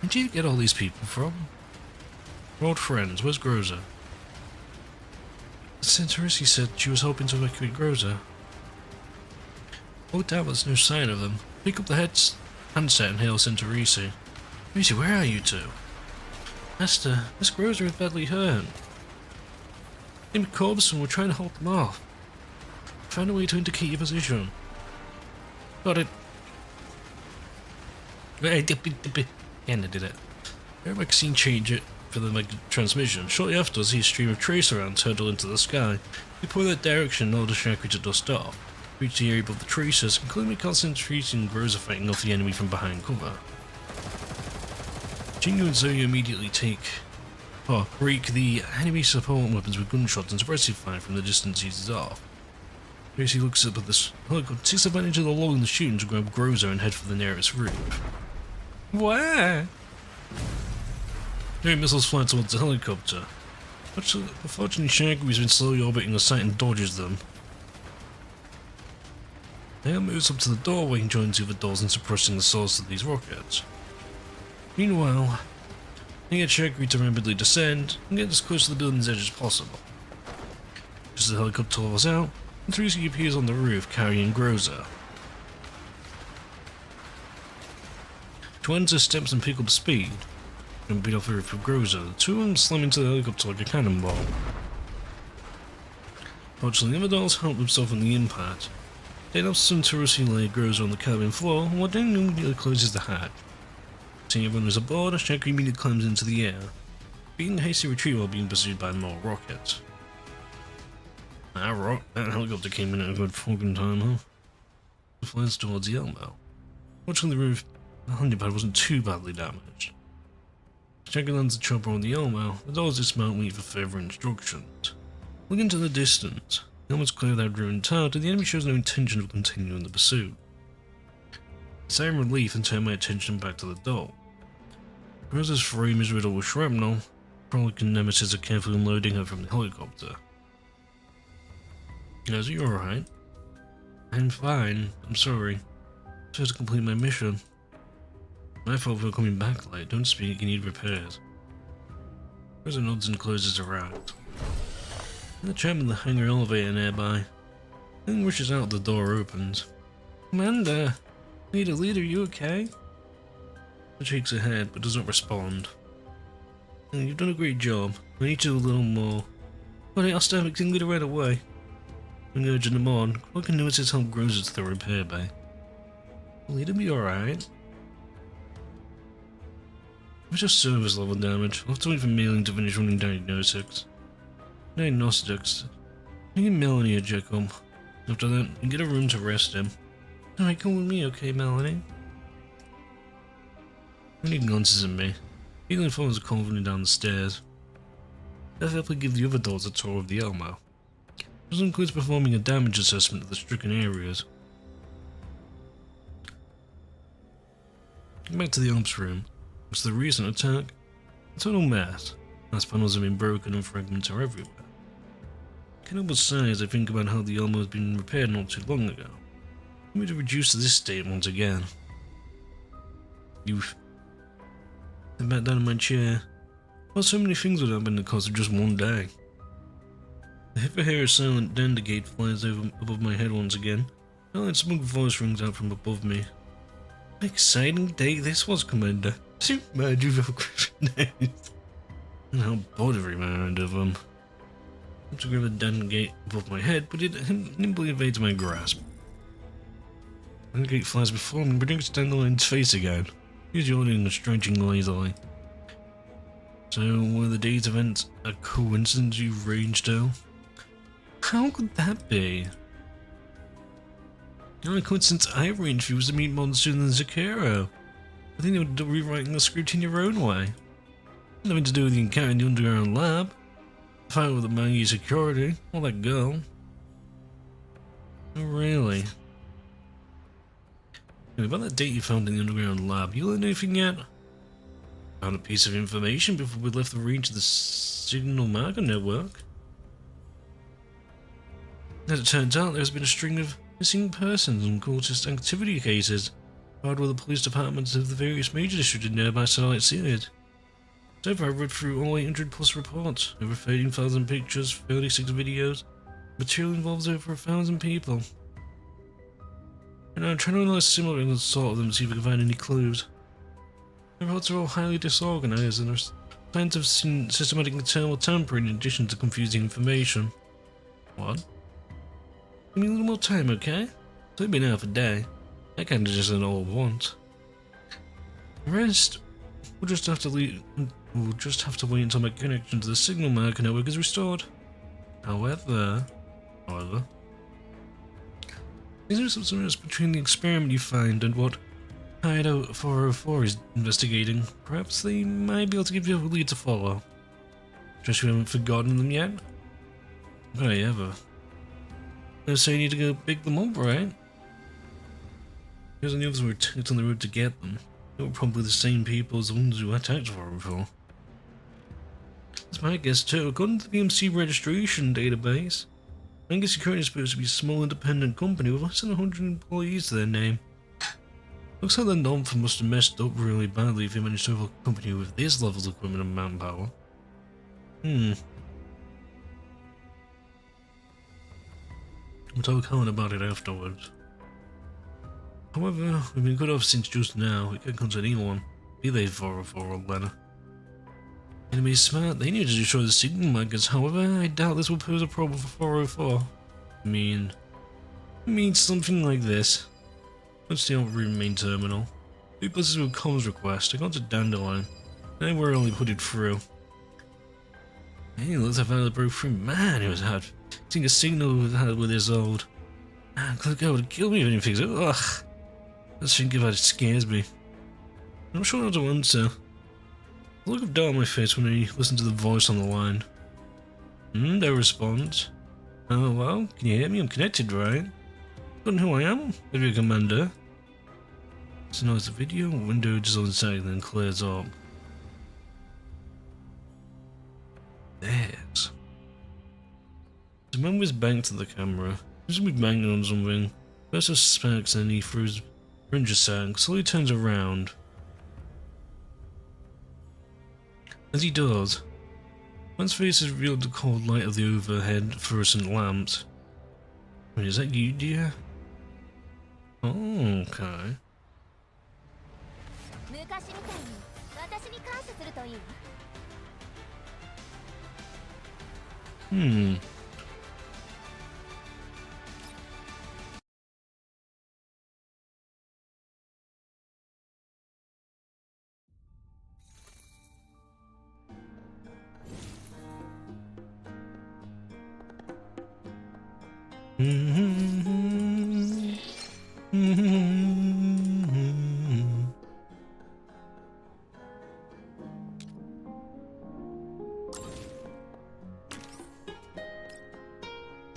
Where did you get all these people from? We're old friends. Where's Groza? Centaurissi said she was hoping to evacuate Groza. Looked out, there's no sign of them. Pick up the handset and hail Centaurissi. Lucy, where are you two? Master, Miss Groza is badly hurt. Amy Corbson, we're trying to hold them off. Find a way to indicate your position. Got it. And I did it. Airback scene change it for the transmission. Shortly after, I see a stream of tracer rounds hurtle into the sky. We point that direction and order Shakri to dust off. Reach the area above the tracers, including Concentration and Groza fighting off the enemy from behind cover. Jingu and Zoya immediately break the enemy support weapons with gunshots and suppressive fire from the distance uses off. Tracy looks up at this helicopter, takes advantage of the lull in the shooting to grab Groza and head for the nearest roof. Where? Hearing missiles fly towards the helicopter. Unfortunately, Shaggy's been slowly orbiting the site and dodges them. Now moves up to the doorway and joins the other doors in suppressing the source of these rockets. Meanwhile, they get Shaggy to rapidly descend and get as close to the building's edge as possible. Just as the helicopter levels out, Tracy appears on the roof carrying Groza. Tuenza steps and pick up speed and beat off the roof with Groza. The two of them slam into the helicopter like a cannonball. Fortunately, the other dolls help themselves from the impact. They help some Tarusi lay Groza on the cabin floor, while Dan immediately closes the hatch. Seeing everyone is aboard, Shaggy immediately climbs into the air, beating a hasty retreat while being pursued by more rockets. That helicopter came in at a good fucking time, huh? It flies towards the Elmo. Fortunately, the roof the helipad wasn't too badly damaged. Shaggy lands the chopper on the Elmo, the dolls dismount and wait for further instructions. Looking to the distance, the Elmo's clear without ruined tower, and the enemy shows no intention of continuing the pursuit. I sigh in relief and turn my attention back to the doll. Rosa's frame is riddled with shrapnel. Probably Nemesis are carefully unloading her from the helicopter. Is you alright? I'm fine. I'm sorry. I have to complete my mission. My fault for coming back late. Don't speak, you need repairs. Rosa nods and closes her eyes. The chap in the hangar elevator nearby. Then rushes out, the door opens. Commander! Leader, you okay? She shakes her head but does not respond. You've done a great job. I need to do a little more. But I'll start fixing Leader right away. I'm urging them on. What can Nemesis help grows to the repair bay? Will Leader be alright? It's just service level damage. I'll have to wait for mailing to finish running diagnostics. I need Melanie a Jacob. After that, I get a room to rest in. Alright, come with me, okay, Melanie? He glances at me. Eagerly follows confidently down the stairs. I'll happily give the other dolls a tour of the Elmo. This includes performing a damage assessment of the stricken areas. Back to the ops room. What's the recent attack? A total mess. Glass panels have been broken and fragments are everywhere. I can't help but sigh as I think about how the Elmo has been repaired not too long ago. I need to reduce this state once again. I back down in my chair. Well, so many things would happen in the course of just one day. The heavy hair is silent, then the gate flies over above my head once again. A light smug voice rings out from above me. An exciting day this was, Commander. So mad you've ever days. And how bored I remind of them. I to grab a damn gate above my head, but it nimbly evades my grasp. And the gate flies before me, bringing Standaline's face again. He's yawning and stretching lazily. So, were the day's events a coincidence you ranged to? How could that be? The only coincidence I arranged for you was to meet Monsoon and Zucchero. I think they were rewriting the script in your own way. Nothing to do with the encounter in the underground lab. The fight with the Mangy security, or that girl. Oh, really? About that date you found in the underground lab, you learned anything yet? Found a piece of information before we left the range of the signal marker network. As it turns out, there's been a string of missing persons and cultist activity cases filed with the police departments of the various major districts in nearby satellite cities. So far, I've read through all 800 plus reports, over 13,000 pictures, 36 videos. Material involves over 1,000 people. And I'm trying to analyze similar and sort of them to see if we can find any clues. The reports are all highly disorganized and are signs of systematic internal tampering in addition to confusing information. What? Give me a little more time, okay? It's only been half a day. I can't just done it all at once. The rest, we'll just have to wait until my connection to the signal marker network is restored. However, is there some similarity between the experiment you find and what Hideout 404 is investigating? Perhaps they might be able to give you a lead to follow. Just you haven't forgotten them yet? Would I ever? So you need to go pick them up, right? Because the others were attacked on the road to get them. They were probably the same people as the ones who attacked 404. That's my guess too. According to the BMC registration database, ENG Security is supposed to be a small independent company with less than 100 employees to their name. Looks like the Nomfa must have messed up really badly if they managed to have a company with this level of equipment and manpower. I'll tell Colin about it afterwards. However, we've been cut off since just now. We can't contact anyone, be they 404 or Lena. Enemy's smart, they need to destroy the signal markers. However, I doubt this will pose a problem for 404. I mean something like this. Let's the room main terminal. We places with comms request. I got to Dandelion. They were only put it through. Hey, looks like I finally broke through. Man, it was hard. Seeing a signal with this old. Man, Click would kill me if anything. Ugh. Let's think about it, scares me. I'm not sure how to answer. The look of doubt on my face when I listen to the voice on the line. No response. Oh well, can you hear me? I'm connected, right? Don't know who I am? Maybe a commander. So now it's a video window just on the side and then clears up. There's. The man was back to the camera. He seems to be banging on something. First suspects, then he throws Ranger sack, slowly turns around. As he does, man's face is revealed the cold light of the overhead fluorescent lamps. Wait, is that you, dear? Oh, okay. Hmm.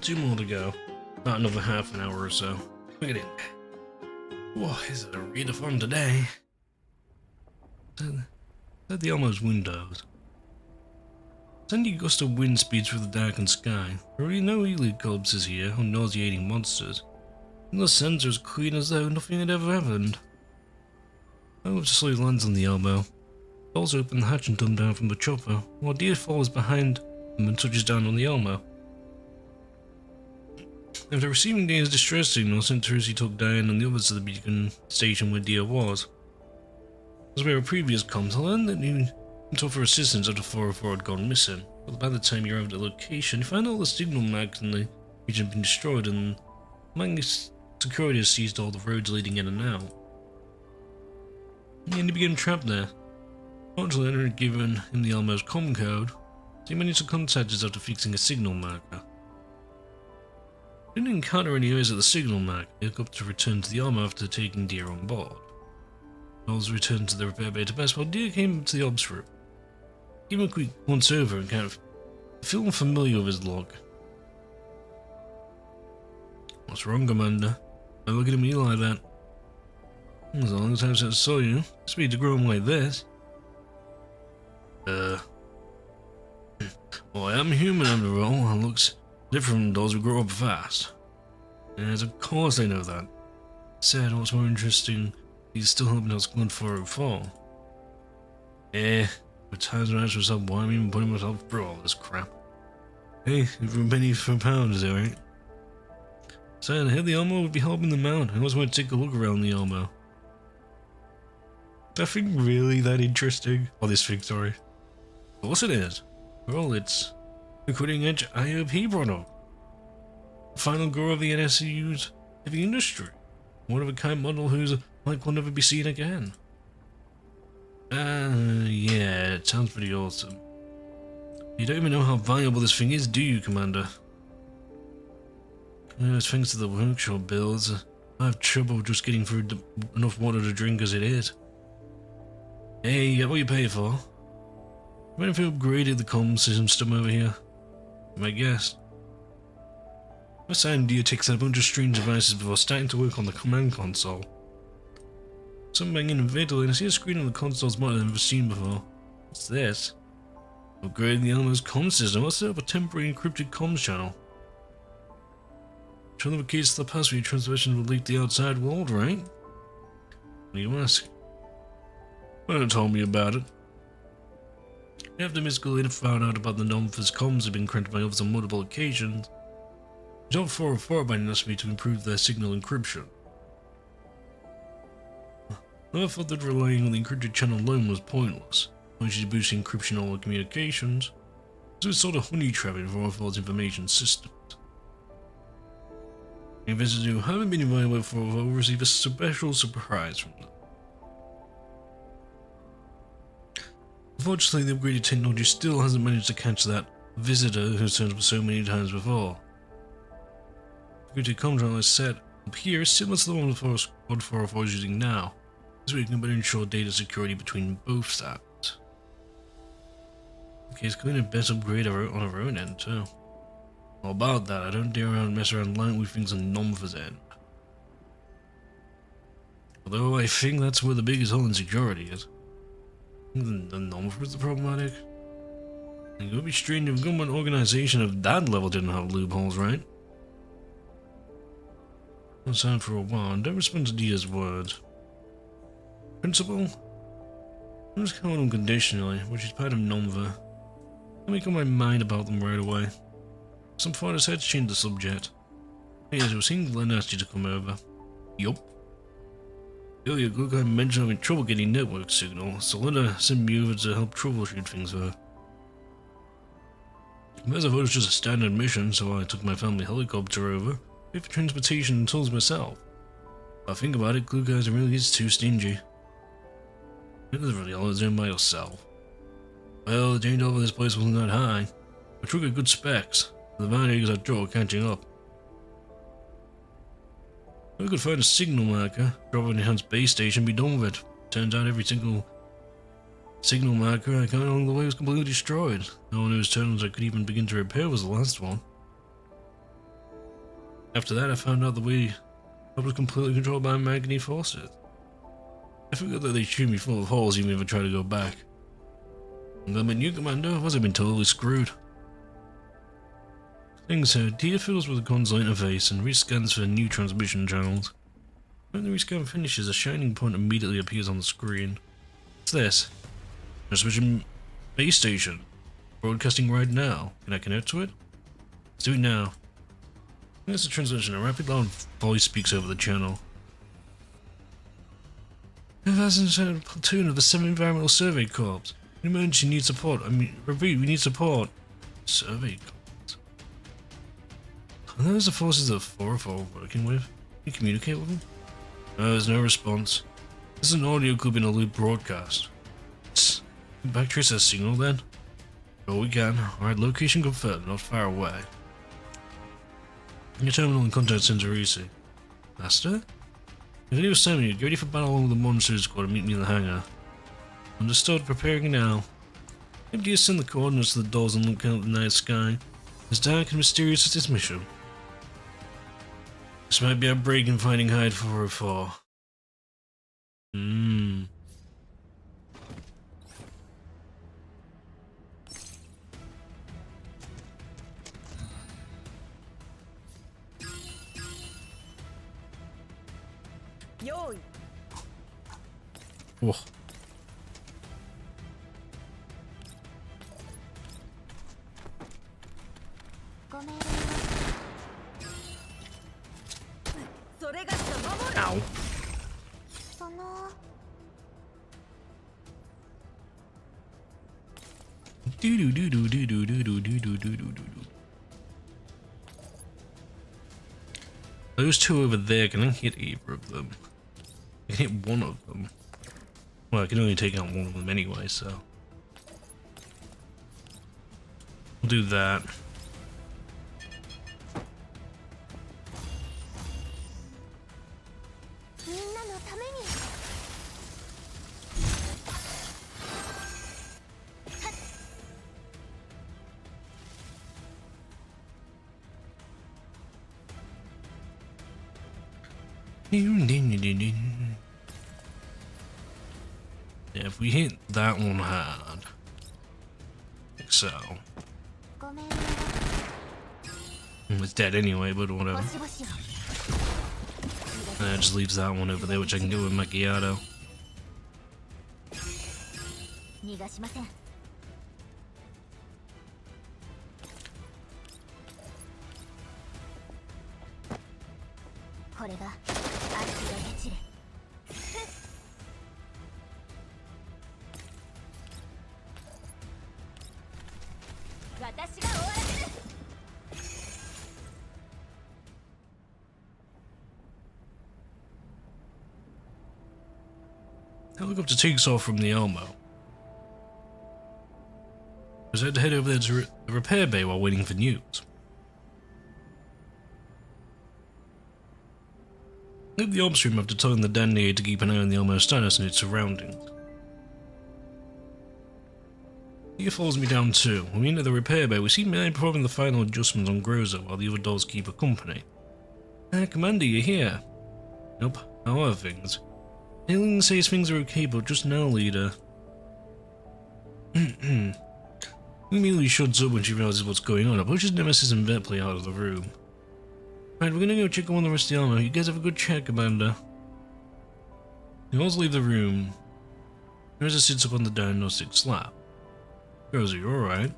Two more to go. About another half an hour or so. Look at it. Whoa, this is a really fun today. At the almost windows. Sending gust of wind speeds through the darkened sky. There are really no helicopters here or nauseating monsters. And the sensor is clean as though nothing had ever happened. I slowly lands on the elbow. Doors open the hatch and dumb down from the chopper, while Deer follows behind them and touches down on the Elmo. After receiving Deer's distress signal, Centaurus took Diane and the others to the beacon station where Deer was. As we were previous comms, I learned that he went off for assistance after 404 had gone missing, but by the time he arrived at the location, he found all the signal marks in the region had been destroyed and Mangus security has seized all the roads leading in and out. And he became trapped there. Fortunately, Leonard had given him the Elmo's comm code, so he managed to contact us after fixing a signal marker. He didn't encounter any errors at the signal marker. He took up to return to the Elmo after taking Deer on board. Knowles returned to the repair bay to best while Deer came to the ops room. Give him a quick once over and kind of feeling familiar with his look. What's wrong, Commander? Why look at me like that? It's a long time since I saw you. Speed to grow him like this. Well, I am human after all, and looks different from those who grow up fast. Yes, of course I know that. Said what's more interesting, he's still helping us Glen 404. But times when I ask myself why I'm even putting myself through all this crap. Hey, for a penny for a pound, is that right? Saying I heard the Elmo would be helping them out. I always want to take a look around the Elmo. That thing really that interesting? Oh, this thing, sorry. Of course it is. Well, it's the cutting-edge IOP product. The final grower of the NSU's heavy industry. One-of-a-kind model whose like will never be seen again. Yeah, it sounds pretty awesome. You don't even know how valuable this thing is, do you, Commander? It's thanks to the workshop builds. I have trouble just getting through enough water to drink as it is. Hey, you get what you pay for. When if you upgraded the comm system over here? My guess. My sound Deer takes out a bunch of strange devices before starting to work on the command console. Some banging and vital, and I see a screen on the console's monitor I've never seen before. What's this? Upgrading the Elmo's comm system. I'll set up a temporary encrypted comms channel. Show them a keys to the password transmission will leak the outside world, right? What do you ask? Well, don't tell me about it. After Miss Galena found out about the Nomphis comms had been corrected by others on multiple occasions, John 404 by asked me to improve their signal encryption. I thought that relying on the encrypted channel alone was pointless, when she's boosting encryption all the communications, so it's sort of honey trapping for Orphal's information systems. Investors who haven't been invited by 404 will receive a special surprise from them. Unfortunately, the upgraded technology still hasn't managed to catch that visitor who's turned up so many times before. The upgraded control is set up here is similar to the one Squad 404 is using now, so we can better ensure data security between both sides. Okay, it's going to best upgrade on our own end too. Well, about that, I don't dare around mess around lying with things on Nomphis end. Although I think that's where the biggest hole in security is. The Nomphis is problematic. It would be strange if a government organization of that level didn't have loopholes, right? I'll sign for a while. Don't respond to Dia's words. Principal? I'm just calling them conditionally, which is part of Nomva. I'll make up my mind about them right away. Some thought I had to change the subject. Yes, it was seeing Glenn asked you to come over. Yup. Earlier, Glugheim mentioned having trouble getting network signal, so Linda sent me over to help troubleshoot things for her. As I thought it was just a standard mission, so I took my family helicopter over, paid for transportation and tools myself. If I think about it, Glugheim really is too stingy. It doesn't really all doing by yourself. Well, the danger over this place wasn't that high. I took good specs. The values I draw catching up. I could find a signal marker, drop it in Hunt's base station, and be done with it. Turns out every single signal marker I found along the way was completely destroyed. No one whose terminals I could even begin to repair was the last one. After that, I found out the way I was completely controlled by Magni forces. I forgot that they shoot me full of holes even if I try to go back. And I'm a new commander, I must have been totally screwed. Things so, Dia fiddles with the console interface and rescans for new transmission channels. When the rescan finishes, a shining point immediately appears on the screen. What's this? Transmission base station. Broadcasting right now. Can I connect to it? Let's do it now. There's a transmission. A rapid loud voice speaks over the channel. As a platoon of the 7th Environmental Survey Corps. In emergency need support. Repeat, we need support. Survey Corps. Are those the forces that 404 are working with? Can you communicate with them? No, there's no response. This is an audio clip in a loop broadcast. Can backtrace that signal then? Sure we can. Alright, location confirmed, not far away. Your terminal in contact Centurisi. Master? Continue assembling, get ready for battle along with the monster squad and meet me in the hangar. Understood, preparing now. Maybe you send the coordinates to the doors and look out at the night sky. As dark and mysterious as this mission. This might be our break in finding Hyde 404. Whoa. Ow. Those two over there, can I hit either of them? I can hit one of them. Well, I can only take out one of them anyway, so we'll do that. Yeah, if we hit that one hard, like so. It's dead anyway, but whatever. That just leaves that one over there, which I can do with Macchiato. Helicopter takes off from the Elmo. I had to head over there to the repair bay while waiting for news. Leave the ops room after telling the dandy to keep an eye on the Elmo status and its surroundings. He follows me down too. When we enter the repair bay, we see May performing the final adjustments on Groza while the other dolls keep her company. Commander, you're here. Nope, how are things? Alien says things are okay, but just now, leader. He immediately shuts up when she realizes what's going on and pushes Nemesis and Vepley out of the room. Right, we're gonna go check on the rest of the armor. You guys have a good check, Amanda. You all leave the room. Rosa sits up on the diagnostic slab. Rosa, you alright?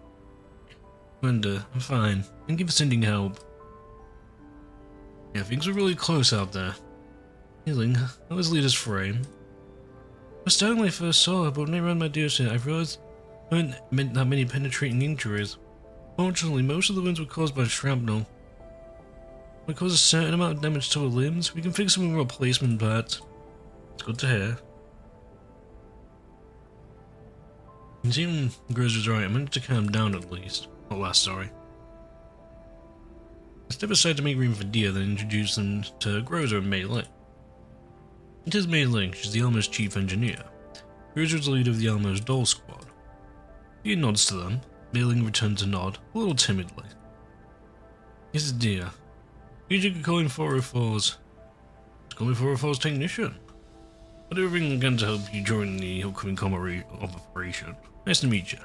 Amanda, I'm fine. Thank you for sending help. Yeah, things are really close out there. Healing, how was Lita's frame? I was starting when I first saw her, but when I ran my deer set, I realized I hadn't meant that many penetrating injuries. Fortunately, most of the wounds were caused by shrapnel. When it causes a certain amount of damage to her limbs, we can fix them with replacement parts. It's good to hear. And even Grizz was right, I managed to calm down at least. Not last, sorry. I step aside to make room for Dia, then introduce them to Groza and Mei Ling. It is Mei Ling, she's the Elmo's chief engineer. Groza is the leader of the Elmo's doll squad. Dia nods to them. Mei Ling returns a nod, a little timidly. This is Dia. You could call him 404's. Call me 404's technician. I'll do everything I can to help you during the upcoming operation. Nice to meet you.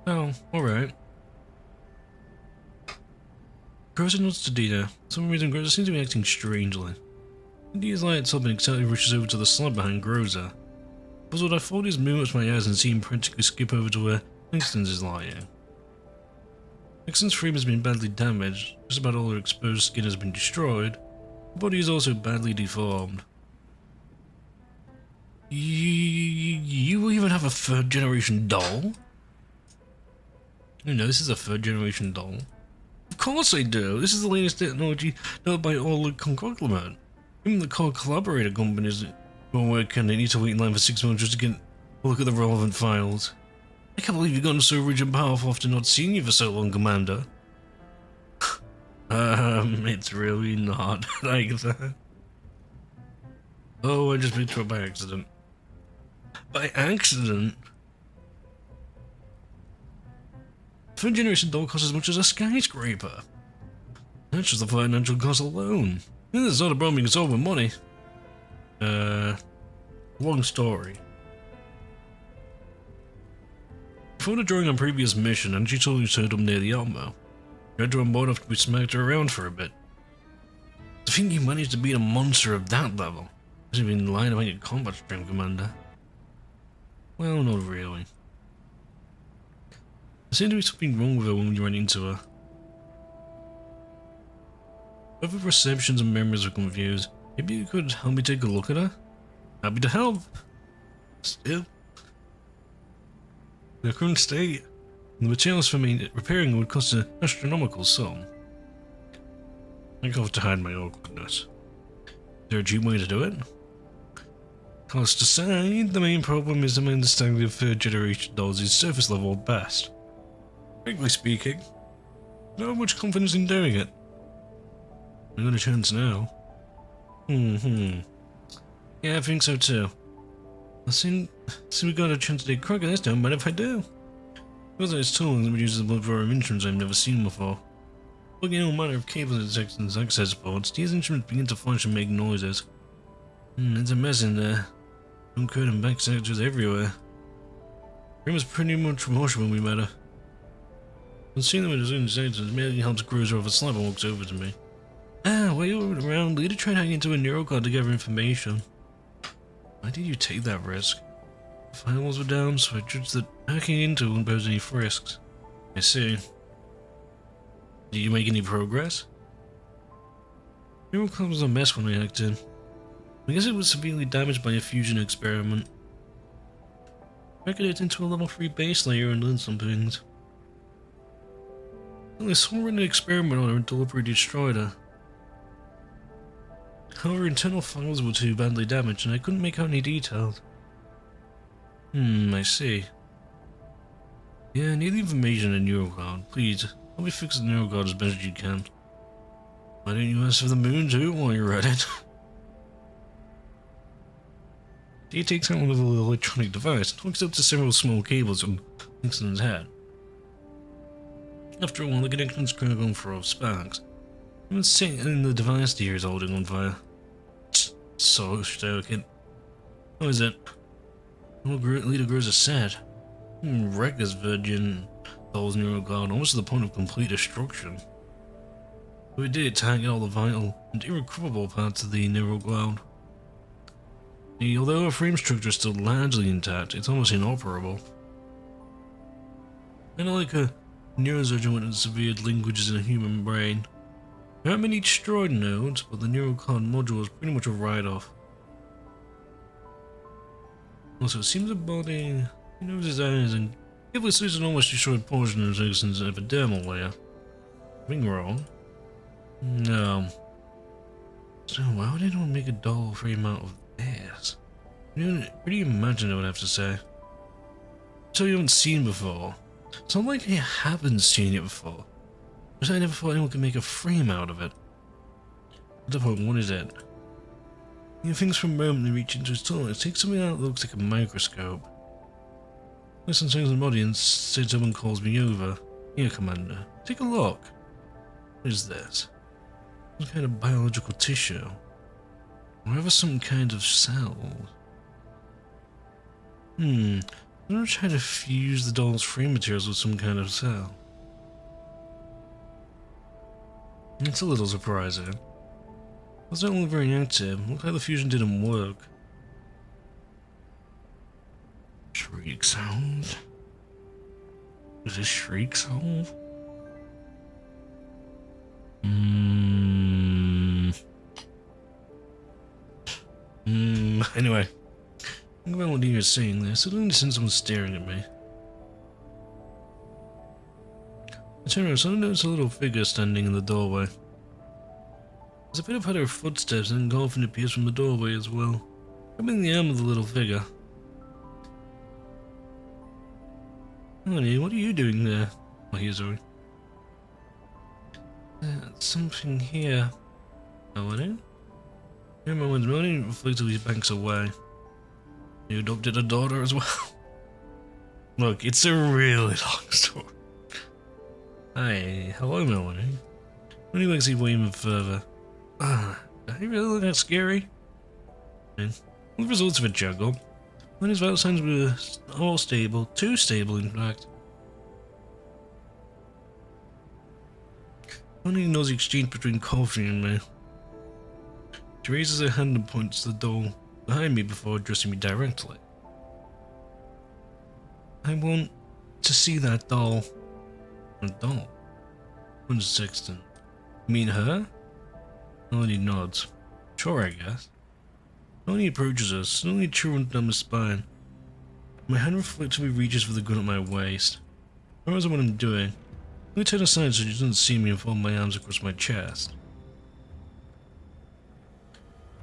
Oh, alright. Groza nods to Dia. For some reason, Groza seems to be acting strangely. Dia's lights up and excitedly rushes over to the slab behind Groza. Puzzled, I fold his movements with my eyes and see him practically skip over to where Langston's is lying. Langston's frame has been badly damaged, just about all her exposed skin has been destroyed. Her body is also badly deformed. You even have a third generation doll? You know, this is a third generation doll. Of course I do. This is the latest technology developed by all the conglomerate. Even the core collaborator companies who are working, they need to wait in line for 6 months just to get a look at the relevant files. I can't believe you've gotten so rich and powerful after not seeing you for so long, Commander. It's really not like that. Oh, I just picked her up by accident. By accident? Third generation doll costs as much as a skyscraper. That's just the financial cost alone. This is not a problem you can solve with money. Long story. Before the drawing on previous mission, and she told you turned up near the Elmo. You had to on board after we smacked her around for a bit. To think you managed to beat a monster of that level. Hasn't been lying about your combat stream, Commander. Well, not really. There seemed to be something wrong with her when we ran into her. Both her perceptions and memories are confused. Maybe you could help me take a look at her? Happy to help. Still, in her current state, the materials for me repairing would cost an astronomical sum. I have to hide my awkwardness. Is there a cheap way to do it? Cost aside, the main problem is that my understanding of third generation dolls is surface level at best. Frankly speaking, I don't have much confidence in doing it. I got a chance now. Yeah, I think so too. I think we got a chance to take a crack at this, don't mind if I do. Because it's tools that reduces the blood flow of instruments I've never seen before. Plugging in all manner of cables and detections and access ports, these instruments begin to function and make noises. It's a mess in there. Uncurred and back sectors everywhere. Room was pretty much emotional when we met her. I've seen them in his own senses, merely helps Groza off a slab and walks over to me. While you were around, Lita tried hacking into a neurocard to gather information. Why did you take that risk? The firewalls were down, so I judged that hacking into wouldn't pose any risks. I see. Did you make any progress? Neurocard was a mess when I hacked in. I guess it was severely damaged by a fusion experiment. I could get into a level 3 base layer and learn some things. I saw her in an experiment on her and deliberately destroyed her. However, internal files were too badly damaged and I couldn't make out any details. I see. Yeah, I need the information in neurocard. Please, help me fix the neurocard as best as you can. Why don't you ask for the moon too while you're at it? He takes out one of the electronic device and hooks up to several small cables on Langston's head. After a while, the connections crack on for off sparks. I'm sitting in the device here is holding on fire. So stoking. How is it? What Lita Groza said. Wreckers Virgin Dolls Neural Cloud, almost to the point of complete destruction. We did target all the vital and irrecoverable parts of the neural cloud. Although our frame structure is still largely intact, it's almost inoperable. Kind of like a neurosurgeon with severed linkages in a human brain. There aren't many destroyed nodes, but the neural cloud module is pretty much a write-off. Also, it seems the body, his eyes, and carefully sees an almost destroyed portion of Zixon's epidermal layer. Something wrong? No. So why would anyone make a doll frame out of this? What do you imagine I would have to say? So you haven't seen before. It's not like I haven't seen it before. Because I never thought anyone could make a frame out of it. At the point, what is it? Things from a moment they reach into his tool. It takes something out that looks like a microscope. Listen to the body and say someone calls me over. Here, Commander. Take a look. What is this? Some kind of biological tissue. Or ever some kind of cell. I'm gonna try to fuse the doll's frame materials with some kind of cell. It's a little surprising. It's not look very active. Looks like the fusion didn't work. Shriek sound? Is this shriek sound? Anyway. Think about what you're saying there. Suddenly someone's staring at me. I turn around, suddenly notice a little figure standing in the doorway. There's a bit of her footsteps and engulfing appears from the doorway as well. Grabbing the arm of the little figure. Honey, what are you doing there? Oh, here's Zoe. There's something here. Melanie? Here, Melanie reflectively banks away. You adopted a daughter as well? Look, it's a really long story. Hi, hello Melanie. When you see way even further. Do you really look that scary? The results of a juggle. When his vital signs were all stable, too stable in fact. Only knows the exchange between Coffee and me. She raises her hand and points to the doll behind me before addressing me directly. I want to see that doll. A doll? When's Sexton? You mean her? Melanie nods. Sure, I guess. Melanie approaches us, slowly chewing down my spine. My hand reflectively reaches for the gun at my waist. I realize what I'm doing. Let me turn aside so she doesn't see me and fold my arms across my chest.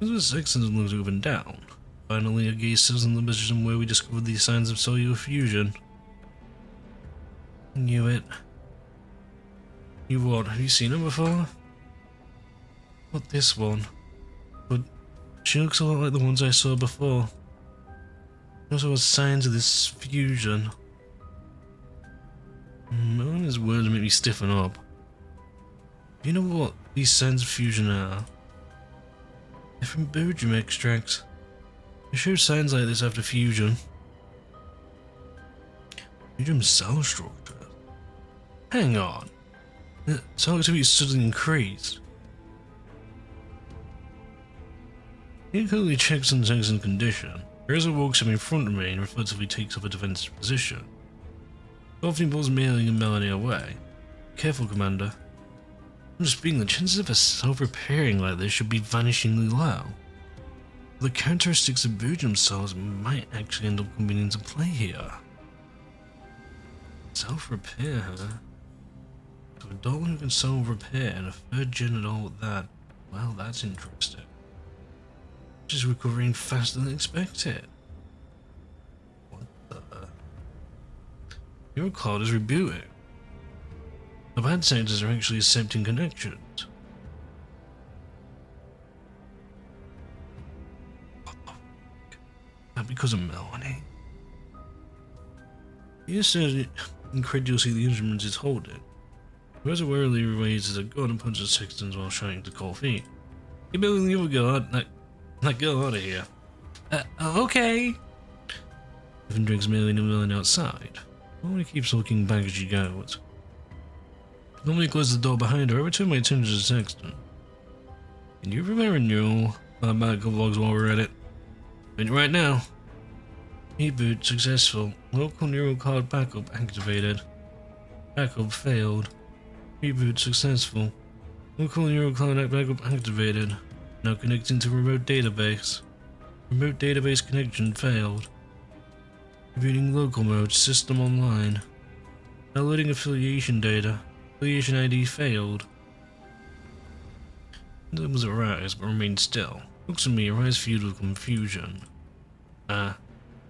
Elizabeth Sexton looks up and down. Finally, her gaze settles on the position where we discovered these signs of cellular fusion. I knew it. You what? Have you seen her before? Not this one. But she looks a lot like the ones I saw before. She also has signs of this fusion. Melanie's words make me stiffen up. Do you know what these signs of fusion are? They're from Belgium extracts. They show signs like this after fusion. Belgium cell structure. Hang on. The cell activity is suddenly increased. He clearly checks on Sexton's condition. Rosa walks him in front of me and reflectively takes up a defensive position. Dolphin pulls Mailing and Melanie away. Careful, Commander. I'm just being the chances of us self-repairing like this should be vanishingly low. The characteristics of Belgium cells might actually end up coming into play here. Self-repair, huh? So a doll who can self-repair and a third gen doll at that. Well, that's interesting. Just recovering faster than expected. What the? Your cloud is rebooting. The bad sectors are actually accepting connections. What the fuck? Not because of Melanie. He says incredulously the instrument is holding. Rosa warily raises a gun and punches Sexton while shouting to Coffee. Get Billy and the other girl out, that girl out of here. Okay. Even drags Melanie and Melanie outside. Nobody keeps looking back as she goes. Nobody closes the door behind her. I return my attention to the sexton. Can you prepare a new backup logs while we're at it? And right now. Reboot successful. Local neural card backup activated. Backup failed. Reboot successful. Local neural card backup activated. Now connecting to remote database. Remote database connection failed. Rebooting local mode. System online. Downloading affiliation data. Affiliation ID failed. Numbers arise but remain still. Looks at me, your eyes filled with confusion. Are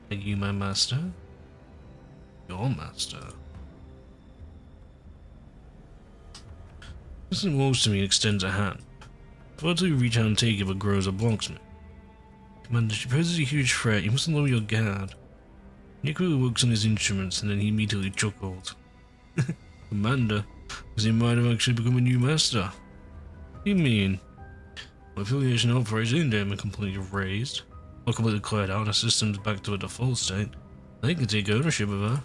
you my master? Your master. Listen walks to me and extends a hand. Before to reach out and take it, but Groza blocks me. Commander, she poses a huge threat. You mustn't lower your guard. Nico works on his instruments and then he immediately chuckled. Commander, because he might have actually become a new master. What do you mean? My affiliation operates in them and completely raised. Or completely cleared out and the system's back to a default state. They can take ownership of her.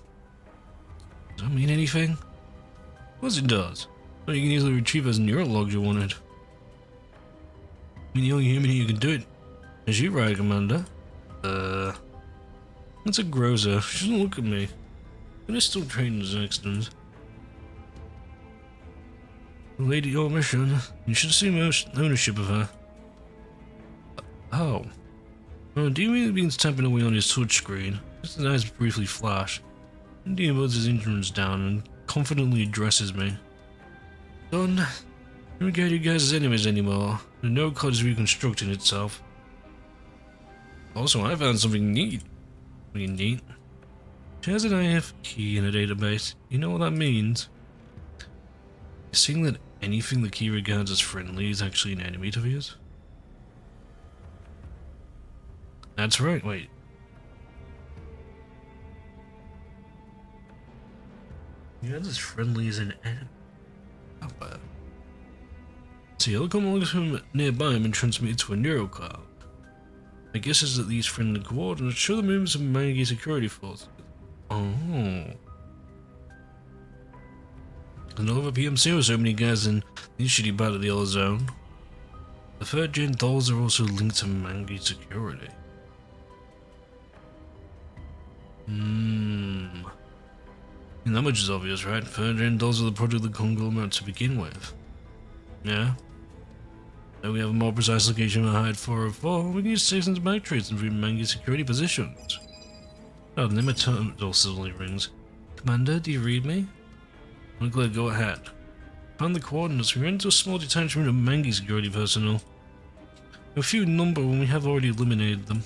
Does that mean anything? Of course it does. But you can easily retrieve those neural logs you wanted. I mean, the only human who can do it is you, right, Commander? That's a Groza. She doesn't look at me. But I still train as extras. Lady, your mission. You should assume ownership of her. Oh. Do you mean it means tapping away on his touchscreen? Just his eyes briefly flash. And he puts his instruments down and confidently addresses me. Son, I don't regard you guys as enemies anymore. The no code is reconstructing itself. Also, I found something neat. Pretty neat. She has an IF key in a database. You know what that means? You're saying that anything the key regards as friendly is actually an enemy to his? That's right, wait. Regards as friendly as an enemy? Not bad. See, I'll come along from nearby him and transmit it to a neural card. My guess is that these friendly coordinates show the movements of Mangi security forces. Oh. There's no other PMC with so many guys in this shitty part of the other zone. The third gen dolls are also linked to Mangi security. And that much is obvious, right? Third gen dolls are the product of the conglomerate to begin with. Yeah? Now we have a more precise location of Hide 404, we can use Citizens backtrace and view Mangi security positions. Oh, then my terminal suddenly rings. Commander, do you read me? I'm glad, go ahead. Found the coordinates, we ran into a small detachment of Mangi security personnel. A few number when we have already eliminated them.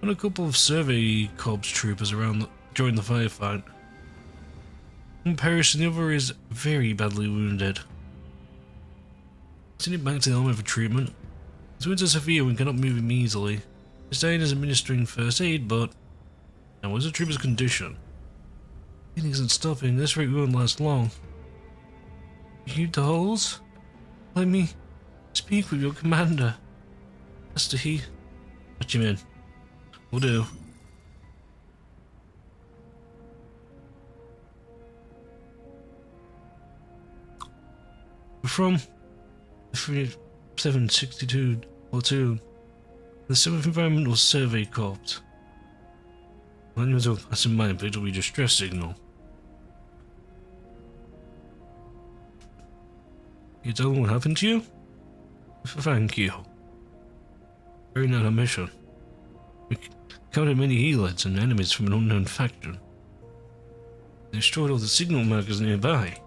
And a couple of survey corps troopers around during the firefight. One perished and the other is very badly wounded. Send it back to the army for treatment. His wounds are severe and cannot move him easily. His dying is administering first aid, but... Now, what's the trooper's condition? Healing isn't stopping, this rate won't last long. You dolls? Let me speak with your commander. Master, he... What you mean? Will do. We're from... 762 platoon. The 7th Environmental Survey Corps. When you're passing by, but it'll be distress signal. You tell them what happened to you? Thank you. Carrying out our mission. We counted many heloids and enemies from an unknown faction. They destroyed all the signal markers nearby.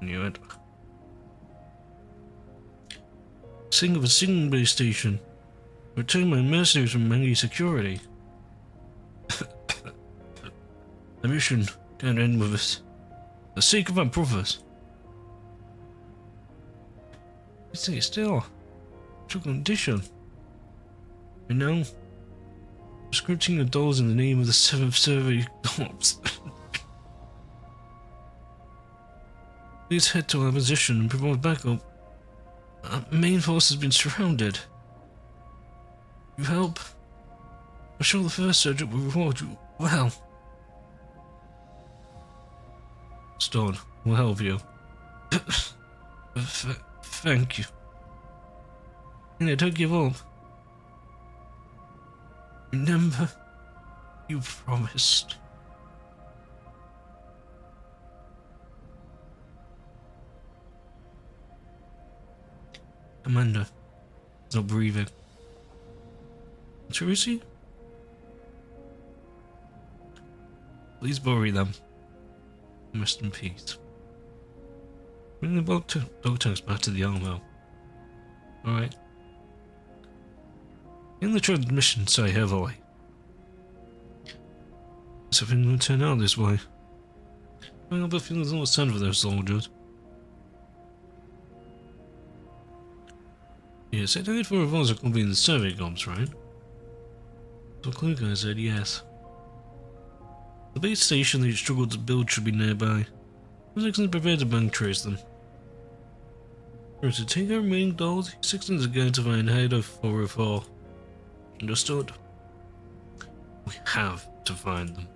Knew it. Sing of a signal base station. Return my mercenaries from Mangi security. The mission can't end with us. For the sake of our brothers. Stay still. True condition. And now, scripting the dolls in the name of the 7th Survey Corps. Please head to our position and provide backup. Our main force has been surrounded. You help. I'm sure the first surgeon will reward you well. Stone, we'll help you. Thank you. And I don't give up. Remember, you promised. Amanda, not breathing. Tracy? Please bury them. Rest in peace. Bring the dog tanks back to the Alamo. Alright. In the transmission say heavily. Something will turn out this way. I have a feeling there's no time for those soldiers. Yes, I know it for a voice are in the survey comps, right? So Clue guy said yes. The base station they struggled to build should be nearby. Sexton's prepared to bank trace them. To take our remaining dolls, Sexton's going to find Hideout 404. Understood? We have to find them.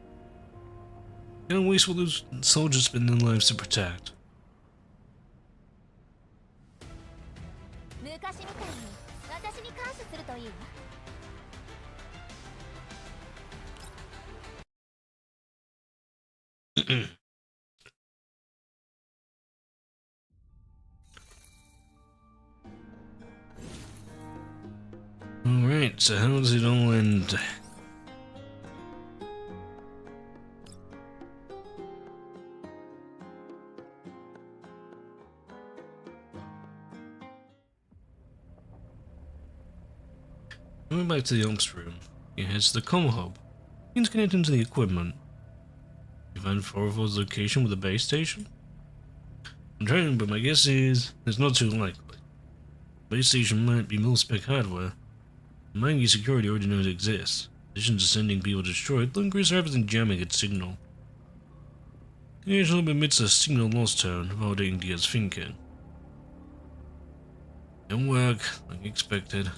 Can't waste what those soldiers spend their lives to protect. Alright, so how does it all end? Going back to the ops room, he heads to the comm hub. He's connecting to the equipment. You find 404's location with the base station? I'm trying, but my guess is it's not too likely. The base station might be mil-spec hardware. ENG security already knows it exists. In addition to sending people destroyed, the increased service and jamming its signal. The agent emits a signal loss tone, validating Diaz's thinking. Didn't work, like expected.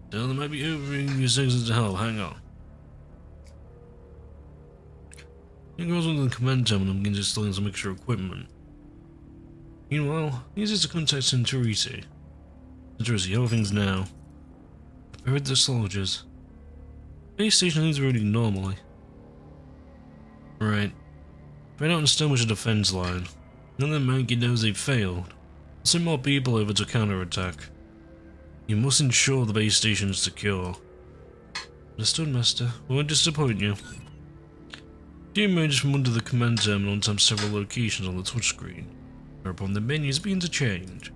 Still, there might be overing your seconds to help. Hang on. He goes into the command terminal and begins installing some extra equipment. Meanwhile, he uses to contact Centurisi. Centurisi, how are things now? Where are the soldiers? Base station is running normally. Right. Try not to establish a defense line. Now that Maggie knows they've failed, send more people over to counterattack. You must ensure the base station is secure. Understood, Master. We won't disappoint you. You emerge from under the command terminal and tap several locations on the touchscreen, whereupon the menus begin to change.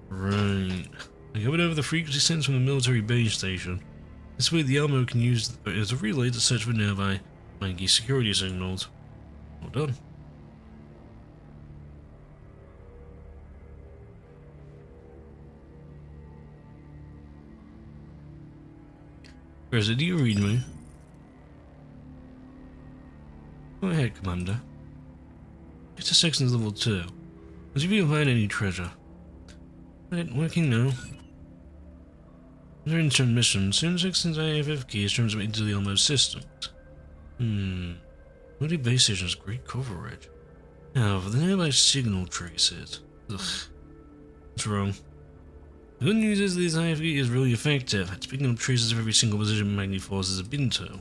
Right. I covered over the frequency sense from the military base station. This way the Alamo can use it as a relay to search for nearby ENG security signals. Well done. President, do you read me? Go ahead, Commander. Get to Sexton's level 2. As if you can find any treasure. Right, working now. During transmission, soon Sexton's IFF key is transmitted into the Alamo systems. Woody base station has great coverage. However, the nearby signal traces. Ugh. What's wrong? The good news is this IFF key is really effective at picking up traces of every single position Magni forces have been to. The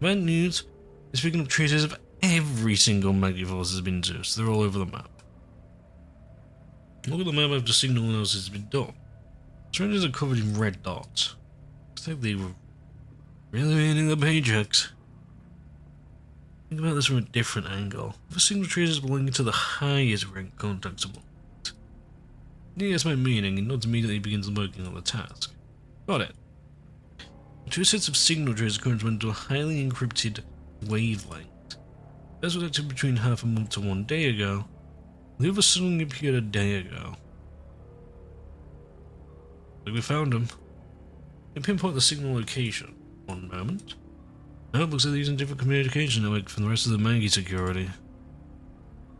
bad news is picking up traces of every single Magni force has been to, so they're all over the map. Look at the map after signal analysis has been done. Strangers are covered in red dots. Looks like they were really earning the paychecks. Think about this from a different angle. If a signal traces belonging to the highest rank contacts among it. That's my meaning, and not immediately begins working on the task. Got it. Two sets of signal traces correspond to a highly encrypted wavelength. That's what I took between half a month to 1 day ago. The other suddenly appeared a day ago. Like we found him. We pinpoint the signal location. One moment. Now it looks like they're using different communication network from the rest of the Maggie security.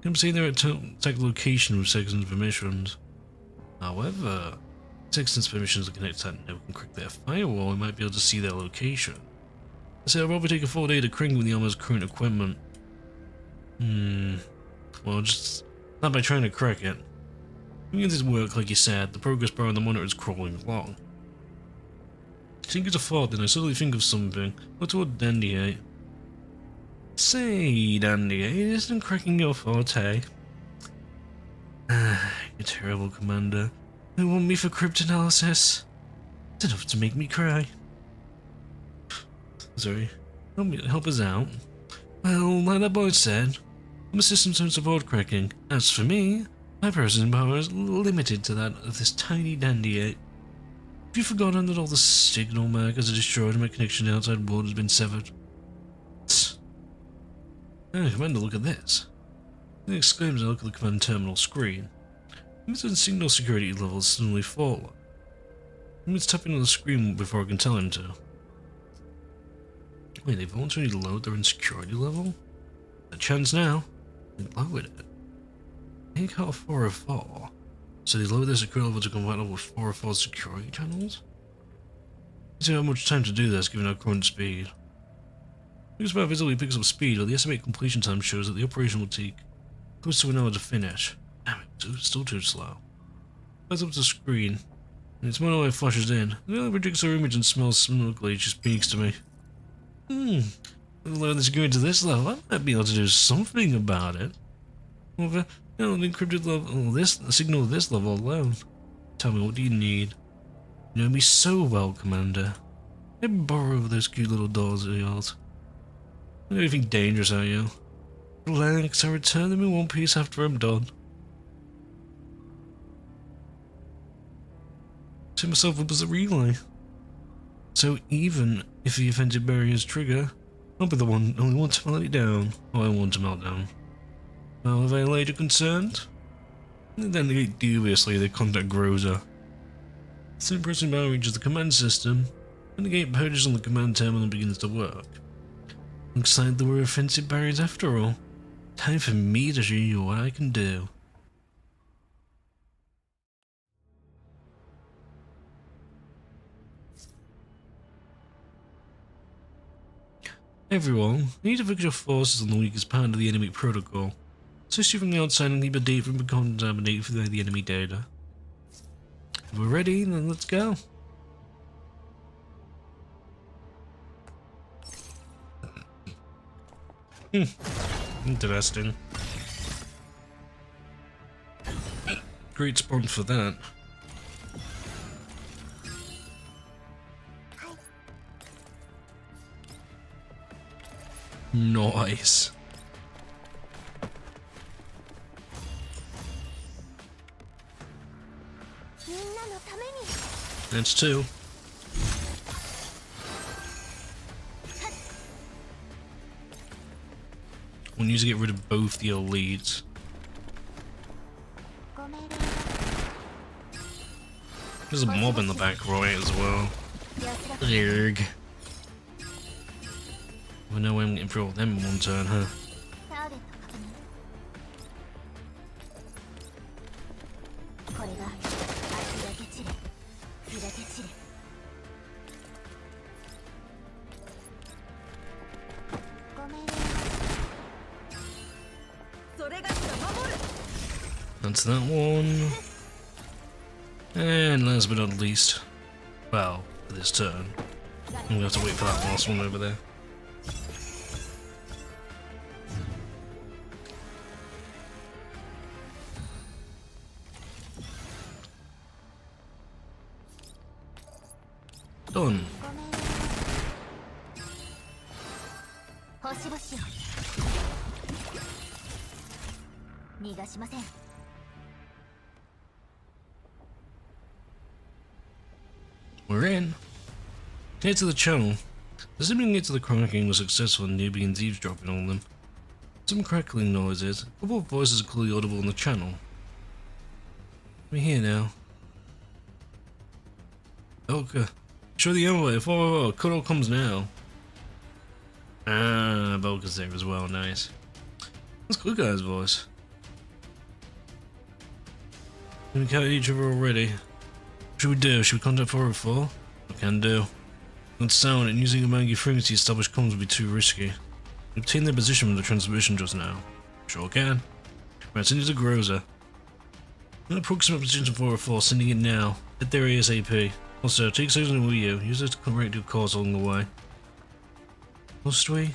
I'm saying they're at exact location with Sexton's permissions. However, Sexton's permissions to connect to that network and crack their firewall, we might be able to see their location. I say it'll probably take a full day to crank with the Almost current equipment. Well, just not by trying to crack it. Making this work, like you said, the progress bar on the monitor is crawling along. I think it's a fault, then I suddenly think of something. Look toward Dandy. Say, Dandy, isn't cracking your forte? You terrible commander. You want me for cryptanalysis? It's enough to make me cry. Sorry, help us out. Well, like that boy said, I'm a systems don't support cracking. As for me, my processing power is limited to that of this tiny Dandy. Have you forgotten that all the signal markers are destroyed and my connection to the outside world has been severed? Oh, Commander, look at this. He exclaims as I look at the command terminal screen. His signal security level has suddenly fallen. He's tapping on the screen before I can tell him to. Wait, they voluntarily lowered their insecurity level? A chance now. They lowered it. They got 404. So they lowered their security level to compatible with 404 security channels? You see how much time to do this given our current speed. Because about visibly picks up speed, or the estimated completion time shows that the operation will take close to an hour to finish. Damn it, it's still too slow. Lights up the screen, and its mono light flashes in. The other projects our image and smells smugly, it just speaks to me. Learn this going to this level, I might be able to do something about it. However, the encrypted level, the signal of this level alone. Tell me, what do you need? You know me so well, Commander. Let me borrow those cute little dolls of yours. Anything dangerous, are you? Relax, I'll return them in one piece after I'm done. Set myself up as a relay. So even if the offensive barriers trigger, I'll be the only one to melt it down. Oh, I want to melt down. Well, have I later concerned? And then dubiously they contact Groza. Soon pressing bar reaches the command system, and the gate purges on the command terminal begins to work. Looks like there were offensive barriers after all. Time for me to show you what I can do. Everyone, I need to focus your forces on the weakest part of the enemy protocol. Assist you from the outside and keep a data from becoming contaminated for the enemy data. If we're ready, then let's go. Interesting. Great spawn for that. Nice. That's two. We need to get rid of both the elites. There's a mob in the back right as well. Erg. I know I'm getting through all them in one turn, huh? That's that one. And last but not least, well, for this turn, I'm gonna have to wait for that last one over there. Done. We're in. Head to the channel. Assuming it to the cracking was successful and Nubians eavesdropping on them. Some crackling noises. A couple of voices are clearly audible in the channel. We're here now. Okay. Show the envelope. Oh, cuddle comes now. Ah, Boga's there as well. Nice. That's good guy's voice. We count each other already. What should we do? Should we contact 404? We can do. Let's sound it, and using a Mangi frequency to establish comms would be too risky. We obtained their position from the transmission just now. Sure can. Right, send it to Groza. Approximate position 404, sending it now. Get there ASAP. Also, take something with you. Use it to correct your course along the way. Must we?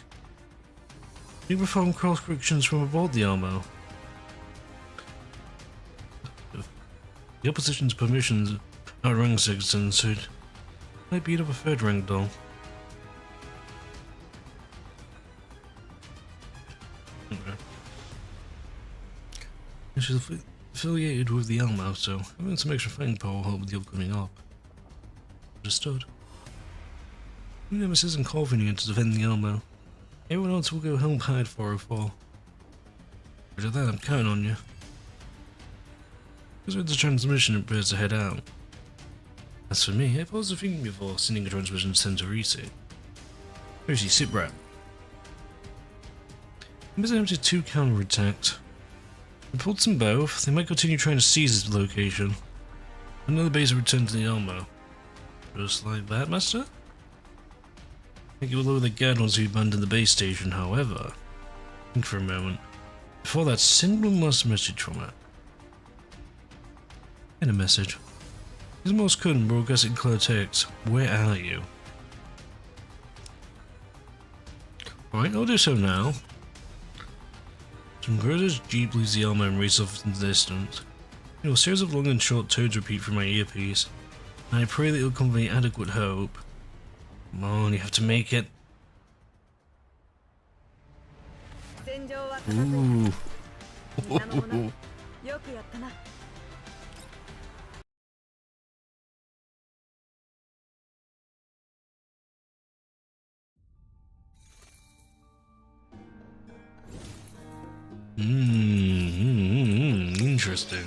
You perform course corrections from aboard the Almo. The opposition's permissions are rank sections, so it might be the preferred rank though. Okay. She's affiliated with the Almo, so having some extra fighting power will help with the upcoming op. Understood. The Nemesis and Corvinian to defend the Almo. Everyone else will go help hide 404. After that, I'm counting on you. Because with the transmission, it prepares to head out. As for me, I paused the thinking before sending a transmission sent to reset. Seriously, sit rep. I'm attempted 2 counterattacks. We pulled them both, they might continue trying to seize this location. Another base will return to the Elmo. Just like that, master? I think you will lower the guard once we abandon the base station, however. Think for a moment. Before that, send one last message from her. And a message. He's most couldn't broadcast in clear text. Where are you? Alright, I'll do so now. Some Groza's Jeep leaves the Elmo and races off in the distance. You know, a series of long and short tones repeat from my earpiece, and I pray that it will convey adequate hope. Come on, you have to make it. Ooh. Interesting.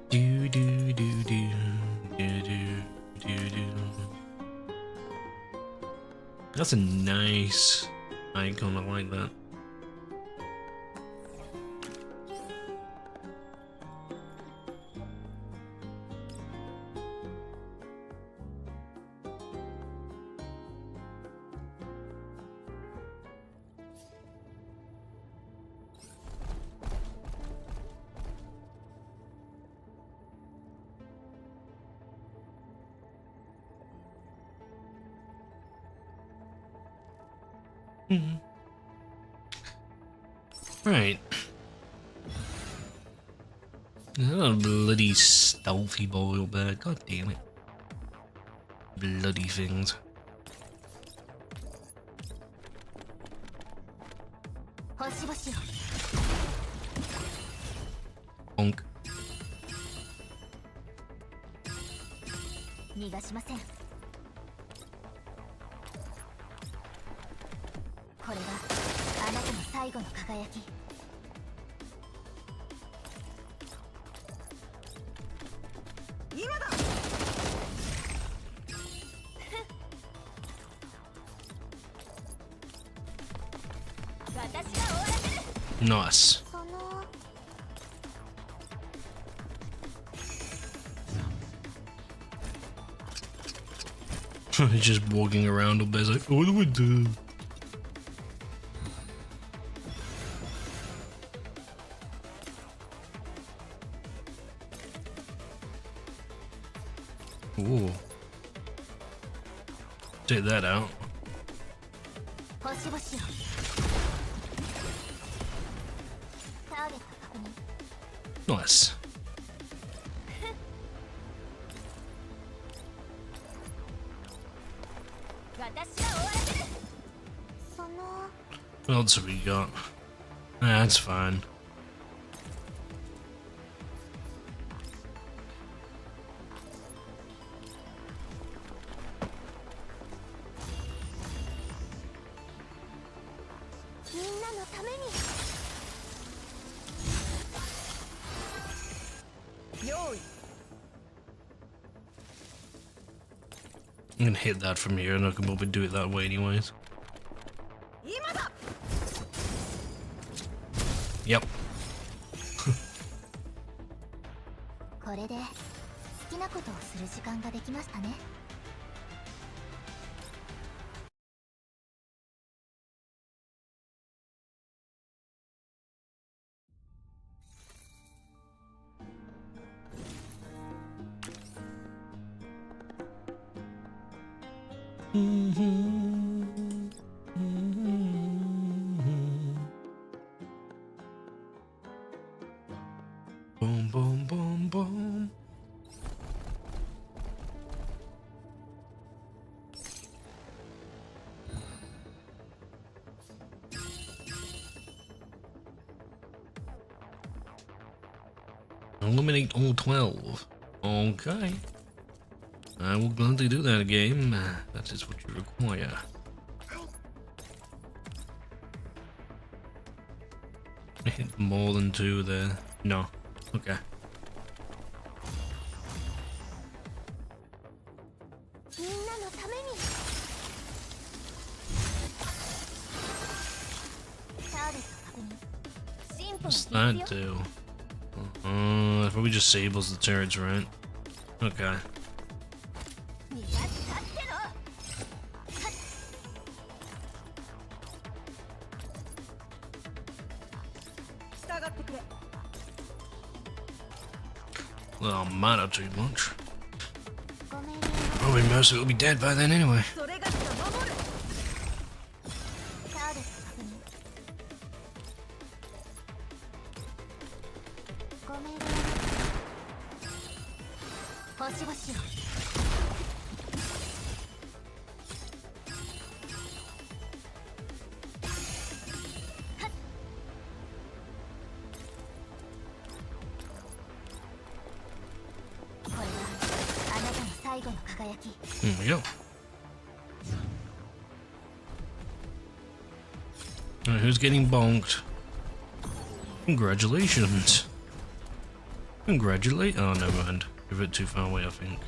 Do do do do do do do do. That's a nice icon, I like that. Right. Oh, bloody stealthy boy up there. God damn it. Bloody things. Bonk. Nice. He's just walking around all day like, what do we do? Ooh. Take that out. Nice. What else have we got? That's fine. I'm gonna hit that from here and I can probably do it that way anyways. Yep. これで好きなことをする時間ができましたね。Boom, boom, boom, boom. Eliminate all 12. Okay. I will gladly do that, game. That is what you require. I hit more than 2 there. No. Okay. みんなのために。ターレット確認。進歩 What's が that 必要。 do? That probably just disables the turrets, right? Okay. 逃がしたっての。従ってくれ。 Well, matter too much. ごめんね。 Probably most of it will be dead by then anyway. それがしか守る。ターレット確認。ごめんね。星々を。これがあなたの最後の輝き。 There we go. Alright, who's getting bonked? Congratulations. Congratulate. Oh, never mind. You're a bit too far away, I think.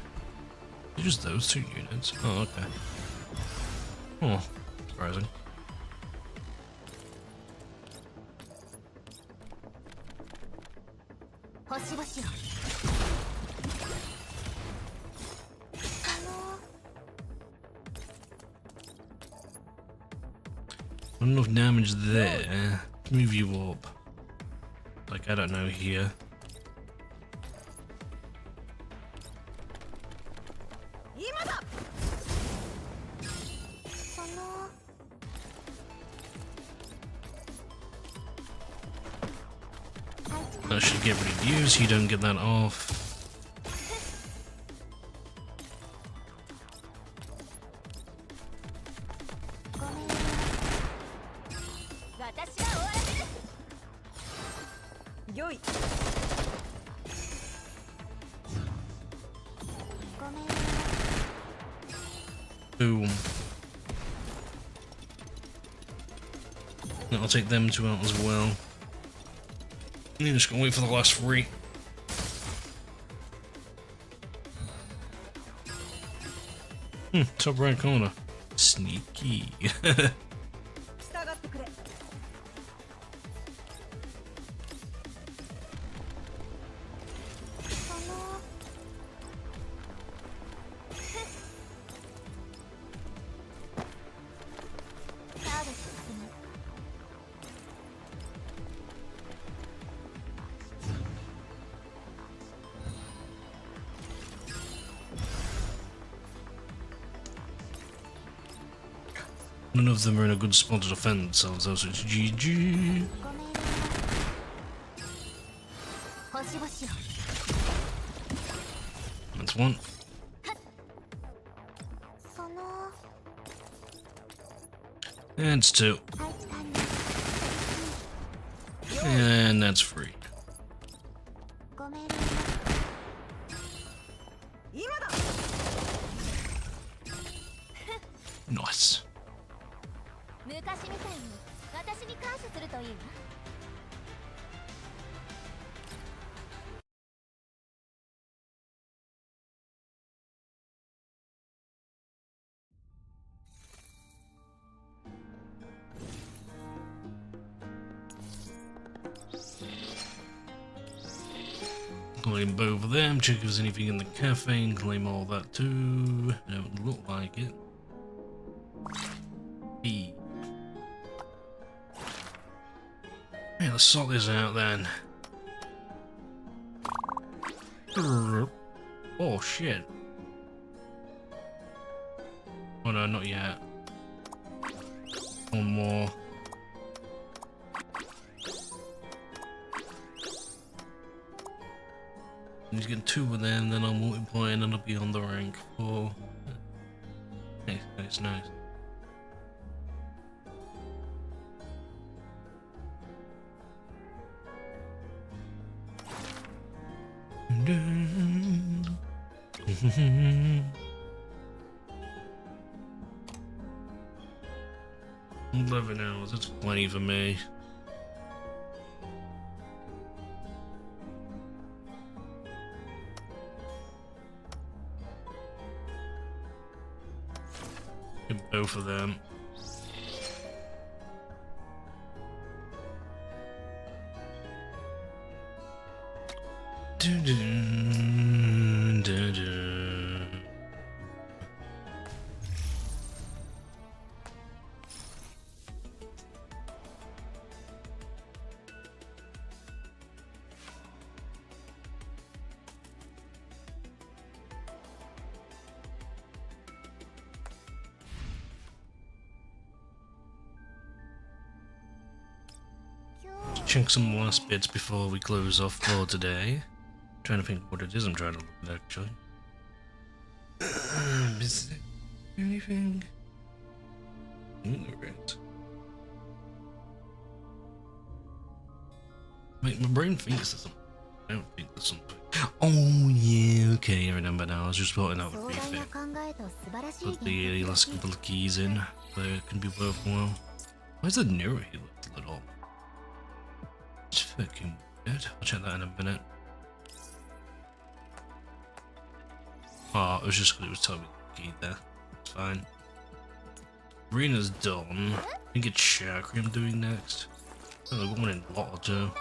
Just those 2 units. Oh, okay. Oh, surprising. 星々を。Not enough damage there. Move you up. Like, I don't know, here. 今だ。その。 That should get reduced. You don't get that off. ごめんね。私が終わらせる。よい。ごめんね。 Boom. I'll take them 2 out as well. I'm just gonna wait for the last 3. Top right corner. Sneaky. 従ってくれ。 その。 ターゲット確認。 None of them are in a good spot to defend themselves, though, so it's GG. ごめんね。星々を。 That's 1. その。 That's 2. 配置完了。 And that's 3. ごめんね。今だ。 Nice. 昔みたいに私に感謝するといいわ。Claim both of them, check if there's anything in the cafe and claim all that too. Don't look like it. Hey. Yeah, let's sort this out then. Oh shit. Oh no, not yet. One more. Need to get 2 of them, then I'll multiply and then I'll be on the rank 4. Nice, nice. $11, that's plenty for me. Get both of them. Check some last bits before we close off for today. Trying to think what it is I'm trying to look at actually. Is there anything? Right. Wait, my brain thinks there's something. I don't think there's something. Oh yeah, okay, I remember now. I was just sorting out the prefix. Put the last couple of keys in, so it can be worthwhile. Why is the neuro heal a little? It's fucking weird. I'll check that in a minute. Oh, it was just because it was telling me the key there. It's fine. Arena's done. I think it's Chakra I'm doing next. Oh, there's one in water too.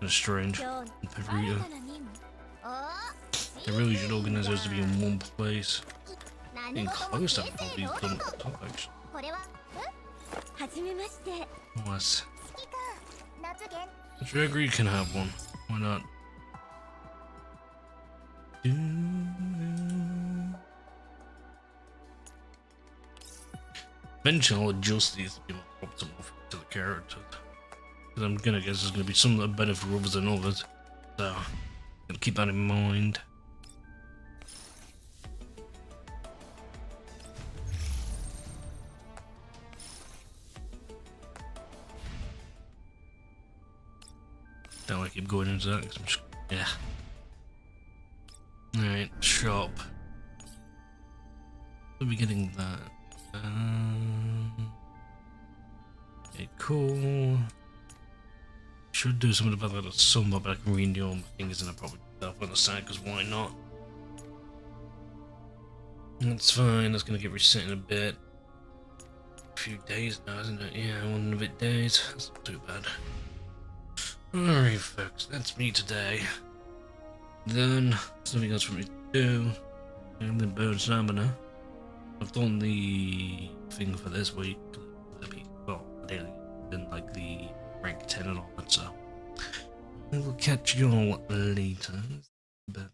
That's strange. And Paprika. They really should organize those to be in one place. Getting close to having all these done at the top actually. What? Gregory can have one. Why not? Eventually I'll adjust these to be more optimal to the characters. Because I'm gonna guess there's gonna be some that are better for others than others. So, gotta keep that in mind. Don't like keep going into that because I'm just, yeah. Alright, shop. We'll be getting that. Okay, cool. Should do something about that at some point, but I can read your fingers and I probably put that on the side because why not? That's fine, that's gonna get reset in a bit. A few days now, isn't it? Yeah, 1 and a bit days. That's not too bad. Alright folks, that's me today. Then, something else for me to do. And then burn stamina. I've done the thing for this week. Well, daily, then like the rank 10 and all that, so. I will catch you all later. But